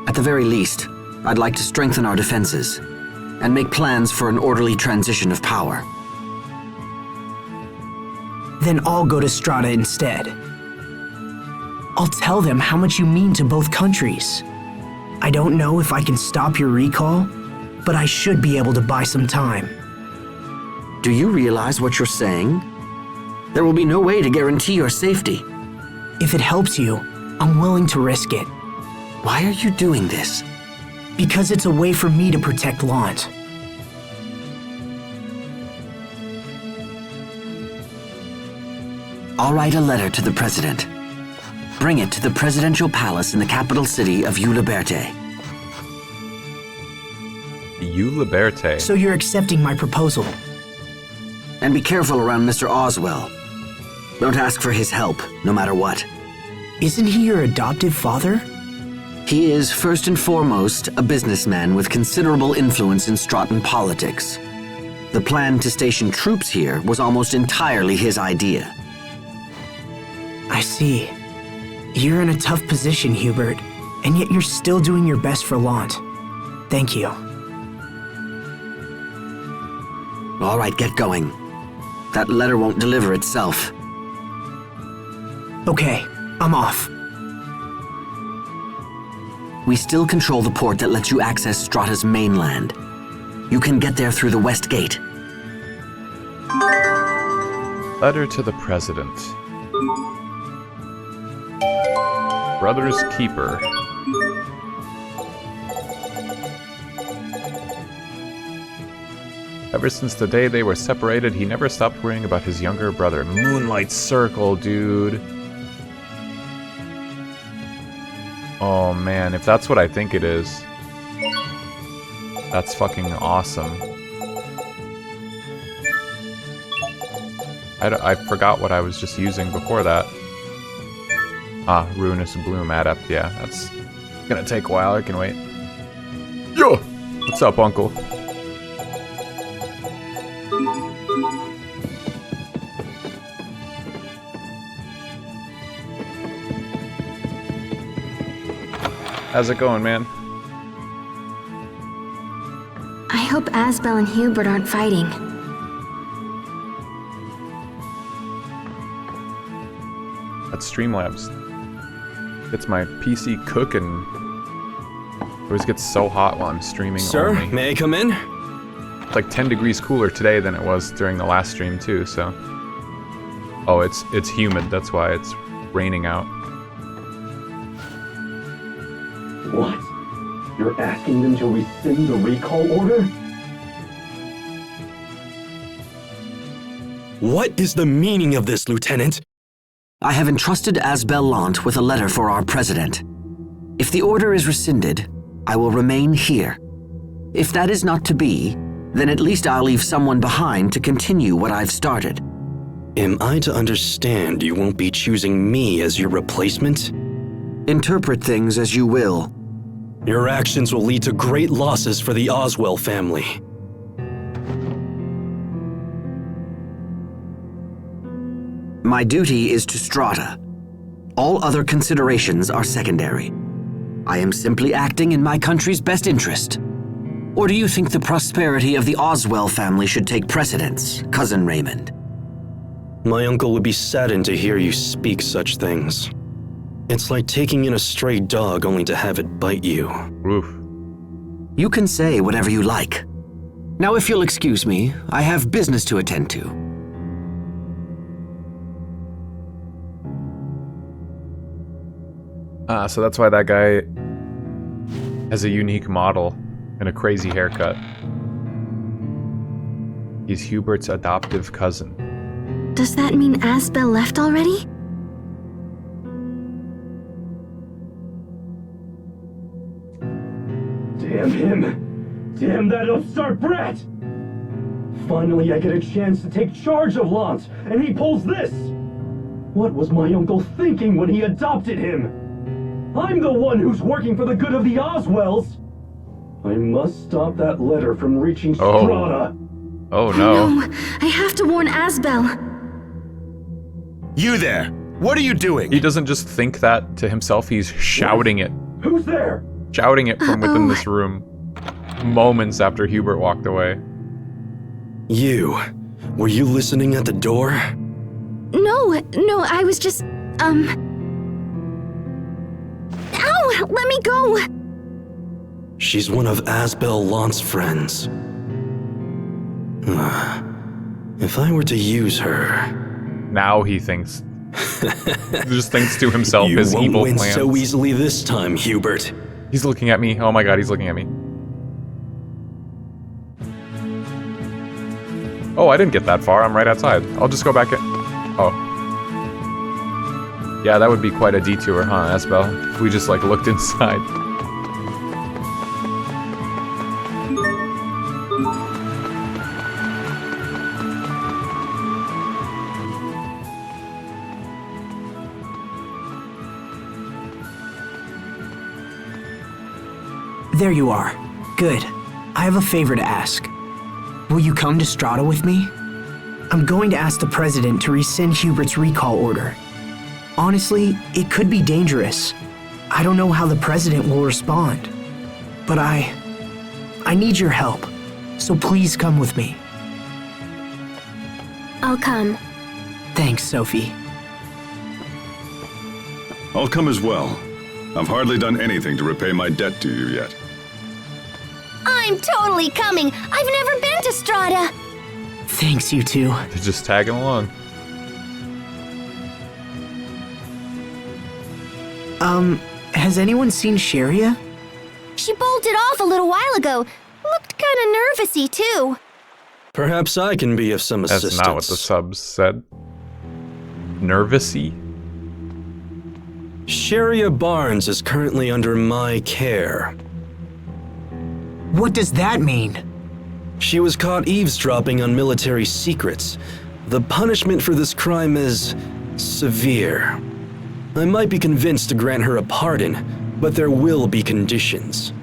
At the very least, I'd like to strengthen our defenses and make plans for an orderly transition of power. Then I'll go to Strahta instead. I'll tell them how much you mean to both countries. I don't know if I can stop your recall, but I should be able to buy some time. Do you realize what you're saying? There will be no way to guarantee your safety. If it helps you, I'm willing to risk it. Why are you doing this? Because it's a way for me to protect Lant. I'll write a letter to the president. Bring it to the presidential palace in the capital city of Wallbridge. Wallbridge. So you're accepting my proposal? And be careful around Mr. Oswell. Don't ask for his help, no matter what. Isn't he your adoptive father? He is, first and foremost, a businessman with considerable influence in Strahtan politics. The plan to station troops here was almost entirely his idea. I see. You're in a tough position, Hubert, and yet you're still doing your best for Lant. Thank you. All right, get going. That letter won't deliver itself. Okay, I'm off. We still control the port that lets you access Strahta's mainland. You can get there through the west gate. Letter to the President. Brother's Keeper. Ever since the day they were separated, he never stopped worrying about his younger brother. Moonlight Circle, dude. Oh man, if that's what I think it is, that's fucking awesome. I forgot what I was just using before that. Ah, Ruinous Bloom Adept, yeah, that's gonna take a while, I can wait. Yo! What's up, Uncle? How's it going, man? I hope Asbel and Hubert aren't fighting. That's Streamlabs. Gets my PC cooking. Always gets so hot while I'm streaming. Sir, only. may I come in? It's like 10 degrees cooler today than it was during the last stream too, so. Oh, it's humid, that's why it's raining out. What? You're asking them to rescind the recall order? What is the meaning of this, Lieutenant? I have entrusted Asbel Lant with a letter for our president. If the order is rescinded, I will remain here. If that is not to be, then at least I'll leave someone behind to continue what I've started. Am I to understand you won't be choosing me as your replacement? Interpret things as you will. Your actions will lead to great losses for the Oswell family. My duty is to Strahta. All other considerations are secondary. I am simply acting in my country's best interest. Or do you think the prosperity of the Oswell family should take precedence, Cousin Raymond? My uncle would be saddened to hear you speak such things. It's like taking in a stray dog only to have it bite you. Oof. You can say whatever you like. Now, if you'll excuse me, I have business to attend to. Ah, so that's why that guy has a unique model and a crazy haircut. He's Hubert's adoptive cousin. Does that mean Asbel left already? Damn him! Damn that upstart brat! Finally I get a chance to take charge of Lant, and he pulls this! What was my uncle thinking when he adopted him? I'm the one who's working for the good of the Oswells! I must stop that letter from reaching Strahta. Oh no. No, I have to warn Asbel. You there! What are you doing? He doesn't just think that to himself, he's shouting it. Who's there? Shouting it from within this room. Moments after Hubert walked away. You. Were you listening at the door? No, I was just, Ow! Let me go! She's one of Asbel Lant's friends. If I were to use her... Now he thinks... just thinks to himself his evil You won't win plans. so easily this time, Hubert. He's looking at me. Oh my god, he's looking at me. Oh, I didn't get that far. I'm right outside. I'll just go back in. Oh. Yeah, that would be quite a detour, huh, Asbel? If we just, like, looked inside. There you are. Good. I have a favor to ask. Will you come to Strahta with me? I'm going to ask the President to rescind Hubert's recall order. Honestly, it could be dangerous. I don't know how the president will respond. But I need your help. So please come with me. I'll come. Thanks, Sophie. I'll come as well. I've hardly done anything to repay my debt to you yet. I'm totally coming. I've never been to Strahta. Thanks, you two. They're just tagging along. Has anyone seen Sharia? She bolted off a little while ago. Looked kind of nervousy, too. Perhaps I can be of some assistance. That's not what the subs said. Nervousy? Sharia Barnes is currently under my care. What does that mean? She was caught eavesdropping on military secrets. The punishment for this crime is severe. I might be convinced to grant her a pardon, but there will be conditions.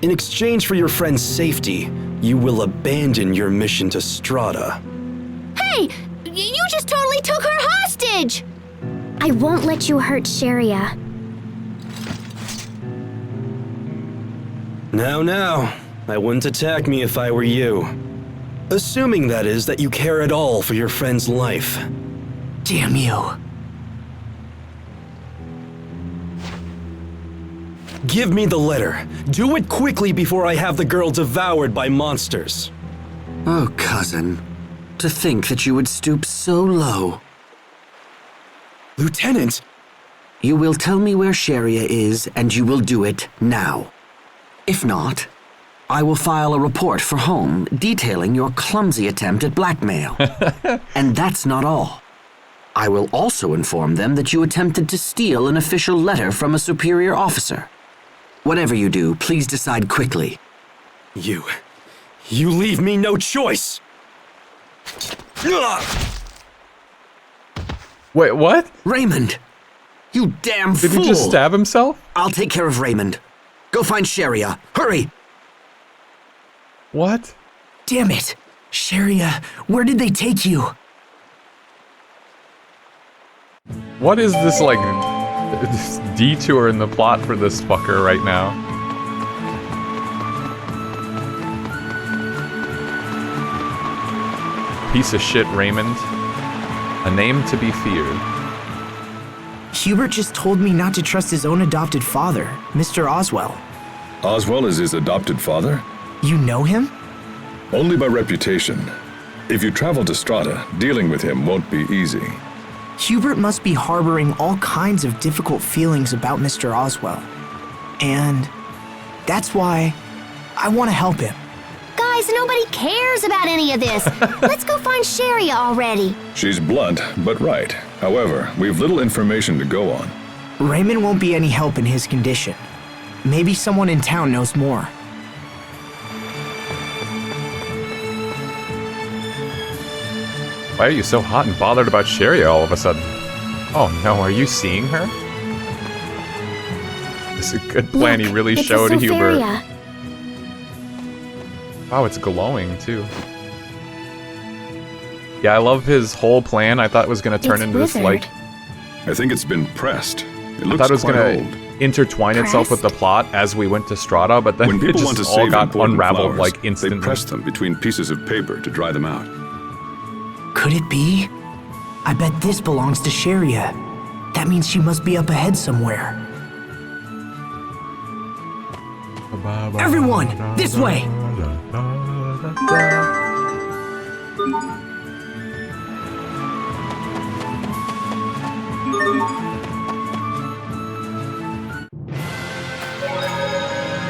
In exchange for your friend's safety, you will abandon your mission to Strahta. Hey! You just totally took her hostage! I won't let you hurt Sharia. Now, I wouldn't attack me if I were you. Assuming, that is, that you care at all for your friend's life. Damn you. Give me the letter. Do it quickly before I have the girl devoured by monsters. Oh, cousin. To think that you would stoop so low. Lieutenant! You will tell me where Sharia is, and you will do it now. If not, I will file a report for home detailing your clumsy attempt at blackmail. And that's not all. I will also inform them that you attempted to steal an official letter from a superior officer. Whatever you do, please decide quickly. You leave me no choice! Wait, what? Raymond! You damn fool! Did he just stab himself? I'll take care of Raymond. Go find Sharia. Hurry! What? Damn it! Sharia, where did they take you? What is this, like, this detour in the plot for this fucker right now? Piece of shit, Raymond. A name to be feared. Hubert just told me not to trust his own adopted father, Mr. Oswell. Oswell is his adopted father? You know him? Only by reputation. If you travel to Strahta, dealing with him won't be easy. Hubert must be harboring all kinds of difficult feelings about Mr. Oswell. And that's why I want to help him. Guys, nobody cares about any of this. Let's go find Sharia already. She's blunt, but right. However, we've little information to go on. Raymond won't be any help in his condition. Maybe someone in town knows more. Why are you so hot and bothered about Sharia all of a sudden? Oh no, are you seeing her? This is a good plan. He really showed Hubert. Wow, it's glowing too. Yeah, I love his whole plan. I thought it was going to turn into this, like... I think it's been pressed. It looks I thought it was quite going old. to intertwine itself with the plot as we went to Strahta, but then When it people want to just all save got important unraveled flowers, like instantly. they press them between pieces of paper to dry them out. Could it be? I bet this belongs to Sharia. That means she must be up ahead somewhere. Everyone, this way!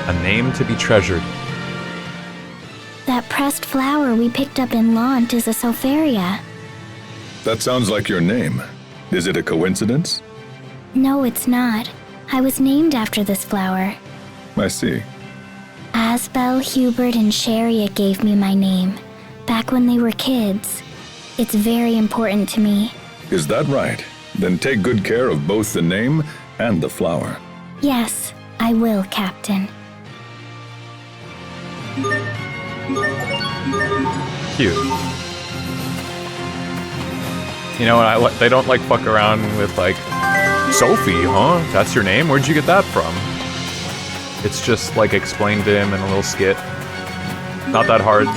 A name to be treasured. That pressed flower we picked up in Lant is a Sofaria. That sounds like your name. Is it a coincidence? No, it's not. I was named after this flower. I see. Asbel, Hubert, and Sharia gave me my name, back when they were kids. It's very important to me. Is that right? Then take good care of both the name and the flower. Yes, I will, Captain. Cute. You know, and they don't like fuck around with like, Sophie, huh? That's your name? Where'd you get that from? It's just like explained to him in a little skit. Not that hard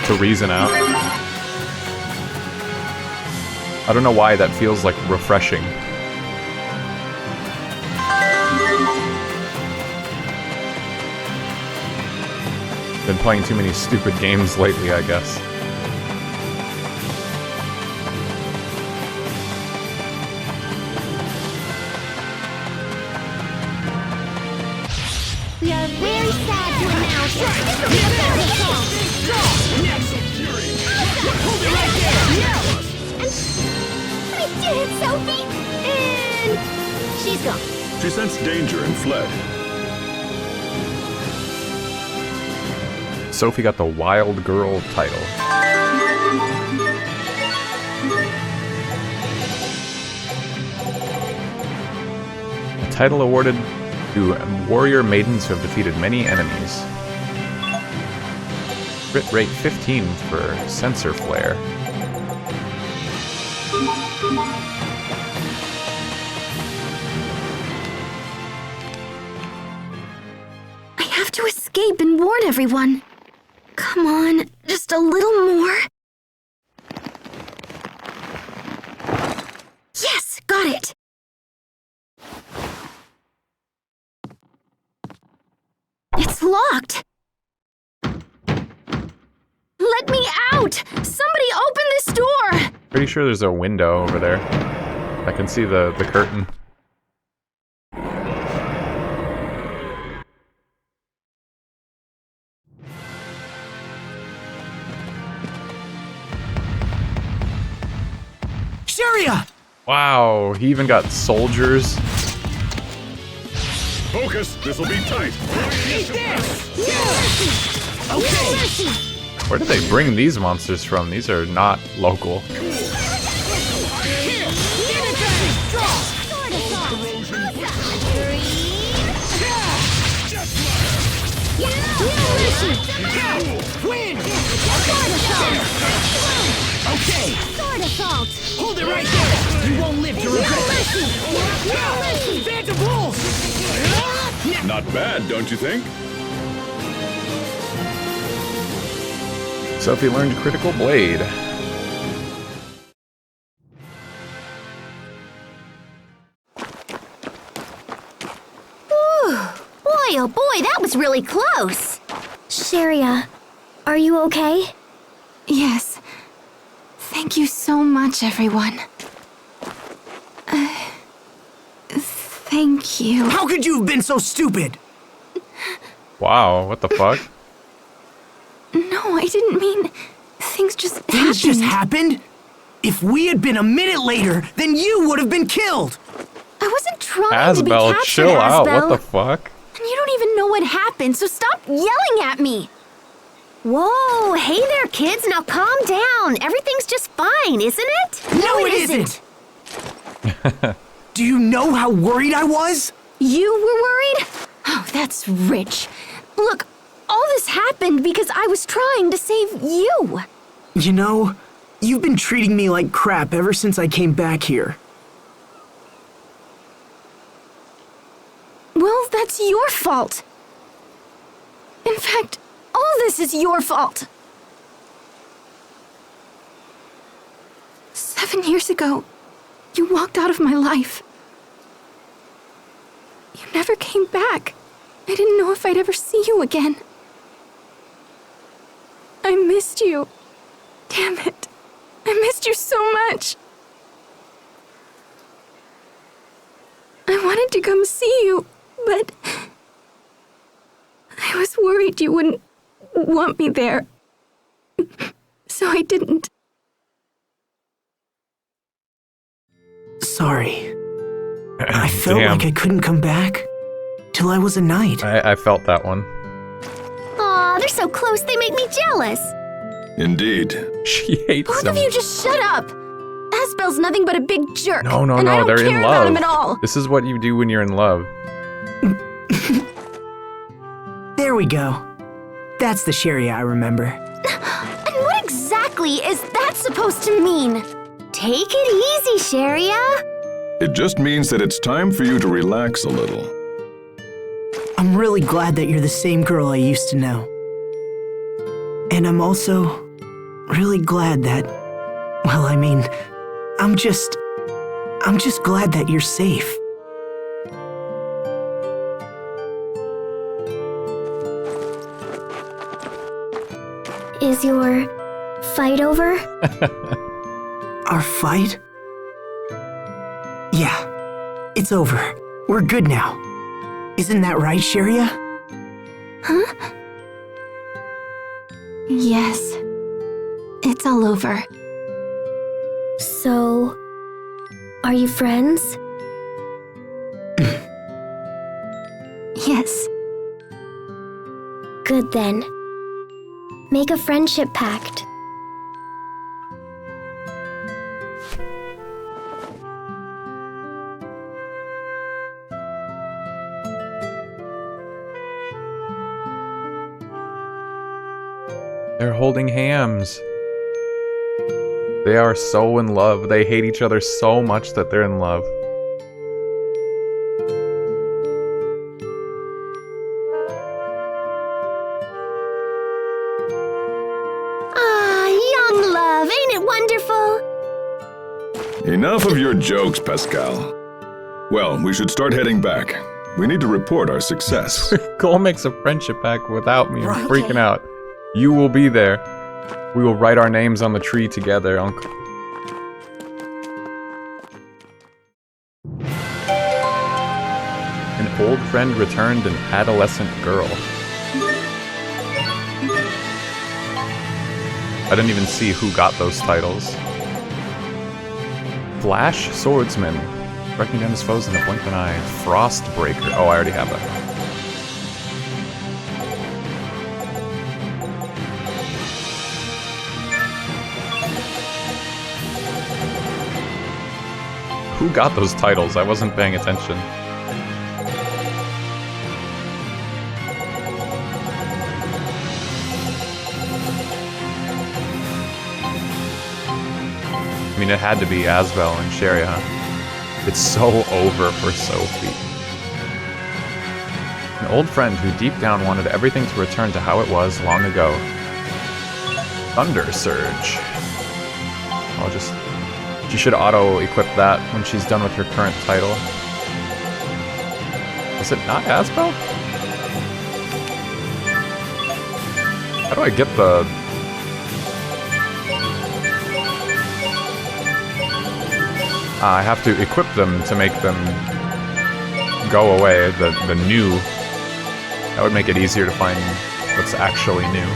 to reason out. I don't know why that feels like refreshing. Been playing too many stupid games lately, I guess. We are very sad to announce this is the Hold it right there! I did it, Sophie! And she's gone. She sensed danger and fled. Sophie got the Wild Girl title. A title awarded to warrior maidens who have defeated many enemies. Crit rate 15 for Sensor Flare. I have to escape and warn everyone. Come on, just a little more. Yes, got it. It's locked. Let me out! Somebody open this door! Pretty sure there's a window over there. I can see the curtain. Sharia! Wow, he even got soldiers. Focus, this'll be tight. Eat this! Okay! Where did they bring these monsters from? These are not local. Win! Okay! Sword assault! Hold it right there! You won't live to regret it! Phantom Wolves! Not bad, don't you think? Sophie learned Critical Blade. Ooh, boy, oh boy, that was really close. Sharia, are you okay? Yes. Thank you so much, everyone. Thank you. How could you have been so stupid? Wow, what the fuck? No, I didn't mean... Things just happened. Things just happened? If we had been a minute later, then you would have been killed! I wasn't trying to be Asbel, captured, chill out, what Asbel. the fuck? And you don't even know what happened, so stop yelling at me! Whoa, hey there, kids. Now calm down. Everything's just fine, isn't it? No, it isn't! Do you know how worried I was? You were worried? Oh, that's rich. Look, all this happened because I was trying to save you. You know, you've been treating me like crap ever since I came back here. Well, that's your fault. In fact, all this is your fault. 7 years ago, you walked out of my life. You never came back. I didn't know if I'd ever see you again. I missed you. Damn it. I missed you so much. I wanted to come see you, but I was worried you wouldn't want me there. So I didn't. Sorry. I felt Damn. like I couldn't come back till I was a knight. I felt that one. Aw, they're so close they make me jealous. Indeed. She hates Both him. of you just shut up. Asbel's nothing but a big jerk. No, and I don't they're care in about love. him at all. This is what you do when you're in love. There we go. That's the Sharia I remember. And what exactly is that supposed to mean? Take it easy, Sharia. It just means that it's time for you to relax a little. I'm really glad that you're the same girl I used to know. And I'm also really glad that, well, I mean, I'm just glad that you're safe. Is your fight over? Our fight? Yeah, it's over. We're good now. Isn't that right, Sharia? Huh? Yes. It's all over. So, are you friends? Yes. Good then. Make a friendship pact. They're holding hands. They are so in love. They hate each other so much that they're in love. Ah, young love, ain't it wonderful? Enough of your jokes, Pascal. Well, we should start heading back. We need to report our success. Cole makes a friendship pact without me. I'm Right. freaking out. You will be there. We will write our names on the tree together, Uncle. An old friend returned, an adolescent girl. I didn't even see who got those titles. Flash Swordsman. Striking down his foes in the blink of an eye. Frostbreaker. Oh, I already have that. Who got those titles? I wasn't paying attention. I mean, it had to be Asbel and Sharia. It's so over for Sophie. An old friend who deep down wanted everything to return to how it was long ago. Thunder Surge. I'll just... She should auto-equip that when she's done with her current title. Was it not Asbel? How do I get the... I have to equip them to make them go away, the new. That would make it easier to find what's actually new.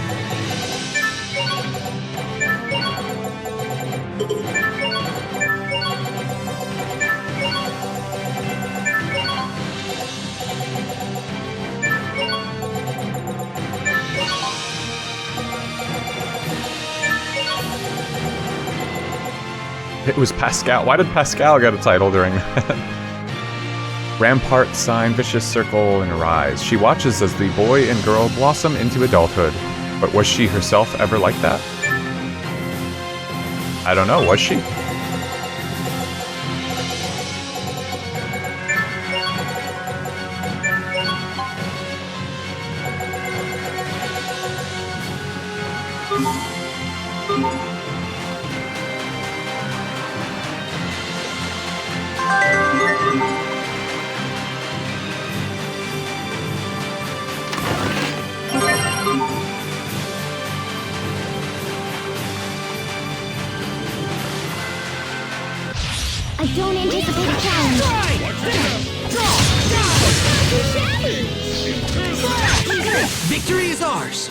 It was Pascal. Why did Pascal get a title during that? Rampart, Sign, Vicious Circle, and Rise. She watches as the boy and girl blossom into adulthood. But was she herself ever like that? I don't know, was she? I don't anticipate a challenge. Victory is ours!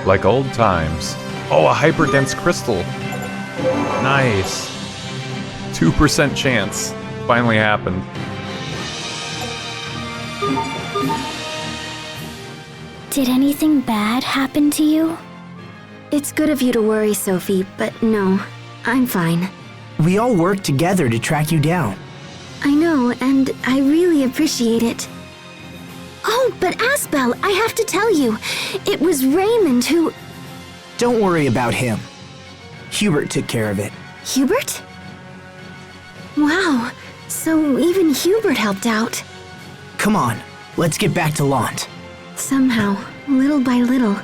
Like old times. Oh, a hyper-dense crystal. Nice. 2% chance. Finally happened. Did anything bad happen to you? It's good of you to worry, Sophie, but no, I'm fine. We all worked together to track you down. I know, and I really appreciate it. Oh, but Asbel, I have to tell you, it was Raymond who... Don't worry about him. Hubert took care of it. Hubert? Wow, so even Hubert helped out. Come on, let's get back to Lant. Somehow, little by little,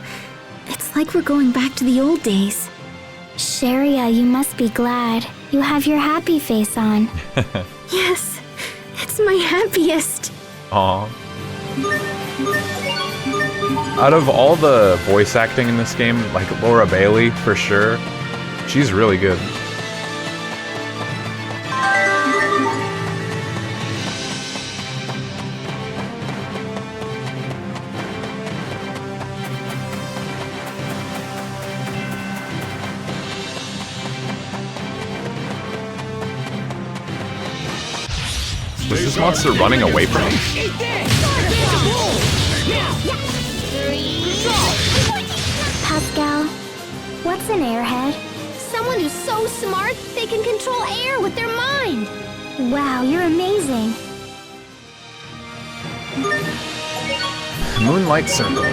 it's like we're going back to the old days. Sharia, you must be glad. You have your happy face on. Yes, it's my happiest. Aww. Out of all the voice acting in this game, like Laura Bailey, for sure, she's really good. Was this monster running away from me? Pascal, what's an airhead? Someone who's so smart they can control air with their mind. Wow, you're amazing. Moonlight Circle.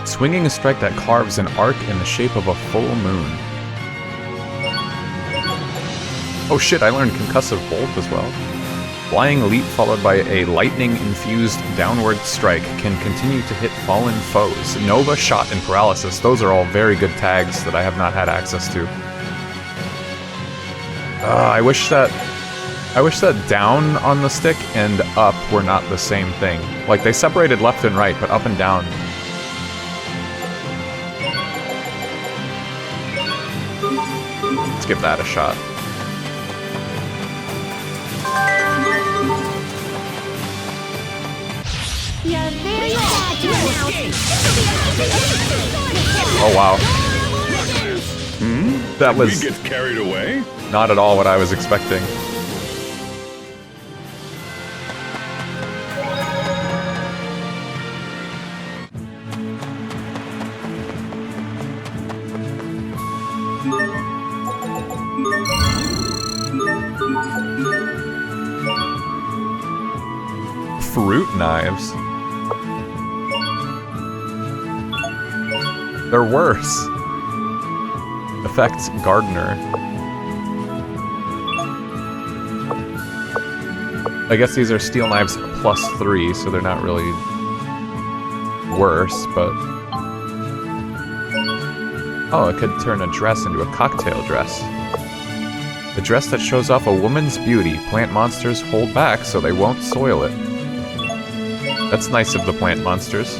Swinging a strike that carves an arc in the shape of a full moon. Oh shit, I learned Concussive Bolt as well. Flying Leap followed by a lightning-infused downward strike can continue to hit fallen foes. Nova, Shot, and Paralysis. Those are all very good tags that I have not had access to. I wish that down on the stick and up were not the same thing. Like, they separated left and right, but up and down. Let's give that a shot. Oh wow. That was... Did we get carried away? Not at all what I was expecting. Fruit knives. They're worse. Affects Gardener. I guess these are steel knives +3, so they're not really worse, but... Oh, it could turn a dress into a cocktail dress. A dress that shows off a woman's beauty. Plant monsters hold back so they won't soil it. That's nice of the plant monsters.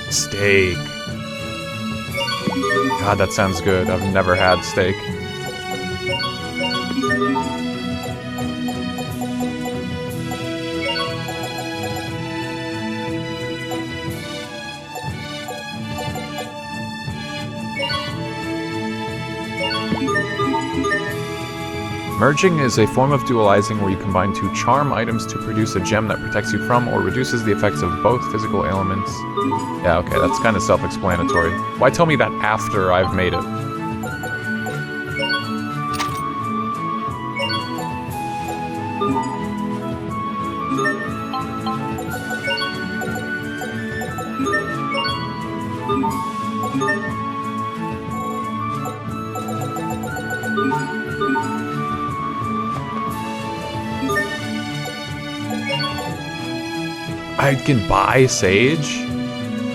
Steak. God, that sounds good. I've never had steak. Merging is a form of dualizing where you combine two charm items to produce a gem that protects you from or reduces the effects of both physical ailments. Yeah, okay, that's kind of self-explanatory. Why tell me that after I've made it? I can buy Sage?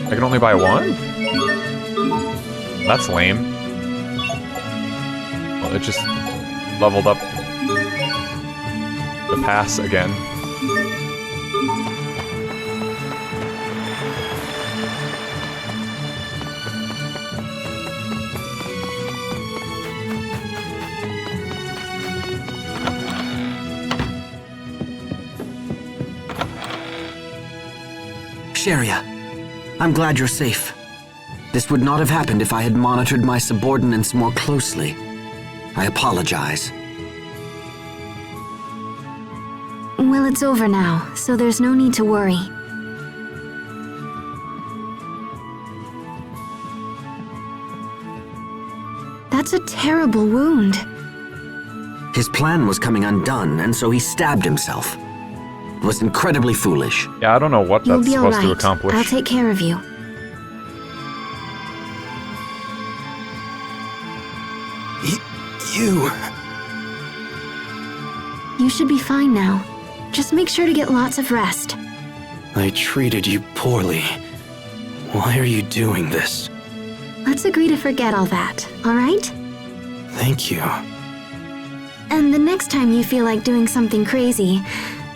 I can only buy one? That's lame. Well, it just leveled up the pass again. Sharia, I'm glad you're safe. This would not have happened if I had monitored my subordinates more closely. I apologize. Well, it's over now, so there's no need to worry. That's a terrible wound. His plan was coming undone, and so he stabbed himself. It was incredibly foolish. Yeah, I don't know what You'll that's be supposed to alright. accomplish. I'll take care of you. You... You should be fine now. Just make sure to get lots of rest. I treated you poorly. Why are you doing this? Let's agree to forget all that, alright? Thank you. And the next time you feel like doing something crazy,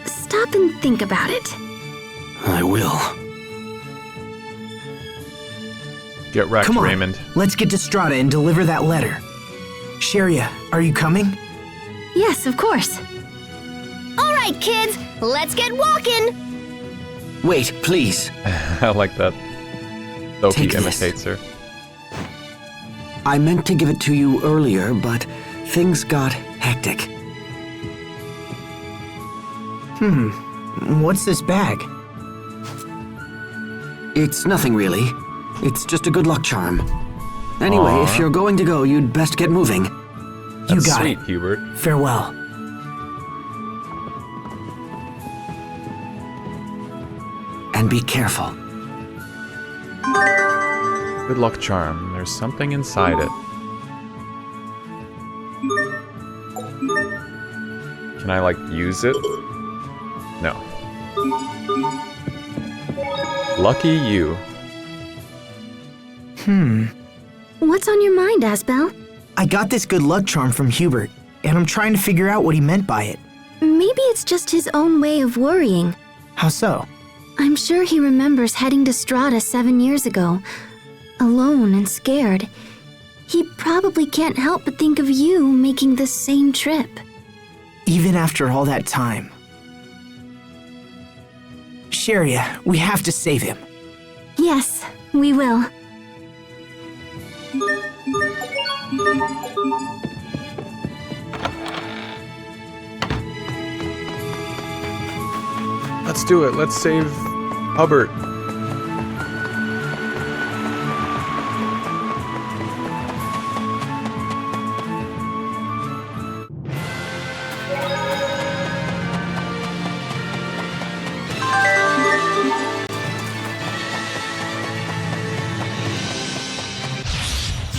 stop and think about it. I will. Get wrecked, Come on, Raymond. let's get to Strahta and deliver that letter. Sharia, are you coming? Yes, of course. All right, kids, let's get walking. Wait, please. I like that. Sophie Take this. imitates her. I meant to give it to you earlier, but things got hectic. What's this bag? It's nothing really. It's just a good luck charm. Anyway, Aww. if you're going to go, you'd best get moving. You That's got sweet, it. Hubert. Farewell. And be careful. Good luck charm. There's something inside it. Can I, like, use it? No. Lucky you. What's on your mind, Asbel? I got this good luck charm from Hubert, and I'm trying to figure out what he meant by it. Maybe it's just his own way of worrying. How so? I'm sure he remembers heading to Strahta 7 years ago, alone and scared. He probably can't help but think of you making the same trip. Even after all that time. Sharia, we have to save him. Yes, we will. Let's do it. Let's save Hubbard.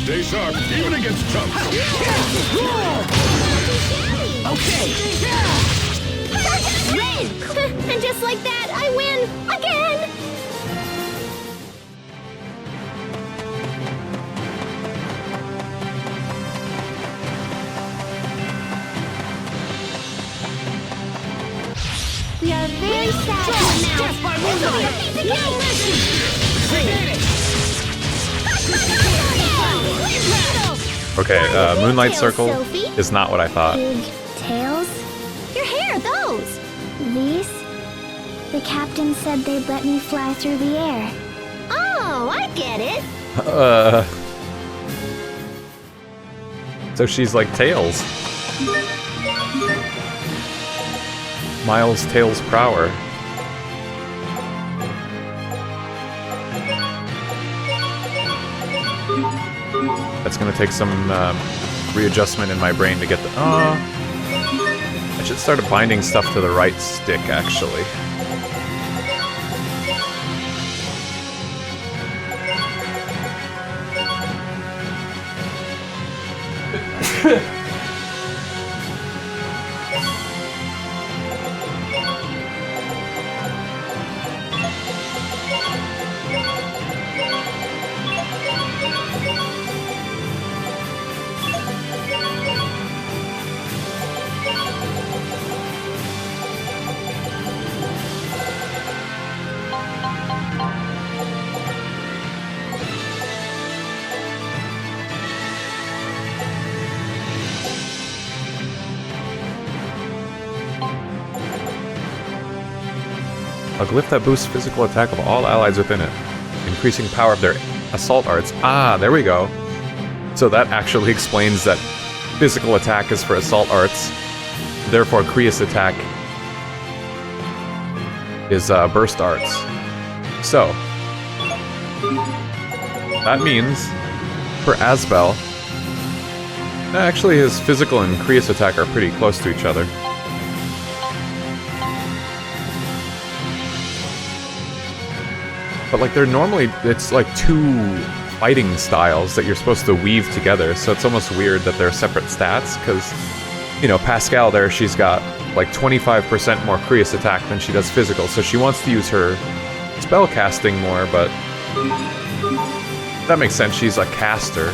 Stay sharp, even against chumps. Okay. Win! And just like that, I win again! We are very sad to announce it's Okay, Moonlight Circle is not what I thought. Big tails? Your hair, those! These? The captain said they'd let me fly through the air. Oh, I get it! So she's like Tails. Miles Tails Prower. That's gonna take some readjustment in my brain to get the... I should start binding stuff to the right stick, actually. A glyph that boosts physical attack of all allies within it, increasing power of their assault arts. Ah, there we go. So that actually explains that physical attack is for assault arts, therefore Kriya's attack is burst arts. So, that means for Asbel, actually his physical and Krius attack are pretty close to each other. But like they're normally, it's like two fighting styles that you're supposed to weave together, so it's almost weird that they're separate stats, because, you know, Pascal there, she's got like 25% more Krius attack than she does physical, so she wants to use her spell casting more, but that makes sense, she's a caster.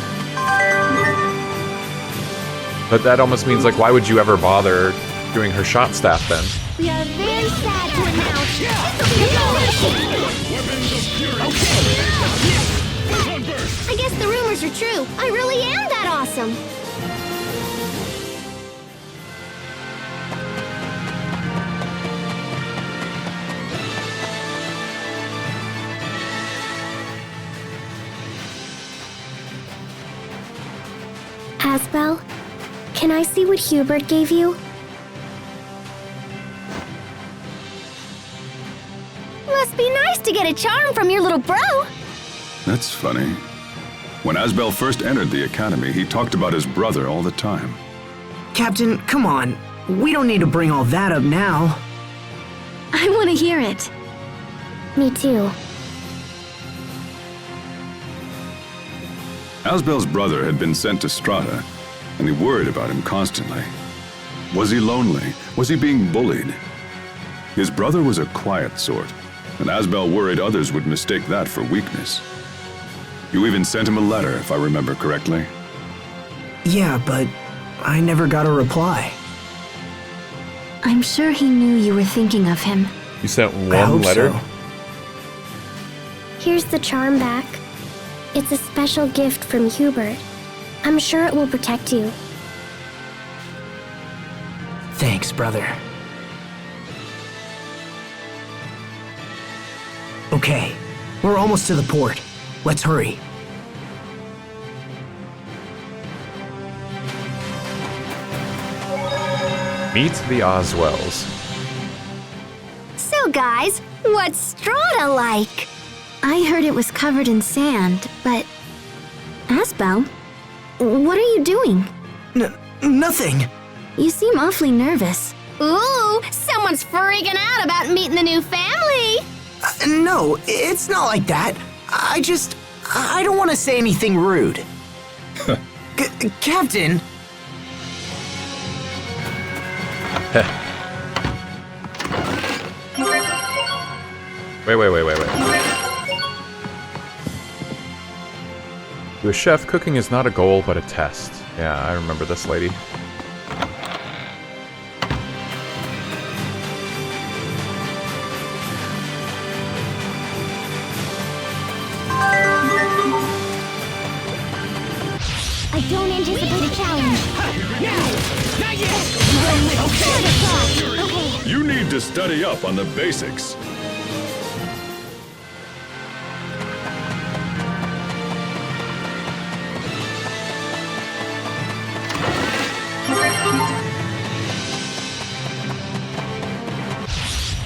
But that almost means, like, why would you ever bother doing her shot staff then? We are very sad to announce I guess the rumors are true. I really am that awesome. Asbel, can I see what Hubert gave you? Must be nice to get a charm from your little bro. That's funny. When Asbel first entered the academy, he talked about his brother all the time. Captain, come on. We don't need to bring all that up now. I want to hear it. Me too. Asbel's brother had been sent to Strahta, and he worried about him constantly. Was he lonely? Was he being bullied? His brother was a quiet sort, and Asbel worried others would mistake that for weakness. You even sent him a letter, if I remember correctly. Yeah, but I never got a reply. I'm sure he knew you were thinking of him. You sent one letter? So. Here's the charm back. It's a special gift from Hubert. I'm sure it will protect you. Thanks, brother. Okay, we're almost to the port. Let's hurry. Meet the Oswells. So guys, what's Strahta like? I heard it was covered in sand, but... Asbel, what are you doing? Nothing. You seem awfully nervous. Ooh, someone's freaking out about meeting the new family. No, it's not like that. I don't want to say anything rude. Captain! Wait. To a chef, cooking is not a goal, but a test. Yeah, I remember this lady. I don't anticipate a challenge. Now! Not yet! Okay. You need to study up on the basics.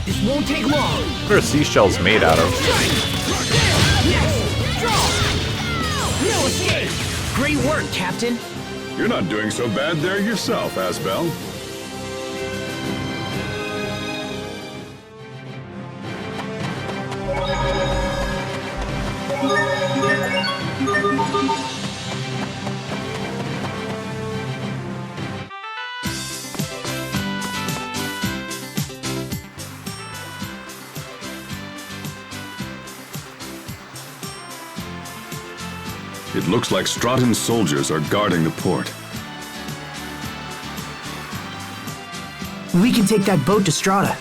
This won't take long. What are seashells made out of? No escape! Great work, Captain. You're not doing so bad there yourself, Asbel. It looks like Strahtan soldiers are guarding the port. We can take that boat to Strahta.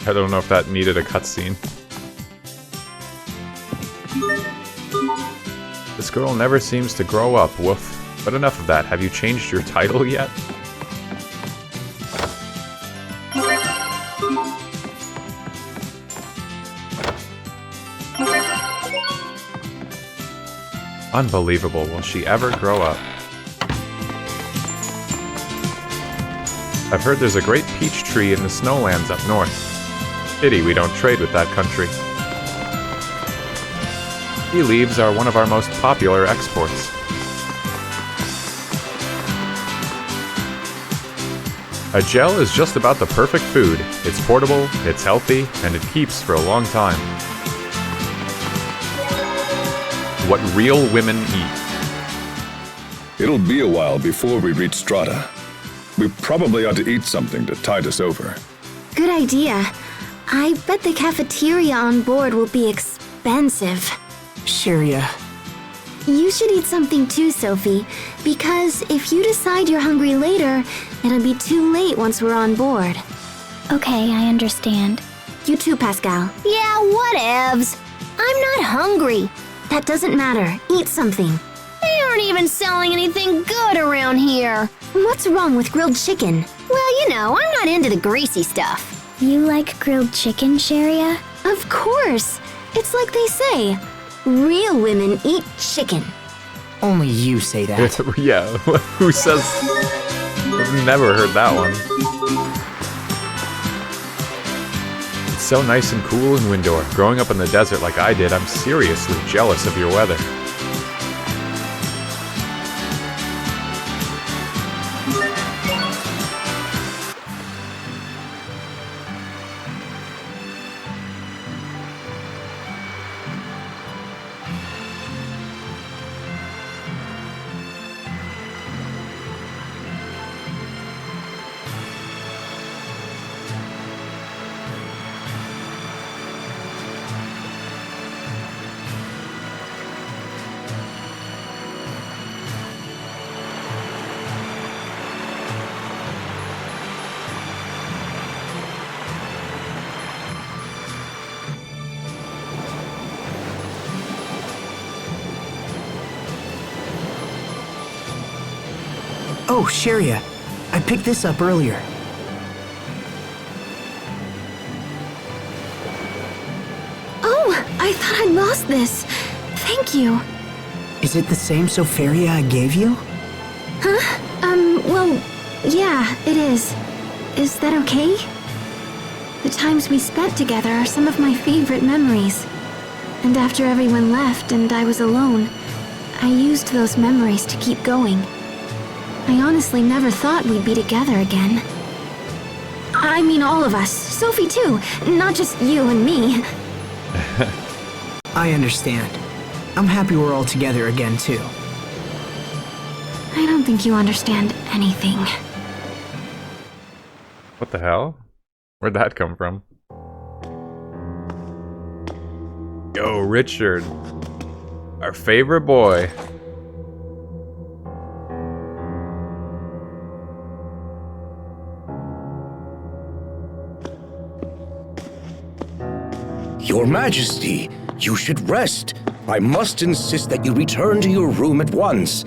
I don't know if that needed a cutscene. This girl never seems to grow up, woof. But enough of that. Have you changed your title yet? Unbelievable. Will she ever grow up? I've heard there's a great peach tree in the snowlands up north. Pity we don't trade with that country. Tea leaves are one of our most popular exports. A gel is just about the perfect food. It's portable, it's healthy, and it keeps for a long time. What real women eat. It'll be a while before we reach Strahta. We probably ought to eat something to tide us over. Good idea. I bet the cafeteria on board will be expensive. Sharia. You should eat something too, Sophie, because if you decide you're hungry later, it'll be too late once we're on board. Okay, I understand. You too, Pascal. Yeah, whatevs. I'm not hungry. That doesn't matter. Eat something. They aren't even selling anything good around here. What's wrong with grilled chicken? Well, you know, I'm not into the greasy stuff. You like grilled chicken, Sharia? Of course. It's like they say. Real women eat chicken. Only you say that. Yeah, who says... I've never heard that one. It's so nice and cool in Windor. Growing up in the desert like I did, I'm seriously jealous of your weather. Oh, Sharia. I picked this up earlier. Oh, I thought I'd lost this. Thank you. Is it the same Soferia I gave you? Huh? Well, yeah, it is. Is that okay? The times we spent together are some of my favorite memories. And after everyone left and I was alone, I used those memories to keep going. I honestly never thought we'd be together again. I mean all of us. Sophie too, not just you and me. I understand. I'm happy we're all together again too. I don't think you understand anything. What the hell? Where'd that come from? Yo, Richard. Our favorite boy. Your Majesty, you should rest. I must insist that you return to your room at once.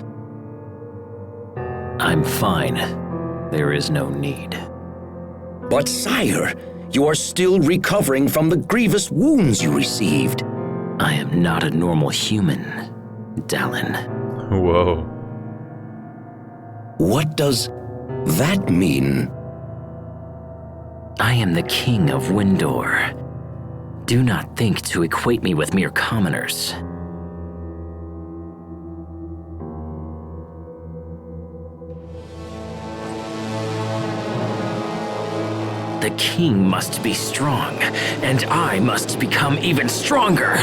I'm fine. There is no need. But sire, you are still recovering from the grievous wounds you received. I am not a normal human, Dallin. Whoa. What does that mean? I am the king of Windor. Do not think to equate me with mere commoners. The king must be strong, and I must become even stronger.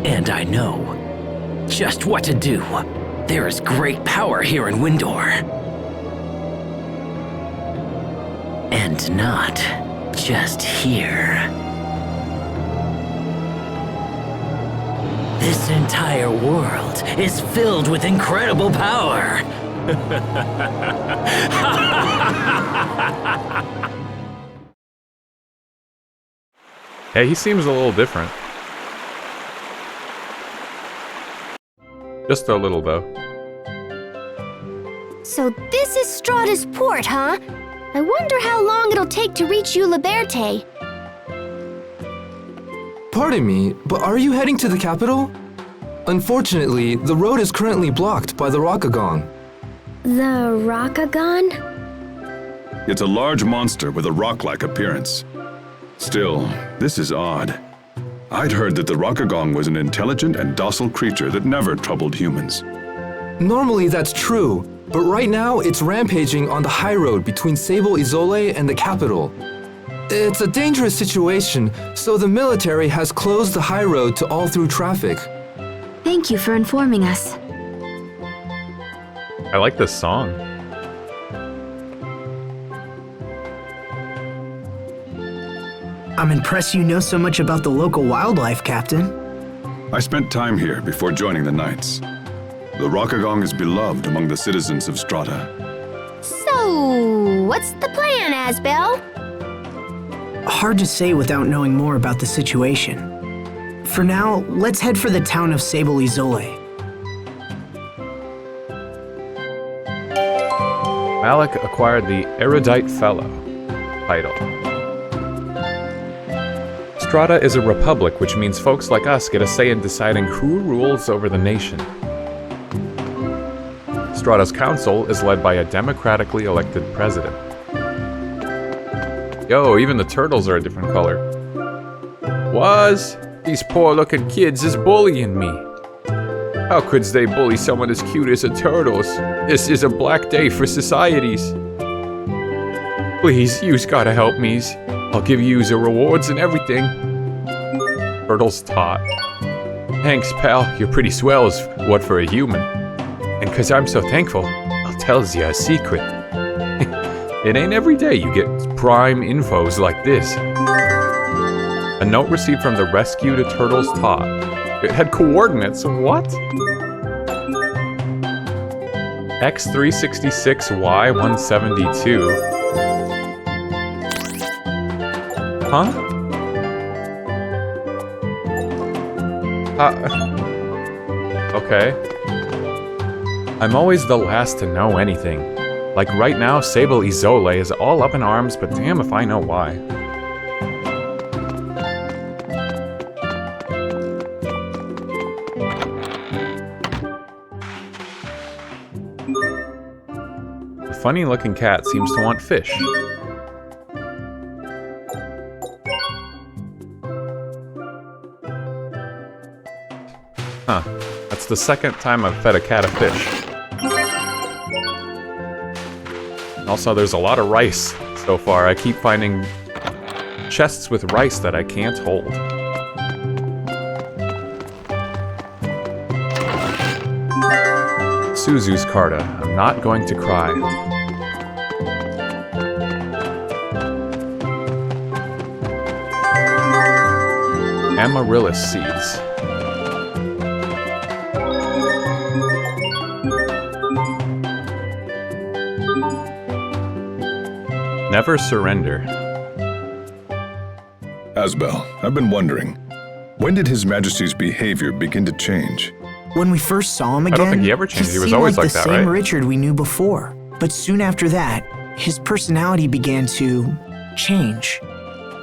And I know just what to do. There is great power here in Windor. And not just here. This entire world is filled with incredible power. Yeah, he seems a little different. Just a little, though. So this is Strahta's port, huh? I wonder how long it'll take to reach you Liberte. Pardon me, but are you heading to the capital? Unfortunately, the road is currently blocked by the Rockagong. The Rockagong? It's a large monster with a rock-like appearance. Still, this is odd. I'd heard that the Rockagong was an intelligent and docile creature that never troubled humans. Normally that's true, but right now it's rampaging on the high road between Sable Isole and the capital. It's a dangerous situation, so the military has closed the high road to all through traffic. Thank you for informing us. I like this song. I'm impressed you know so much about the local wildlife, Captain. I spent time here before joining the Knights. The Rockagong is beloved among the citizens of Strahta. So, what's the plan, Asbel? Hard to say without knowing more about the situation. For now, let's head for the town of Sable Isole. Malik acquired the Erudite Fellow title. Strahta is a republic, which means folks like us get a say in deciding who rules over the nation. Strahta's council is led by a democratically elected president. Yo, even the turtles are a different color. These poor-looking kids is bullying me. How could they bully someone as cute as a turtles? This is a black day for societies. Please, you's gotta help me's. I'll give you's the rewards and everything. Turtles taught. Thanks, pal. You're pretty swell as what for a human. And 'cause I'm so thankful, I'll tell ya a secret. It ain't every day you get prime infos like this. A note received from the rescued turtles taught. It had coordinates. What? X366Y172. Huh? Okay. I'm always the last to know anything. Like right now, Sable Isole is all up in arms, but damn if I know why. The funny-looking cat seems to want fish. Huh. That's the second time I've fed a cat a fish. Also, there's a lot of rice so far. I keep finding chests with rice that I can't hold. Suzu's Carta. I'm not going to cry. Amaryllis seeds. Never surrender. Asbel, I've been wondering, when did His Majesty's behavior begin to change? When we first saw him again, I don't think he ever changed. He was seemed always like like the that, same right? Richard we knew before. But soon after that, his personality began to change.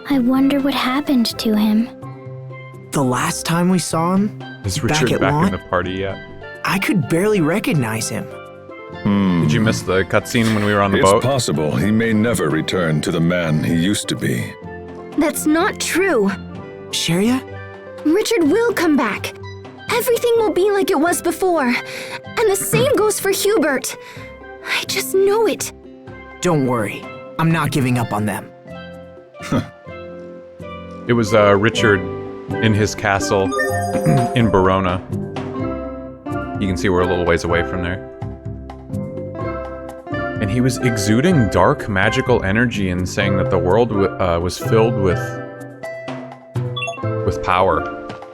I wonder what happened to him. The last time we saw him, Is back Richard at back Lont, in the party yet? I could barely recognize him. Did you miss the cutscene when we were on the It's boat? possible he may never return to the man he used to be. That's not true. Sheria? Richard will come back. Everything will be like it was before. And the same goes for Hubert. I just know it. Don't worry. I'm not giving up on them. It was Richard in his castle in Verona. You can see we're a little ways away from there. And he was exuding dark magical energy and saying that the world was filled with power.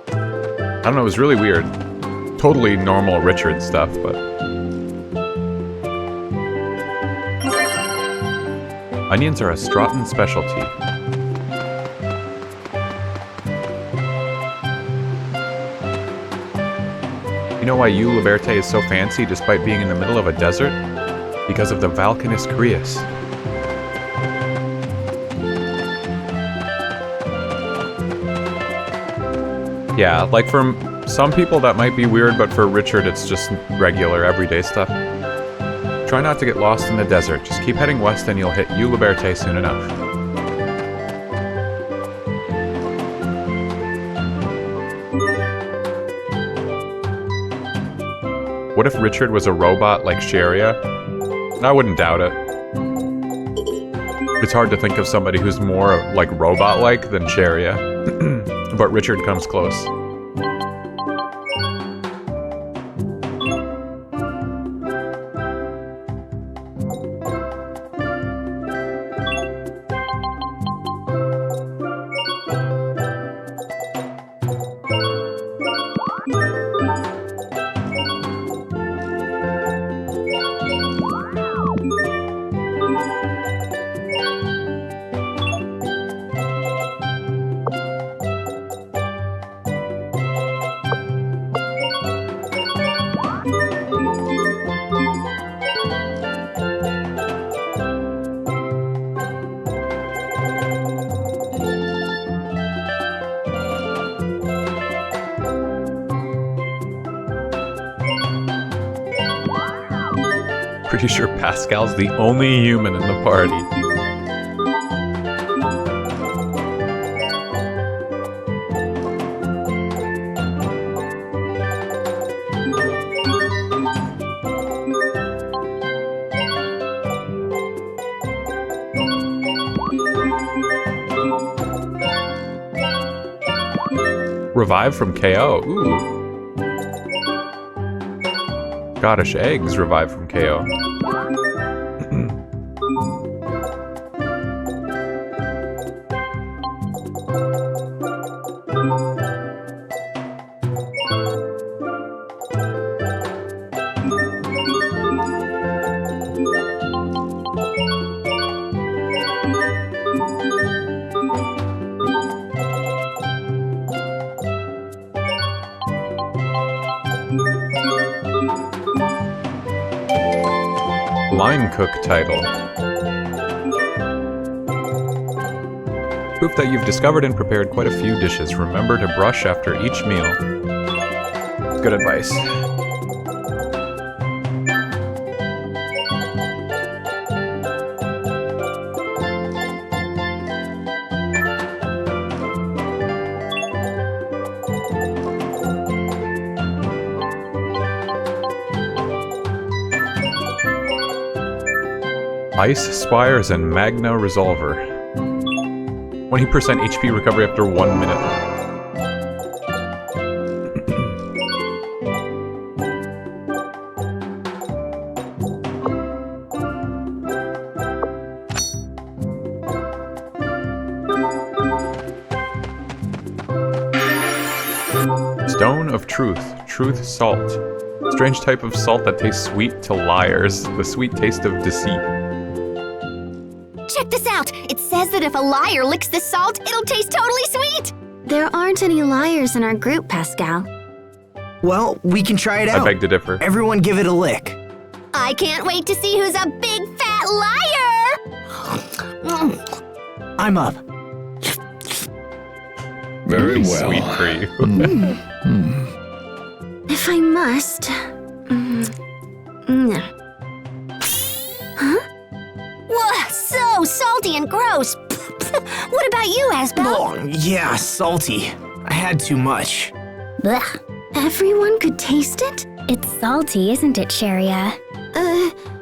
I don't know, it was really weird. Totally normal Richard stuff, but... Onions are a Strahtan specialty. You know why you, Liberte, is so fancy despite being in the middle of a desert? Because of the Valkanus Crius. Yeah, like from some people that might be weird, but for Richard it's just regular, everyday stuff. Try not to get lost in the desert. Just keep heading west and you'll hit Uliberte soon enough. What if Richard was a robot like Sharia? I wouldn't doubt it. It's hard to think of somebody who's more like robot-like than Sharia. But Richard comes close. Pretty sure Pascal's the only human in the party. Revive from KO. Ooh. Scottish eggs revive from KO. Line cook title. Proof that you've discovered and prepared quite a few dishes. Remember to brush after each meal. Good advice. Ice Spires and Magna Resolver. 20% HP recovery after 1 minute. Stone of Truth. Truth Salt. Strange type of salt that tastes sweet to liars. The sweet taste of deceit. Check this out! It says that if a liar licks the salt, it'll taste totally sweet! There aren't any liars in our group, Pascal. Well, we can try it out. I beg to differ. Everyone give it a lick. I can't wait to see who's a big fat liar! I'm up. Very well. Sweet for you. If I must. Huh? Whoa, so salty and gross! What about you, Asbel? Oh, yeah, salty. I had too much. Blech. Everyone could taste it? It's salty, isn't it, Sharia?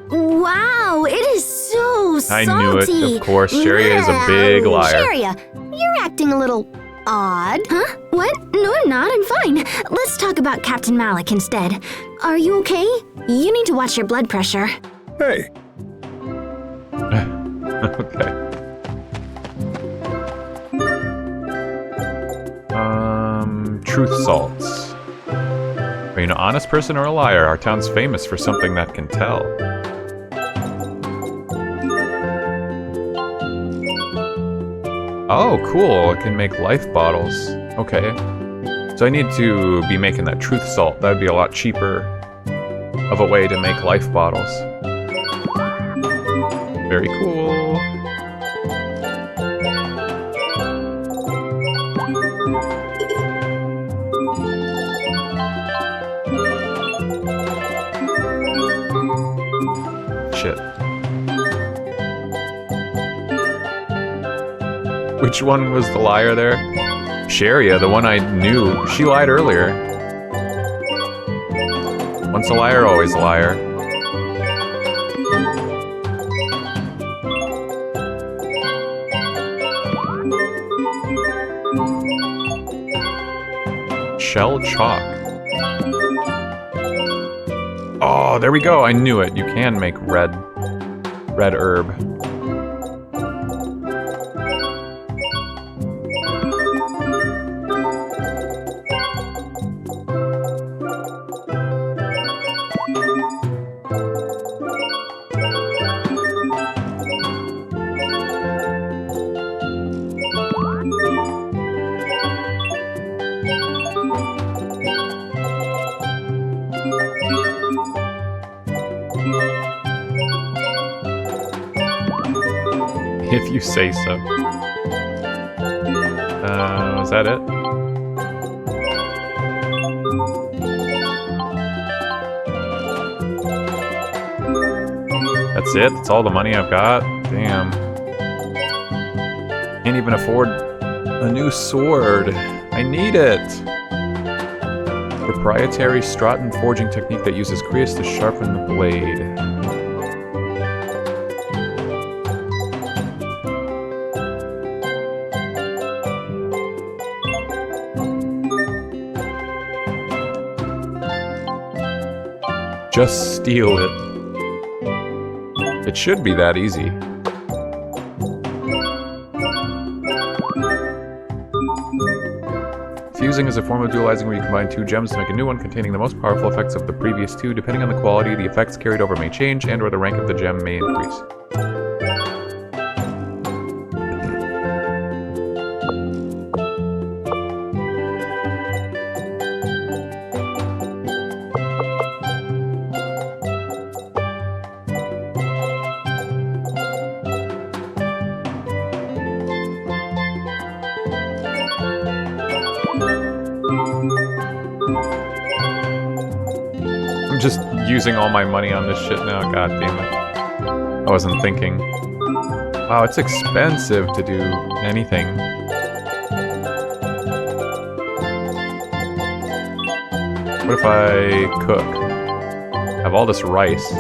Wow, it is so salty. I knew it, of course. Sharia is a big liar. Sharia, you're acting a little odd. Huh? What? No, I'm not. I'm fine. Let's talk about Captain Malik instead. Are you okay? You need to watch your blood pressure. Hey. Okay. Truth salts. Are you an honest person or a liar? Our town's famous for something that can tell. Oh, cool. It can make life bottles. Okay. So I need to be making that truth salt. That would be a lot cheaper of a way to make life bottles. Very cool. Which one was the liar there? Sharia, the one I knew. She lied earlier. Once a liar, always a liar. Shell chalk. Oh, there we go. I knew it. You can make red herb. If you say so. Is that it? That's it? That's all the money I've got? Damn. Can't even afford a new sword. I need it! Proprietary Strahta forging technique that uses Creus to sharpen the blade. Just steal it. It should be that easy. Fusing is a form of dualizing where you combine two gems to make a new one containing the most powerful effects of the previous two. Depending on the quality, the effects carried over may change and or the rank of the gem may increase. I'm just using all my money on this shit now, god damn it. I wasn't thinking. Wow, it's expensive to do anything. What if I cook? I have all this rice.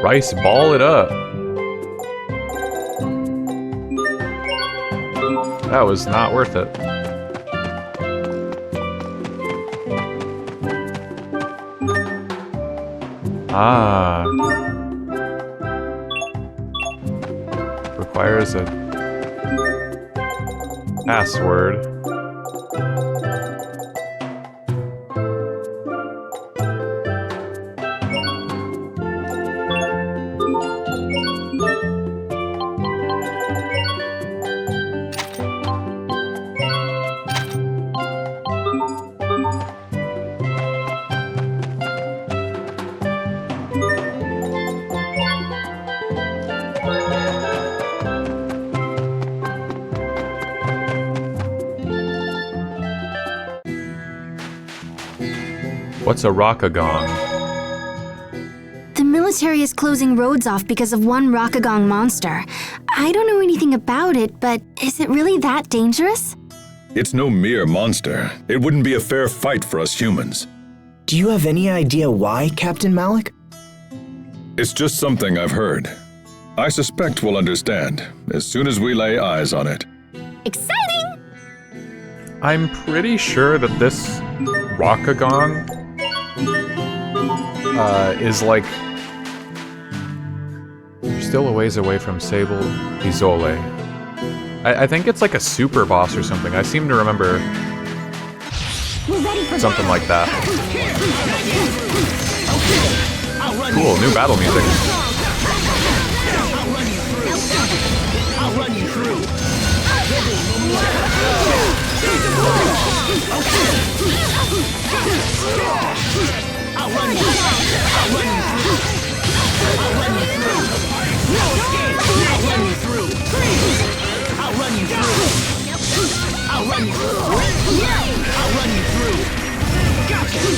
Rice, ball it up. That was not worth it. Ah. Requires a password. What's a rockagong? The military is closing roads off because of one rockagong monster. I don't know anything about it, but is it really that dangerous? It's no mere monster. It wouldn't be a fair fight for us humans. Do you have any idea why, Captain Malik? It's just something I've heard. I suspect we'll understand as soon as we lay eyes on it. Exciting! I'm pretty sure that this rockagong is like... You're still a ways away from Sable Izole. I think it's like a super boss or something. I seem to remember something like that. Cool, new battle music. I'll run you through. I'll run you through. I'll run you through. No escape. I'll run you through. I'll run you through. I'll run you through. I'll run you through. Gotcha.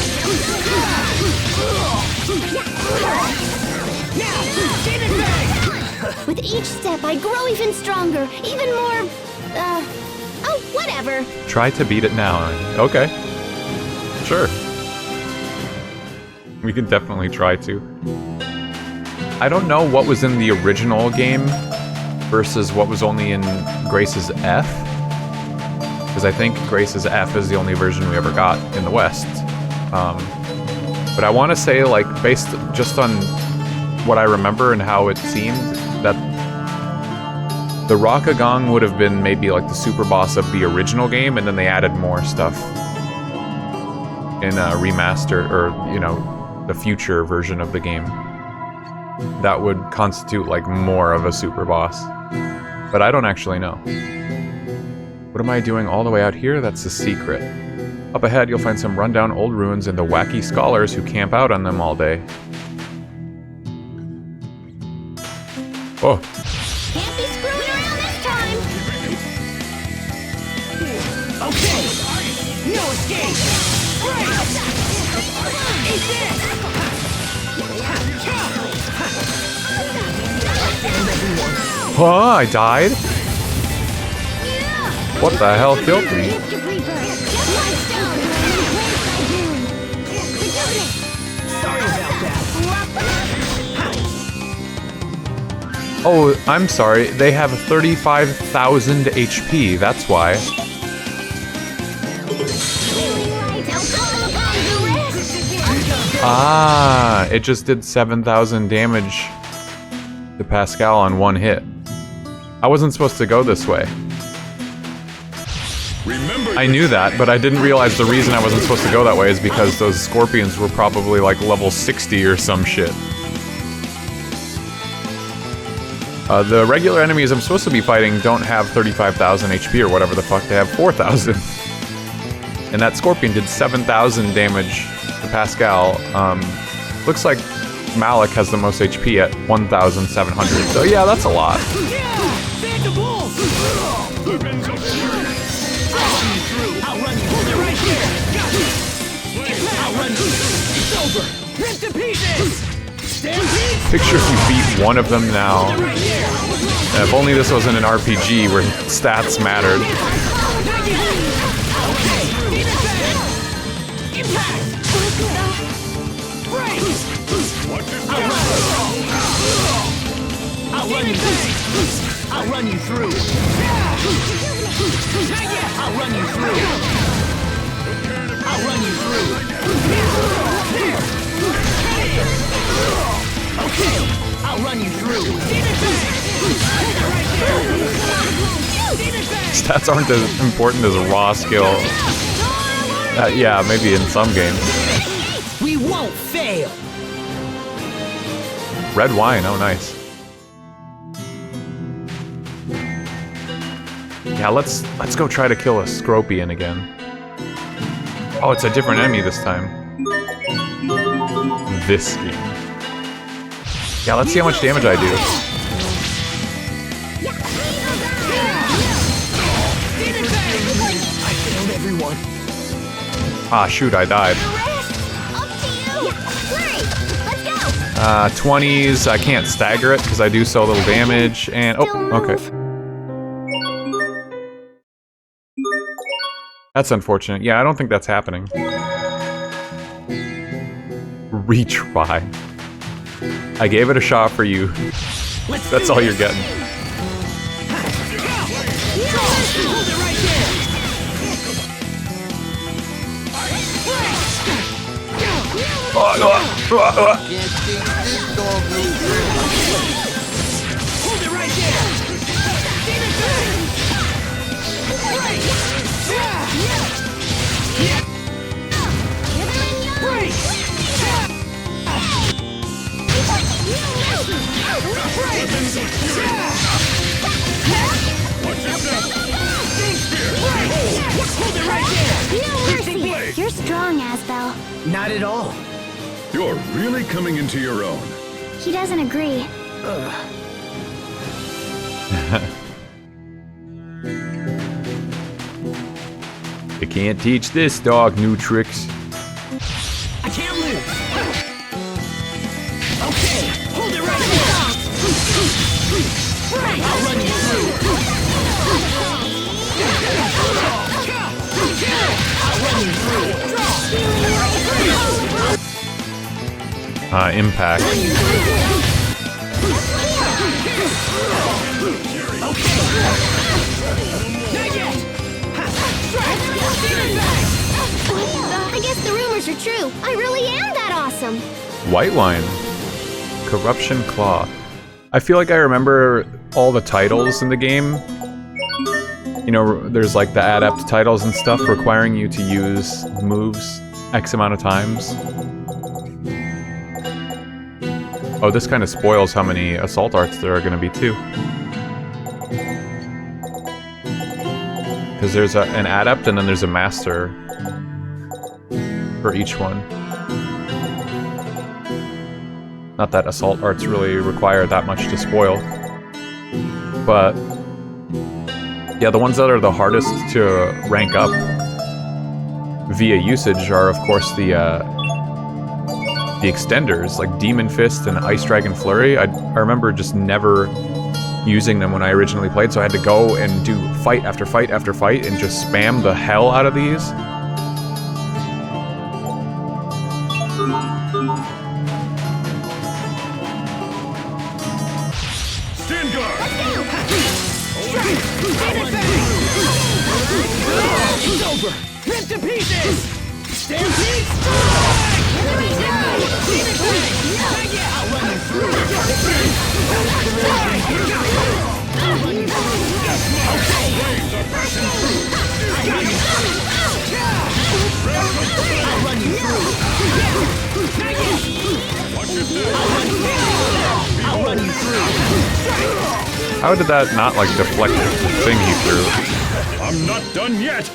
With each step, I grow even stronger, even more, oh, whatever. Try to beat it now. Okay. Sure. We can definitely try to. I don't know what was in the original game versus what was only in Grace's F. Because I think Grace's F is the only version we ever got in the West. But I want to say, like, based just on what I remember and how it seemed, that the Rakagong would have been maybe like the super boss of the original game, and then they added more stuff in Remastered, or, you know, the future version of the game. That would constitute like more of a super boss. But I don't actually know. What am I doing all the way out here? That's the secret. Up ahead, you'll find some rundown old ruins and the wacky scholars who camp out on them all day. Oh. Can't be screwing around this time. Okay. No escape. Right. Eat this. Huh? I died? What the hell killed me? Oh, I'm sorry. They have 35,000 HP. That's why. Ah, it just did 7,000 damage to Pascal on one hit. I wasn't supposed to go this way. I knew that, but I didn't realize the reason I wasn't supposed to go that way is because those scorpions were probably like level 60 or some shit. The regular enemies I'm supposed to be fighting don't have 35,000 HP or whatever the fuck, they have 4,000. And that scorpion did 7,000 damage to Pascal. Looks like Malik has the most HP at 1,700. So yeah, that's a lot. Picture if you beat one of them now. And if only this wasn't an RPG where stats mattered. I'll run you through. I'll run you through. I'll run you through. I'll run you through. Okay, I'll run you through. Stats aren't as important as a raw skill. Yeah, maybe in some games. We won't fail. Red wine, oh nice. Yeah, let's go try to kill a Scorpion again. Oh, it's a different enemy this time. This game. Yeah, let's see how much damage I do. I failed everyone. Ah, shoot, I died. 20s, I can't stagger it because I do so little damage, and oh, okay. That's unfortunate. Yeah, I don't think that's happening. Retry. I gave it a shot for you. That's all you're getting. You're strong, Asbel. Not at all. You're really coming into your own. He doesn't agree. You can't teach this dog new tricks. I can't lose. Impact. I guess the rumors are true. I really am that awesome. White wine. Corruption Claw. I feel like I remember all the titles in the game. You know, there's like the adept titles and stuff requiring you to use moves X amount of times. Oh, this kind of spoils how many assault arts there are going to be too. Because there's an adept and then there's a master for each one. Not that assault arts really require that much to spoil. But yeah, the ones that are the hardest to rank up via usage are, of course, the extenders, like Demon Fist and Ice Dragon Flurry. I remember just never using them when I originally played, so I had to go and do fight after fight after fight and just spam the hell out of these. Stand guard! It's over! Rip to pieces! Stampede strike! I'll run you through! I'll run you through! How did that not, like, deflect the thing he threw? I'm not done yet!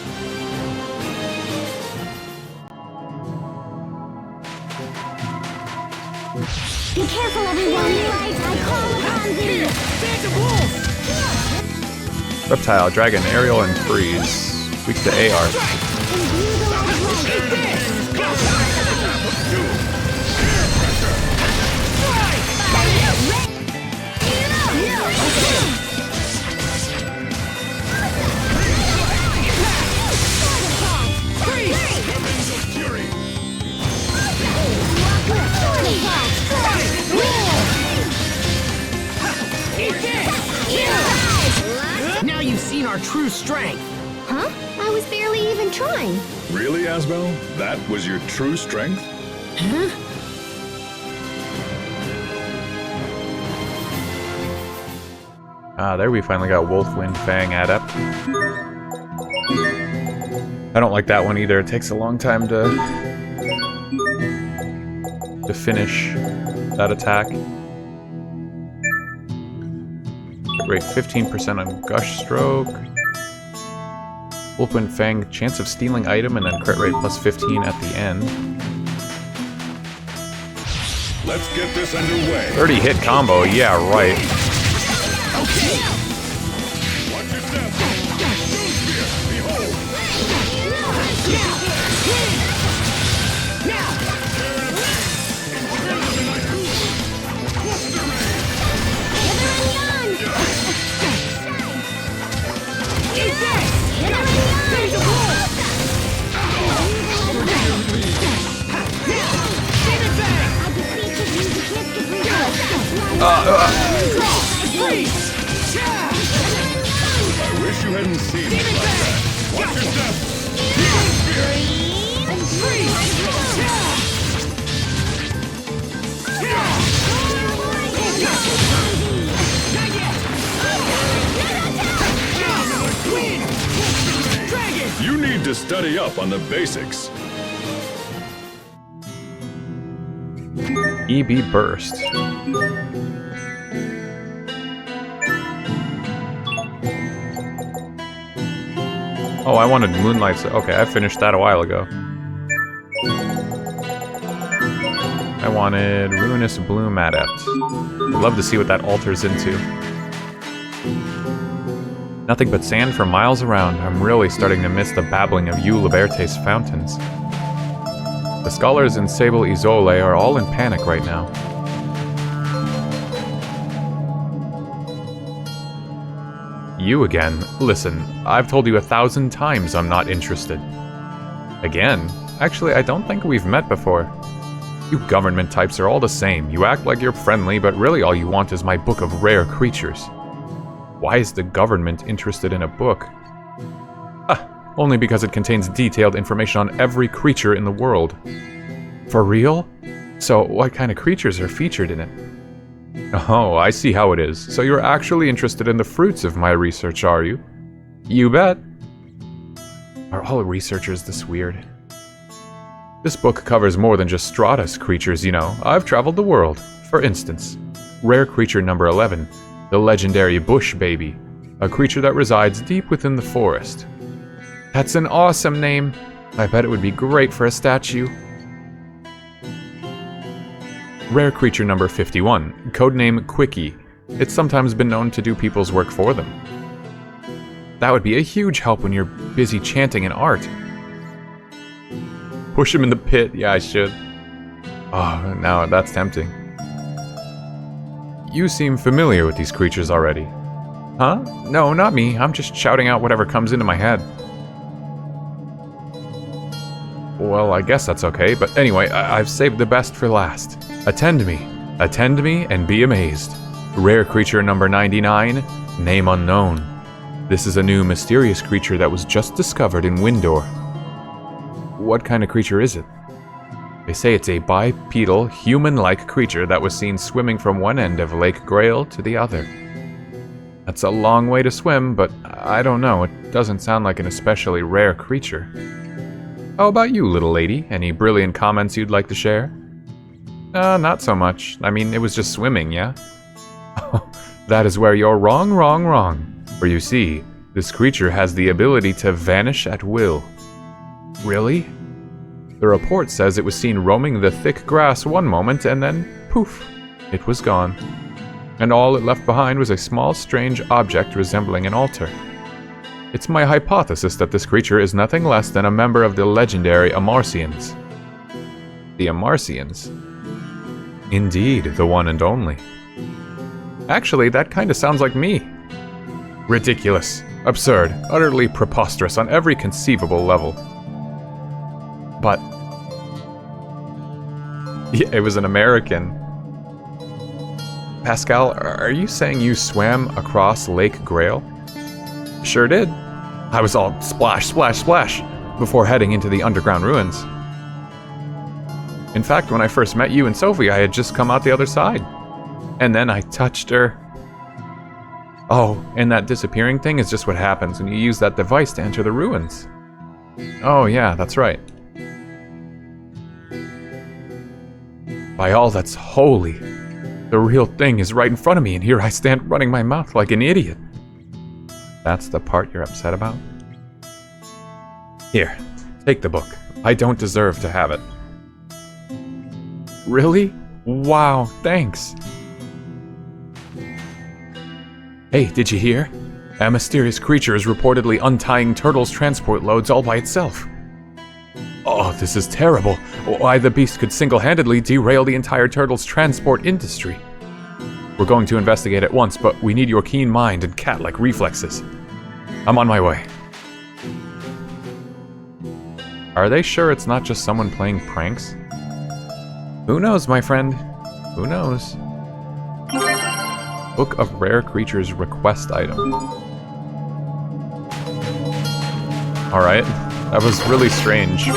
Be careful, everyone! I call upon thee! Reptile, Dragon, Aerial, and Freeze. Weak to AR. Now you've seen our true strength! Huh? I was barely even trying. Really, Asbel? That was your true strength? Huh? Ah, there we finally got Wolfwind Fang Adept. I don't like that one either. It takes a long time to finish that attack. Rate 15% on Gush Stroke. Wolfwind Fang, chance of stealing item, and then crit rate plus 15 at the end. Let's get this underway. 30 hit combo, yeah, right. Okay. Watch your step. Behold. I wish you hadn't seen me. Watch your step. You need to study up on the basics. EB Burst. Oh, I wanted Moonlight. Okay, I finished that a while ago. I wanted Ruinous Bloom Adept. I'd love to see what that alters into. Nothing but sand for miles around. I'm really starting to miss the babbling of Hugh Liberte's fountains. The scholars in Sable Isole are all in panic right now. You again? Listen, I've told you 1,000 times I'm not interested. Again? Actually, I don't think we've met before. You government types are all the same. You act like you're friendly, but really all you want is my book of rare creatures. Why is the government interested in a book? Only because it contains detailed information on every creature in the world. For real? So, what kind of creatures are featured in it? Oh, I see how it is. So you're actually interested in the fruits of my research, are you? You bet. Are all researchers this weird? This book covers more than just Strahta's creatures, you know. I've traveled the world. For instance, rare creature number 11, the legendary bush baby, a creature that resides deep within the forest. That's an awesome name. I bet it would be great for a statue. Rare creature number 51, codename Quickie. It's sometimes been known to do people's work for them. That would be a huge help when you're busy chanting in art. Push him in the pit. Yeah, I should. Oh, now that's tempting. You seem familiar with these creatures already. Huh? No, not me. I'm just shouting out whatever comes into my head. Well, I guess that's okay, but anyway, I've saved the best for last. Attend me, and be amazed. Rare creature number 99, name unknown. This is a new mysterious creature that was just discovered in Windor. What kind of creature is it? They say it's a bipedal, human-like creature that was seen swimming from one end of Lake Grail to the other. That's a long way to swim, but I don't know, it doesn't sound like an especially rare creature. How about you, little lady? Any brilliant comments you'd like to share? Not so much. I mean, it was just swimming, yeah? That is where you're wrong. For you see, this creature has the ability to vanish at will. Really? The report says it was seen roaming the thick grass one moment and then, poof, it was gone. And all it left behind was a small, strange object resembling an altar. It's my hypothesis that this creature is nothing less than a member of the legendary Amarcians. The Amarcians? Indeed, the one and only. Actually, that kinda sounds like me. Ridiculous, absurd, utterly preposterous on every conceivable level. But... yeah, it was an American. Pascal, are you saying you swam across Lake Grail? Sure did. I was all splash, splash, splash before heading into the underground ruins. In fact, when I first met you and Sophie, I had just come out the other side. And then I touched her. Oh, and that disappearing thing is just what happens when you use that device to enter the ruins. Oh yeah, that's right. By all that's holy, the real thing is right in front of me, and here I stand running my mouth like an idiot. That's the part you're upset about? Here, take the book. I don't deserve to have it. Really? Wow, thanks. Hey, did you hear? A mysterious creature is reportedly untying Turtle's transport loads all by itself. Oh, this is terrible. Why, the beast could single-handedly derail the entire Turtle's transport industry. We're going to investigate at once, but we need your keen mind and cat-like reflexes. I'm on my way. Are they sure it's not just someone playing pranks? Who knows, my friend? Who knows? Book of Rare Creatures request item. Alright, that was really strange for...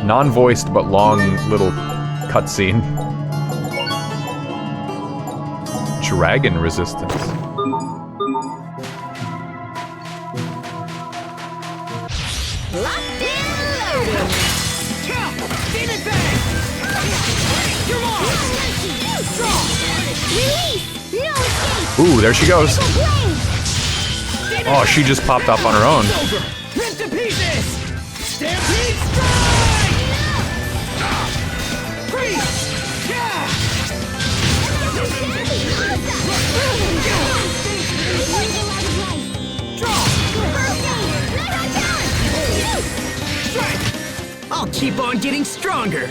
non-voiced but long little cutscene. Dragon resistance. Locked in, loaded. Chao, demon bang. You're on. Release. No escape. Ooh, there she goes. Oh, she just popped up on her own. Rip to pieces. Stampede strike. Freeze. Yeah. I'll keep on getting stronger.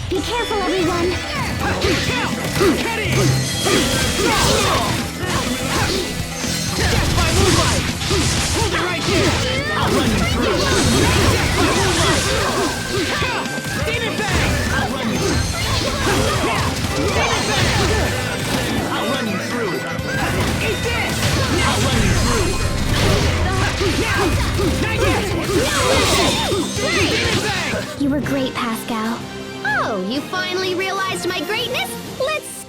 Be careful, everyone. were great, Pascal. Oh, you finally realized my greatness? Let's...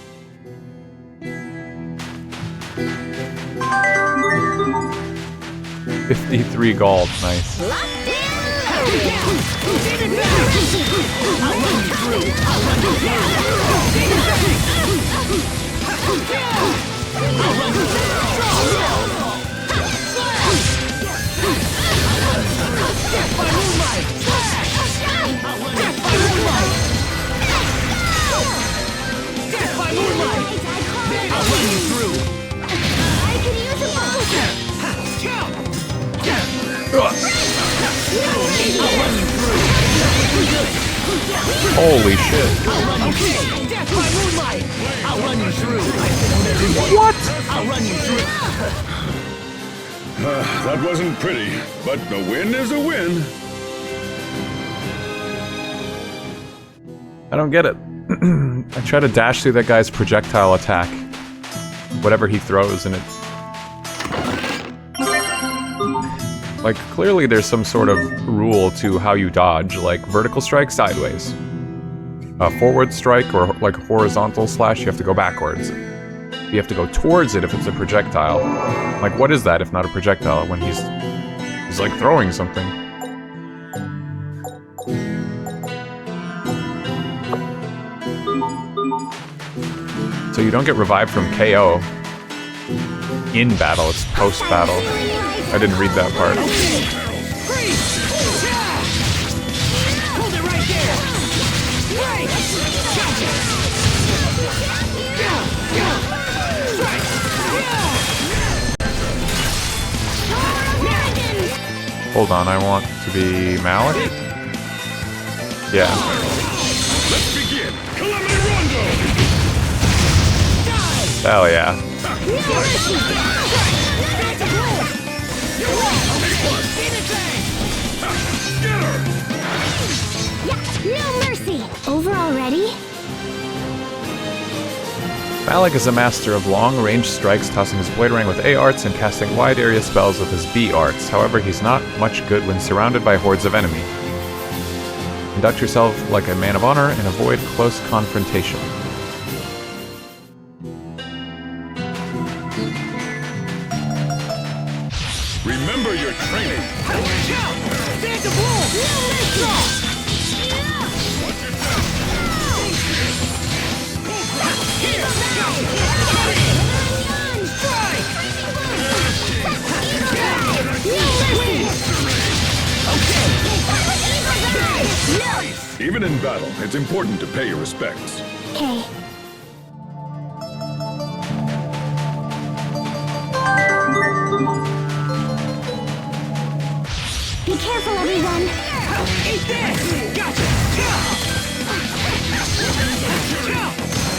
$53 gold, nice. Holy shit. Okay, death by moonlight! I'll run you through. What? I'll run you through. That wasn't pretty, but a win is a win. I don't get it. I try to dash through that guy's projectile attack. Whatever he throws, and it... Like, clearly there's some sort of rule to how you dodge, like vertical strike sideways. A forward strike or like horizontal slash, you have to go backwards. You have to go towards it if it's a projectile. Like, what is that if not a projectile when he's like throwing something? So you don't get revived from KO in battle, it's post-battle. I didn't read that part. Hold it right there! Right! Hold on, I want to be Malik? Yeah. Let's begin! Calamity Rondo! Hell yeah. No mercy! Over already? Malik is a master of long-range strikes, tossing his Blade with A arts and casting wide-area spells with his B arts. However, he's not much good when surrounded by hordes of enemy. Conduct yourself like a man of honor and avoid close confrontation. Remember your training! Stand to blow! Even in battle, it's important to pay your respects. Okay. Be careful, everyone. Eat this! Gotcha!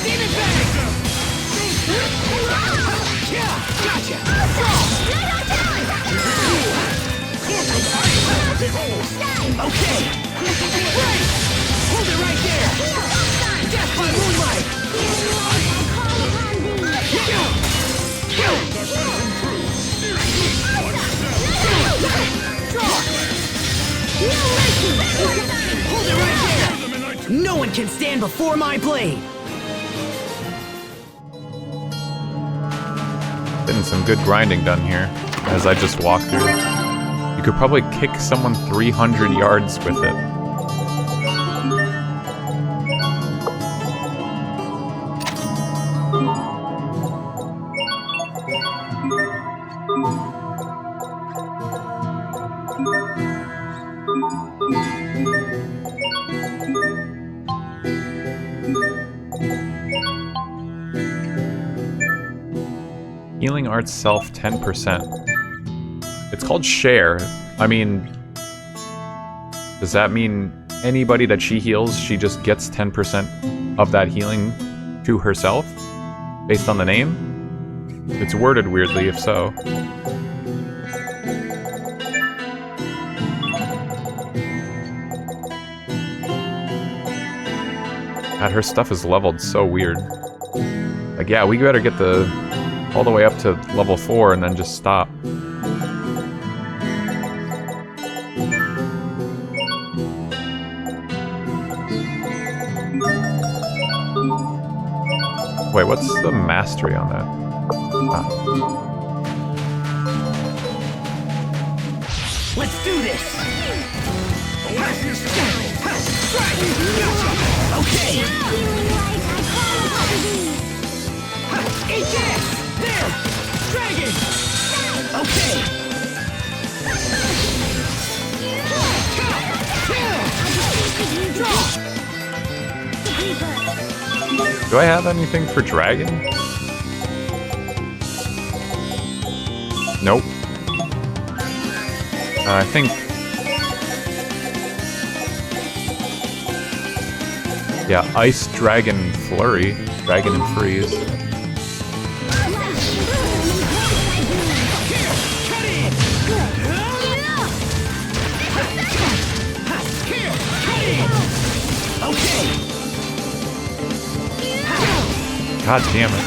Demon bang! Gotcha! Okay! Right! Hold it right there! Death by moonlight! Hold it right there! No one can stand before my blade! Getting some good grinding done here, as I just walk through. You could probably kick someone 300 yards with it. Healing arts self 10%. It's called share. I mean, does that mean anybody that she heals, she just gets 10% of that healing to herself? Based on the name? It's worded weirdly, if so. God, her stuff is leveled so weird. Like, yeah, we better get all the way up to level 4 and then just stop. Wait, what's the mastery on that? Ah. Let's do this! Okay! Eat this! There! Dragon! Okay! Do I have anything for dragon? Nope. I think... Yeah, Ice Dragon Flurry. Dragon and Freeze. God damn it.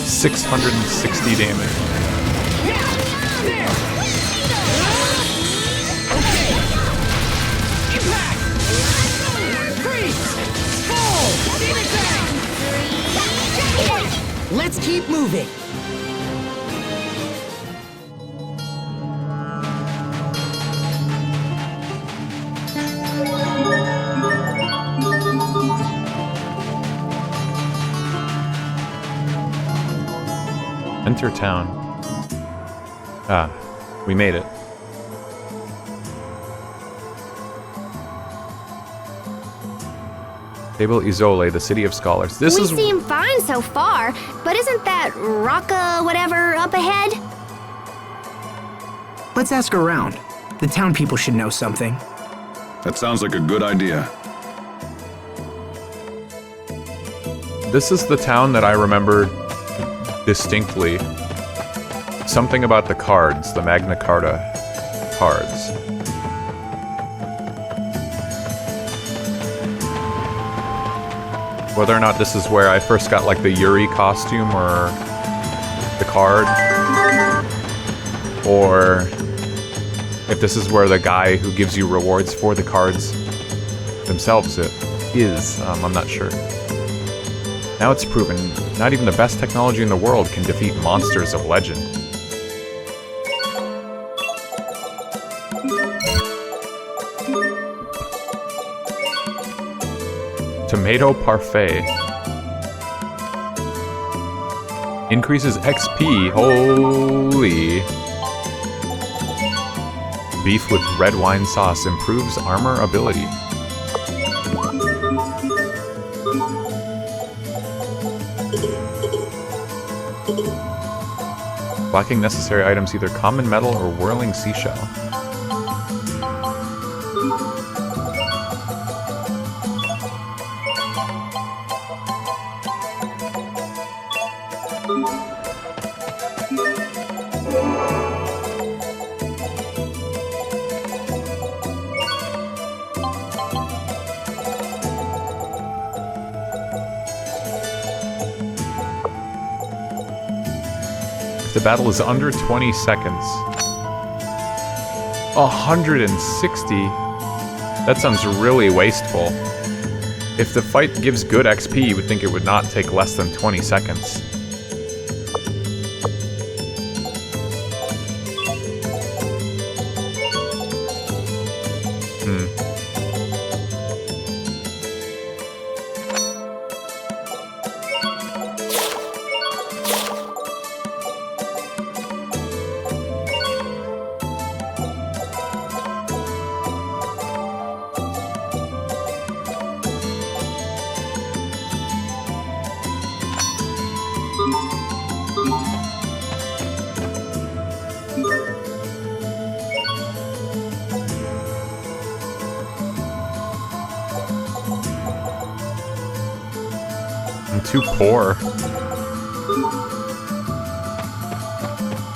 660 damage. Let's keep moving. Enter town. Ah, we made it. Stable Izole, the city of scholars. We seem fine so far, but isn't that Rocca whatever up ahead? Let's ask around. The town people should know something. That sounds like a good idea. This is the town that I remember distinctly. Something about the cards, the Magna Carta cards. Whether or not this is where I first got like the Yuri costume or the card, or if this is where the guy who gives you rewards for the cards themselves is, I'm not sure. Now it's proven, not even the best technology in the world can defeat monsters of legend. Tomato Parfait. Increases XP, holy. Beef with red wine sauce improves armor ability. Lacking necessary items, either common metal or whirling seashell. The battle is under 20 seconds. 160? That sounds really wasteful. If the fight gives good XP, you would think it would not take less than 20 seconds. I'm too poor.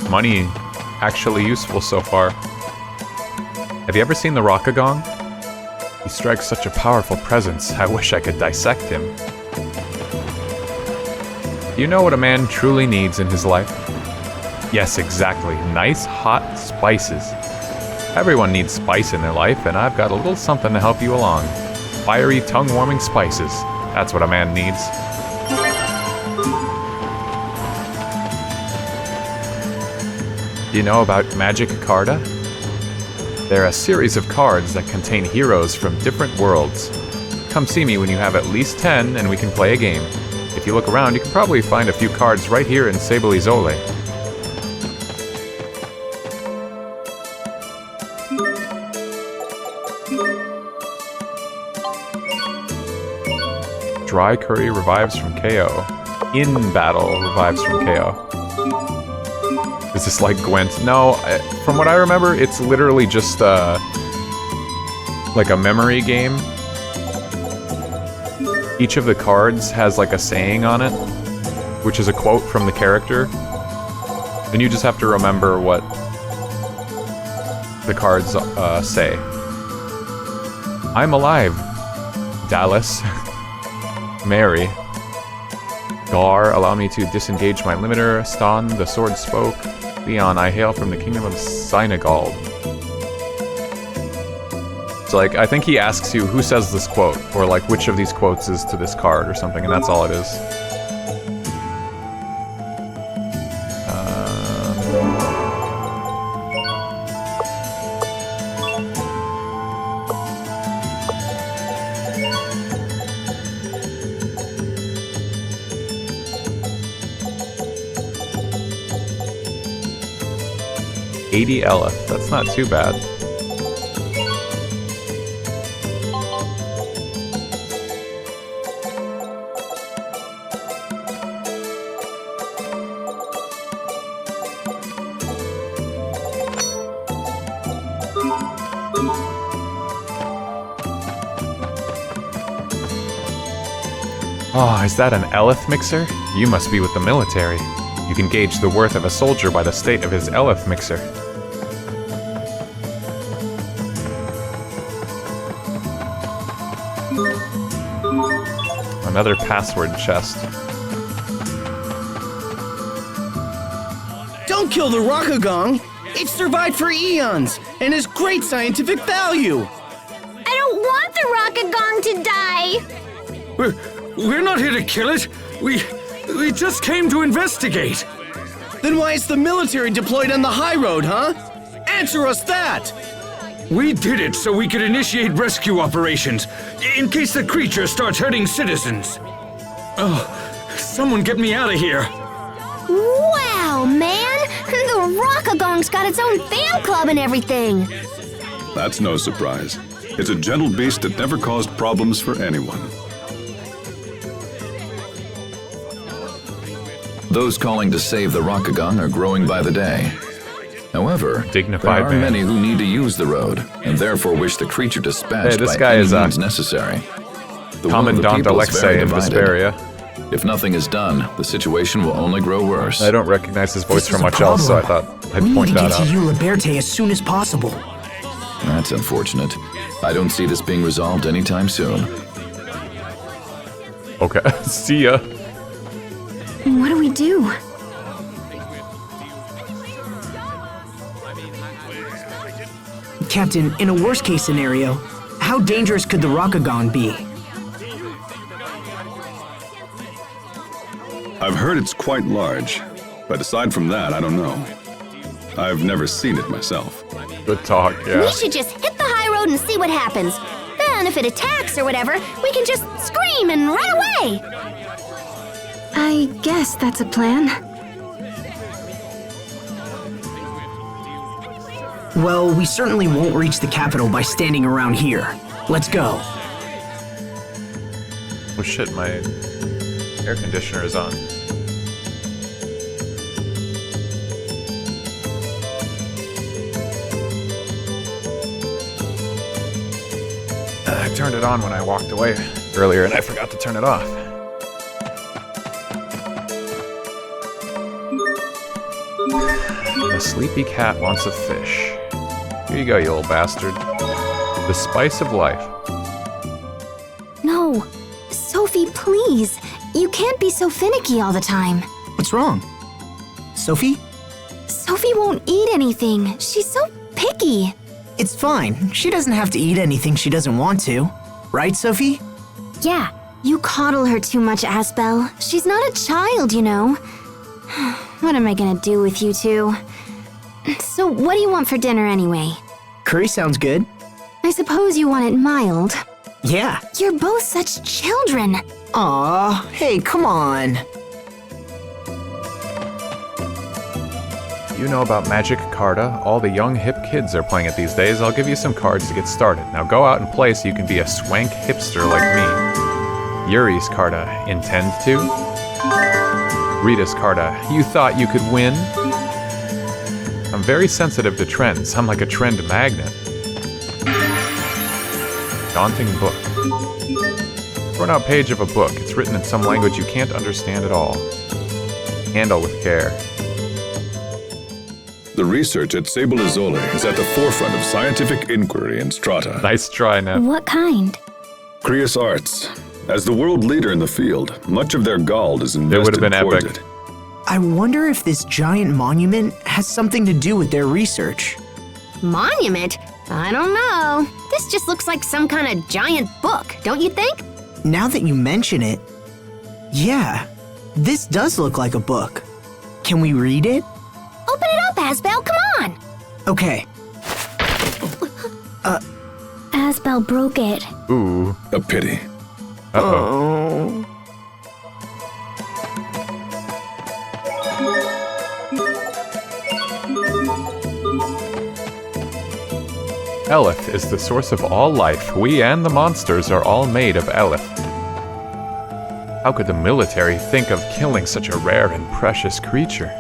Money actually useful so far. Have you ever seen the Rockagong? He strikes such a powerful presence, I wish I could dissect him. Do you know what a man truly needs in his life? Yes, exactly. Nice, hot spices. Everyone needs spice in their life, and I've got a little something to help you along. Fiery, tongue-warming spices. That's what a man needs. You know about Magic Carta? They're a series of cards that contain heroes from different worlds. Come see me when you have at least 10 and we can play a game. If you look around, you can probably find a few cards right here in Sable Isole. Dry Curry revives from KO. In battle revives from KO. Is this like Gwent? No, from what I remember, it's literally just like a memory game. Each of the cards has like a saying on it, which is a quote from the character. And you just have to remember what the cards say. I'm alive. Dallas. Mary. Gar, allow me to disengage my limiter. Stan, the sword spoke. Leon, I hail from the kingdom of Senegal. So, like, I think he asks you who says this quote, or like which of these quotes is to this card or something, and that's all it is. $80 Eleth. That's not too bad. Oh, is that an Eleth mixer? You must be with the military. You can gauge the worth of a soldier by the state of his Eleth mixer. Another password chest. Don't kill the Rockagong! It's survived for eons and has great scientific value! I don't want the Rockagong to die! We're not here to kill it. We just came to investigate. Then why is the military deployed on the high road, huh? Answer us that! We did it so we could initiate rescue operations, in case the creature starts hurting citizens. Oh, someone get me out of here. Wow, man! The Rockagong's got its own fan club and everything! That's no surprise. It's a gentle beast that never caused problems for anyone. Those calling to save the Rockagong are growing by the day. However, Dignified there are man. many who need to use the road, and therefore wish the creature dispatched Hey, this by guy any is, means necessary. The will of the Commandant people is very Alexei in divided. Vesperia. If nothing is done, the situation will only grow worse. I don't recognize his voice This from is a much else, so I problem. thought I'd We point need to that get out. to Eula Berte as soon as possible. That's unfortunate. I don't see this being resolved anytime soon. Okay, see ya. What do we do? Captain, in a worst-case scenario, how dangerous could the Rockagong be? I've heard it's quite large, but aside from that, I don't know. I've never seen it myself. Good talk, We should just hit the high road and see what happens. Then, if it attacks or whatever, we can just scream and run away! I guess that's a plan. Well, we certainly won't reach the capital by standing around here. Let's go. Oh shit, my air conditioner is on. I turned it on when I walked away earlier and I forgot to turn it off. A sleepy cat wants a fish. Here you go, you old bastard. The spice of life. No. Sophie, please. You can't be so finicky all the time. What's wrong? Sophie? Sophie won't eat anything. She's so picky. It's fine. She doesn't have to eat anything she doesn't want to. Right, Sophie? Yeah, you coddle her too much, Asbel. She's not a child, you know. What am I gonna do with you two? So what do you want for dinner anyway? Curry sounds good. I suppose you want it mild. Yeah. You're both such children. Aw, hey, come on. You know about Magic Carta? All the young hip kids are playing it these days. I'll give you some cards to get started. Now go out and play so you can be a swank hipster like me. Yuri's Carta. Intend to? Rita's Carta. You thought you could win? I'm very sensitive to trends. I'm like a trend magnet. Daunting book. Torn out page of a book. It's written in some language you can't understand at all. Handle with care. The research at Sable Izole is at the forefront of scientific inquiry in Strahta. Nice try, Ned. What kind? Krios Arts. As the world leader in the field, much of their gold is invested It would have been towards epic. it. I wonder if this giant monument has something to do with their research. Monument? I don't know. This just looks like some kind of giant book, don't you think? Now that you mention it, yeah, this does look like a book. Can we read it? Open it up, Asbel, come on! Okay. Asbel broke it. Ooh. A pity. Uh-oh. Eleth is the source of all life. We and the monsters are all made of Eleth. How could the military think of killing such a rare and precious creature?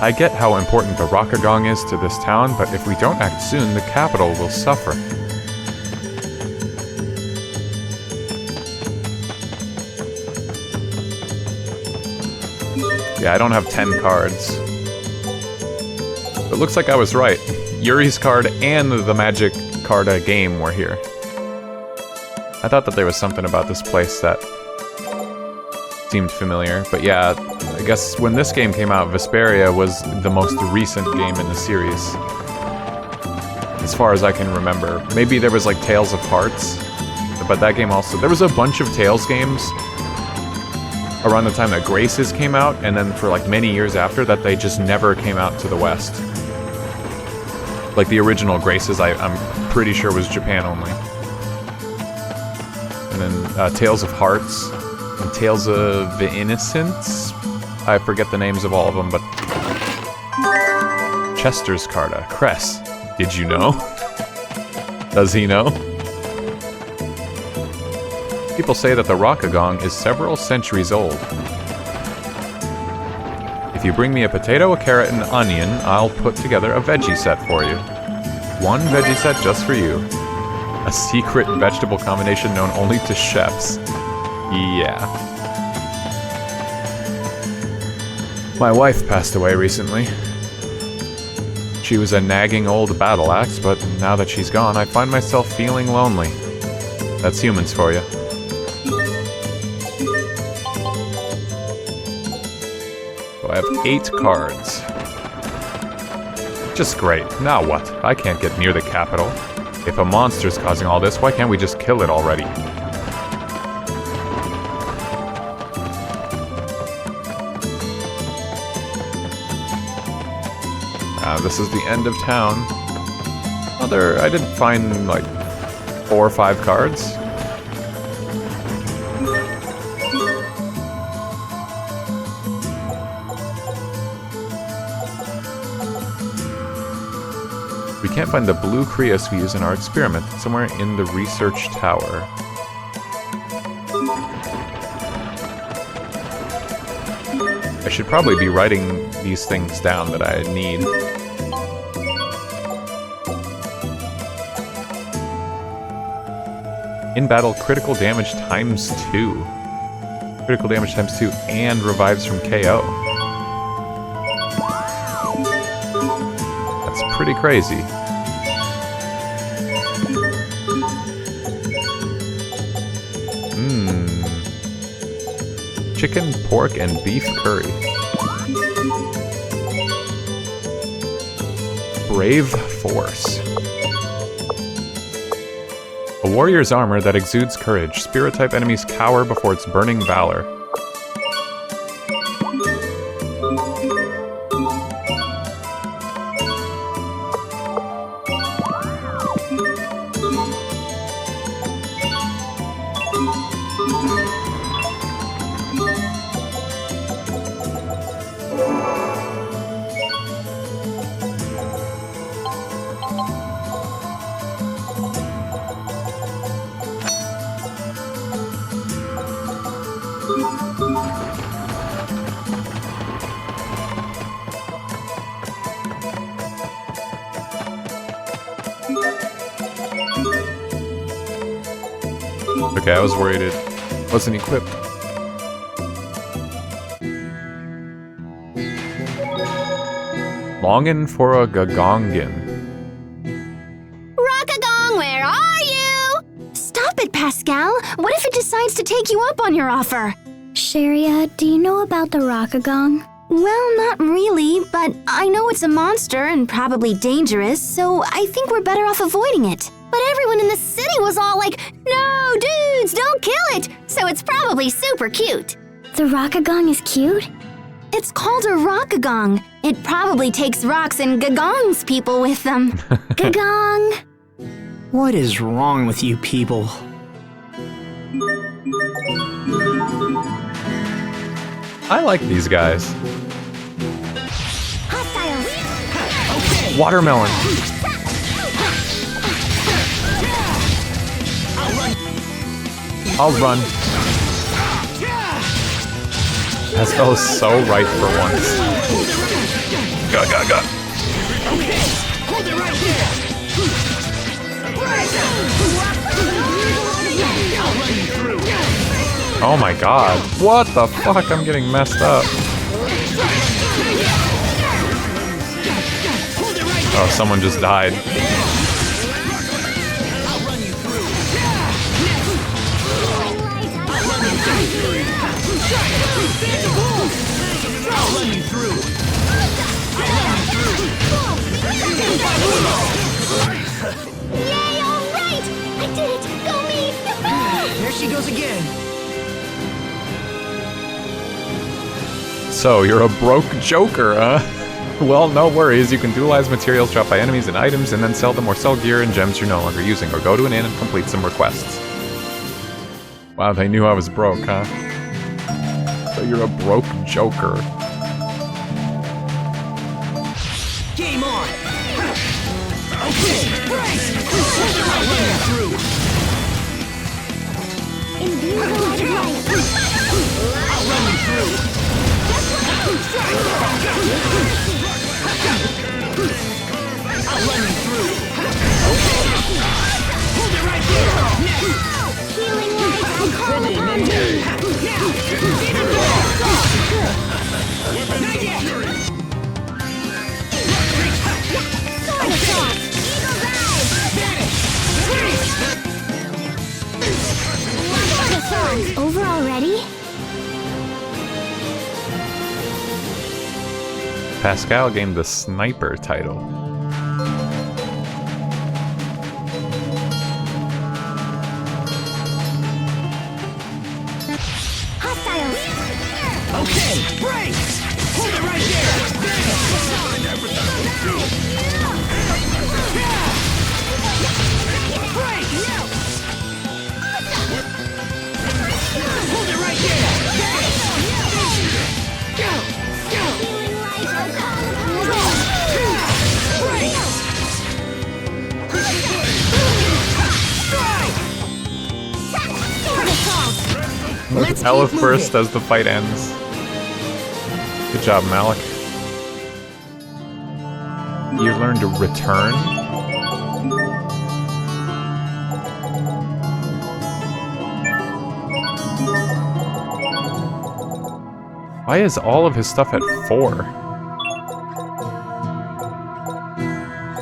I get how important the Rockagong is to this town, but if we don't act soon, the capital will suffer. Yeah, I don't have 10 cards. It looks like I was right. Yuri's card and the Magic Carta game were here. I thought that there was something about this place that seemed familiar, but yeah, I guess when this game came out, Vesperia was the most recent game in the series. As far as I can remember. Maybe there was like Tales of Hearts, but that game also... There was a bunch of Tales games around the time that Graces came out, and then for like many years after that, they just never came out to the West. Like the original Graces, I'm pretty sure was Japan only. And then Tales of Hearts, and Tales of the Innocents. I forget the names of all of them, but... Chester's Carta. Cress. Did you know? Does he know? People say that the Rockagong is several centuries old. If you bring me a potato, a carrot, and an onion, I'll put together a veggie set for you. One veggie set just for you. A secret vegetable combination known only to chefs. Yeah. My wife passed away recently. She was a nagging old battle axe, but now that she's gone, I find myself feeling lonely. That's humans for you. So I have 8 cards. Just great. Now what? I can't get near the capital. If a monster's causing all this, why can't we just kill it already? This is the end of town. I did find like 4 or 5 cards. We can't find the blue Krios we use in our experiment. It's somewhere in the research tower. I should probably be writing these things down that I need. In battle, critical damage times 2. Critical damage times 2 and revives from KO. That's pretty crazy. Chicken, pork, and beef curry. Brave Force. A warrior's armor that exudes courage. Spirit-type enemies cower before its burning valor. Okay, I was worried it wasn't equipped. Longin' for a Gagongin. Rockagong, where are you? Stop it, Pascal. What if it decides to take you up on your offer? Sharia, do you know about the Rockagong? Well, not really, but I know it's a monster and probably dangerous, so I think we're better off avoiding it. But everyone in the city was all like, no, dudes, don't kill it! So it's probably super cute. The Rockagong is cute? It's called a Rockagong. It probably takes rocks and gagongs people with them. Gagong! What is wrong with you people? I like these guys. Watermelon. I'll run. Pascal is so right for once. Go. Hold it right there. Oh my god. What the fuck? I'm getting messed up. Oh, someone just died. Yay, all right! I did it! Go me! There she goes again. So, you're a broke joker, huh? Well, no worries. You can dualize materials dropped by enemies and items and then sell them or sell gear and gems you're no longer using, or go to an inn and complete some requests. Wow, they knew I was broke, huh? So you're a broke joker. Game on! Okay, right! I'll run you through! Imbue the light of life! I'll run you through! I'll run you through! Hold it right there! Healing light, I call upon thee! Not yet! Sword assault! Eagle's eye! Sword assault! Over already? Pascal gained the sniper title. Okay, break! Hold it right there! Break! Hold it right Let's Elif first as the fight ends. Good job, Malik. You learn to return. Why is all of his stuff at 4?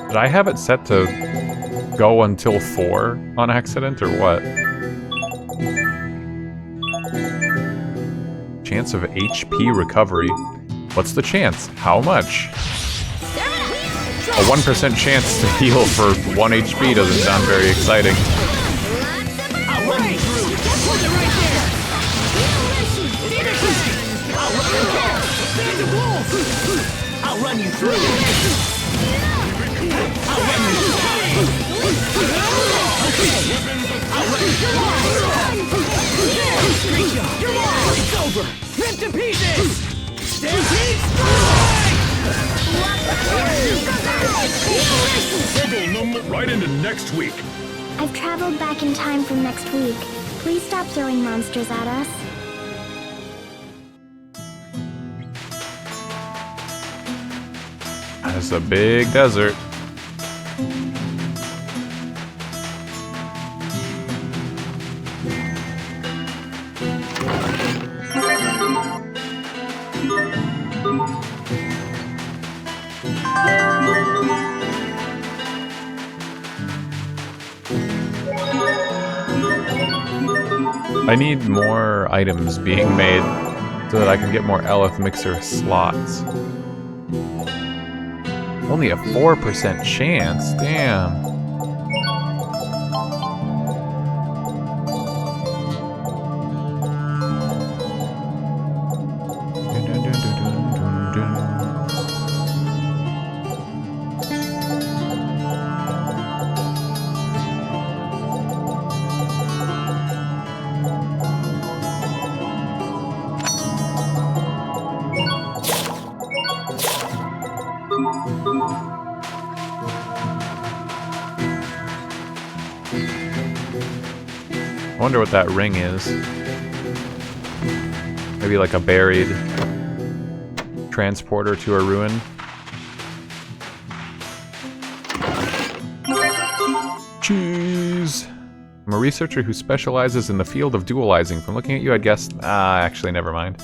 Did I have it set to go until 4 on accident, or what? Chance of HP recovery. What's the chance? How much? A 1% chance to heal for 1 HP doesn't sound very exciting. I'll run you through. Hold it right there. I'll run you through. Stand the wolf. I'll run you through. I'll run you through. I'll run you through. Great job. You're on. It's over. Rip to pieces. Stampede strike! Right into next week. I've traveled back in time from next week. Please stop throwing monsters at us. That's a big desert. I need more items being made so that I can get more Eleth mixer slots. Only a 4% chance, damn. I wonder what that ring is. Maybe like a buried transporter to a ruin. Cheese! I'm a researcher who specializes in the field of dualizing. From looking at you, I'd guess... actually, never mind.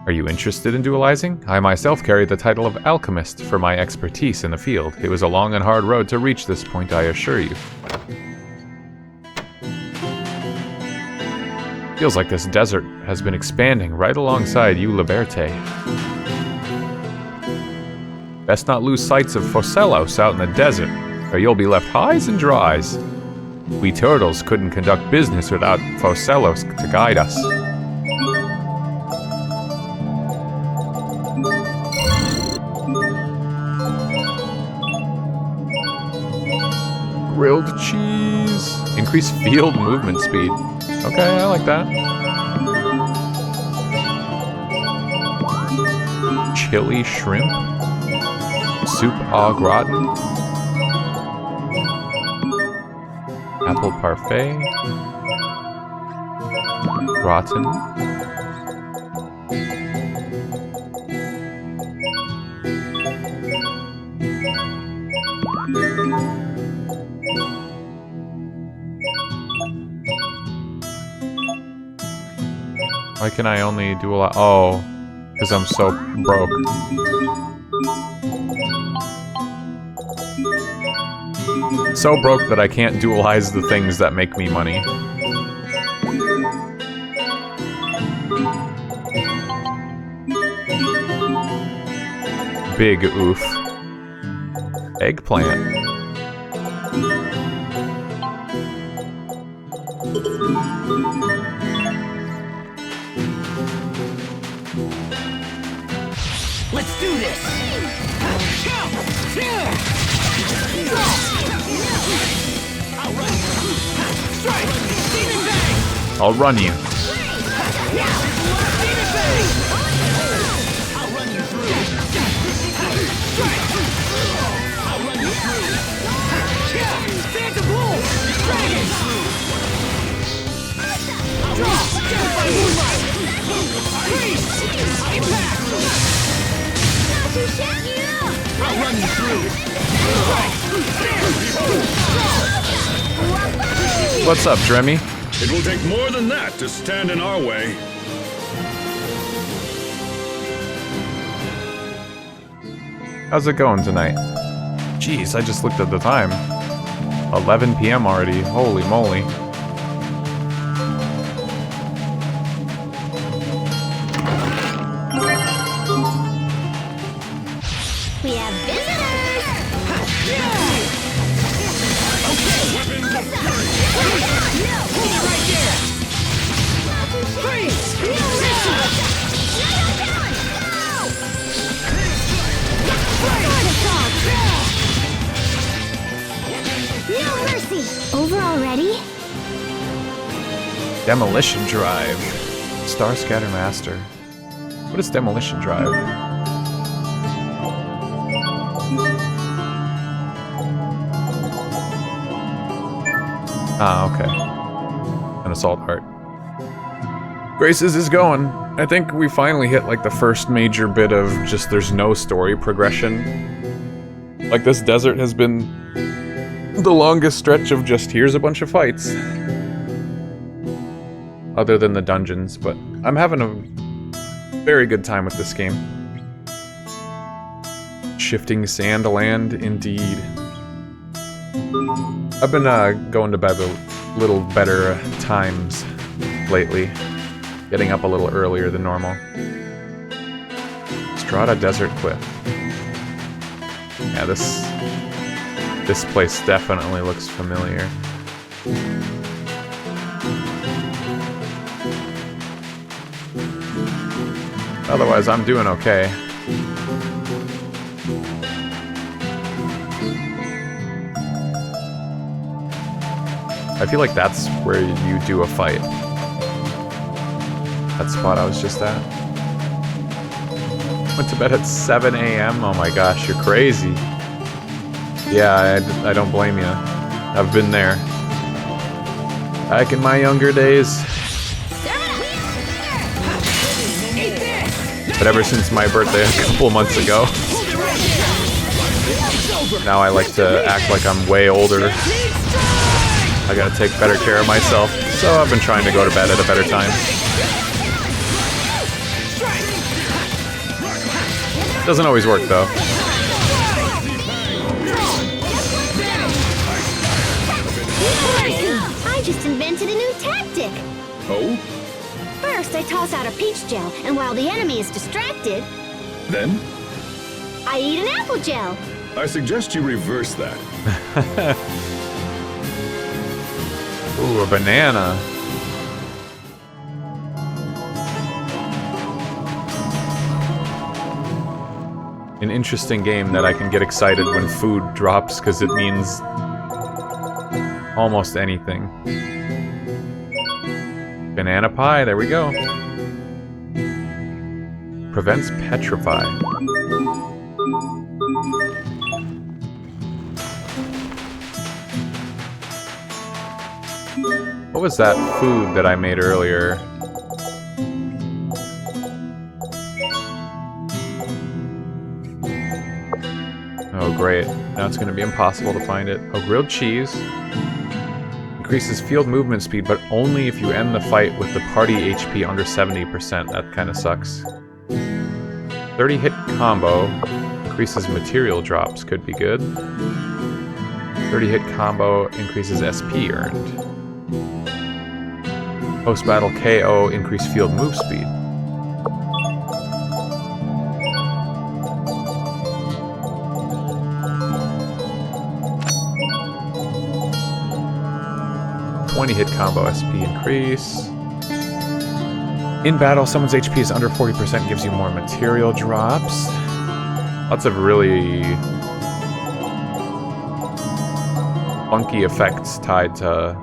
Are you interested in dualizing? I myself carry the title of alchemist for my expertise in the field. It was a long and hard road to reach this point, I assure you. Feels like this desert has been expanding right alongside you, Liberte. Best not lose sight of Foselos out in the desert, or you'll be left highs and dries. We turtles couldn't conduct business without Foselos to guide us. Grilled cheese. Increase field movement speed. Okay, I like that. Chili shrimp. Soup au gratin. Apple parfait. Gratin. Why can I only do a lot? Oh, because I'm so broke. So broke that I can't dualize the things that make me money. Big oof. Eggplant. Let's do this! I'll run you. I'll run you through. What's up, Dremmy? It will take more than that to stand in our way. How's it going tonight? Jeez, I just looked at the time. 11 p.m. already. Holy moly. We have visitors! Hold it right there! Freeze! Demolition Drive. Star Scatter Master. What is Demolition Drive? Ah, okay. An assault heart. Graces is going. I think we finally hit like the first major bit of just there's no story progression. Like this desert has been the longest stretch of just here's a bunch of fights. Other than the dungeons, but I'm having a very good time with this game. Shifting sand land, indeed. I've been going to bed a little better times lately. Getting up a little earlier than normal. Strahta Desert Cliff. Yeah, this place definitely looks familiar. Otherwise, I'm doing okay. I feel like that's where you do a fight. That spot I was just at. Went to bed at 7 a.m. Oh my gosh, you're crazy. Yeah, I don't blame you. I've been there. Back in my younger days. But ever since my birthday a couple months ago, now I like to act like I'm way older. I gotta take better care of myself, so I've been trying to go to bed at a better time. Doesn't always work, though. I just invented a new tactic. Oh? First, I toss out a peach gel, and while the enemy is distracted, Then? I eat an apple gel. I suggest you reverse that. Ooh, a banana. An interesting game that I can get excited when food drops, because it means almost anything. Banana pie, there we go. Prevents petrify. What was that food that I made earlier? Oh great, now it's going to be impossible to find it. Oh, grilled cheese. Increases field movement speed, but only if you end the fight with the party HP under 70%. That kind of sucks. 30 hit combo. Increases material drops, could be good. 30 hit combo increases SP earned. Post-battle KO, increase field move speed. Hit combo SP increase. In battle, someone's HP is under 40%, gives you more material drops. Lots of really funky effects tied to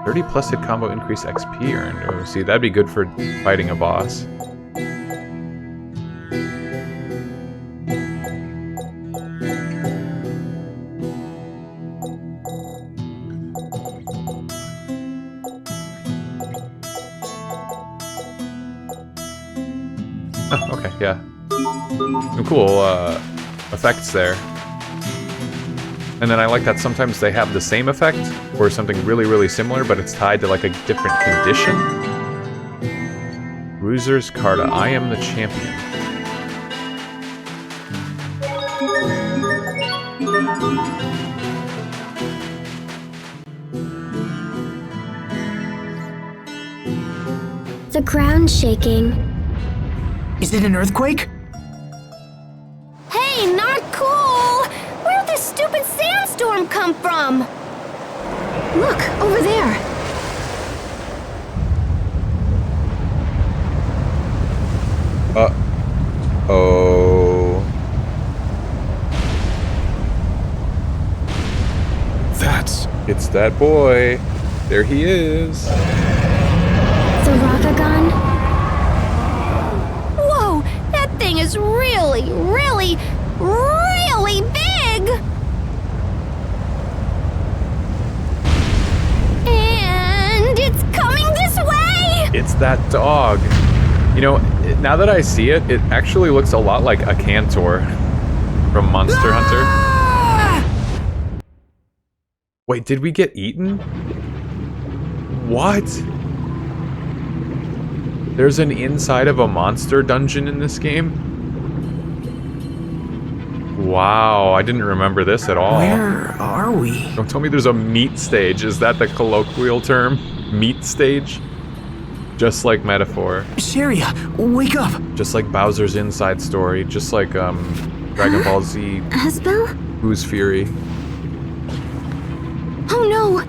30 plus hit combo increase XP earned. Oh, see, that'd be good for fighting a boss. Okay, yeah. Some cool effects there. And then I like that sometimes they have the same effect, or something really, really similar, but it's tied to like a different condition. Bruiser's Carta, I am the champion. The ground's shaking. Is it an earthquake? Hey, not cool! Where'd this stupid sandstorm come from? Look, over there. Oh. That's... It's that boy. There he is. The Rakagon? Whoa! That thing is really, really, really big! And it's coming this way! It's that dog. You know, now that I see it, it actually looks a lot like a Cantor from Monster Hunter. Wait, did we get eaten? What? There's an inside of a monster dungeon in this game? Wow, I didn't remember this at all. Where are we? Don't tell me there's a meat stage. Is that the colloquial term? Meat stage? Just like Metaphor. Cheria, wake up! Just like Bowser's Inside Story. Just like, Dragon Ball Z. Asbel? Who's Fury. Oh no!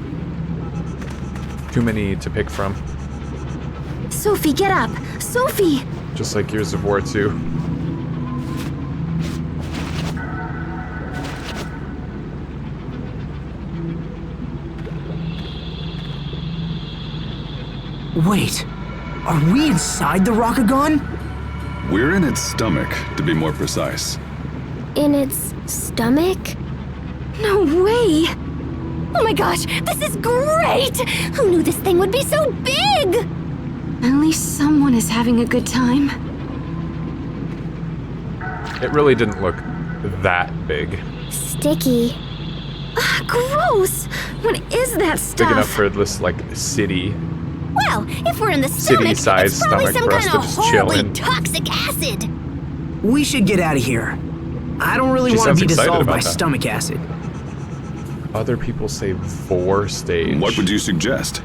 Too many to pick from. Sophie, get up! Sophie! Just like Gears of War 2. Wait, are we inside the Rakagon? We're in its stomach, to be more precise. In its stomach? No way! Oh my gosh, this is great! Who knew this thing would be so big? At least someone is having a good time. It really didn't look that big. Sticky. Gross! What is that stuff? Big enough for this, like, city. Well, if we're in the stomach, City-sized it's probably stomach some for us kind to of just chill horribly in. toxic acid. We should get out of here. I don't really She want to sounds be excited dissolved by about that. stomach acid. Other people say Vor stage. What would you suggest?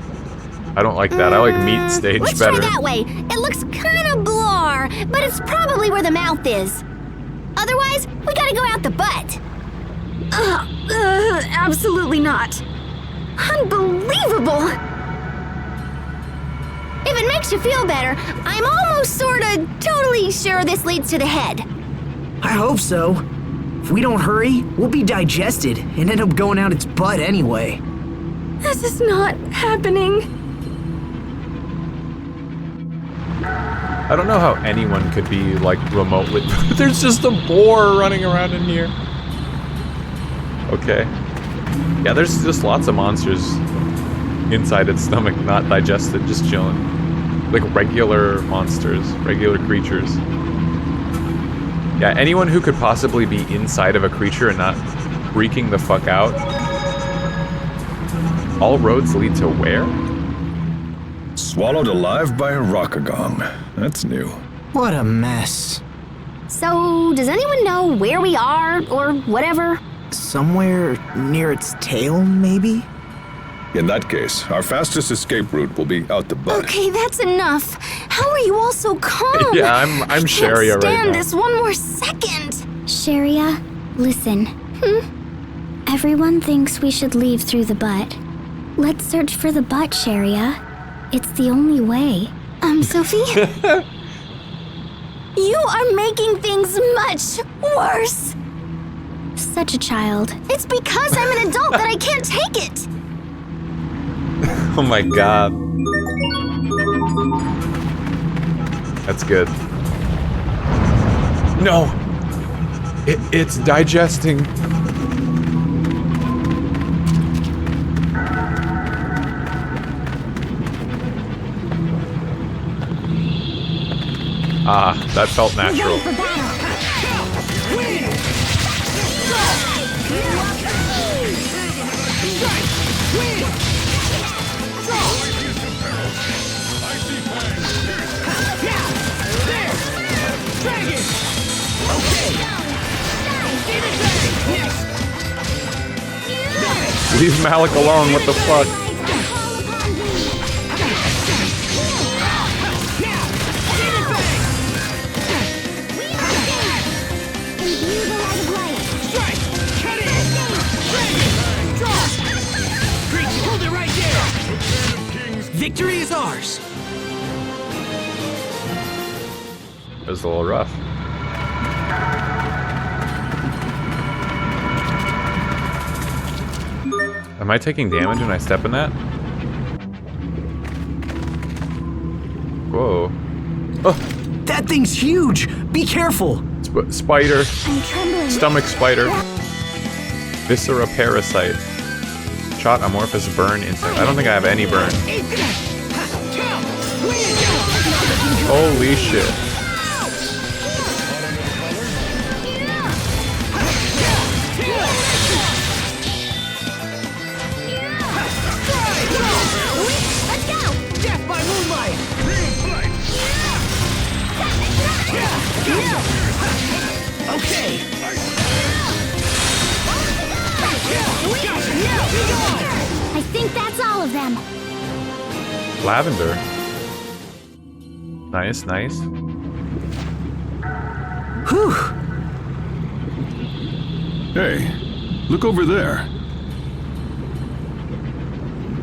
I don't like that. I like meat stage Let's better. try that way. It looks kind of blar, but it's probably where the mouth is. Otherwise, we gotta go out the butt. Absolutely not. Unbelievable! If it makes you feel better, I'm almost sorta totally sure this leads to the head. I hope so. If we don't hurry, we'll be digested and end up going out its butt anyway. This is not happening. I don't know how anyone could be, like, remotely... There's just a boar running around in here. Okay. Yeah, there's just lots of monsters inside its stomach, not digested, just chilling. Like regular monsters, regular creatures. Yeah, anyone who could possibly be inside of a creature and not freaking the fuck out. All roads lead to where? Swallowed alive by a Rakagon. That's new. What a mess. So, does anyone know where we are, or whatever? Somewhere near its tail, maybe? In that case, our fastest escape route will be out the butt. Okay, that's enough. How are you all so calm? Yeah, I'm Sharia right now. Stand this one more second. Sharia, listen. Everyone thinks we should leave through the butt. Let's search for the butt, Sharia. It's the only way. Sophie? You are making things much worse. Such a child. It's because I'm an adult that I can't take it. Oh my god. That's good. No! It's digesting. Ah, that felt natural. Leave Malik alone, what the fuck? Victory is ours! It was a little rough. Am I taking damage when I step in that? Whoa. Oh. That thing's huge! Be careful! Spider. I'm trembling. Stomach spider. Viscera parasite. Shot amorphous burn insect. I don't think I have any burn. Holy shit. Let's go! Death by moonlight! Okay! I think that's all of them. Lavender. Nice, nice. Whew. Hey, look over there.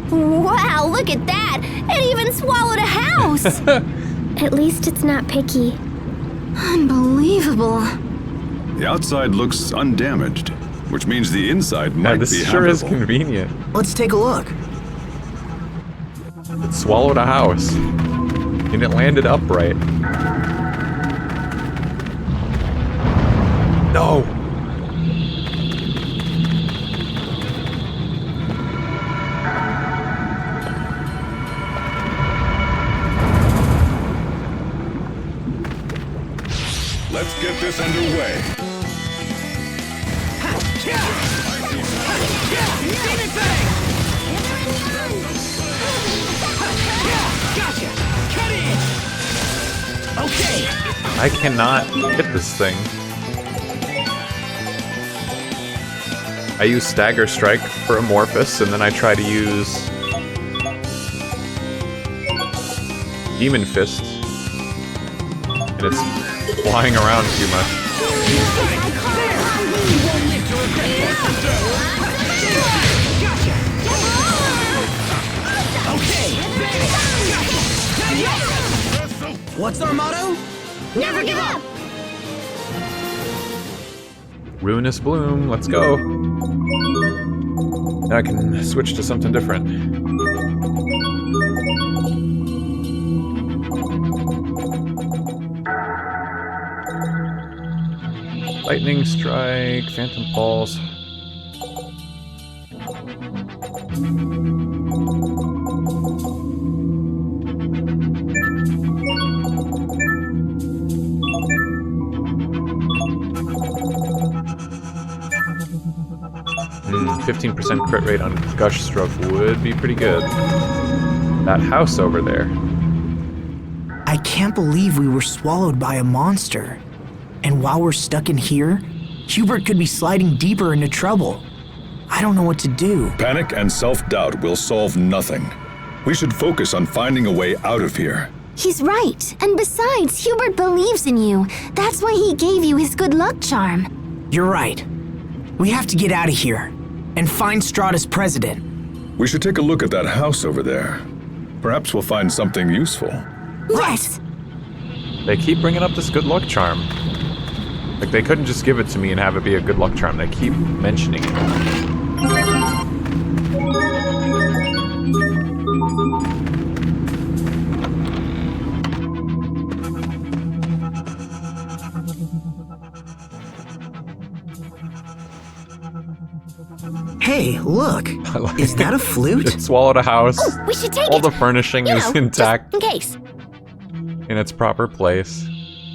Wow, look at that! It even swallowed a house! At least it's not picky. Unbelievable. The outside looks undamaged, which means the inside might this be sure is habitable. convenient. Let's take a look. It swallowed a house. And it landed upright. No! Let's get this underway. Gotcha! Cut in! Okay! I cannot hit this thing. I use Stagger Strike for Amorphous, and then I try to use Demon Fist. And it's flying around too much. What's our motto? Never give up! Ruinous Bloom, let's go. Now I can switch to something different. Lightning Strike, Phantom Pulse. Mm, 15% crit rate on Gush Stroke would be pretty good. That house over there. I can't believe we were swallowed by a monster. And while we're stuck in here, Hubert could be sliding deeper into trouble. I don't know what to do. Panic and self-doubt will solve nothing. We should focus on finding a way out of here. He's right. And besides, Hubert believes in you. That's why he gave you his good luck charm. You're right. We have to get out of here and find Strahta's president. We should take a look at that house over there. Perhaps we'll find something useful. Yes! They keep bringing up this good luck charm. Like, they couldn't just give it to me and have it be a good luck charm. They keep mentioning it. Hey, look. Is that a flute? It swallowed a house. Oh, we should take All it. the furnishing is intact Just in case. in its proper place.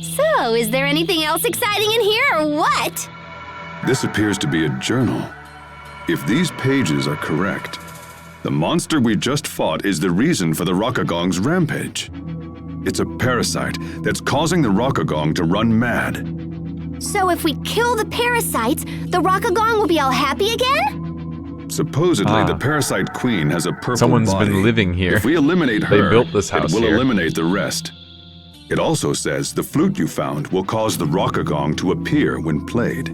So, is there anything else exciting in here, or what? This appears to be a journal. If these pages are correct, the monster we just fought is the reason for the Rockagong's rampage. It's a parasite that's causing the Rockagong to run mad. So if we kill the parasites, the Rockagong will be all happy again? Supposedly, the parasite queen has a purple Someone's body. been living here. If we eliminate her, They built this house it will here. eliminate the rest. It also says the flute you found will cause the Rockagong to appear when played.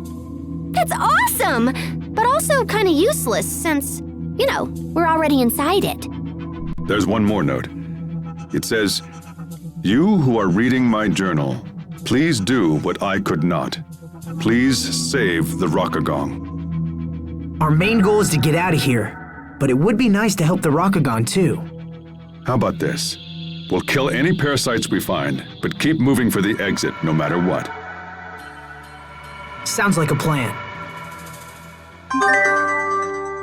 That's awesome! But also kind of useless since, you know, we're already inside it. There's one more note. It says, "You who are reading my journal, please do what I could not. Please save the Rockagong." Our main goal is to get out of here. but it would be nice to help the Rakugan too. How about this? We'll kill any parasites we find, but keep moving for the exit no matter what. Sounds like a plan.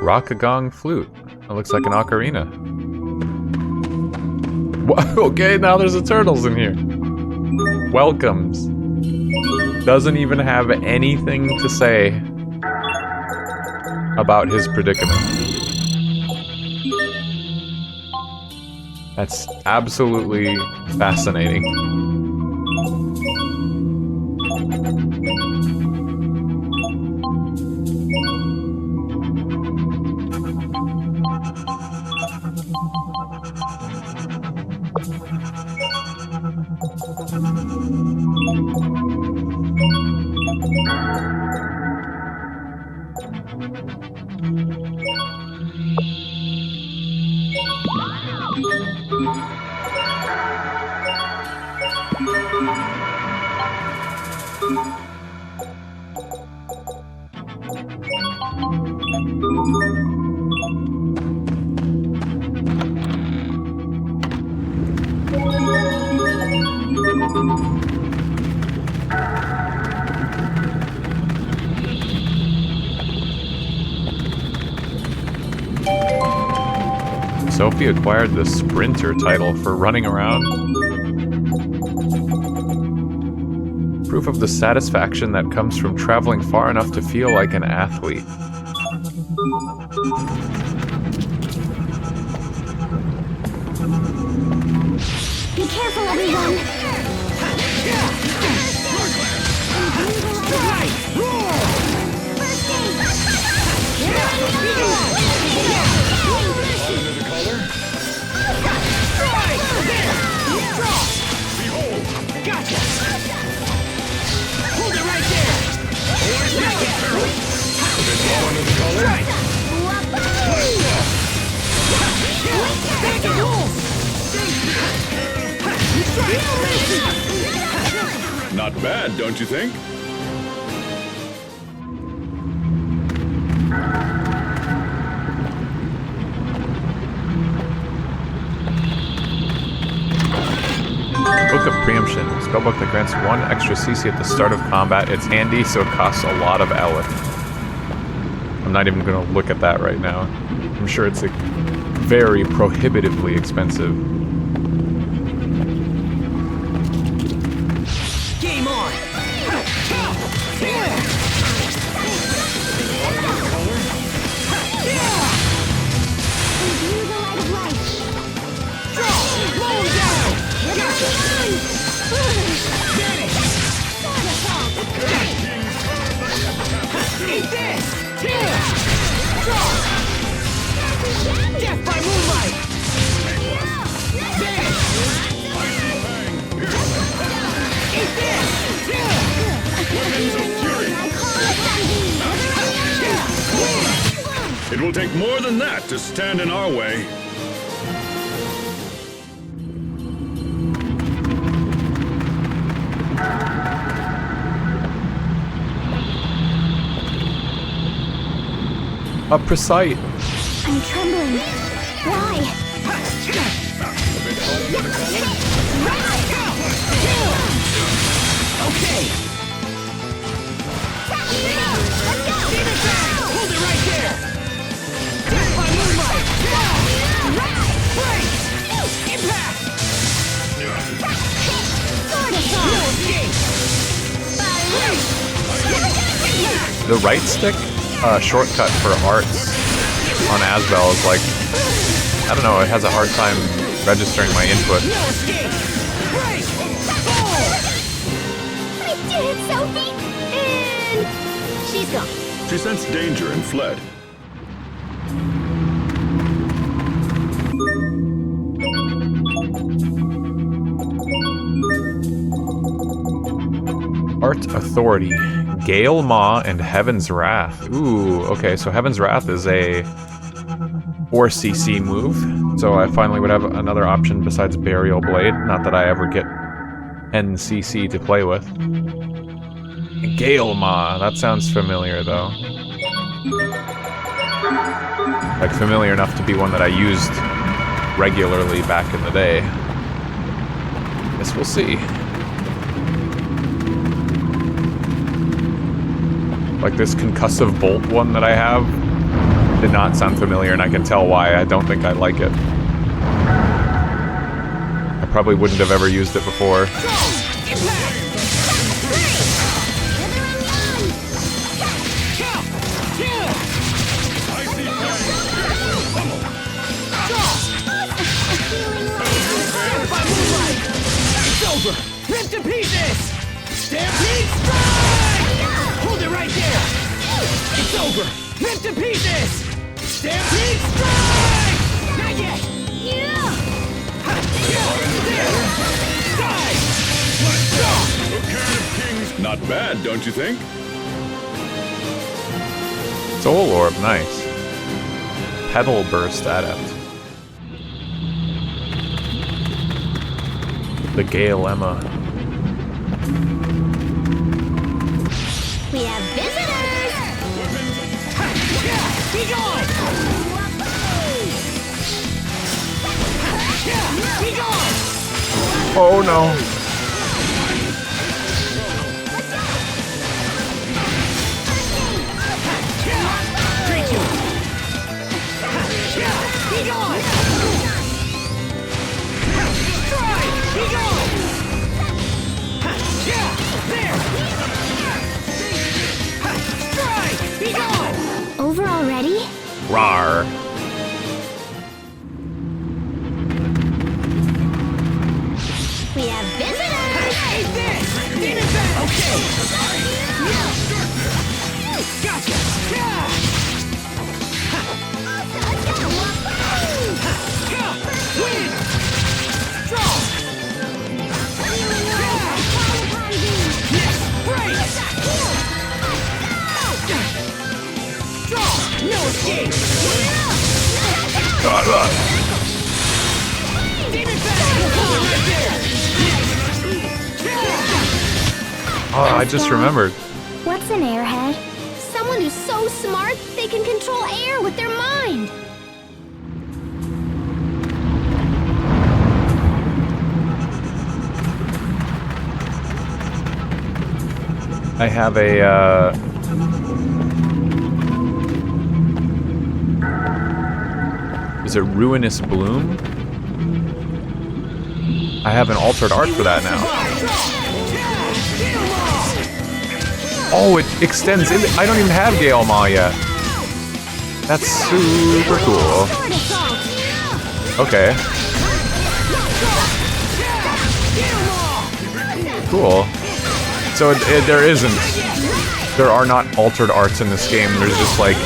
Rakugan flute. That looks like an ocarina. Okay, now there's the turtles in here. Welcomes. Doesn't even have anything to say about his predicament. That's absolutely fascinating. Sophie acquired the Sprinter title for running around. Proof of the satisfaction that comes from traveling far enough to feel like an athlete. Be careful, everyone! Gotcha! Hold it right there! Under the collar. Back and roll! Not bad, don't you think? Book of Preemption. Spellbook that grants 1 extra CC at the start of combat. It's handy, so it costs a lot of Elith. I'm not even going to look at that right now. I'm sure it's very prohibitively expensive. Game on! Eat this! Death by moonlight! Eat this! It will take more than that to stand in our way. A precise. I'm trembling. Why? Okay. Hold it right there. Death by moonlight. Break. Impact. The right stick shortcut for arts on Asbel is like, I don't know, it has a hard time registering my input. I did it, Sophie! And she's gone. She sensed danger and fled. Art Authority. Gale Maw and Heaven's Wrath. Ooh, okay, so Heaven's Wrath is a 4cc move, so I finally would have another option besides Burial Blade. Not that I ever get NCC to play with. Gale Maw, that sounds familiar though. Like, familiar enough to be one that I used regularly back in the day. Guess we'll see. Like, this concussive bolt one that I have did not sound familiar, and I can tell why. I don't think I like it. I probably wouldn't have ever used it before. Rip to pieces! Stampede strike! Hold it right there! It's over! Rip to pieces! Stampede strike! Not yet! Not bad, don't you think? Soul Orb, nice. Petal Burst Adept. The Gale Emma. We have visitors! Be gone! Be gone! Oh no. Be gone! Strike! Be gone! There! Strike! Be gone! Over already? Rawr. We have visitors! Hey, this! Demon back! Okay! Gotcha! Win! Draw! Yes! Break! Draw! No escape! Demon back! Right there! Oh, I just remembered. What's an airhead? Someone who's so smart they can control air with their mind. I have a, is it Ruinous Bloom? I have an altered art for that now. Oh, it extends in. I don't even have Gale Ma yet. That's super cool. Okay. Cool. So there are not altered arts in this game. There's just like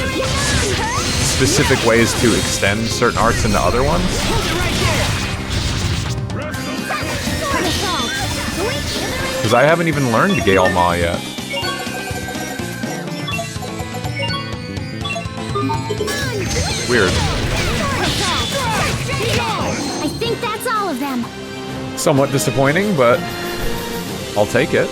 specific ways to extend certain arts into other ones. Because I haven't even learned Gale Ma yet. Weird. I think that's all of them. Somewhat disappointing, but I'll take it.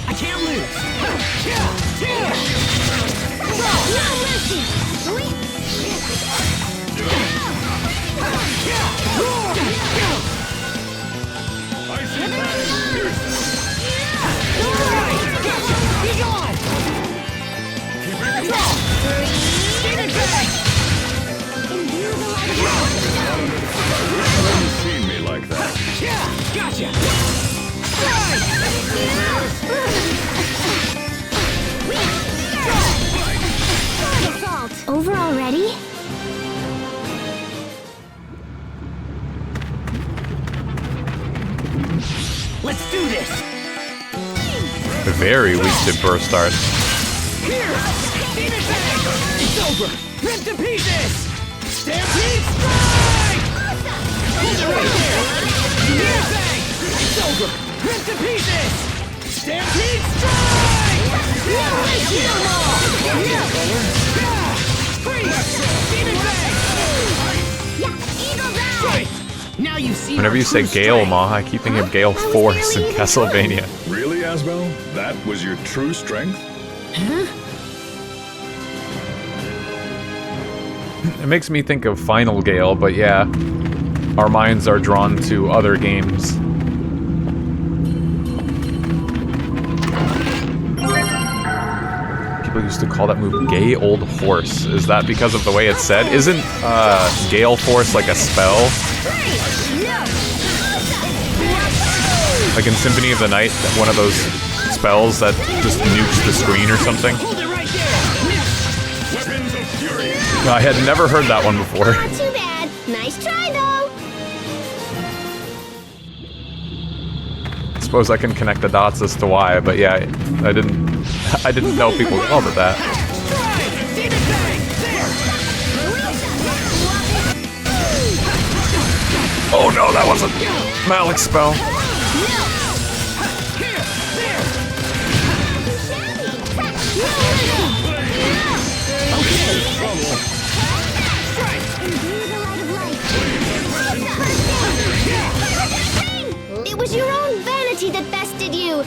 I can't lose! Seen me like that. Gotcha! Over already? Let's do this! Very weak to burst arts. Here! Demon back! It's over! Rip to pieces! Stampede strike! Hold it right there! Demon back! It's over! Rip to pieces! Stampede strike! Freeze! Demon back! Yeah, eagles out! Right! Now you see Whenever you say Gale Maw, I keep thinking of Gale Force in Castlevania. Really, Asbel? That was your true strength? Huh? It makes me think of Final Gale, but yeah, our minds are drawn to other games. People used to call that move Gay Old Horse. Is that because of the way it's said? Isn't Gale Force like a spell? Like in Symphony of the Night, one of those spells that just nukes the screen or something? I had never heard that one before. Not too bad. Nice try, though. I suppose I can connect the dots as to why, but yeah, I didn't know people called it that. Oh no, that wasn't Malik's spell. It was your own vanity that bested you.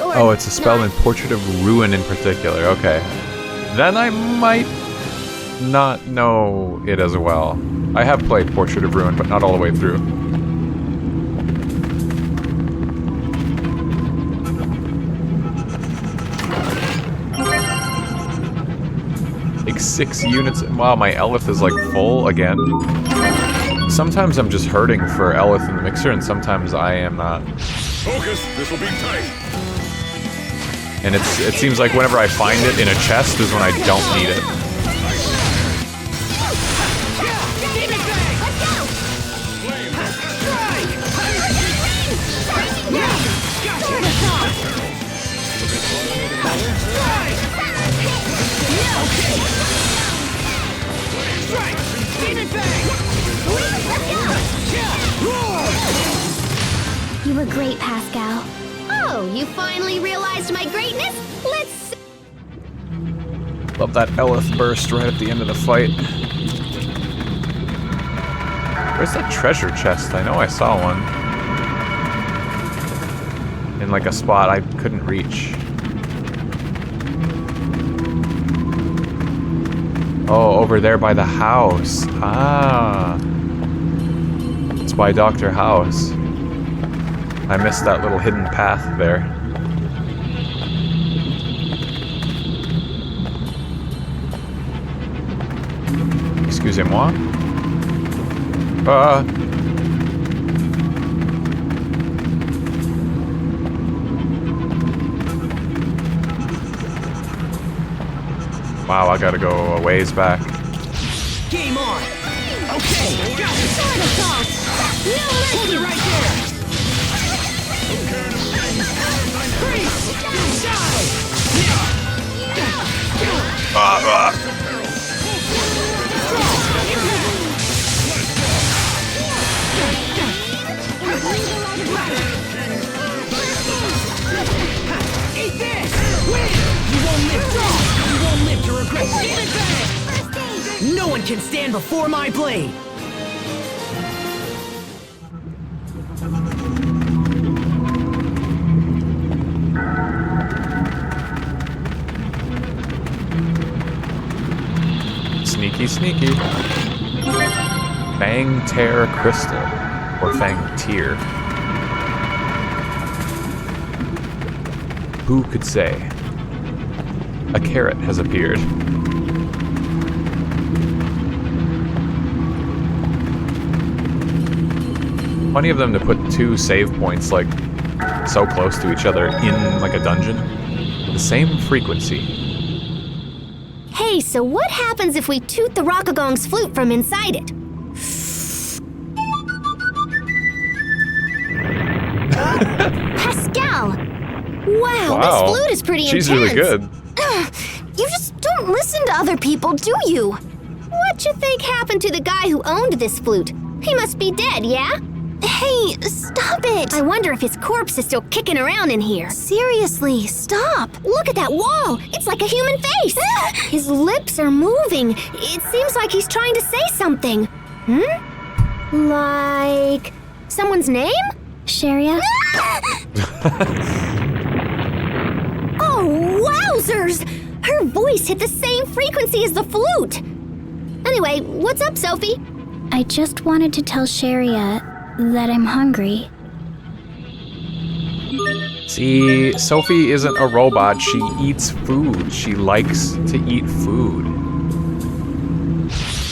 Or Oh, it's a spell not. in Portrait of Ruin in particular. Okay. Then I might not know it as well. I have played Portrait of Ruin, but not all the way through. Like 6 units. Wow, my Elith is like full again. Sometimes I'm just hurting for Elith in the mixer, and sometimes I am not. Focus, this will be tight. And it seems like whenever I find it in a chest is when I don't need it. You were great, Pascal. Oh, you finally realized my greatness? Let's... Love that Elith burst right at the end of the fight. Where's that treasure chest? I know I saw one. In like a spot I couldn't reach. Oh, over there by the house. Ah. It's by Dr. House. I missed that little hidden path there. Excusez-moi. Wow, I gotta go a ways back. Game on! Okay, got it! Sword assault! Hold it right there! Freeze! Eat this! Win! You won't live strong! You won't live to regret! Give it back! No one can stand before my blade! Sneaky, sneaky. Fang Tear Crystal. Or Fang Tear. Who could say? A carrot has appeared. Funny of them to put 2 save points like so close to each other in like a dungeon. The same frequency. Hey, so what happens if we toot the Rockagong's flute from inside it? Pascal! Wow, this flute is pretty She's intense. really good. You just don't listen to other people, do you? What you think happened to the guy who owned this flute? He must be dead, yeah? Hey, stop it! I wonder if his corpse is still kicking around in here. Seriously, stop! Look at that wall! It's like a human face! His lips are moving. It seems like he's trying to say something. Hmm? Like... Someone's name? Sharia? Oh, wowzers! Her voice hit the same frequency as the flute! Anyway, what's up, Sophie? I just wanted to tell Sharia that I'm hungry. See, Sophie isn't a robot. She eats food. She likes to eat food.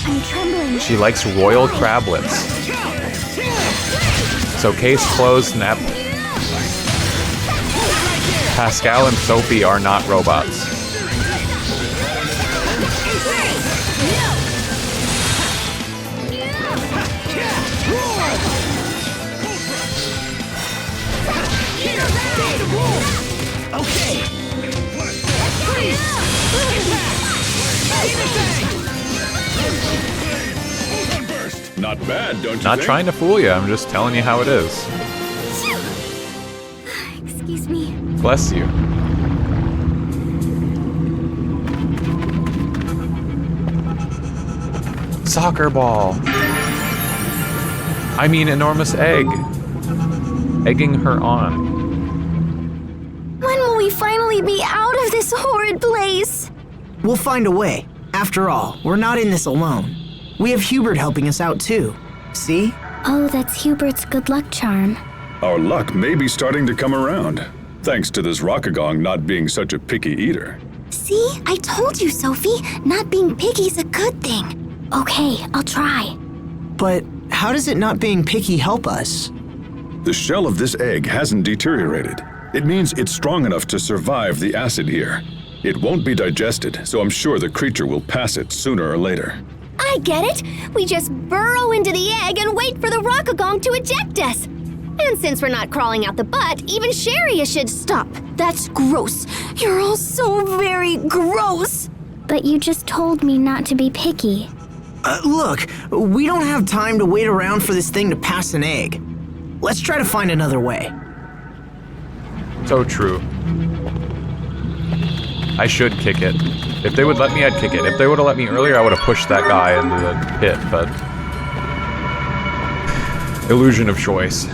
I'm trembling. She likes royal crablets. So case closed, Nep. Pascal and Sophie are not robots. Okay. Not bad, don't you Not think? trying to fool you, I'm just telling you how it is. Excuse me. Bless you. Soccer ball. I mean, enormous egg. Egging her on. When will we finally be out of this horrid place? We'll find a way. After all, we're not in this alone. We have Hubert helping us out too. See? Oh, that's Hubert's good luck charm. Our luck may be starting to come around, thanks to this Rockagong not being such a picky eater. See? I told you, Sophie. Not being picky's a good thing. Okay, I'll try. But how does it not being picky help us? The shell of this egg hasn't deteriorated. It means it's strong enough to survive the acid here. It won't be digested, so I'm sure the creature will pass it sooner or later. I get it! We just burrow into the egg and wait for the Rockagong to eject us! And since we're not crawling out the butt, even Sharia should stop. That's gross. You're all so very gross. But you just told me not to be picky. Look, we don't have time to wait around for this thing to pass an egg. Let's try to find another way. So true. I should kick it. If they would let me, I'd kick it. If they would have let me earlier, I would have pushed that guy into the pit, but... illusion of choice.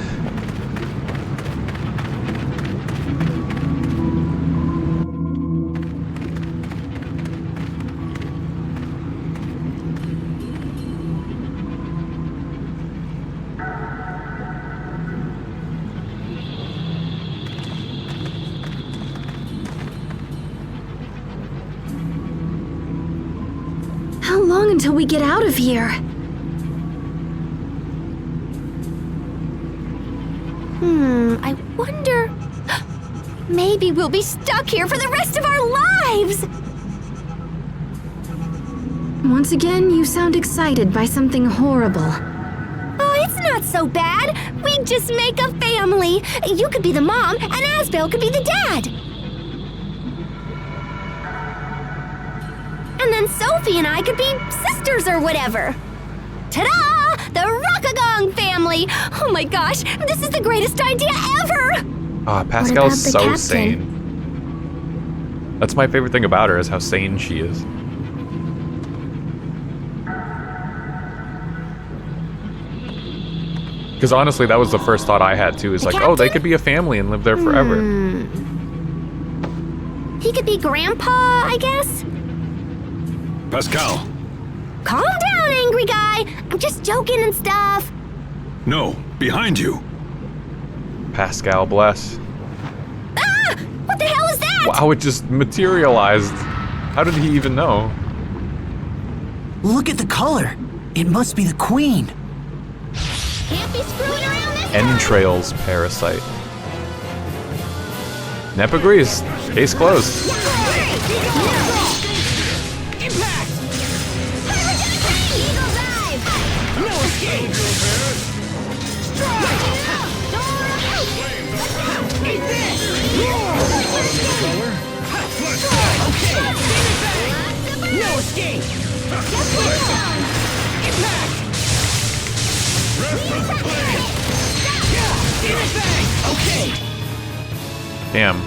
How long until we get out of here? I wonder... Maybe we'll be stuck here for the rest of our lives! Once again, you sound excited by something horrible. Oh, it's not so bad. We'd just make a family. You could be the mom, and Asbel could be the dad. And then Sophie and I could be sisters or whatever. Ta-da! The Rockagong family! Oh my gosh, this is the greatest idea ever! Ah, Pascal's so sane. That's my favorite thing about her, is how sane she is. Because honestly, that was the first thought I had too, is like, oh, they could be a family and live there forever. He could be Grandpa, I guess? Pascal! Calm down, angry guy! I'm just joking and stuff. No, behind you! Pascal, bless. Ah! What the hell is that? Wow, it just materialized. How did he even know? Look at the color. It must be the queen. Can't be screwing around this. Entrails parasite. Nep agrees. Case closed. No escape! Impact! Okay! Damn.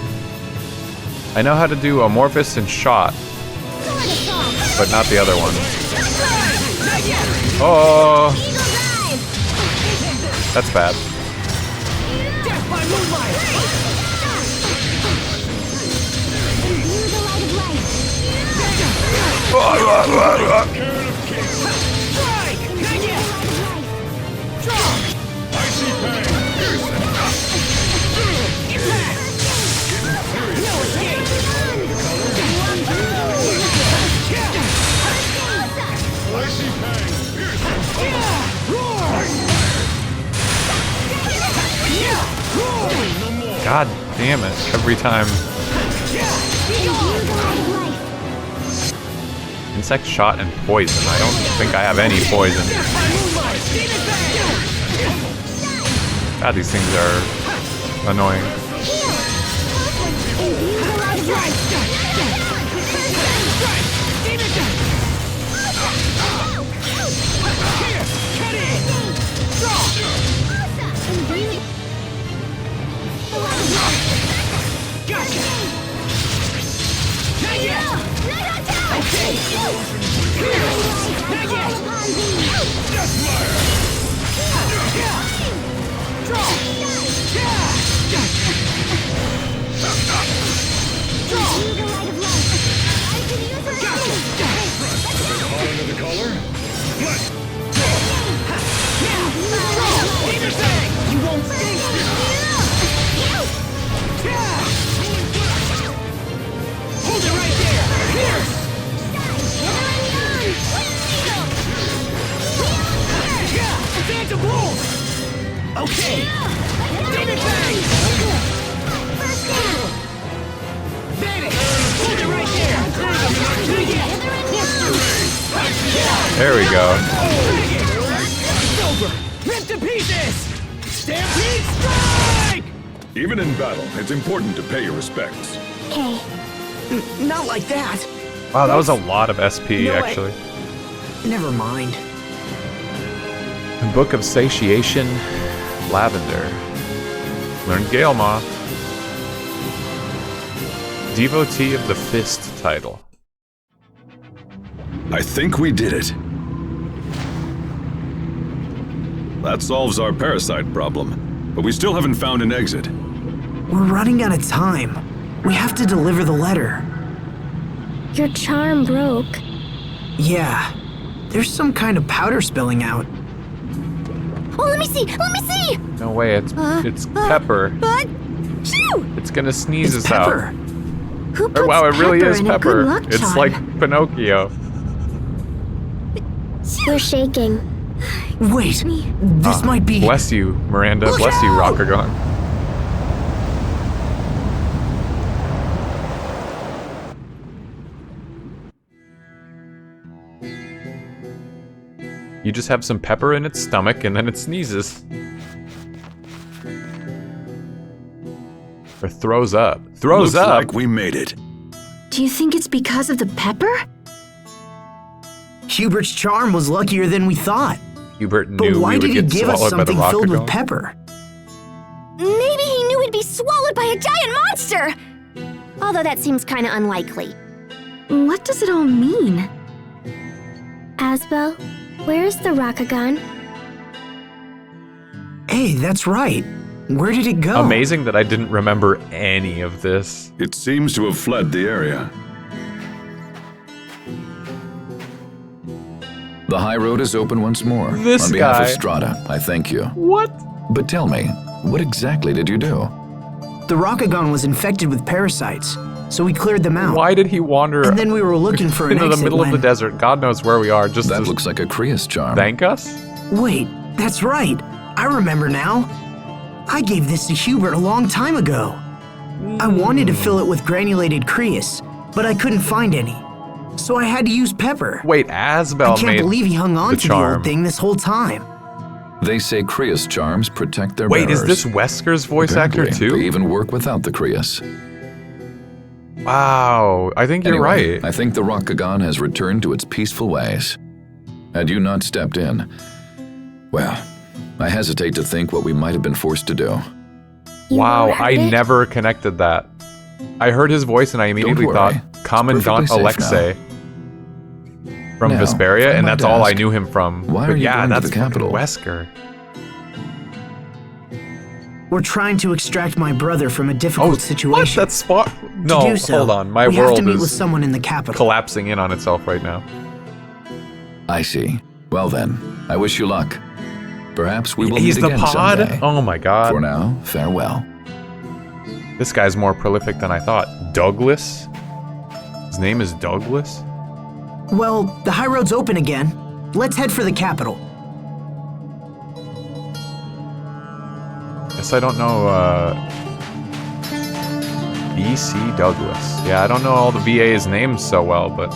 I know how to do Amorphous and Shot, but not the other one. Oh! That's bad. Death by moonlight! Imbue the light of light. Strike! Not yet! Draw! Icy bang! Impact! No escape! Icy bang! God damn it. Every time. Insect shot and poison. I don't think I have any poison. God, these things are annoying. Gotcha! Not yet! Okay! Not yet! Deathfire! Draw! Draw! Gotcha! Hot under the collar? Flash! Draw! You won't stink! Hold it right there! Pierce! Phantom Bolt! Okay! Demon Bang! Vanish! Hold it right there! There we go. It's over! Ripped to pieces! Stampede strike! Even in battle, it's important to pay your respects. Okay. Not like that. Wow, that was a lot of SP, actually. Never mind. The Book of Satiation, Lavender. Learned Gale Moth. Devotee of the Fist title. I think we did it. That solves our parasite problem, but we still haven't found an exit. We're running out of time. We have to deliver the letter. Your charm broke. Yeah. There's some kind of powder spilling out. Oh, let me see! Let me see! No way, it's Pepper. Shoo! It's gonna sneeze It's us Pepper. out. Who Oh, puts wow, it really pepper is in a good Pepper. luck It's charm? like Pinocchio. You're shaking. Wait, this might be... Bless you, Miranda. Look Bless you, out! Rokagon. You just have some pepper in its stomach and then it sneezes. Or throws up. Throws Looks up! like we made it. Do you think it's because of the pepper? Hubert's charm was luckier than we thought. Hubert knew But why we would did he get give us swallowed by the something filled with Rokagon. pepper? Maybe he knew he'd be swallowed by a giant monster! Although that seems kinda unlikely. What does it all mean? Asbel, where's the Rokagon? Hey, that's right. Where did it go? Amazing that I didn't remember any of this. It seems to have fled the area. The high road is open once more. This On behalf of guy. Strahta, I thank you. What? But tell me, what exactly did you do? The Rokagon was infected with parasites, so we cleared them out. Why did he wander And then we were looking for an into the exit middle of the when- desert? God knows where we are. Just That to looks like a Krius charm. thank us? Wait, that's right. I remember now. I gave this to Hubert a long time ago. I wanted to fill it with granulated Krius, but I couldn't find any. So I had to use pepper. Wait, Asbel I can't made believe he hung on the to the charm. old thing this whole time. They say Krius charms protect their Wait, bearers. is this Wesker's voice actor Apparently, too? They even work without the Krius. Wow, I think you're Anyway, right. I think the Rokagon has returned to its peaceful ways. Had you not stepped in, well, I hesitate to think what we might have been forced to do. Wow, won't hurt I it? never connected that. I heard his voice and I immediately worry. thought It's Commandant perfectly safe Alexei from Now, Vesperia, I and might that's all I ask, knew him from. why but are you yeah, going to that's the capital? Wesker. We're trying to extract my brother from a difficult situation. What? That's spot. No, to do so, hold on. My we world have to meet is with someone in the capital. collapsing in on itself right now. I see. Well then, I wish you luck. Perhaps we will He's meet the again pod? someday. Oh my god. For now, farewell. This guy's more prolific than I thought. Douglas? His name is Douglas? Well, the high road's open again. Let's head for the capital. Guess I don't know, B.C. Douglas. Yeah, I don't know all the VA's names so well, but...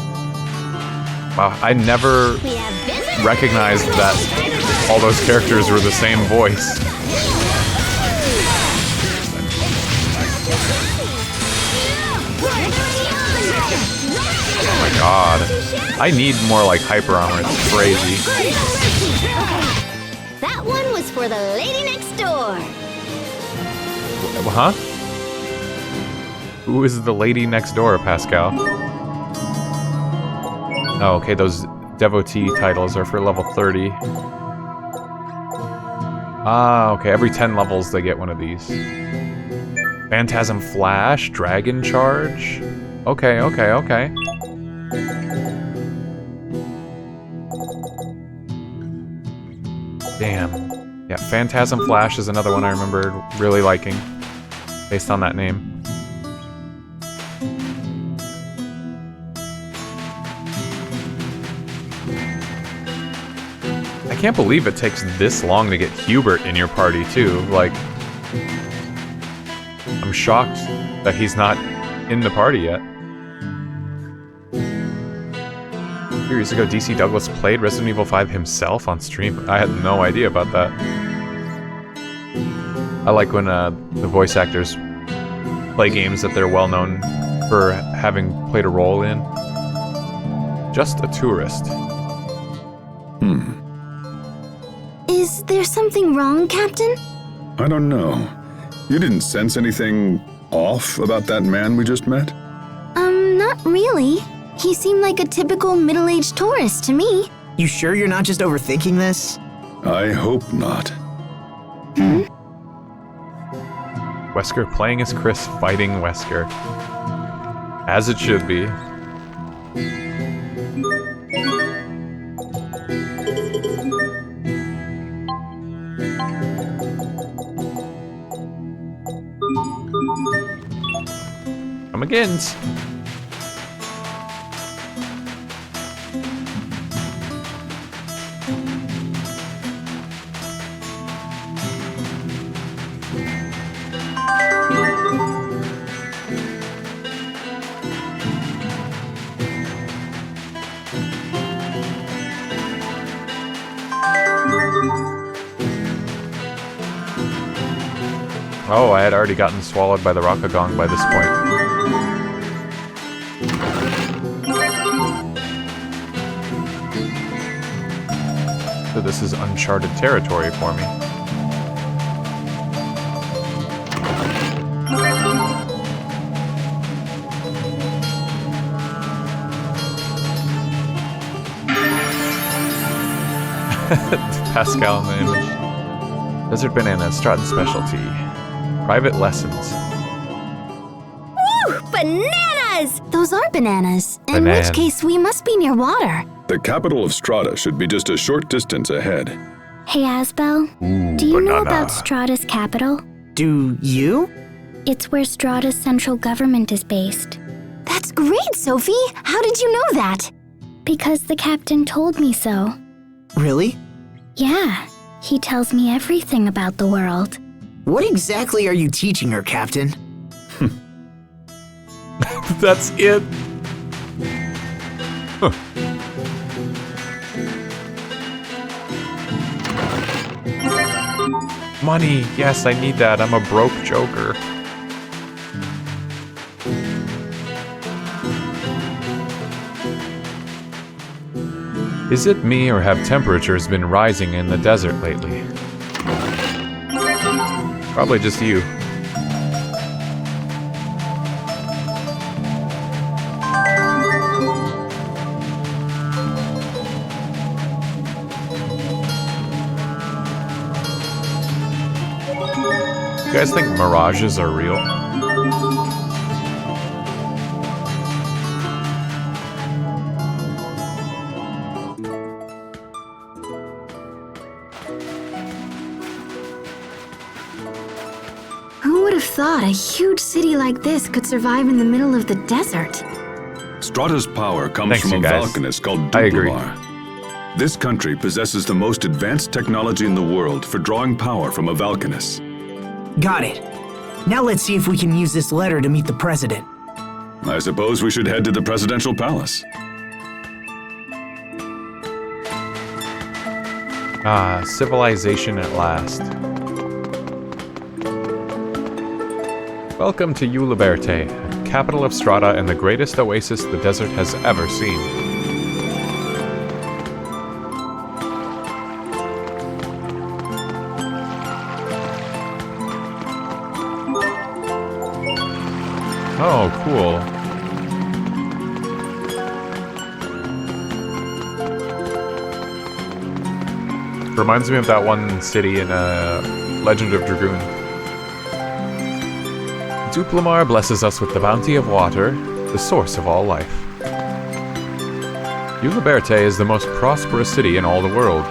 Wow, I never recognized that all those characters were the same voice. Oh my god. I need more like hyper armor, it's crazy. That one was for the lady next door. Huh? Who is the lady next door, Pascal? Oh, okay, those devotee titles are for level 30. Ah, okay, every 10 levels they get one of these. Phantasm Flash, Dragon Charge. Okay, okay, okay. Damn. Yeah, Phantasm Flash is another one I remember really liking, based on that name. I can't believe it takes this long to get Hubert in your party, too. Like, I'm shocked that he's not in the party yet. 3 years ago, DC Douglas played Resident Evil 5 himself on stream. I had no idea about that. I like when the voice actors play games that they're well known for having played a role in. Just a tourist. Is there something wrong, Captain? I don't know. You didn't sense anything off about that man we just met? Not really. He seemed like a typical middle-aged tourist to me. You sure you're not just overthinking this? I hope not. Wesker playing as Chris, fighting Wesker. As it should be. Come again. Oh, I had already gotten swallowed by the Rockagong by this point. So this is uncharted territory for me. Pascal in the image. Desert Banana, Strahta Specialty. Private lessons. Woo! Bananas! Those are bananas. In Banan. which case, we must be near water. The capital of Strahta should be just a short distance ahead. Hey, Asbel. Do you know about Strahta's capital? Do you? It's where Strahta's central government is based. That's great, Sophie! How did you know that? Because the captain told me so. Really? Yeah. He tells me everything about the world. What exactly are you teaching her, Captain? That's it. Huh. Money. Yes, I need that. I'm a broke joker. Is it me, or have temperatures been rising in the desert lately? Probably just you. You guys think mirages are real? Who would have thought a huge city like this could survive in the middle of the desert? Strahta's power comes Thanks, from a you guys. volcanist called I agree. Duplamar. This country possesses the most advanced technology in the world for drawing power from a volcanist. Got it. Now let's see if we can use this letter to meet the president. I suppose we should head to the presidential palace. Ah, civilization at last. Welcome to Wallbridge, capital of Strahta and the greatest oasis the desert has ever seen. Oh, cool. Reminds me of that one city in Legend of Dragoon. Duplamar blesses us with the bounty of water, the source of all life. Wallbridge is the most prosperous city in all the world.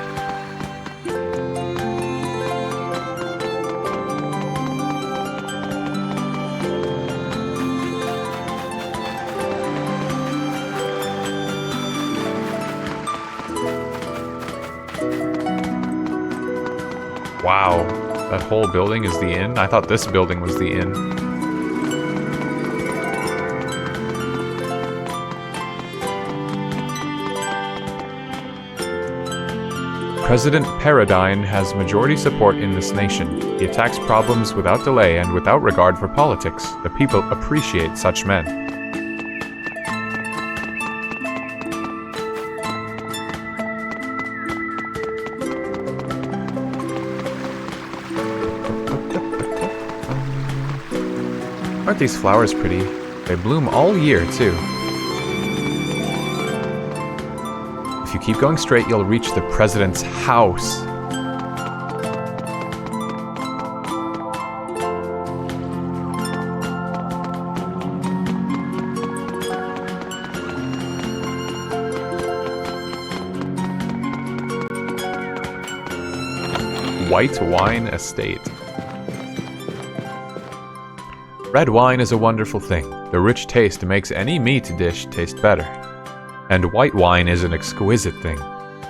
Wow, that whole building is the inn? I thought this building was the inn. President Paradine has majority support in this nation. He attacks problems without delay and without regard for politics. The people appreciate such men. Aren't these flowers pretty? They bloom all year, too. If you keep going straight, you'll reach the president's house. White Wine Estate. Red wine is a wonderful thing. The rich taste makes any meat dish taste better. And white wine is an exquisite thing.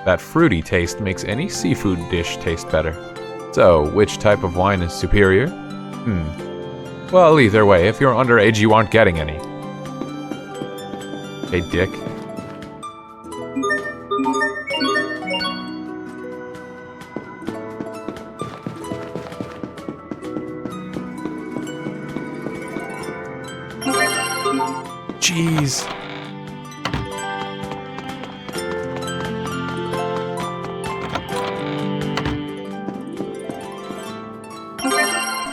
That fruity taste makes any seafood dish taste better. So, which type of wine is superior? Well, either way, if you're underage, you aren't getting any. Hey, dick. Jeez.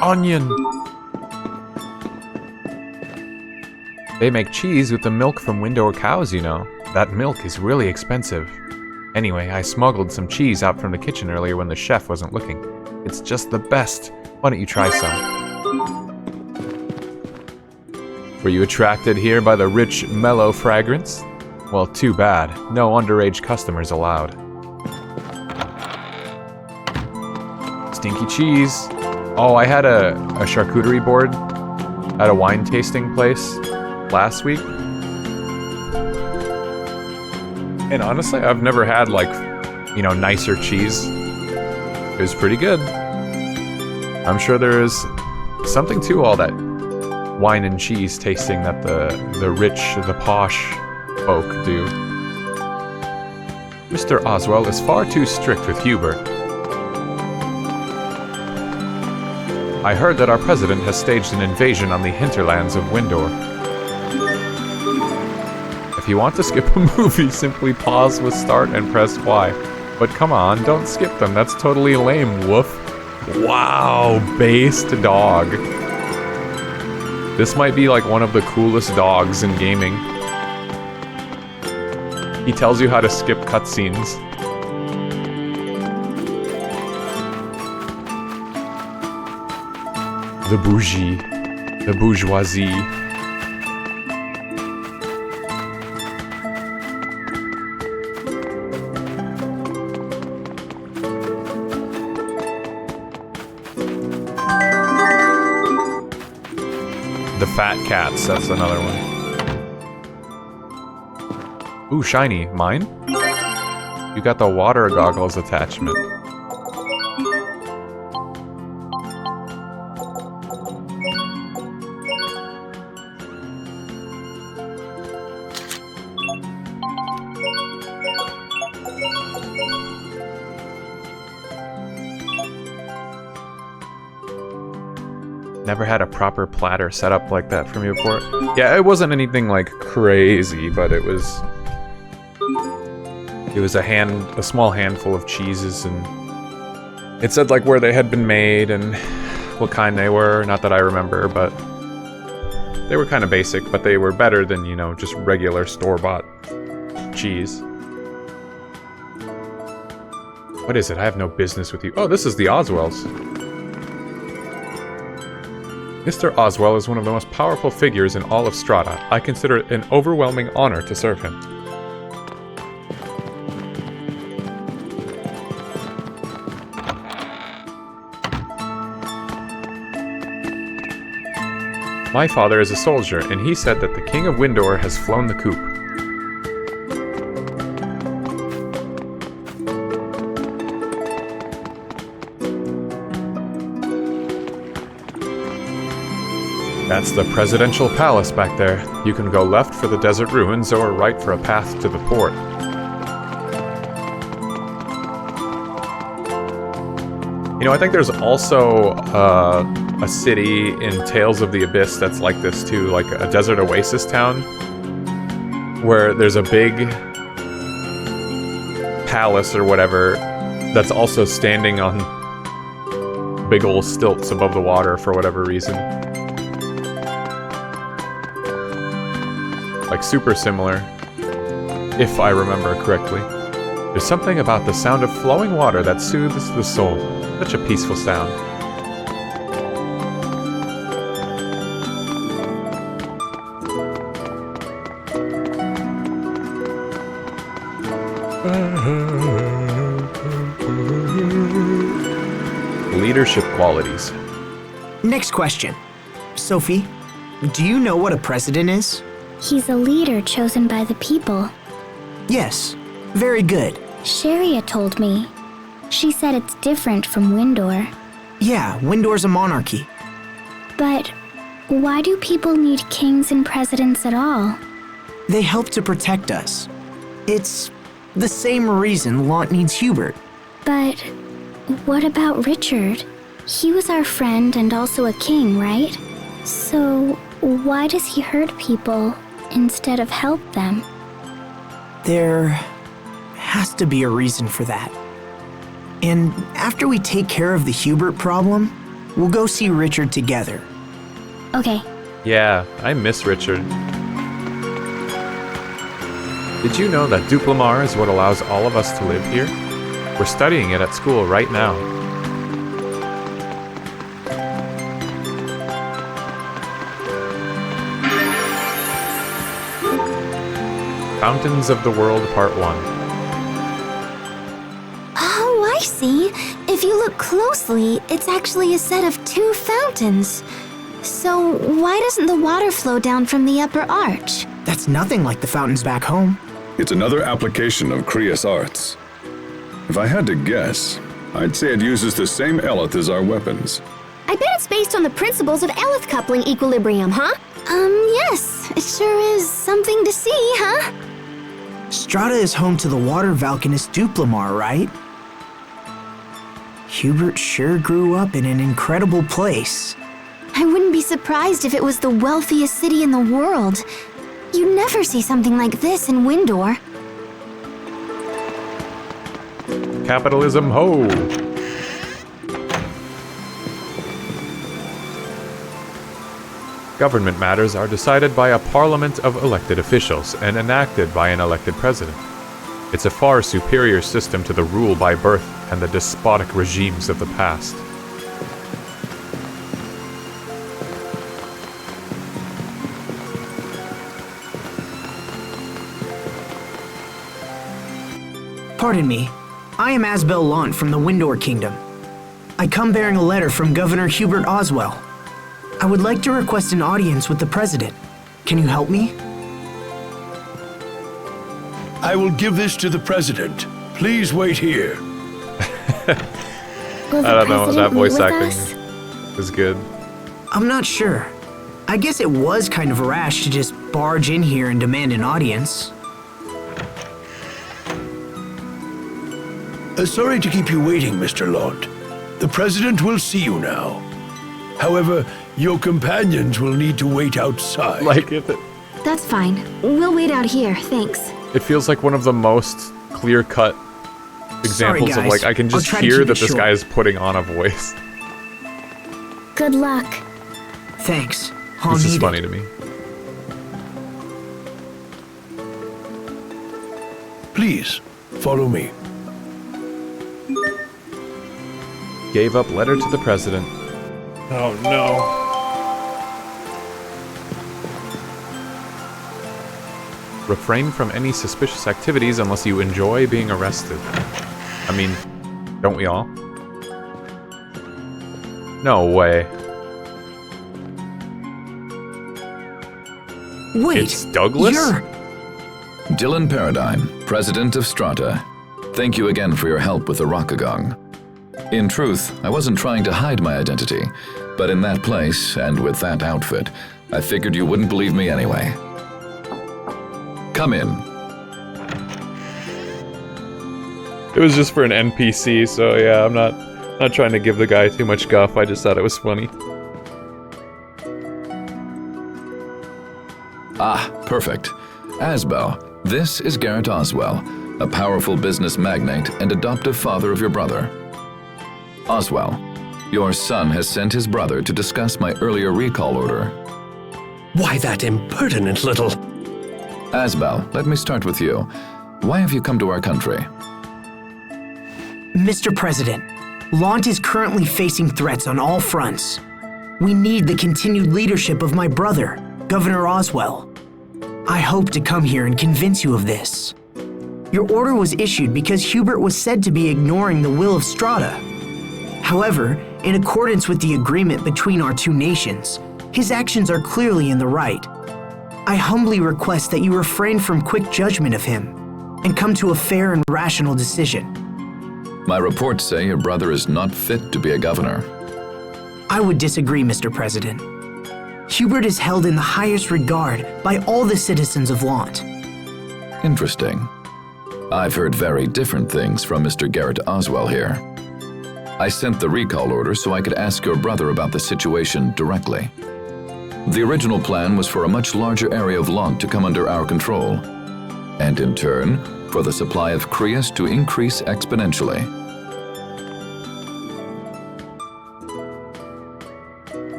Onion. They make cheese with the milk from Windor cows, you know. That milk is really expensive. Anyway, I smuggled some cheese out from the kitchen earlier when the chef wasn't looking. It's just the best. Why don't you try some? Were you attracted here by the rich, mellow fragrance? Well, too bad. No underage customers allowed. Stinky cheese. Oh, I had a charcuterie board at a wine tasting place last week. And honestly, I've never had, like, you know, nicer cheese. It was pretty good. I'm sure there's something to all that wine and cheese tasting that the rich, the posh folk do. Mr. Oswell is far too strict with Hubert. I heard that our president has staged an invasion on the hinterlands of Windor. If you want to skip a movie, simply pause with start and press Y. But come on, don't skip them, that's totally lame, woof. Wow, based dog. This might be like one of the coolest dogs in gaming. He tells you how to skip cutscenes. The bougie. The bourgeoisie. The fat cats, that's another one. Ooh, shiny. Mine? You got the water goggles attachment. Never had a proper platter set up like that for me before. Yeah, it wasn't anything like crazy, but it was a small handful of cheeses, and it said like where they had been made and what kind they were. Not that I remember, but they were kind of basic, but they were better than, you know, just regular store-bought cheese. What is it? I have no business with you. Oh, this is the Oswells. Mr. Oswell is one of the most powerful figures in all of Strahta. I consider it an overwhelming honor to serve him. My father is a soldier, and he said that the King of Windor has flown the coop. That's the presidential palace back there. You can go left for the desert ruins or right for a path to the port. You know, I think there's also a city in Tales of the Abyss that's like this too, like a desert oasis town, where there's a big palace or whatever that's also standing on big old stilts above the water for whatever reason. Like super similar, if I remember correctly. There's something about the sound of flowing water that soothes the soul. Such a peaceful sound. Leadership qualities. Next question. Sophie, do you know what a president is? He's a leader chosen by the people. Yes. Very good. Sharia told me. She said it's different from Windor. Yeah, Windor's a monarchy. But why do people need kings and presidents at all? They help to protect us. It's the same reason Lant needs Hubert. But what about Richard? He was our friend and also a king, right? So why does he hurt people instead of help them? There has to be a reason for that. And after we take care of the Hubert problem, we'll go see Richard together. Okay. Yeah, I miss Richard. Did you know that Duplamar is what allows all of us to live here? We're studying it at school right now. Fountains of the World Part 1. Oh, I see. If you look closely, it's actually a set of 2 fountains. So why doesn't the water flow down from the upper arch? That's nothing like the fountains back home. It's another application of Kriya's arts. If I had to guess, I'd say it uses the same Eleth as our weapons. I bet it's based on the principles of Eleth coupling equilibrium, huh? Yes. It sure is something to see, huh? Strahta is home to the water Valkanist Duplamar, right? Hubert sure grew up in an incredible place. I wouldn't be surprised if it was the wealthiest city in the world. You never see something like this in Windor. Capitalism ho! Government matters are decided by a parliament of elected officials and enacted by an elected president. It's a far superior system to the rule by birth and the despotic regimes of the past. Pardon me. I am Asbel Lant from the Windor Kingdom. I come bearing a letter from Governor Hubert Oswell. I would like to request an audience with the President. Can you help me? I will give this to the President. Please wait here. Will the I don't know, that president meet voice with acting us? was good. I'm not sure. I guess it was kind of rash to just barge in here and demand an audience. Sorry to keep you waiting, Mr. Lant. The President will see you now. However, your companions will need to wait outside. Like it. That's fine. We'll wait out here, thanks. It feels like one of the most clear-cut examples of guys. like I can I'll just try to hear keep that it this short. guy is putting on a voice. Good luck. Thanks. I'll This is need funny it. to me. Please, follow me. Gave up letter to the President. Oh no. Refrain from any suspicious activities unless you enjoy being arrested. I mean, don't we all? No way. Wait, It's Douglas? Dylan Paradigm, President of Strahta. Thank you again for your help with the Rockagong. In truth, I wasn't trying to hide my identity, but in that place, and with that outfit, I figured you wouldn't believe me anyway. Come in. It was just for an NPC, so yeah, I'm not trying to give the guy too much guff, I just thought it was funny. Ah, perfect. Asbel, this is Garrett Oswell, a powerful business magnate and adoptive father of your brother. Oswell, your son has sent his brother to discuss my earlier recall order. Why that impertinent little... Asbel, let me start with you. Why have you come to our country? Mr. President, Lant is currently facing threats on all fronts. We need the continued leadership of my brother, Governor Oswell. I hope to come here and convince you of this. Your order was issued because Hubert was said to be ignoring the will of Strahta. However, in accordance with the agreement between our two nations, his actions are clearly in the right. I humbly request that you refrain from quick judgment of him and come to a fair and rational decision. My reports say your brother is not fit to be a governor. I would disagree, Mr. President. Hubert is held in the highest regard by all the citizens of Lant. Interesting. I've heard very different things from Mr. Garrett Oswell here. I sent the recall order so I could ask your brother about the situation directly. The original plan was for a much larger area of Lant to come under our control, and in turn, for the supply of Creus to increase exponentially.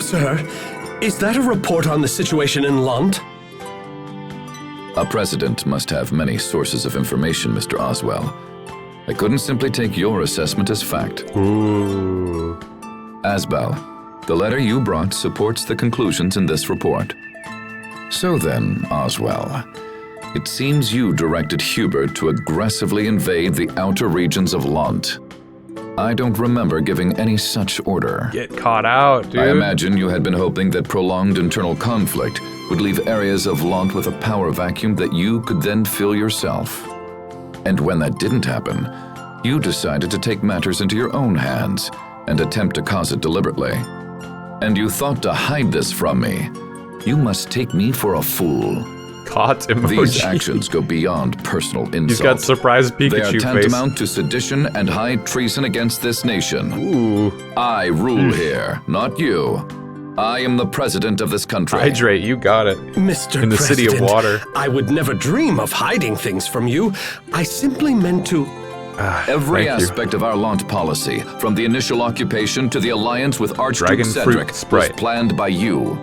Sir, is that a report on the situation in Lant? A president must have many sources of information, Mr. Oswell. I couldn't simply take your assessment as fact. Ooh. Asbel, the letter you brought supports the conclusions in this report. So then, Oswell, it seems you directed Hubert to aggressively invade the outer regions of Lant. I don't remember giving any such order. Get caught out, dude. I imagine you had been hoping that prolonged internal conflict would leave areas of Lant with a power vacuum that you could then fill yourself. And when that didn't happen, you decided to take matters into your own hands and attempt to cause it deliberately. And you thought to hide this from me. You must take me for a fool. Caught emoji. These actions go beyond personal insult. He's got surprised Pikachu They are face. tantamount to sedition and high treason against this nation. Ooh. I rule here, not you. I am the president of this country. Hydrate, you got it. Mr. In the President, city of water. I would never dream of hiding things from you. I simply meant to... Every thank you. aspect of our Lant policy, from the initial occupation to the alliance with Archduke Dragon Cedric, fruit sprite. was planned by you.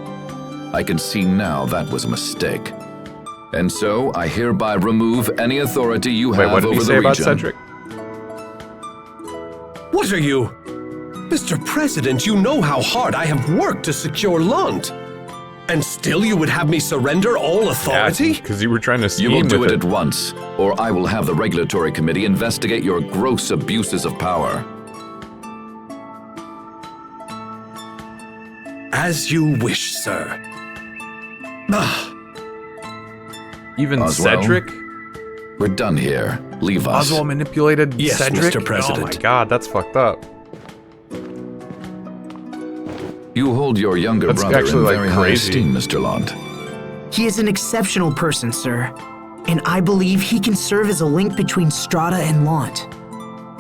I can see now that was a mistake. And so, I hereby remove any authority you Wait, have what did over he the say about region. Cedric? What are you? Mr. President, you know how hard I have worked to secure Lant. And still you would have me surrender all authority? Because you were trying to scheme You will do with it at once, or I will have the regulatory committee investigate your gross abuses of power. As you wish, sir. Even Oswell, Cedric? We're done here. Leave us. Oswald manipulated Yes, Cedric? Mr. President. Oh my god, that's fucked up. You hold your younger That's brother actually, in like, very high crazy. esteem, Mr. Lont. He is an exceptional person, sir. And I believe he can serve as a link between Strahta and Lant.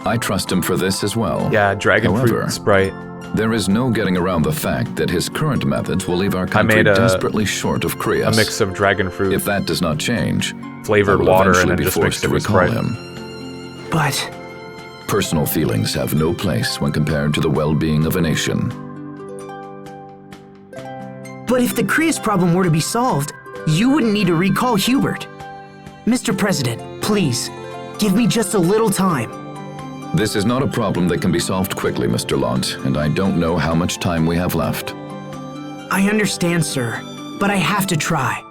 I trust him for this as well. Yeah, dragon However, fruit sprite. There is no getting around the fact that his current methods will leave our country desperately short of Krios. A mix of dragon fruit. If that does not change, flavored I will water and eventually then be just forced mixed it to with recall Sprite. him. But Personal feelings have no place when compared to the well-being of a nation. But if the Krios problem were to be solved, you wouldn't need to recall Hubert. Mr. President, please, give me just a little time. This is not a problem that can be solved quickly, Mr. Lont, and I don't know how much time we have left. I understand, sir, but I have to try.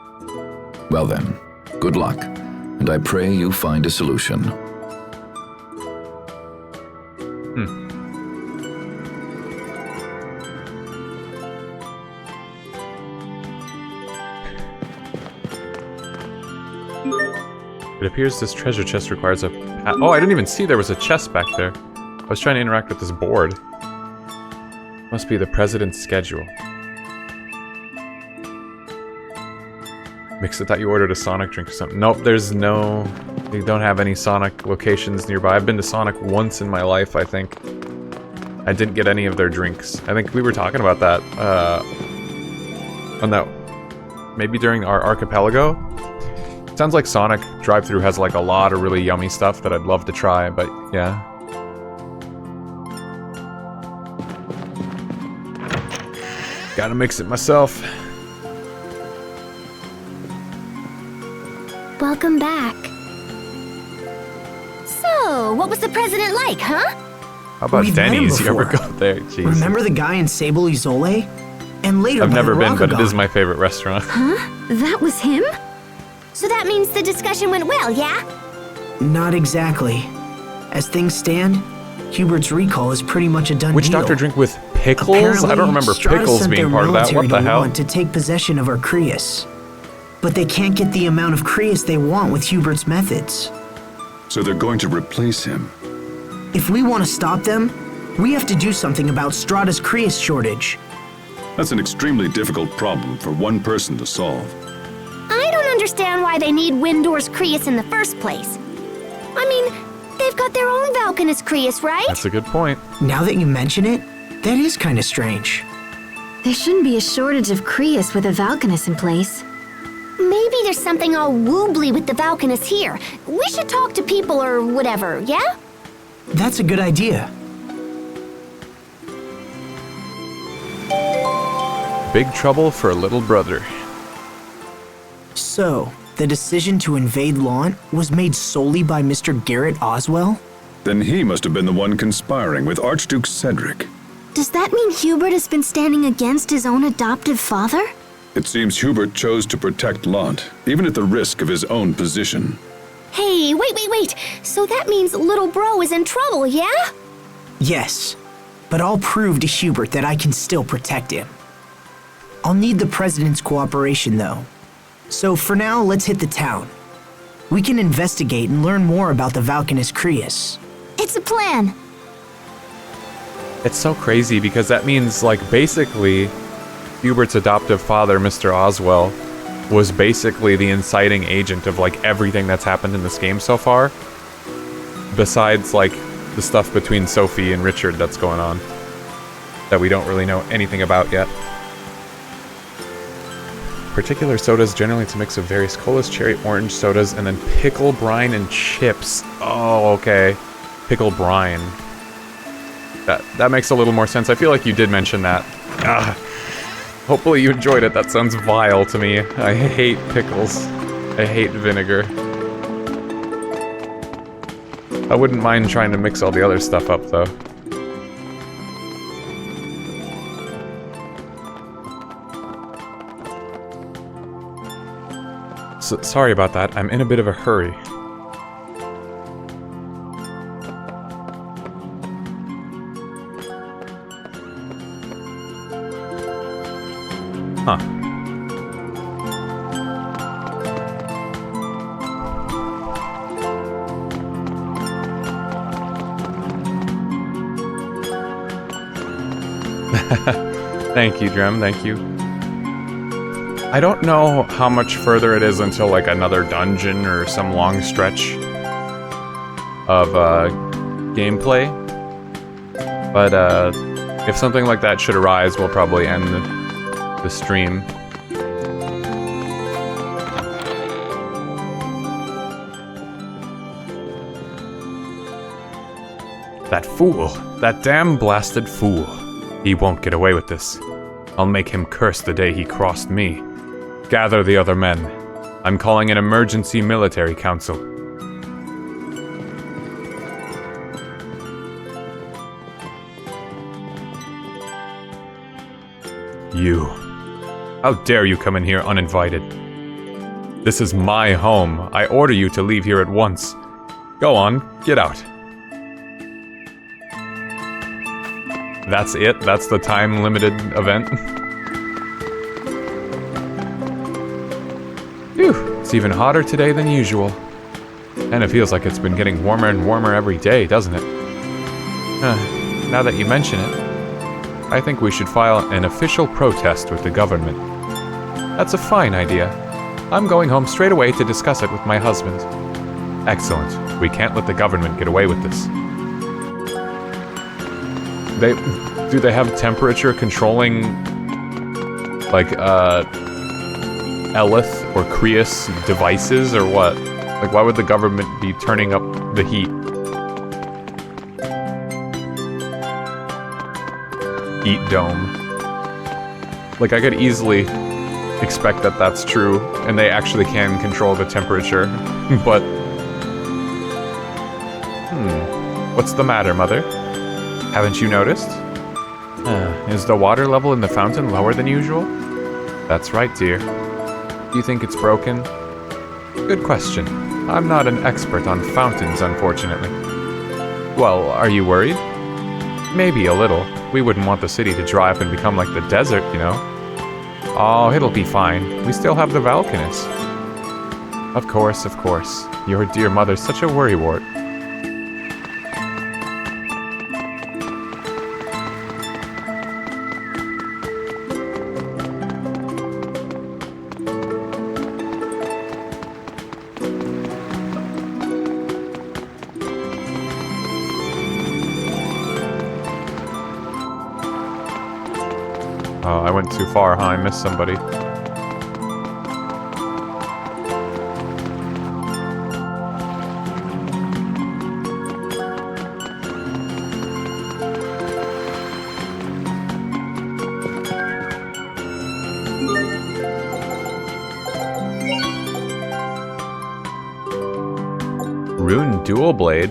Well then, good luck, and I pray you find a solution. It appears this treasure chest requires a... Oh, I didn't even see there was a chest back there. I was trying to interact with this board. Must be the president's schedule. Mix it, thought you ordered a Sonic drink or something. Nope, there's no... You don't have any Sonic locations nearby. I've been to Sonic once in my life, I think. I didn't get any of their drinks. I think we were talking about that, oh no. Maybe during our archipelago? Sounds like Sonic drive-thru has like a lot of really yummy stuff that I'd love to try, but yeah. Gotta mix it myself. Welcome back. So, what was the president like, huh? How about We've met him Denny's? You ever before. go there? Jeez. Remember the guy in Sable Isole? And later I've by never the been, but it Rock-a-God. is my favorite restaurant. Huh? That was him? So that means the discussion went well, yeah? Not exactly. As things stand, Hubert's recall is pretty much a done Witch deal. Doctor drink with pickles? Apparently, I don't remember Strahta pickles sent being their part of that. military What the to hell? Want to take possession of Arcreus. But they can't get the amount of Krios they want with Hubert's methods. So they're going to replace him. If we want to stop them, we have to do something about Strahta's Krios shortage. That's an extremely difficult problem for one person to solve. I don't understand why they need Windor's Krios in the first place. I mean, they've got their own Valkanus Krios, right? That's a good point. Now that you mention it, that is kind of strange. There shouldn't be a shortage of Krios with a Valkanus in place. Maybe there's something all woobly with the Valkanus here. We should talk to people or whatever, yeah? That's a good idea. Big trouble for a little brother. So, the decision to invade Lant was made solely by Mr. Garrett Oswell? Then he must have been the one conspiring with Archduke Cedric. Does that mean Hubert has been standing against his own adoptive father? It seems Hubert chose to protect Lant, even at the risk of his own position. Hey, wait. So that means little bro is in trouble, yeah? Yes, but I'll prove to Hubert that I can still protect him. I'll need the President's cooperation, though. So for now, let's hit the town. We can investigate and learn more about the Valkanus Krios. It's a plan. It's so crazy because that means, like, basically, Hubert's adoptive father, Mr. Oswell, was basically the inciting agent of, like, everything that's happened in this game so far. Besides, like, the stuff between Sophie and Richard that's going on. That we don't really know anything about yet. Particular sodas, generally it's a mix of various colas, cherry, orange sodas, and then pickle brine and chips. Oh, okay. Pickle brine. That makes a little more sense. I feel like you did mention that. Hopefully you enjoyed it. That sounds vile to me. I hate pickles. I hate vinegar. I wouldn't mind trying to mix all the other stuff up, though. Sorry about that. I'm in a bit of a hurry. Huh. Thank you, Drem, thank you. I don't know how much further it is until, like, another dungeon or some long stretch of, gameplay. But, if something like that should arise, we'll probably end the stream. That fool! That damn blasted fool! He won't get away with this. I'll make him curse the day he crossed me. Gather the other men. I'm calling an emergency military council. You. How dare you come in here uninvited? This is my home. I order you to leave here at once. Go on, get out. That's it? That's the time-limited event? Phew, it's even hotter today than usual. And it feels like it's been getting warmer and warmer every day, doesn't it? Now that you mention it, I think we should file an official protest with the government. That's a fine idea. I'm going home straight away to discuss it with my husband. Excellent. We can't let the government get away with this. Do they have temperature controlling, like, Elith or Creus devices or what? Like, why would the government be turning up the heat? Heat dome. Like, I could easily expect that that's true, and they actually can control the temperature, but... What's the matter, Mother? Haven't you noticed? Is the water level in the fountain lower than usual? That's right, dear. Do you think it's broken? Good question. I'm not an expert on fountains, unfortunately. Well, are you worried? Maybe a little. We wouldn't want the city to dry up and become like the desert, you know? Oh, it'll be fine. We still have the Valkanus. Of course, of course. Your dear mother's such a worrywart. Oh, I went too far, huh? I missed somebody. Rune dual blade?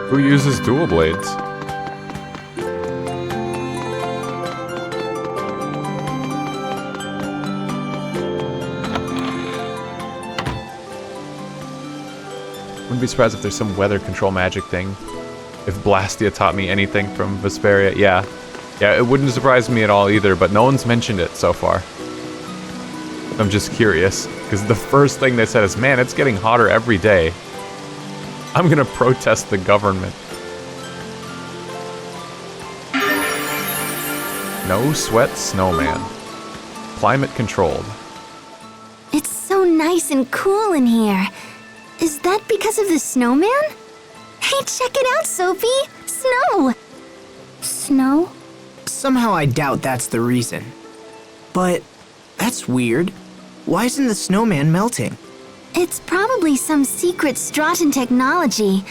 Who uses dual blades? Wouldn't be surprised if there's some weather control magic thing. If Blastia taught me anything from Vesperia, yeah, it wouldn't surprise me at all either, but no one's mentioned it so far. I'm just curious, because the first thing they said is, man, it's getting hotter every day. I'm gonna protest the government. No sweat snowman. Climate controlled. It's so nice and cool in here. Is that because of the snowman? Hey, check it out, Sophie! Snow! Snow? Somehow I doubt that's the reason. But that's weird. Why isn't the snowman melting? It's probably some secret Strahtan technology.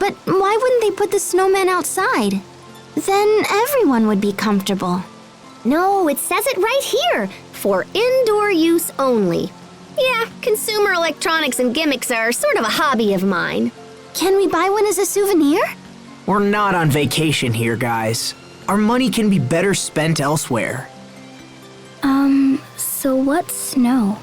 But why wouldn't they put the snowman outside? Then everyone would be comfortable. No, it says it right here. For indoor use only. Yeah, consumer electronics and gimmicks are sort of a hobby of mine. Can we buy one as a souvenir? We're not on vacation here, guys. Our money can be better spent elsewhere. So So what's snow?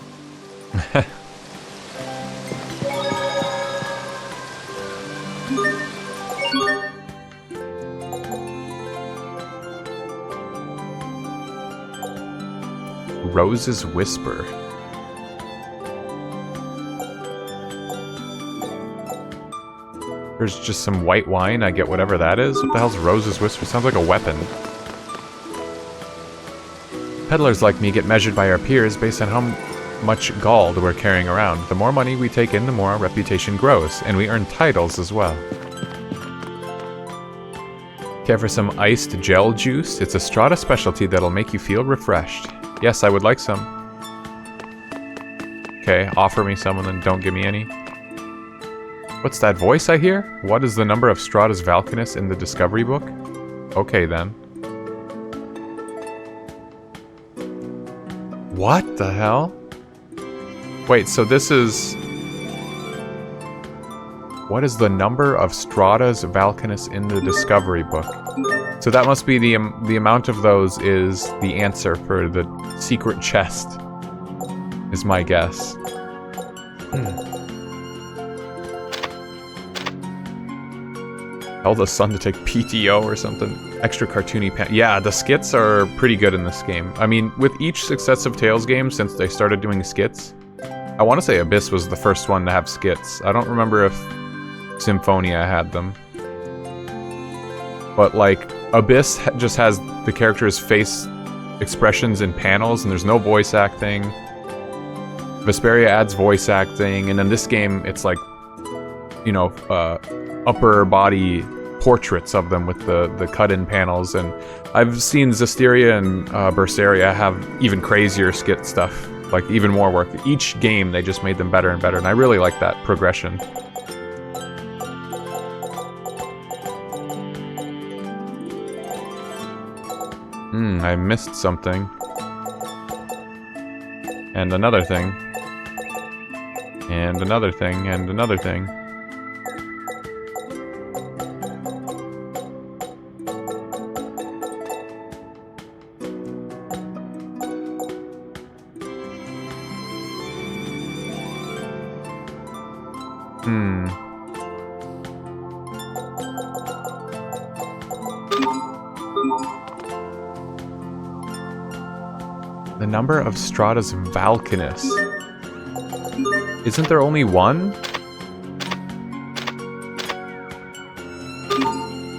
Rose's Whisper. There's just some white wine, I get whatever that is. What the hell's Rose's Whisper? Sounds like a weapon. Peddlers like me get measured by our peers based on how much gold we're carrying around. The more money we take in, the more our reputation grows, and we earn titles as well. Care for some iced gel juice? It's a Strahta specialty that'll make you feel refreshed. Yes, I would like some. Okay, offer me some and then don't give me any. What's that voice I hear? What is the number of Strahta's Valkanus in the Discovery Book? Okay, then. What the hell? Wait, so this is... What is the number of Strahta's Valkanus in the Discovery Book? So that must be the amount of those is the answer for the secret chest, is my guess. Tell the sun to take PTO or something. Extra cartoony yeah, the skits are pretty good in this game. I mean, with each successive Tales game since they started doing skits, I want to say Abyss was the first one to have skits. I don't remember if Symphonia had them. But, like, Abyss just has the character's face expressions in panels, and there's no voice acting. Vesperia adds voice acting, and in this game, it's like, you know, upper body portraits of them with the cut-in panels, and I've seen Zestiria and Berseria have even crazier skit stuff, like even more work. Each game, they just made them better and better, and I really like that progression. I missed something. And another thing. And another thing, and another thing. The number of Strahta's Valkanus. Isn't there only one?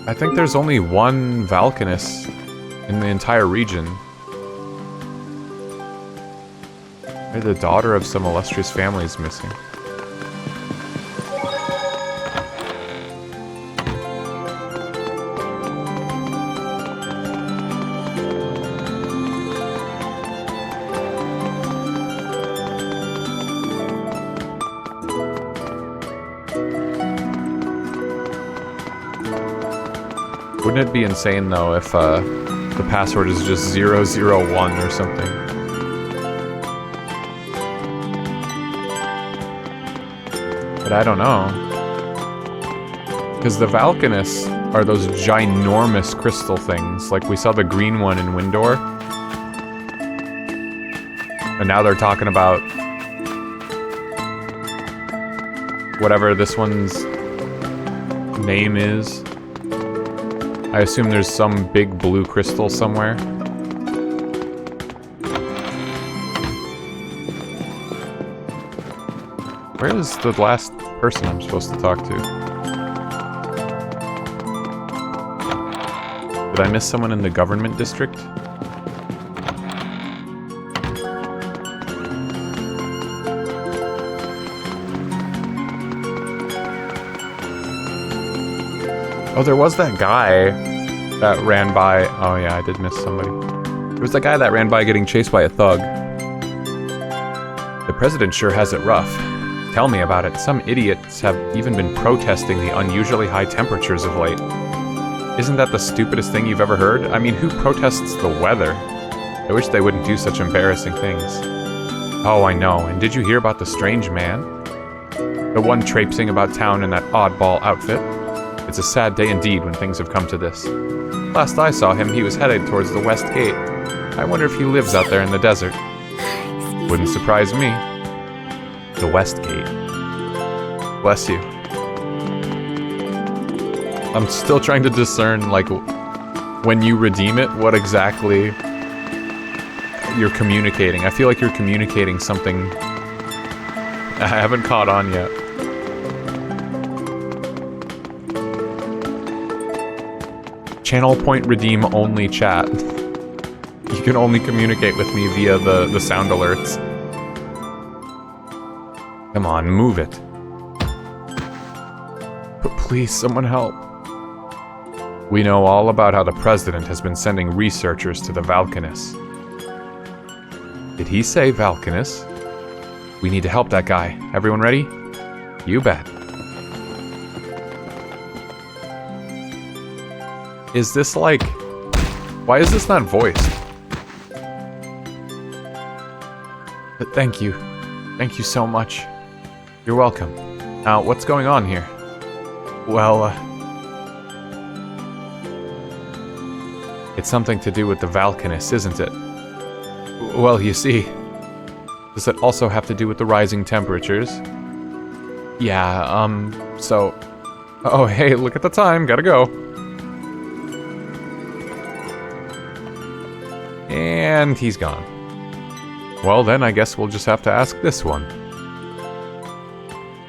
I think there's only one Valkanus in the entire region. Maybe the daughter of some illustrious family is missing. Wouldn't it be insane, though, if the password is just 001 or something? But I don't know. Because the Valkanus are those ginormous crystal things. Like, we saw the green one in Windor. And now they're talking about whatever this one's name is. I assume there's some big blue crystal somewhere. Where is the last person I'm supposed to talk to? Did I miss someone in the government district? Oh, there was that guy that ran by... Oh yeah, I did miss somebody. There was that guy that ran by getting chased by a thug. The president sure has it rough. Tell me about it. Some idiots have even been protesting the unusually high temperatures of late. Isn't that the stupidest thing you've ever heard? I mean, who protests the weather? I wish they wouldn't do such embarrassing things. Oh, I know. And did you hear about the strange man? The one traipsing about town in that oddball outfit? It's a sad day indeed when things have come to this. Last I saw him, he was headed towards the west gate. I wonder if he lives out there in the desert. Wouldn't surprise me. The West Gate. Bless you. I'm still trying to discern, like, when you redeem it, what exactly you're communicating. I feel like you're communicating something I haven't caught on yet. Channel point redeem only chat. You can only communicate with me via the sound alerts. Come on, move it. But please, someone help. We know all about how the President has been sending researchers to the Valkanus. Did he say Valkanus? We need to help that guy. Everyone ready? You bet. Is this like... Why is this not voiced? But thank you. Thank you so much. You're welcome. Now, what's going on here? Well, it's something to do with the Valkanus, isn't it? Well, you see, does it also have to do with the rising temperatures? Yeah, so... Oh, hey, look at the time, gotta go. And he's gone. Well, then I guess we'll just have to ask this one.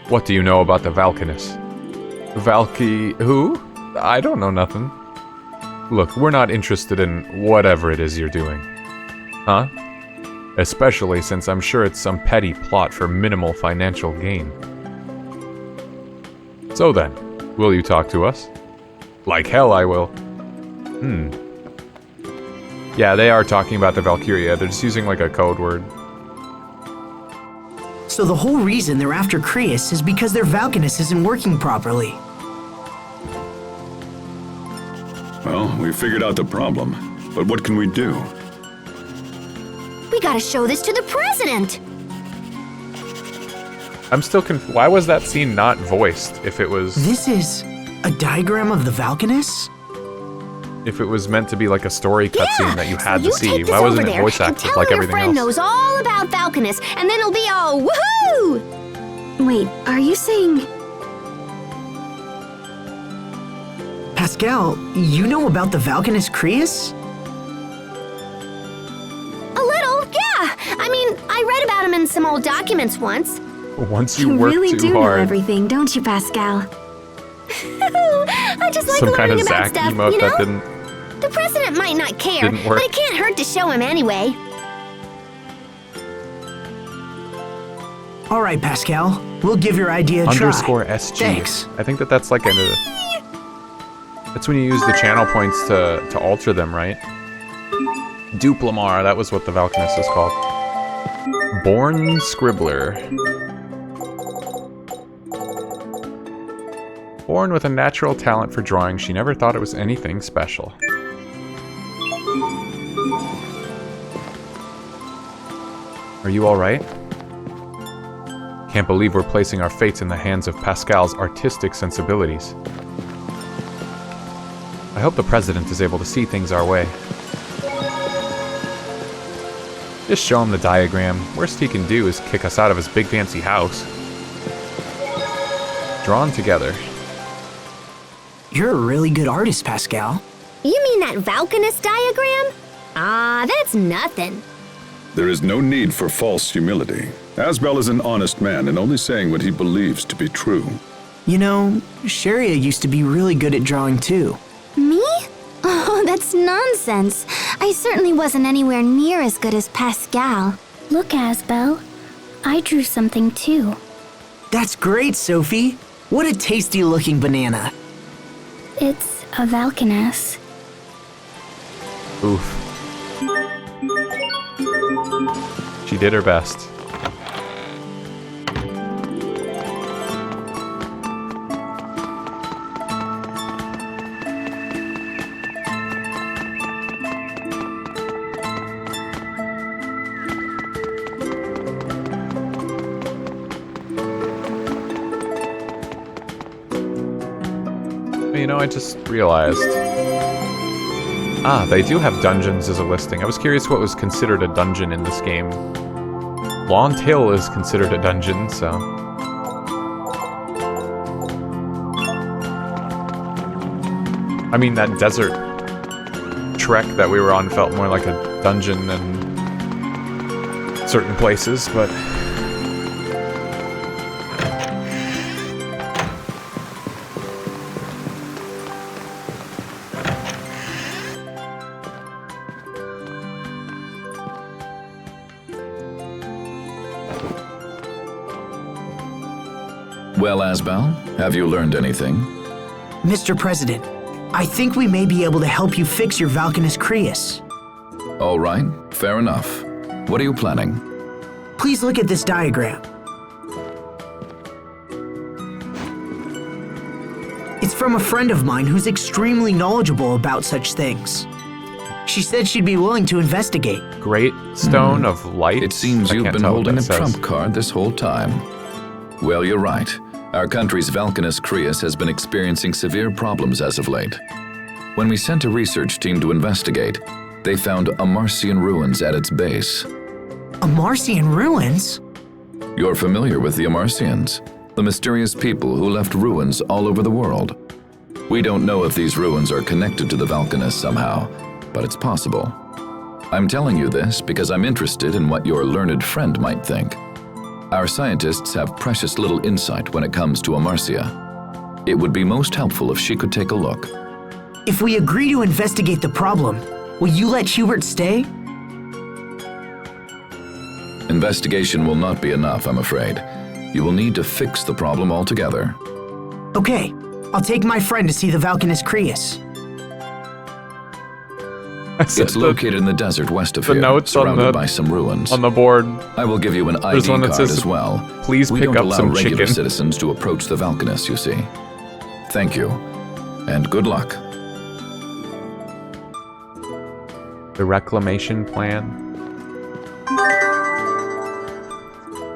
What do you know about the Valkanus? Who? I don't know nothing. Look, we're not interested in whatever it is you're doing. Huh? Especially since I'm sure it's some petty plot for minimal financial gain. So then, will you talk to us? Like hell I will. Yeah, they are talking about the Valkyria. They're just using like a code word. So the whole reason they're after Krius is because their Valkanus isn't working properly. Well, we figured out the problem, but what can we do? We gotta show this to the President! I'm still why was that scene not voiced if it was... This is a diagram of the Valkanus? If it was meant to be like a story cutscene that you had to see, why Take wasn't this it over voice there and acted tell like him everything your friend else? knows all about Valkanus, and then it'll be all woohoo! Wait, are you saying... Pascal, you know about the Valkanus Krius? A little, yeah. I mean, I read about him in some old documents once. Once you You work really too do know hard. everything, don't you, Pascal? I just like Some kind learning of about Zack stuff, emote you know? that didn't... The President might not care, Didn't work. but it can't hurt to show him anyway. All right, Pascal. We'll give your idea a try. Underscore SG. Thanks. I think that's like a... That's when you use the channel points to alter them, right? Duplamar, that was what the Valkanus is called. Born Scribbler. Born with a natural talent for drawing, she never thought it was anything special. Are you alright? Can't believe we're placing our fates in the hands of Pascal's artistic sensibilities. I hope the President is able to see things our way. Just show him the diagram. Worst he can do is kick us out of his big fancy house. Drawn together. You're a really good artist, Pascal. You mean that Valkanus diagram? Ah, that's nothing. There is no need for false humility. Asbel is an honest man and only saying what he believes to be true. You know, Sharia used to be really good at drawing too. Me? Oh, that's nonsense. I certainly wasn't anywhere near as good as Pascal. Look, Asbel. I drew something too. That's great, Sophie. What a tasty looking banana. It's a Valkanus. Oof. She did her best. You know, I just realized. Ah, they do have dungeons as a listing. I was curious what was considered a dungeon in this game. Long Tail is considered a dungeon, so... I mean, that desert trek that we were on felt more like a dungeon than certain places, but... Well, Asbel, have you learned anything? Mr. President, I think we may be able to help you fix your Valkanus Creus. All right, fair enough. What are you planning? Please look at this diagram. It's from a friend of mine who's extremely knowledgeable about such things. She said she'd be willing to investigate. Great Stone of Light? It seems you've been holding a trump card this whole time. Well, you're right. Our country's Valkanus Creus has been experiencing severe problems as of late. When we sent a research team to investigate, they found Amarcian ruins at its base. Amarcian ruins? You're familiar with the Amarcians, the mysterious people who left ruins all over the world. We don't know if these ruins are connected to the Valkanus somehow, but it's possible. I'm telling you this because I'm interested in what your learned friend might think. Our scientists have precious little insight when it comes to Amarcia. It would be most helpful if she could take a look. If we agree to investigate the problem, will you let Hubert stay? Investigation will not be enough, I'm afraid. You will need to fix the problem altogether. Okay, I'll take my friend to see the Valkanus Creus. It's located in the desert west of here, surrounded by some ruins. On the board. I will give you an ID card as well. Please we pick don't up allow some regular chicken. citizens to approach the Valkanus, you see. Thank you, and good luck. The reclamation plan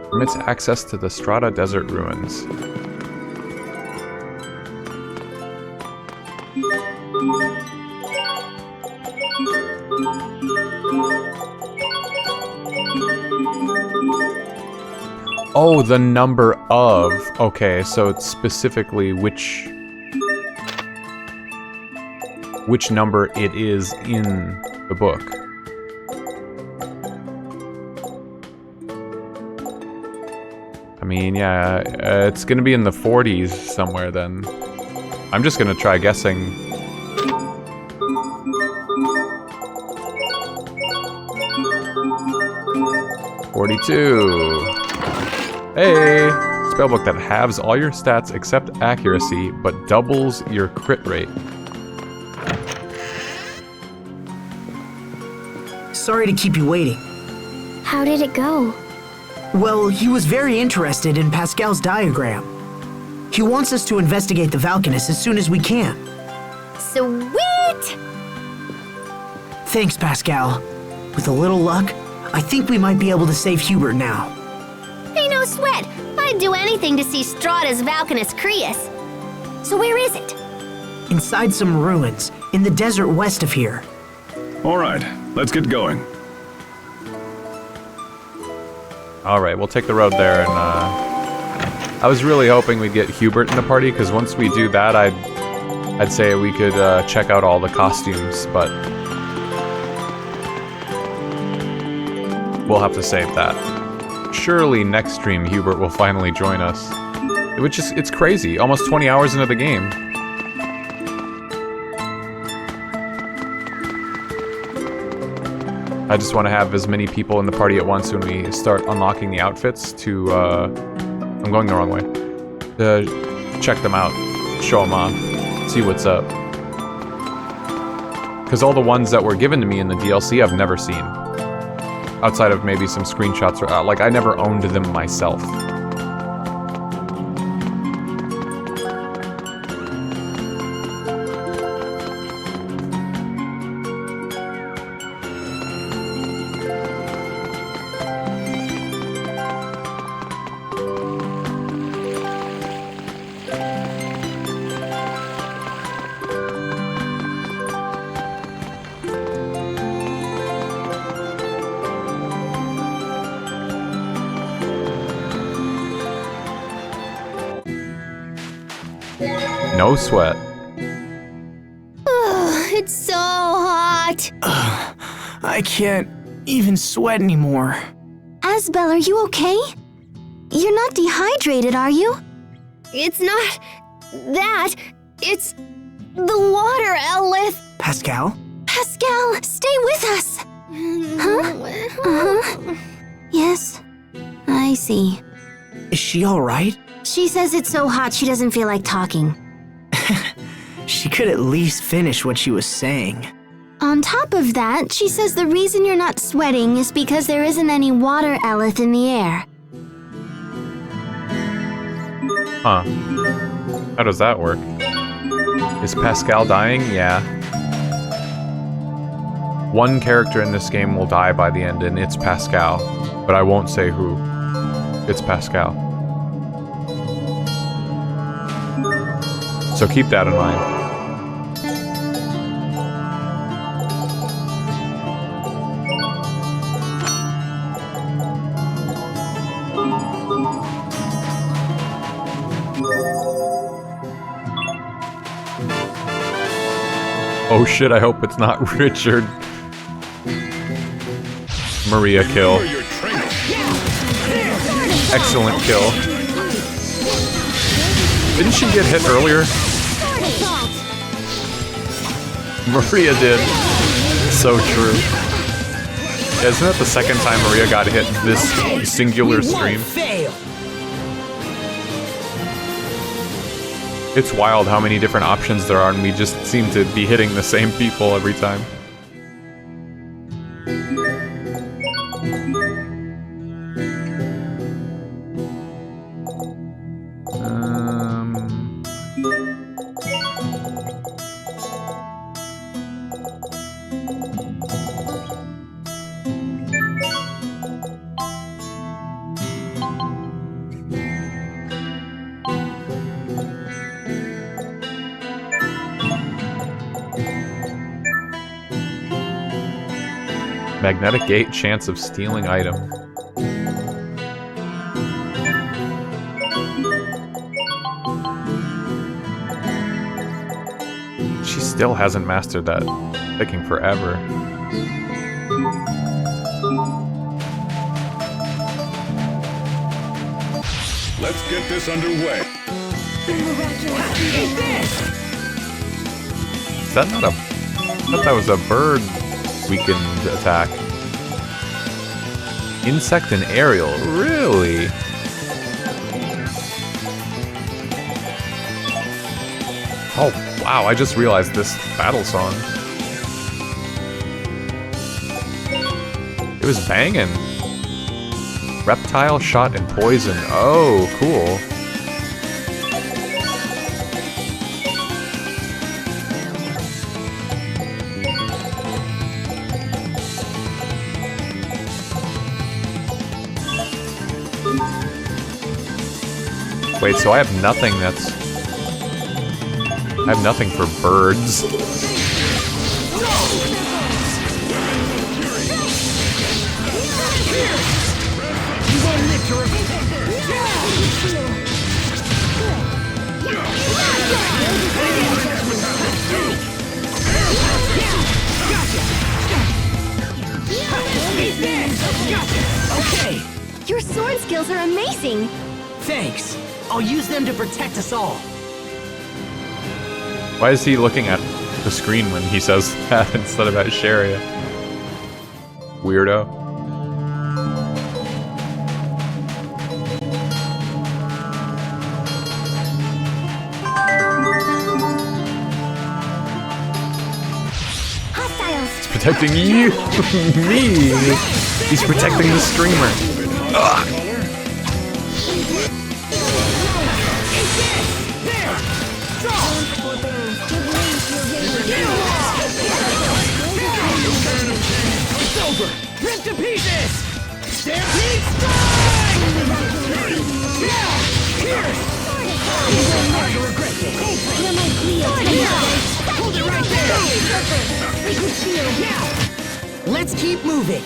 permits access to the Strahta Desert Ruins. Oh, the number of. Okay, so it's specifically which number it is in the book. I mean, yeah, it's gonna be in the 40s somewhere then. I'm just gonna try guessing. "42. Hey! Spellbook that halves all your stats except accuracy, but doubles your crit rate. Sorry to keep you waiting. How did it go? Well, he was very interested in Pascal's diagram. He wants us to investigate the Valkanus as soon as we can. Sweet! Thanks, Pascal. With a little luck, I think we might be able to save Hubert now. Hey, no sweat. I'd do anything to see Strahta's Valkanus Creus. So where is it? Inside some ruins, in the desert west of here. All right, let's get going. Alright, we'll take the road there, and I was really hoping we'd get Hubert in the party, because once we do that, I'd say we could check out all the costumes, but we'll have to save that. Surely next stream Hubert will finally join us. It's crazy, almost 20 hours into the game. I just want to have as many people in the party at once when we start unlocking the outfits to, I'm going the wrong way. To check them out, show them off, see what's up. Because all the ones that were given to me in the DLC I've never seen. Outside of maybe some screenshots, or like I never owned them myself. No sweat. It's so hot. I can't even sweat anymore. Asbel, are you okay? You're not dehydrated, are you? It's not that. It's the water, Elith. Pascal? Pascal, stay with us. Huh? Uh-huh. Yes, I see. Is she all right? She says it's so hot she doesn't feel like talking. She could at least finish what she was saying. On top of that, she says the reason you're not sweating is because there isn't any water, Elith, in the air. Huh. How does that work? Is Pascal dying? Yeah. One character in this game will die by the end, and it's Pascal. But I won't say who. It's Pascal. So keep that in mind. Oh shit, I hope it's not Richard. Maria kill. Excellent kill. Didn't she get hit earlier? Maria did. So true. Yeah, isn't that the second time Maria got hit this singular stream? It's wild how many different options there are, and we just seem to be hitting the same people every time. Magnetic gate, chance of stealing item. She still hasn't mastered that. Taking forever. Let's get this underway. Is that not a... I thought that was a bird weakened attack. Insect and aerial, really? Oh, wow, I just realized this battle song. It was banging. Reptile, shot, and poison. Oh, cool. Wait, so I have nothing that's... I have nothing for birds. Okay. Your sword skills are amazing. Thanks. I'll use them to protect us all. Why is he looking at the screen when he says that instead of at Sharia? Weirdo. He's protecting you! Me! He's protecting the streamer. Ugh. It's over! Rip to pieces! Stampede strike! Yeah! Here! You will never regret this! You're my Hold it right there! Yeah! Let's keep moving!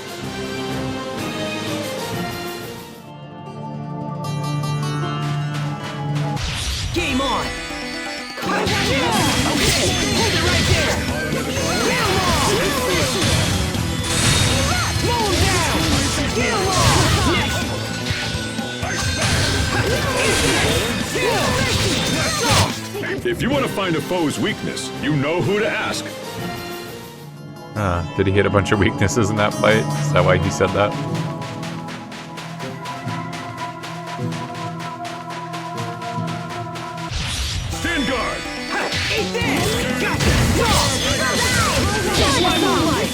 Game on! Hold it right there! Kill 'em all! Mow 'em down! Kill 'em all! If you want to find a foe's weakness, you know who to ask. Did he hit a bunch of weaknesses in that fight? Is that why he said that? Stand guard! Eat this! Gotcha! No! Just my moonlight!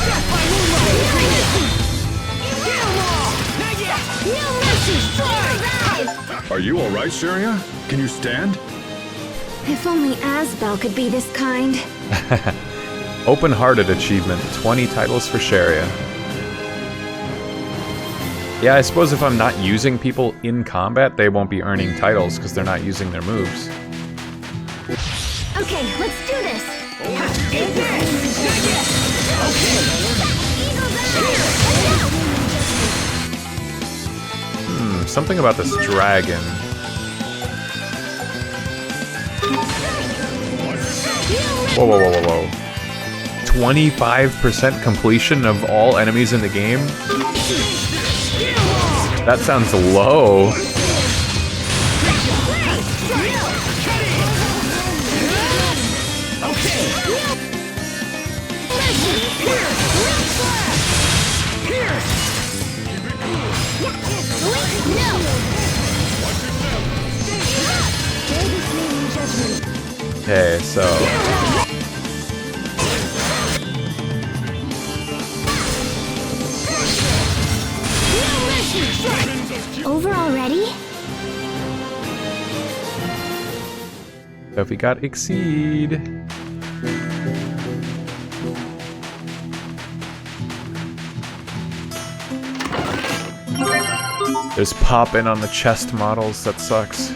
Just my moonlight! Kill 'em all! Not yet! No mercy! Strike! Are you alright, Sharia? Can you stand? If only Asbel could be this kind. Open-hearted achievement, 20 titles for Sharia. Yeah, I suppose if I'm not using people in combat, they won't be earning titles because they're not using their moves. Okay, let's do this. Eat this! Not yet! Something about this dragon. Whoa, whoa, whoa, whoa, whoa. 25% completion of all enemies in the game? That sounds low. Okay, so... Over already? So if we got Exceed... There's pop-in on the chest models, that sucks.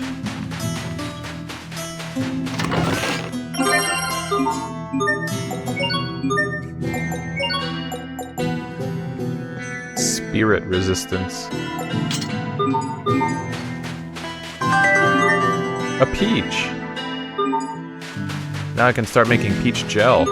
Spirit resistance. A peach! Now I can start making peach gel.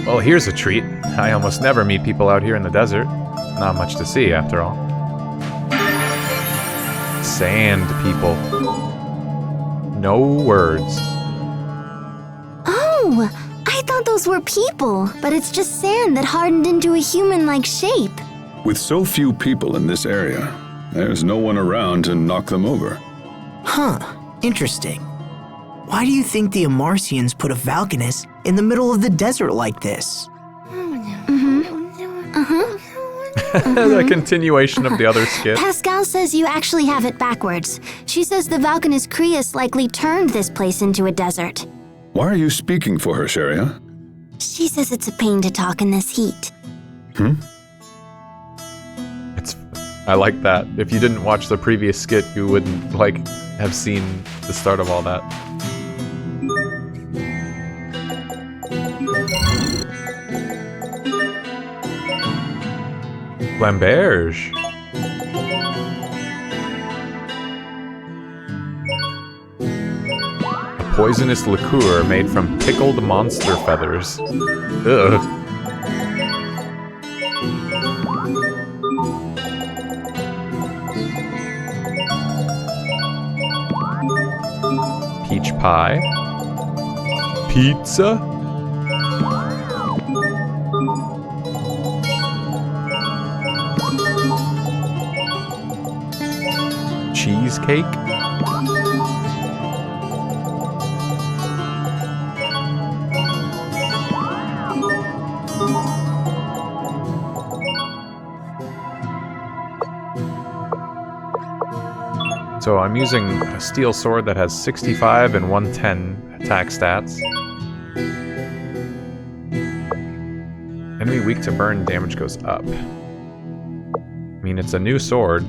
Well, here's a treat. I almost never meet people out here in the desert. Not much to see, after all. Sand people. No words. Oh! I thought those were people, but it's just sand that hardened into a human-like shape. With so few people in this area, there's no one around to knock them over. Huh. Interesting. Why do you think the Amarcians put a Valkanus in the middle of the desert like this? The continuation of the other skit. Pascal says you actually have it backwards. She says the Valkanus Crius likely turned this place into a desert. Why are you speaking for her, Sharia? She says it's a pain to talk in this heat. I like that. If you didn't watch the previous skit, you wouldn't, like, have seen the start of all that. Flamberge. A poisonous liqueur made from pickled monster feathers. Ugh. Peach pie. Pizza. Cheesecake. So I'm using a steel sword that has 65 and 110 attack stats. Enemy weak to burn damage goes up. I mean, it's a new sword.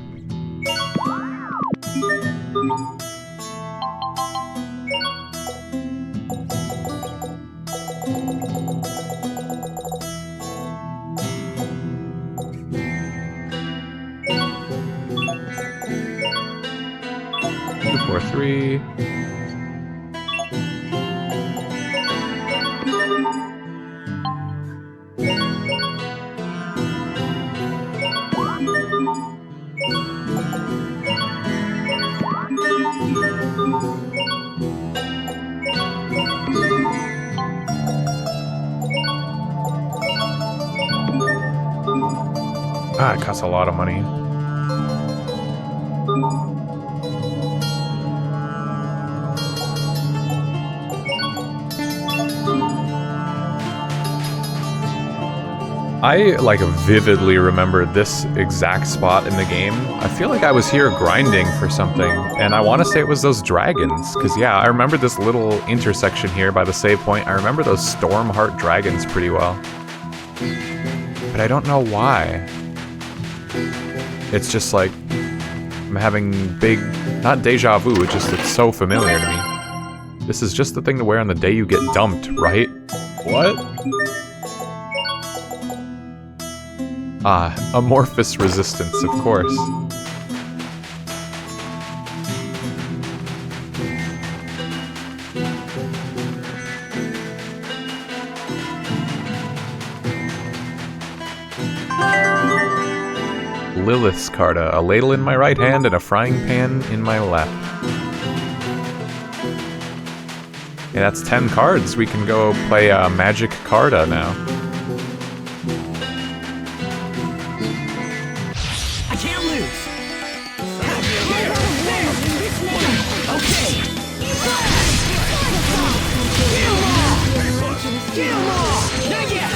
243. Ah, it costs a lot of money. I, like, vividly remember this exact spot in the game. I feel like I was here grinding for something, and I want to say it was those dragons, because, yeah, I remember this little intersection here by the save point. I remember those Stormheart dragons pretty well. But I don't know why. It's just like, I'm having big, not deja vu, it's so familiar to me. This is just the thing to wear on the day you get dumped, right? What? Ah, amorphous resistance, of course. Lilith's Carta, a ladle in my right hand and a frying pan in my left. Yeah, that's 10 cards. We can go play Magic Carta now. I can't lose. Okay. Get him all. Not yet.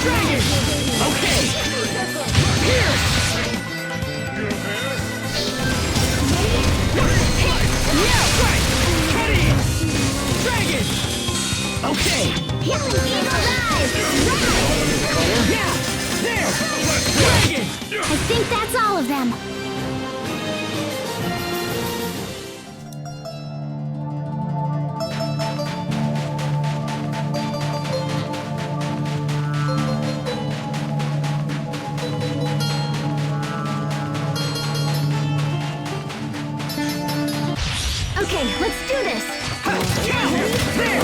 Dragon! Okay! Pierce! Yeah, right! Cut in! Dragon! Okay! Healing Eagle Dive! Yeah! There! Dragon! I think that's all of them. Okay, let's do this. There!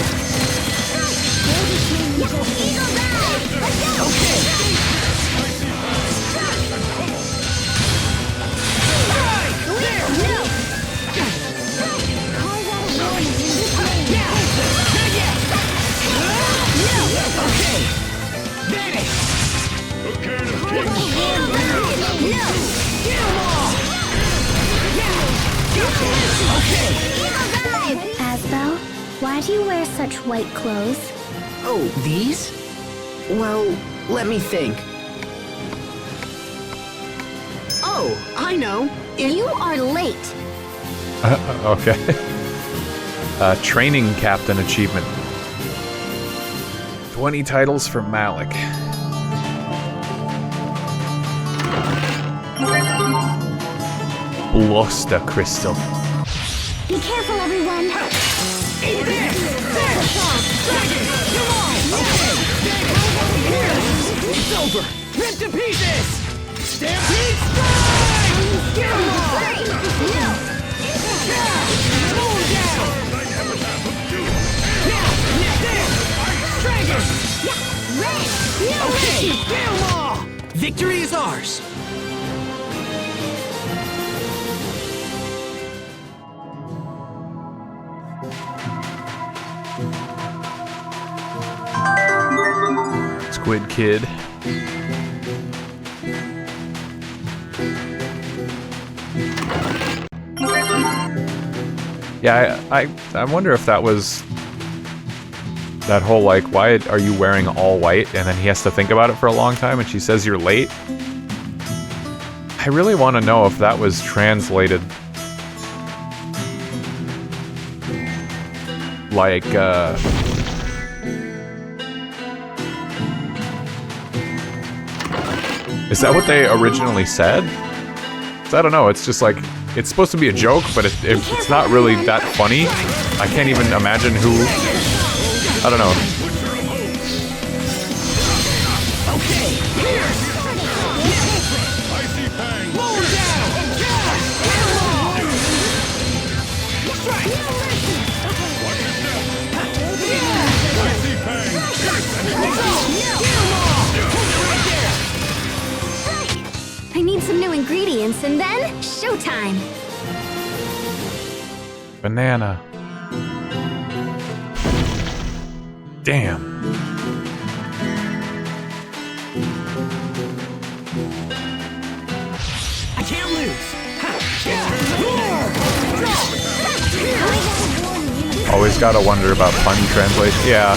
Eagle Dive! Let's go! Okay! There! No! Yeah! Not yet! No! Okay! Vanish! No! Get 'em all! Yeah! Okay! Asbel, why do you wear such white clothes? Oh, these? Well, let me think. Oh, I know. You are late. Okay. Training Captain achievement. 20 titles for Malik. Bluster Crystal. Be careful, everyone. Eat this! There! Dragon! Come on! Okay! Here! It's over! Rip to pieces! Stampede strike! Get 'em all! No! Yeah! Pull 'em down! Yeah! There! Dragon! Red! No! Okay! Get 'em all! Victory is ours! Squid Kid. Yeah, I wonder if that was that whole, like, why are you wearing all white? And then he has to think about it for a long time and she says you're late. I really want to know if that was translated like, is that what they originally said? 'Cause I don't know, it's just like, it's supposed to be a joke, but it's not really that funny. I can't even imagine who... I don't know. Okay, Pierce! I need some new ingredients, and then showtime. Banana. Damn. I can't lose. Always gotta wonder about pun translation. Yeah.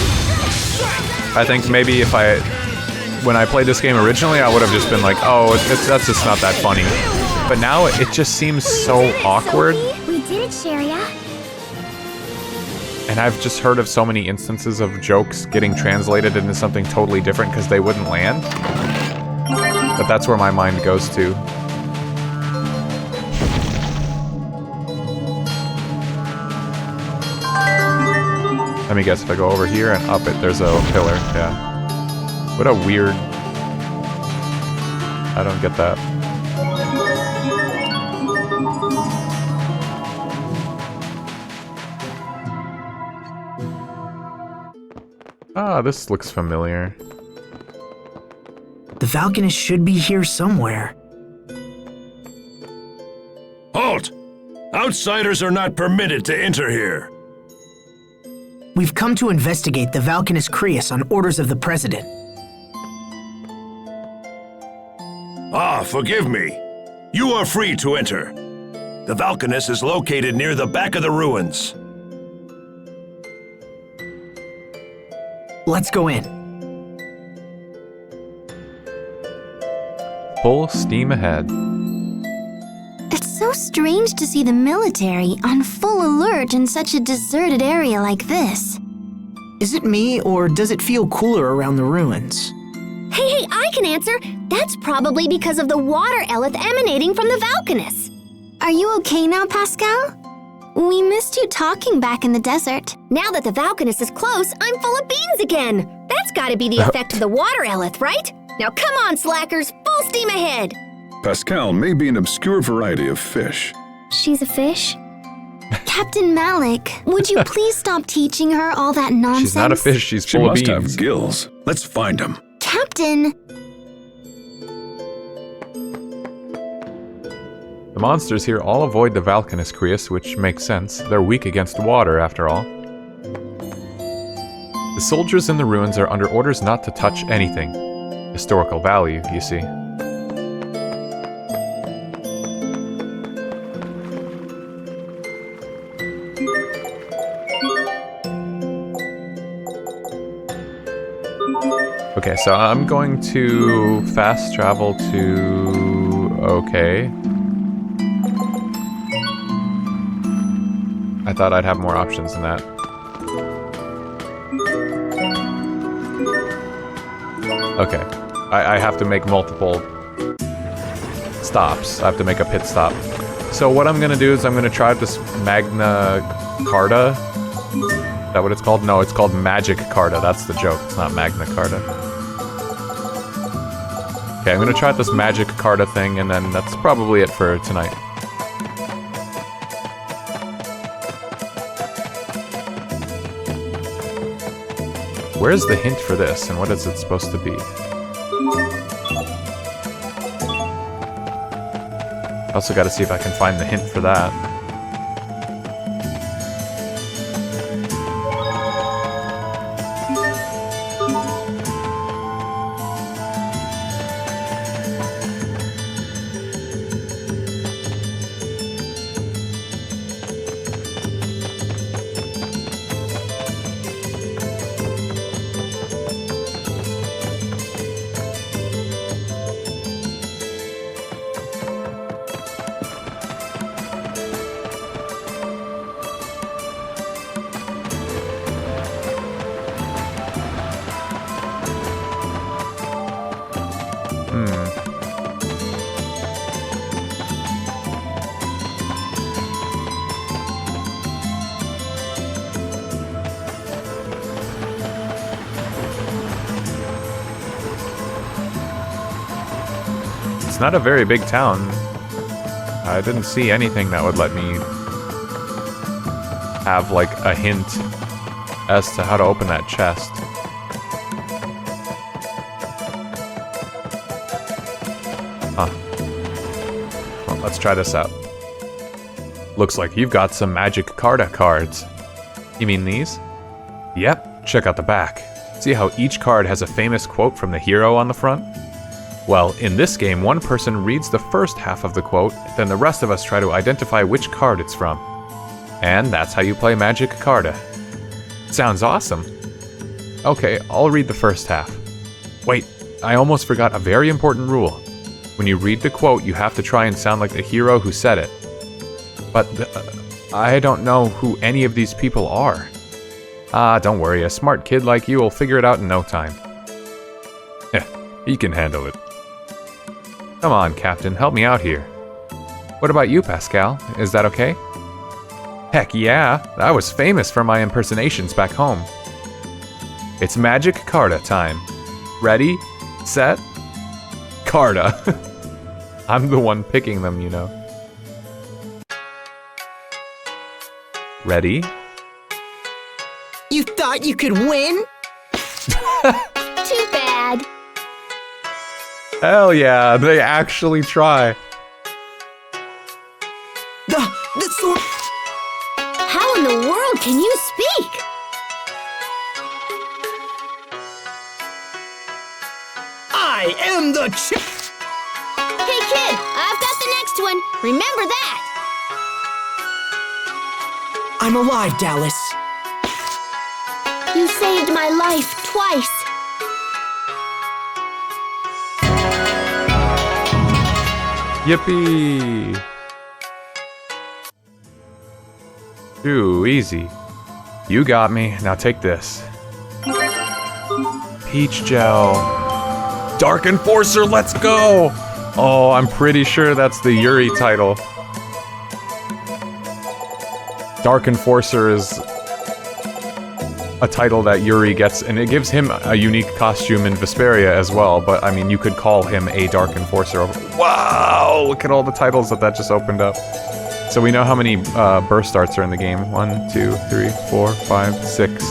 I think maybe if when I played this game originally, I would have just been like, oh, that's just not that funny. But now it just seems so awkward. We did it, Sharia. And I've just heard of so many instances of jokes getting translated into something totally different because they wouldn't land. But that's where my mind goes to. Let me guess, if I go over here and up it, there's a pillar, yeah. What a weird... I don't get that. Ah, this looks familiar. The Valkanist should be here somewhere. Halt! Outsiders are not permitted to enter here. We've come to investigate the Valkanist Creus on orders of the President. Ah, forgive me. You are free to enter. The Valkanist is located near the back of the ruins. Let's go in. Full steam ahead. It's so strange to see the military on full alert in such a deserted area like this. Is it me, or does it feel cooler around the ruins? Hey, I can answer. That's probably because of the water eleth emanating from the Valkanist. Are you okay now, Pascal? We missed you talking back in the desert. Now that the Valkanist is close, I'm full of beans again. That's gotta be the effect of the water eleth, right? Now come on, slackers, full steam ahead. Pascal may be an obscure variety of fish. She's a fish? Captain Malik, would you please stop teaching her all that nonsense? She's not a fish, she's She full of must beans. have gills. Let's find them. Captain! The monsters here all avoid the Valkanist Creus, which makes sense. They're weak against water, after all. The soldiers in the ruins are under orders not to touch anything. Historical value, you see. Okay, so I'm going to fast travel to... okay. I thought I'd have more options than that. Okay. I have to make multiple stops. I have to make a pit stop. So what I'm gonna do is I'm gonna try this Magna Carta. Is that what it's called? No, it's called Magic Carta. That's the joke. It's not Magna Carta. Okay, I'm gonna try this Magic Carta thing, and then that's probably it for tonight. Where's the hint for this, and what is it supposed to be? I also gotta see if I can find the hint for that. It's not a very big town. I didn't see anything that would let me have, like, a hint as to how to open that chest. Huh. Well, let's try this out. Looks like you've got some magic Carta cards. You mean these? Yep, check out the back. See how each card has a famous quote from the hero on the front? Well, in this game, one person reads the first half of the quote, then the rest of us try to identify which card it's from. And that's how you play Magic Carta. Sounds awesome. Okay, I'll read the first half. Wait, I almost forgot a very important rule. When you read the quote, you have to try and sound like the hero who said it. But I don't know who any of these people are. Ah, don't worry, a smart kid like you will figure it out in no time. He can handle it. Come on, Captain, help me out here. What about you, Pascal? Is that okay? Heck yeah, I was famous for my impersonations back home. It's Magic Carta time. Ready, set, Carta. I'm the one picking them, you know. Ready? You thought you could win? Too bad. Hell yeah, they actually try. The sword. How in the world can you speak? I am the Hey kid, I've got the next one. Remember that. I'm alive, Dallas. You saved my life twice. Yippee! Too easy. You got me. Now take this. Peach gel. Dark Enforcer, let's go! Oh, I'm pretty sure that's the Yuri title. Dark Enforcer is a title that Yuri gets, and it gives him a unique costume in Vesperia as well, but I mean, you could call him a Dark Enforcer. Wow! Look at all the titles that just opened up. So we know how many burst arts are in the game. 1, 2, 3, 4, 5, 6.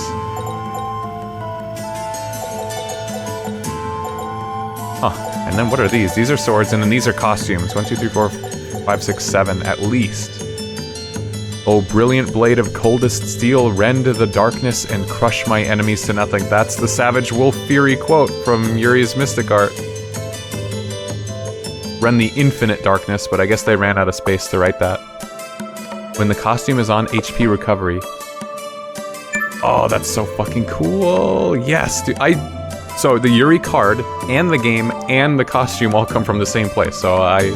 Huh. And then what are these? These are swords, and then these are costumes. 1, 2, 3, 4, 5, 6, 7 at least. Oh, brilliant blade of coldest steel, rend the darkness and crush my enemies to nothing. That's the Savage Wolf Fury quote from Yuri's Mystic Art. Rend the infinite darkness, but I guess they ran out of space to write that. When the costume is on HP recovery. Oh, that's so fucking cool. Yes, dude. So the Yuri card and the game and the costume all come from the same place, so I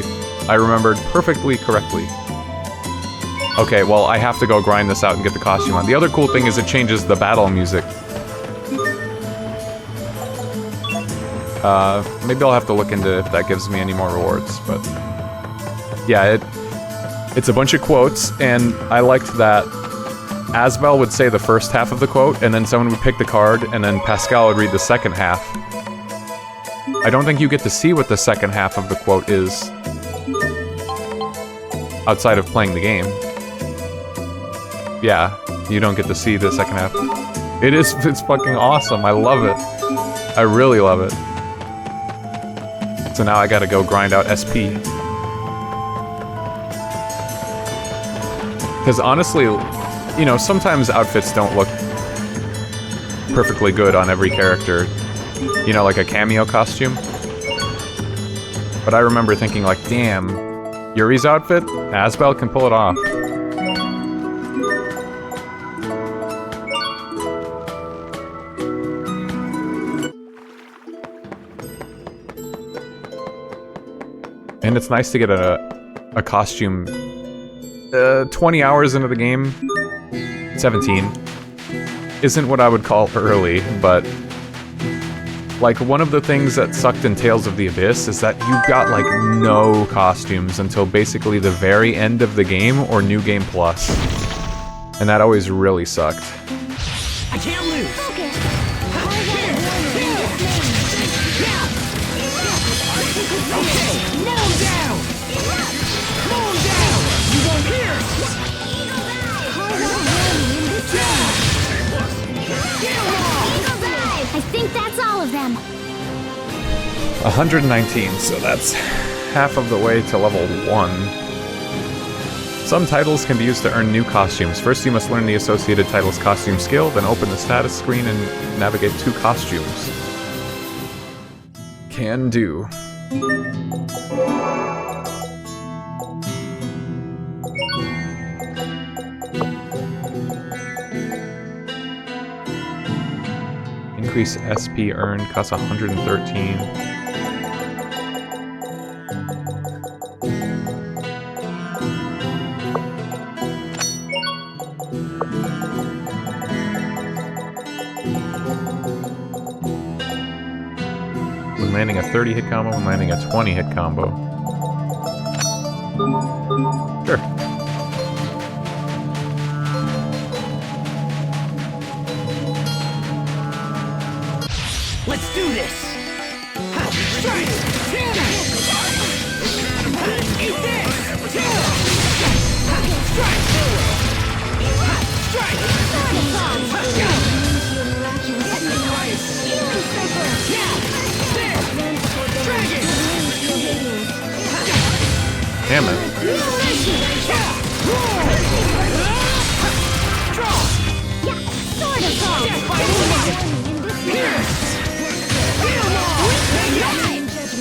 remembered perfectly correctly. Okay, well, I have to go grind this out and get the costume on. The other cool thing is it changes the battle music. Maybe I'll have to look into if that gives me any more rewards, but... Yeah, it's a bunch of quotes, and I liked that Asbel would say the first half of the quote, and then someone would pick the card, and then Pascal would read the second half. I don't think you get to see what the second half of the quote is outside of playing the game. Yeah, you don't get to see the second half. It's fucking awesome. I love it. I really love it. So now I gotta go grind out SP. Because honestly, you know, sometimes outfits don't look perfectly good on every character. You know, like a cameo costume. But I remember thinking like, damn, Yuri's outfit? Asbel can pull it off. And it's nice to get a costume 20 hours into the game. 17. Isn't what I would call early, but like one of the things that sucked in Tales of the Abyss is that you got like no costumes until basically the very end of the game or New Game Plus. And that always really sucked. I can't lose. Focus. I think that's all of them. 119, so that's half of the way to level 1. Some titles can be used to earn new costumes. First, you must learn the associated title's costume skill, then open the status screen and navigate 2 costumes. Can do. Increase SP earned, costs 113. When landing a 30 hit combo, when landing a 20 hit combo. Sure. Let's do this! Strike! Eat this! Strike! Strike! Damn it.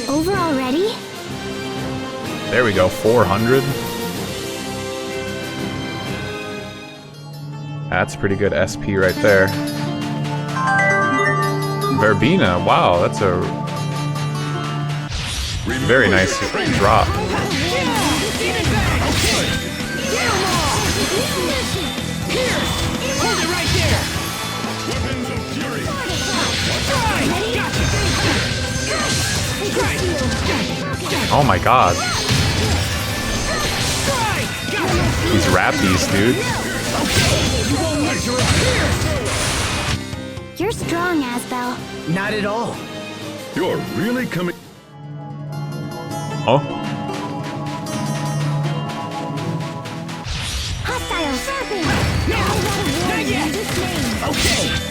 Over already? There we go, 400. That's pretty good SP right there. Verbena, wow, that's a very nice drop. Oh my god. These rappies, dude. You're strong, Asbel. Not at all. You're really coming... Oh? Hostile surfing! Not yet! Okay!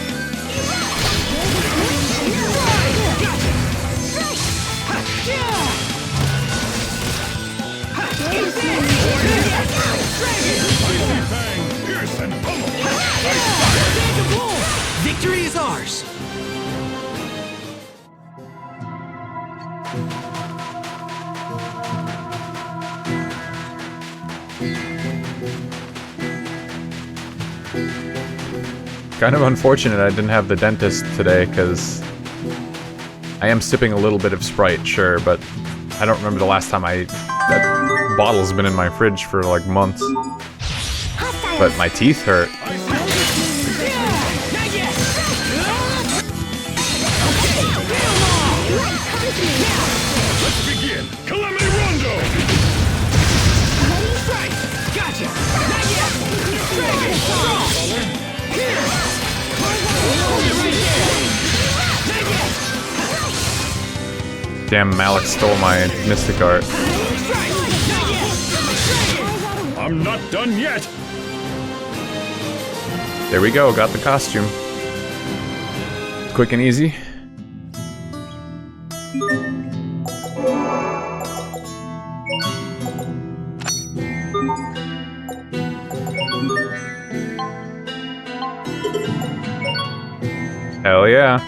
Victory is ours! Kind of unfortunate I didn't have the dentist today, because I am sipping a little bit of Sprite, sure, but I don't remember the last time that bottle's been in my fridge for like months. But my teeth hurt. Let's begin! Calamity Rondo! Gotcha! Not yet! Dragon Strong! Here! Hold it right there! Not yet! Damn, Malik stole my Mystic Art. I'm not done yet! There we go, got the costume. Quick and easy. Hell yeah.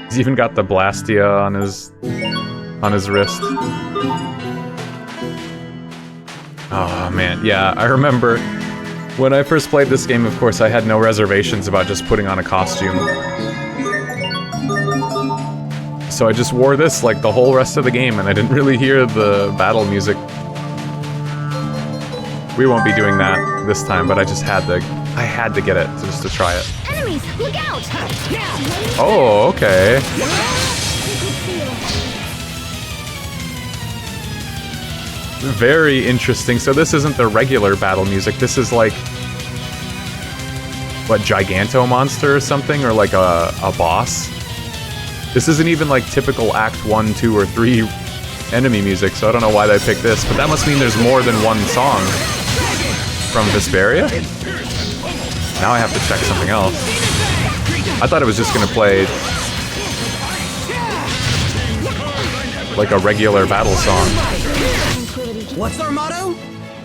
He's even got the Blastia on his wrist. Oh man, yeah, I remember when I first played this game, of course, I had no reservations about just putting on a costume. So I just wore this like the whole rest of the game, and I didn't really hear the battle music. We won't be doing that this time, but I had to get it just to try it. Enemies, look out! Oh, okay. Very interesting. So this isn't the regular battle music. This is like, what, Giganto Monster or something? Or like a boss? This isn't even like typical Act 1, 2, or 3 enemy music, so I don't know why they picked this, but that must mean there's more than one song from Vesperia? Now I have to check something else. I thought it was just gonna play like a regular battle song. What's our motto?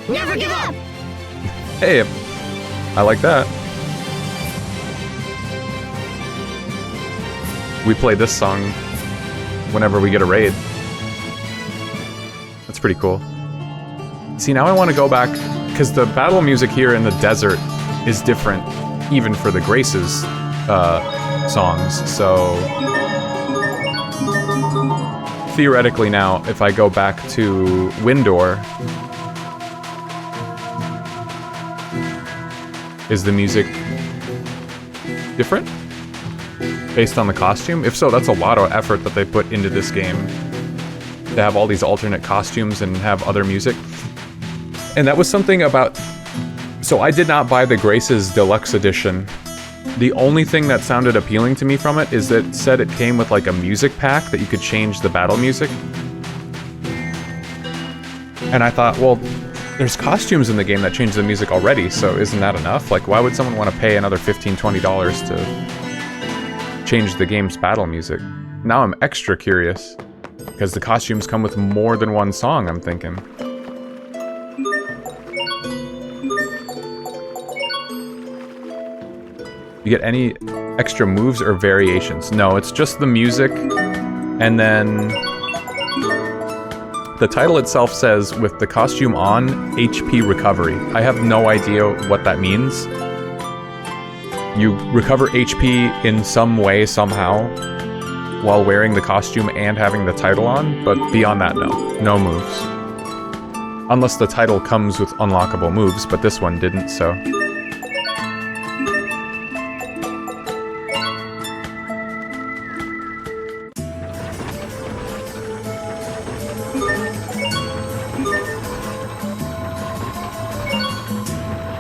Never give up! Hey, I like that. We play this song whenever we get a raid. That's pretty cool. See, now I want to go back, because the battle music here in the desert is different, even for the Graces songs, so... Theoretically now, if I go back to Windor, is the music different? Based on the costume? If so, that's a lot of effort that they put into this game. To have all these alternate costumes and have other music. And that was something about... So I did not buy the Graces Deluxe Edition. The only thing that sounded appealing to me from it is that it said it came with like a music pack that you could change the battle music. And I thought, well, there's costumes in the game that change the music already, so isn't that enough? Like, why would someone want to pay another $15, $20 to change the game's battle music? Now I'm extra curious, because the costumes come with more than one song, I'm thinking. You get any extra moves or variations? No, it's just the music, and then the title itself says, with the costume on, HP recovery. I have no idea what that means. You recover HP in some way, somehow, while wearing the costume and having the title on, but beyond that, no. No moves. Unless the title comes with unlockable moves, but this one didn't, so...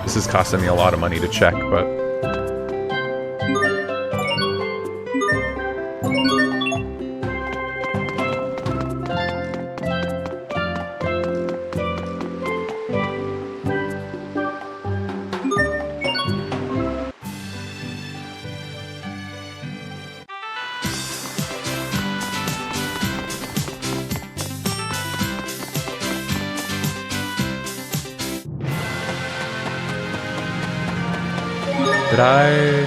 This is costing me a lot of money to check, but... Did I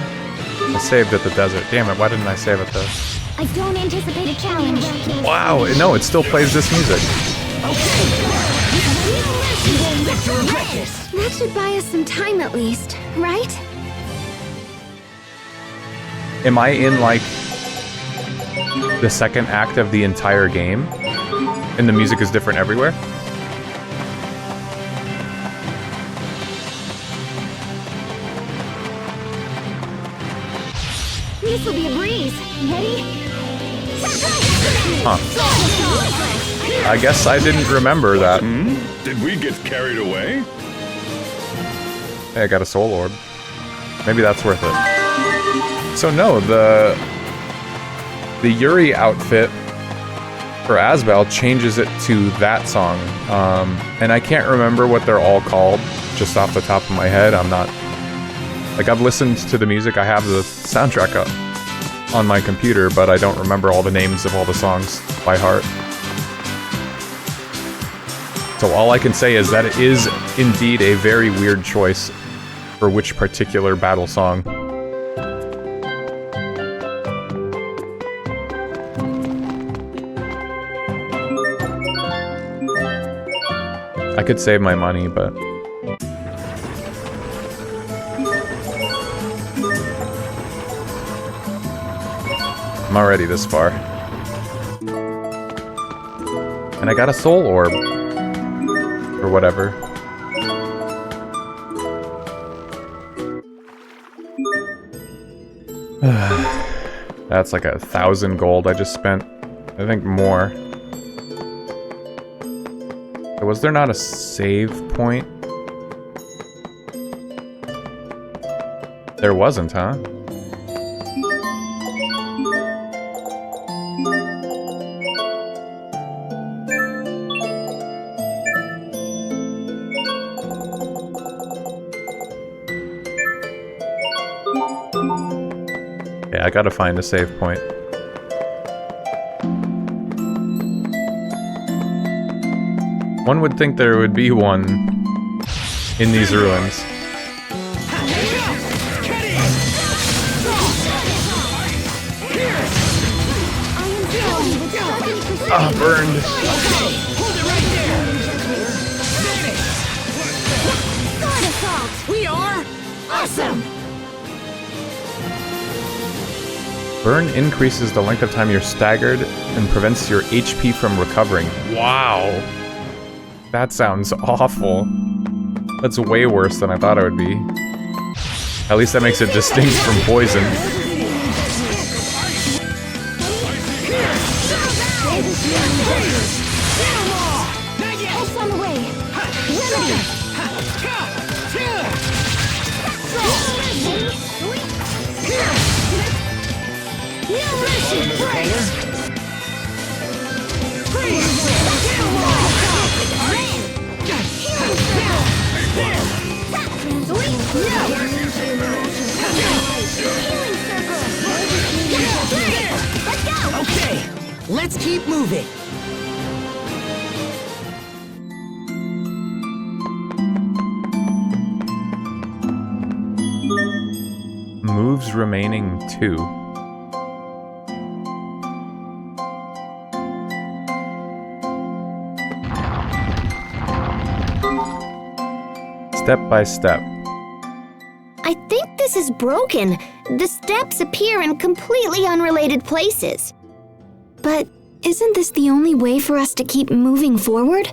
saved at the desert. Damn it, why didn't I save at this? I don't anticipate a challenge. Wow, no, it still plays this music. That should buy us some time at least, right? Am I in, like, the second act of the entire game? And the music is different everywhere? This will be a breeze. Ready? Huh. I guess I didn't remember that. Did we get carried away? Hey, I got a soul orb. Maybe that's worth it. So no, the Yuri outfit for Asbel changes it to that song. And I can't remember what they're all called, just off the top of my head. I'm not... Like, I've listened to the music, I have the soundtrack up on my computer, but I don't remember all the names of all the songs by heart. So all I can say is that it is indeed a very weird choice for which particular battle song. I could save my money, but... I'm already this far. And I got a soul orb. Or whatever. That's like 1,000 gold I just spent. I think more. Was there not a save point? There wasn't, huh? I gotta find a save point. One would think there would be one in these ruins. Ah, burned. We are awesome. Burn increases the length of time you're staggered and prevents your HP from recovering. Wow. That sounds awful. That's way worse than I thought it would be. At least that makes it distinct from poison. Okay, let's keep moving. Moves remaining 2. Step by step. I think this is broken. The steps appear in completely unrelated places. But isn't this the only way for us to keep moving forward?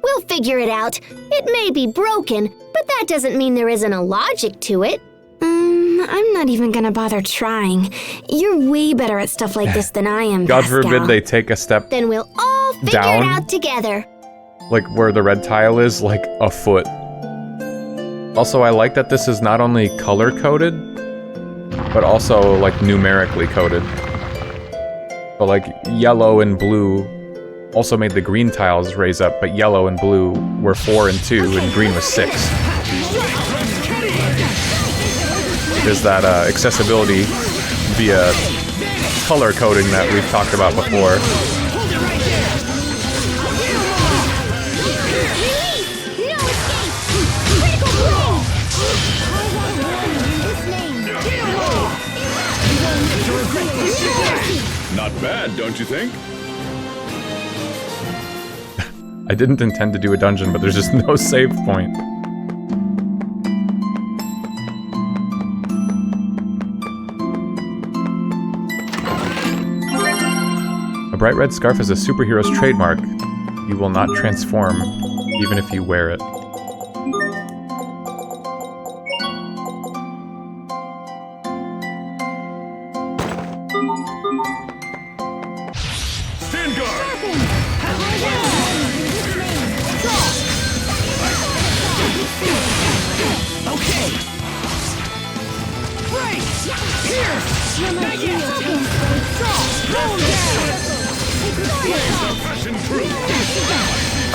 We'll figure it out. It may be broken, but that doesn't mean there isn't a logic to it. I'm not even gonna bother trying. You're way better at stuff like this than I am, God Pascal. forbid they take a step Then we'll all figure down, it out together. like where the red tile is, like a foot. Also, I like that this is not only color-coded, but also, like, numerically coded. So, like, yellow and blue also made the green tiles raise up, but yellow and blue were 4 and 2, and green was 6. There's that accessibility via color coding that we've talked about before. Not bad, don't you think? I didn't intend to do a dungeon, but there's just no save point. A bright red scarf is a superhero's trademark. You will not transform, even if you wear it.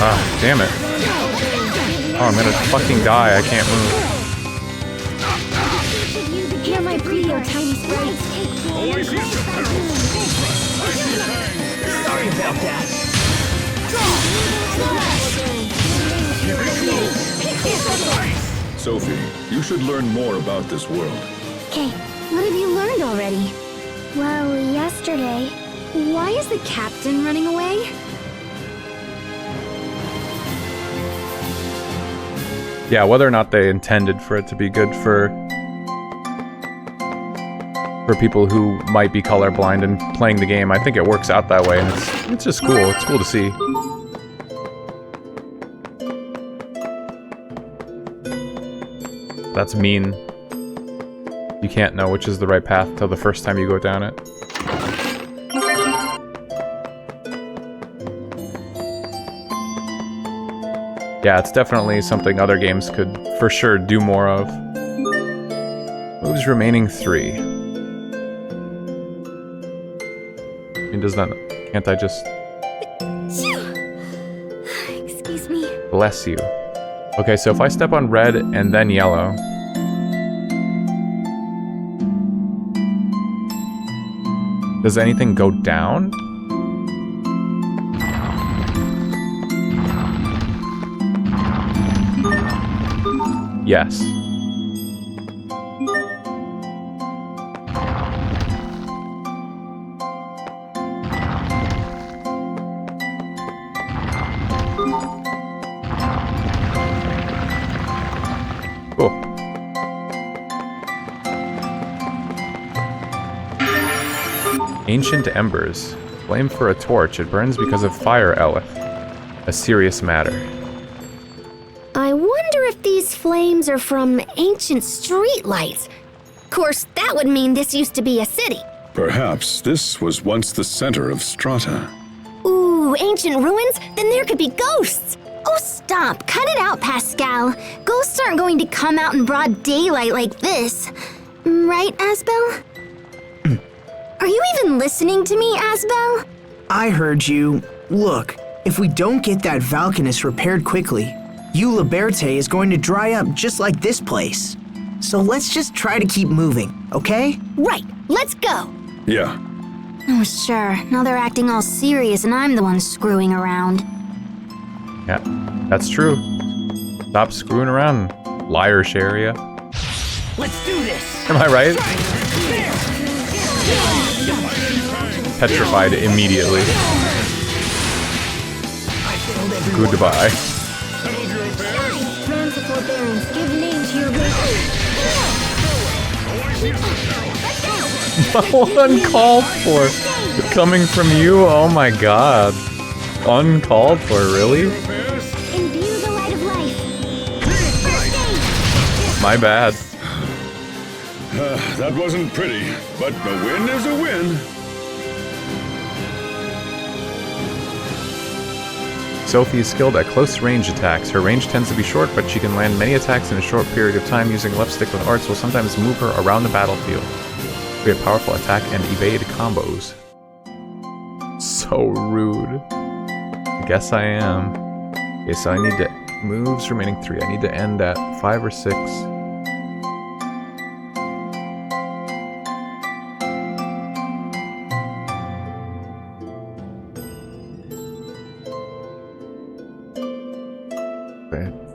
Ah, damn it. Oh, I'm gonna fucking die. I can't move. You're my pretty or tiny sprite. Sorry about that. Sophie, you should learn more about this world. Okay, what have you learned already? Well, yesterday. Why is the captain running away? Yeah, whether or not they intended for it to be good for people who might be colorblind and playing the game, I think it works out that way, and it's just cool. It's cool to see. That's mean. You can't know which is the right path till the first time you go down it. Yeah, it's definitely something other games could for sure do more of. Moves remaining 3. And does that... Can't I just... Excuse me. Bless you. Okay, so if I step on red and then yellow... Does anything go down? Yes. Cool. Ancient Embers. Flame for a torch. It burns because of fire, Eleth. A serious matter. I wonder if these flames are from ancient streetlights. Of course, that would mean this used to be a city. Perhaps this was once the center of Strahta. Ooh, ancient ruins? Then there could be ghosts. Oh, stop. Cut it out, Pascal. Ghosts aren't going to come out in broad daylight like this. Right, Asbel? Are you even listening to me, Asbel? I heard you. Look, if we don't get that Valkanus repaired quickly, Eula Berthe is going to dry up just like this place. So let's just try to keep moving, okay? Right, let's go. Yeah. Oh, sure. Now they're acting all serious and I'm the one screwing around. Yeah, that's true. Stop screwing around, liar Sharia. Let's do this. Am I right? Petrified immediately. Goodbye. Uncalled for. Coming from you? Oh my god. Uncalled for, really? My bad. That wasn't pretty, but a win is a win. Sophie is skilled at close-range attacks. Her range tends to be short, but she can land many attacks in a short period of time. Using left stick with arts will sometimes move her around the battlefield. We have powerful attack and evade combos. So rude. I guess I am. Okay, so I need to... Moves remaining 3. I need to end at 5 or 6.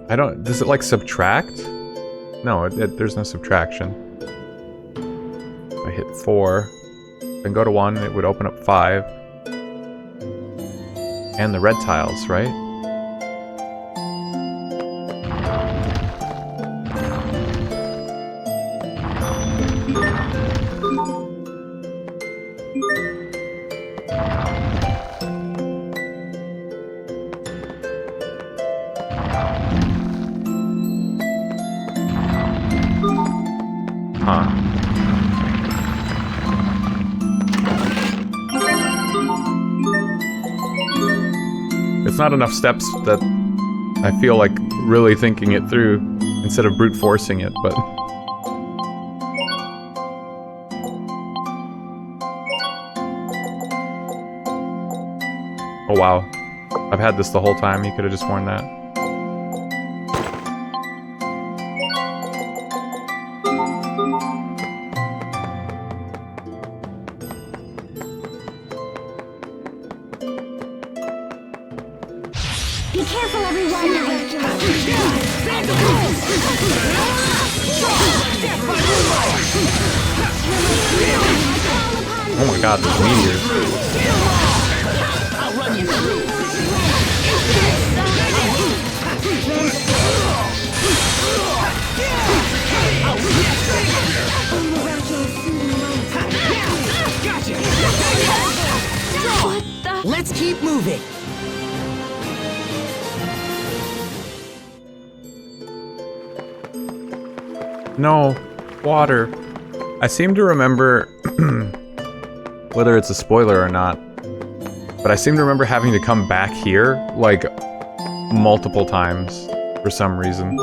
I don't... Does it, like, subtract? No, there's no subtraction. If I hit 4, then go to 1, it would open up 5. And the red tiles, right? It's not enough steps that I feel like really thinking it through instead of brute forcing it, but... Oh wow. I've had this the whole time, you could have just worn that. Be careful, everyone! Oh my god, there's meteors. I'll run you through. Let's keep moving. No, water. I seem to remember, whether it's a spoiler or not, but I seem to remember having to come back here, like, multiple times, for some reason.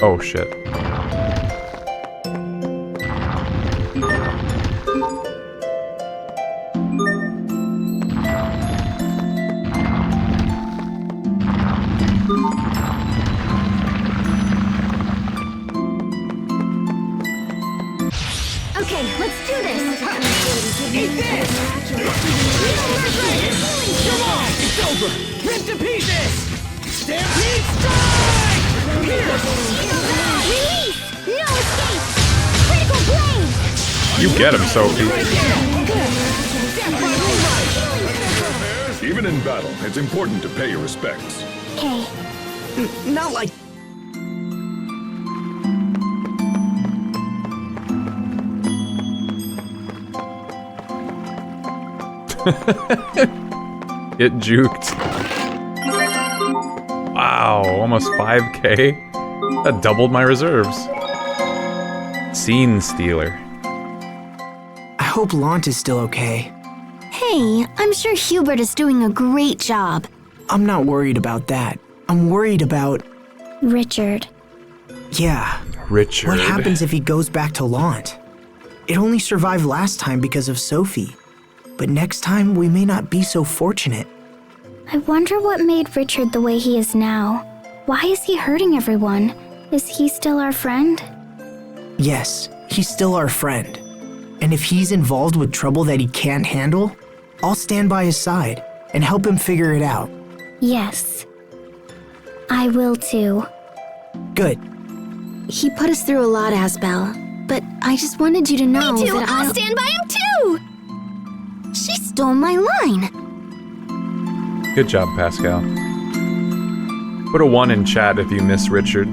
Oh shit. Okay, let's do this. Eat this! Come on! over! Rip to pieces! Stampede strike! Pierce! Release! No escape! Critical blade! You get him, Sophie. Even in battle, it's important to pay your respects. Okay. Not like... It juked. Wow, almost 5k? That doubled my reserves. Scene Stealer. I hope Lant is still okay. Hey, I'm sure Hubert is doing a great job. I'm not worried about that. I'm worried about... Richard. Yeah. Richard. What happens if he goes back to Lant? It only survived last time because of Sophie. But next time, we may not be so fortunate. I wonder what made Richard the way he is now. Why is he hurting everyone? Is he still our friend? Yes, he's still our friend. And if he's involved with trouble that he can't handle, I'll stand by his side and help him figure it out. Yes. I will too. Good. He put us through a lot, Asbel. But I just wanted you to know Me too! that I'll stand by him too! She stole my line! Good job, Pascal. Put a 1 in chat if you miss Richard.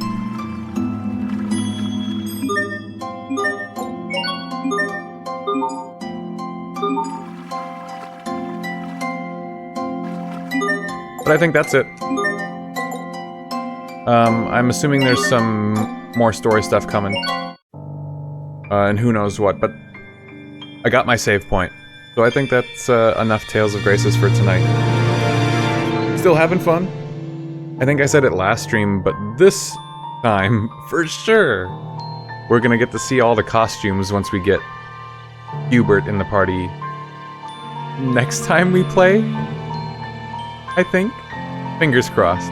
But I think that's it. I'm assuming there's some more story stuff coming. And who knows what, but I got my save point. So I think that's enough Tales of Graces for tonight. Still having fun? I think I said it last stream, but this time, for sure, we're gonna get to see all the costumes once we get Hubert in the party next time we play, I think. Fingers crossed.